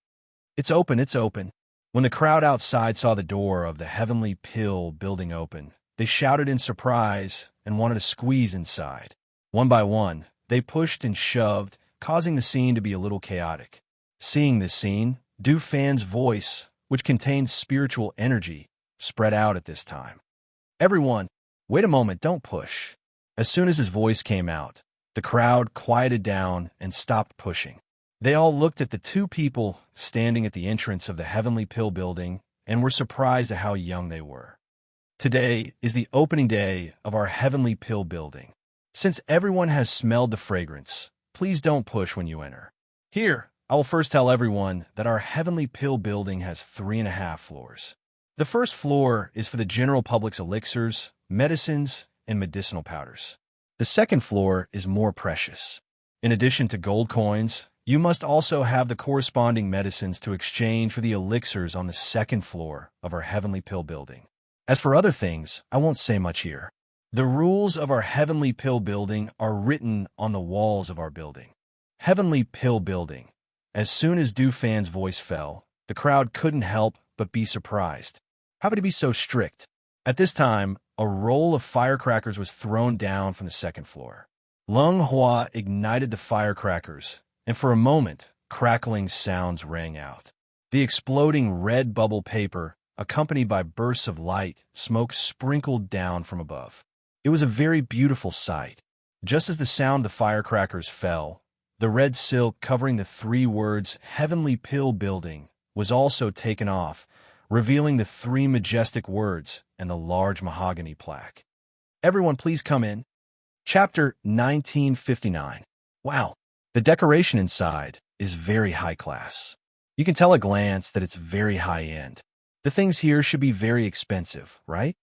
"It's open, it's open." When the crowd outside saw the door of the Heavenly Pill building open, they shouted in surprise and wanted to squeeze inside. One by one, they pushed and shoved, causing the scene to be a little chaotic. Seeing this scene, Du Fan's voice, which contained spiritual energy, spread out at this time. "Everyone, wait a moment, don't push." As soon as his voice came out, the crowd quieted down and stopped pushing. They all looked at the two people standing at the entrance of the Heavenly Pill building and were surprised at how young they were. "Today is the opening day of our Heavenly Pill building. Since everyone has smelled the fragrance, please don't push when you enter. Here, I will first tell everyone that our Heavenly Pill building has 3.5 floors. The first floor is for the general public's elixirs, medicines, and medicinal powders. The second floor is more precious. In addition to gold coins, you must also have the corresponding medicines to exchange for the elixirs on the second floor of our Heavenly Pill building. As for other things, I won't say much here. The rules of our Heavenly Pill building are written on the walls of our building. Heavenly Pill building. As soon as Du Fan's voice fell, the crowd couldn't help but be surprised. How could he be so strict? At this time, a roll of firecrackers was thrown down from the second floor. Lung Hua ignited the firecrackers, and for a moment, crackling sounds rang out. The exploding red bubble paper, accompanied by bursts of light, smoke sprinkled down from above. It was a very beautiful sight. Just as the sound of the firecrackers fell, the red silk covering the 3 words Heavenly Pill building was also taken off, revealing the 3 majestic words and the large mahogany plaque. "Everyone please come in." Chapter 1959. Wow, the decoration inside is very high class. You can tell at a glance that it's very high end. The things here should be very expensive, right?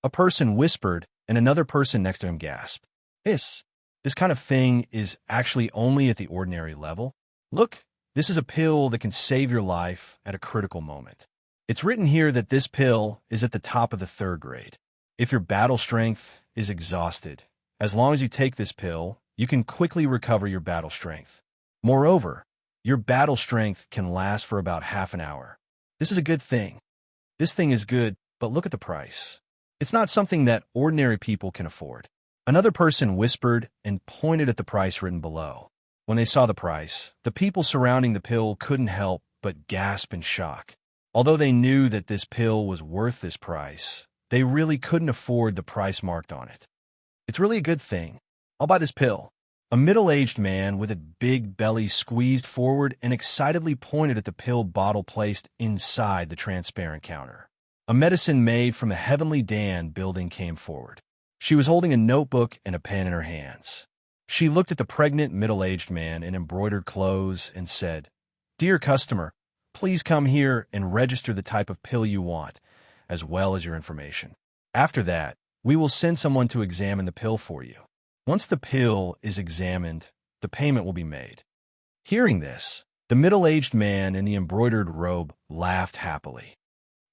A person whispered, and another person next to him gasped. This kind of thing is actually only at the ordinary level. Look, this is a pill that can save your life at a critical moment. It's written here that this pill is at the top of the 3rd grade. If your battle strength is exhausted, as long as you take this pill, you can quickly recover your battle strength. Moreover, your battle strength can last for about half an hour. This is a good thing. This thing is good, but look at the price. It's not something that ordinary people can afford. Another person whispered and pointed at the price written below. When they saw the price, the people surrounding the pill couldn't help but gasp in shock. Although they knew that this pill was worth this price, they really couldn't afford the price marked on it. "It's really a good thing. I'll buy this pill." A middle-aged man with a big belly squeezed forward and excitedly pointed at the pill bottle placed inside the transparent counter. A medicine made from the Heavenly Dan building came forward. She was holding a notebook and a pen in her hands. She looked at the pregnant middle-aged man in embroidered clothes and said, "Dear customer, please come here and register the type of pill you want, as well as your information. After that, we will send someone to examine the pill for you. Once the pill is examined, the payment will be made." Hearing this, the middle-aged man in the embroidered robe laughed happily.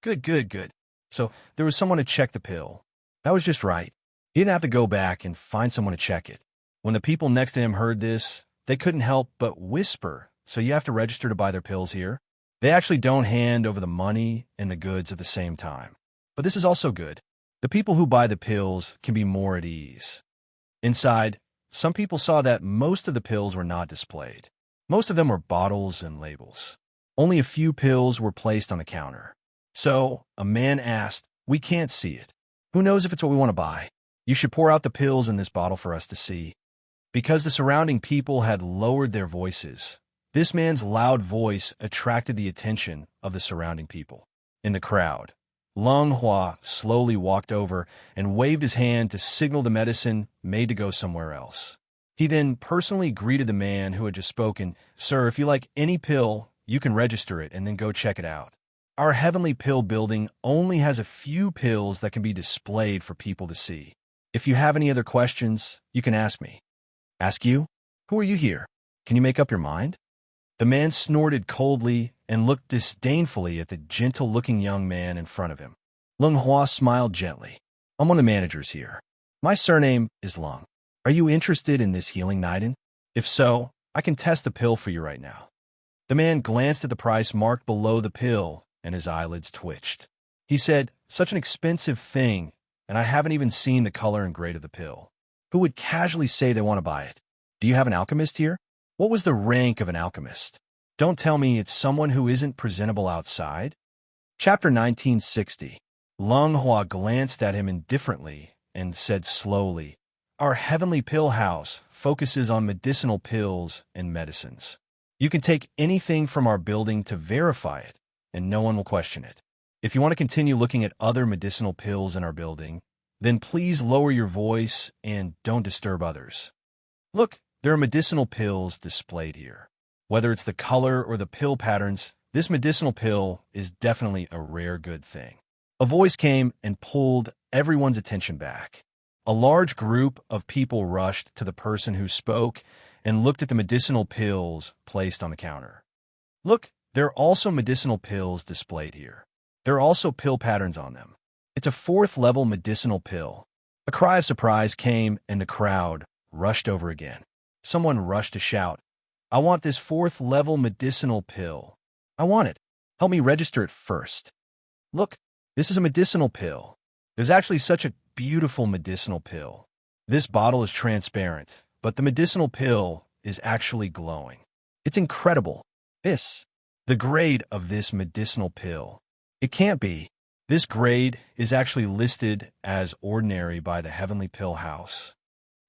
Good. So there was someone to check the pill. That was just right. He didn't have to go back and find someone to check it. When the people next to him heard this, they couldn't help but whisper, "So you have to register to buy their pills here?" They actually don't hand over the money and the goods at the same time. But this is also good. The people who buy the pills can be more at ease. Inside, some people saw that most of the pills were not displayed. Most of them were bottles and labels. Only a few pills were placed on the counter. So, a man asked, "We can't see it. Who knows if it's what we want to buy? You should pour out the pills in this bottle for us to see." Because the surrounding people had lowered their voices, this man's loud voice attracted the attention of the surrounding people. In the crowd, Lung Hua slowly walked over and waved his hand to signal the medicine made to go somewhere else. He then personally greeted the man who had just spoken. "Sir, if you like any pill, you can register it and then go check it out. Our Heavenly Pill building only has a few pills that can be displayed for people to see. If you have any other questions, you can ask me." "Ask you? Who are you here? Can you make up your mind?" The man snorted coldly and looked disdainfully at the gentle-looking young man in front of him. Lung Hua smiled gently. "I'm one of the managers here. My surname is Lung. Are you interested in this healing Niden? If so, I can test the pill for you right now." The man glanced at the price marked below the pill, and his eyelids twitched. He said, "Such an expensive thing, and I haven't even seen the color and grade of the pill. Who would casually say they want to buy it? Do you have an alchemist here? What was the rank of an alchemist? Don't tell me it's someone who isn't presentable outside." Chapter 1960. Lung Hua glanced at him indifferently and said slowly, "Our Heavenly Pill House focuses on medicinal pills and medicines. You can take anything from our building to verify it, and no one will question it. If you want to continue looking at other medicinal pills in our building, then please lower your voice and don't disturb others. Look, there are medicinal pills displayed here. Whether it's the color or the pill patterns, this medicinal pill is definitely a rare good thing." A voice came and pulled everyone's attention back. A large group of people rushed to the person who spoke and looked at the medicinal pills placed on the counter. "Look, there are also medicinal pills displayed here. There are also pill patterns on them. It's a 4th-level medicinal pill." A cry of surprise came, and the crowd rushed over again. Someone rushed to shout, "I want this 4th-level medicinal pill. I want it. Help me register it first. Look, this is a medicinal pill. There's actually such a beautiful medicinal pill. This bottle is transparent, but the medicinal pill is actually glowing. It's incredible. The grade of this medicinal pill. It can't be. This grade is actually listed as ordinary by the Heavenly Pill House."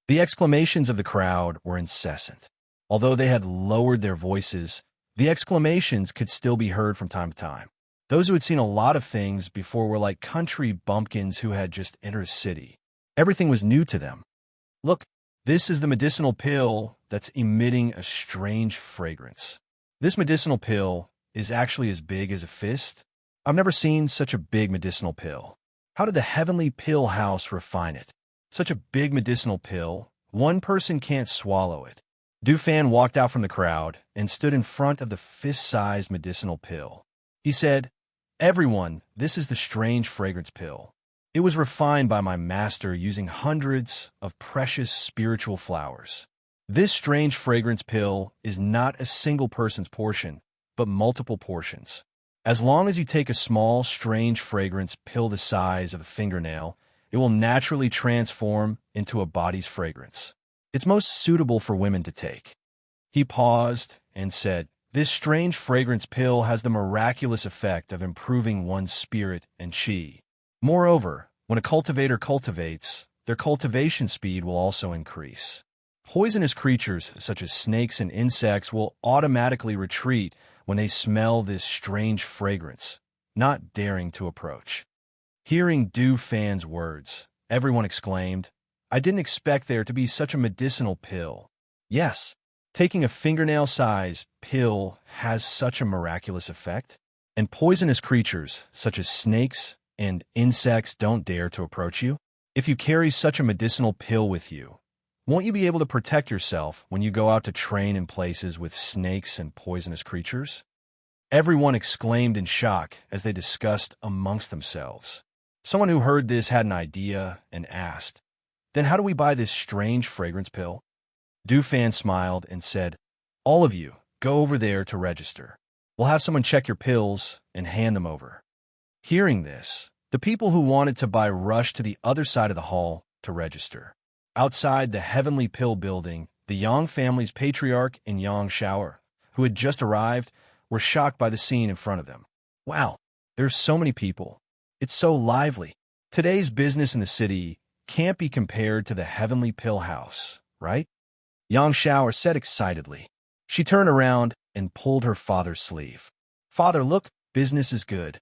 The exclamations of the crowd were incessant. Although they had lowered their voices, the exclamations could still be heard from time to time. Those who had seen a lot of things before were like country bumpkins who had just entered a city. Everything was new to them. "Look, this is the medicinal pill that's emitting a strange fragrance. This medicinal pill is actually as big as a fist. I've never seen such a big medicinal pill. How did the Heavenly Pill House refine it? Such a big medicinal pill, one person can't swallow it." Dufan walked out from the crowd and stood in front of the fist-sized medicinal pill. He said, "Everyone, this is the strange fragrance pill. It was refined by my master using hundreds of precious spiritual flowers. This strange fragrance pill is not a single person's portion, but multiple portions. As long as you take a small, strange fragrance pill the size of a fingernail, it will naturally transform into a body's fragrance. It's most suitable for women to take." He paused and said, "This strange fragrance pill has the miraculous effect of improving one's spirit and chi. Moreover, when a cultivator cultivates, their cultivation speed will also increase. Poisonous creatures such as snakes and insects will automatically retreat when they smell this strange fragrance, not daring to approach." Hearing Du Fan's words, everyone exclaimed, "I didn't expect there to be such a medicinal pill. Yes, taking a fingernail-sized pill has such a miraculous effect, and poisonous creatures such as snakes and insects don't dare to approach you. If you carry such a medicinal pill with you, won't you be able to protect yourself when you go out to train in places with snakes and poisonous creatures?" Everyone exclaimed in shock as they discussed amongst themselves. Someone who heard this had an idea and asked, "Then how do we buy this strange fragrance pill?" Dufan smiled and said, "All of you, go over there to register. We'll have someone check your pills and hand them over." Hearing this, the people who wanted to buy rushed to the other side of the hall to register. Outside the Heavenly Pill building, the Yang family's patriarch and Yang Shower, who had just arrived, were shocked by the scene in front of them. Wow, there's so many people. It's so lively. Today's business in the city can't be compared to the Heavenly Pill house, right? Yang Shower said excitedly. She turned around and pulled her father's sleeve. "Father, look, business is good.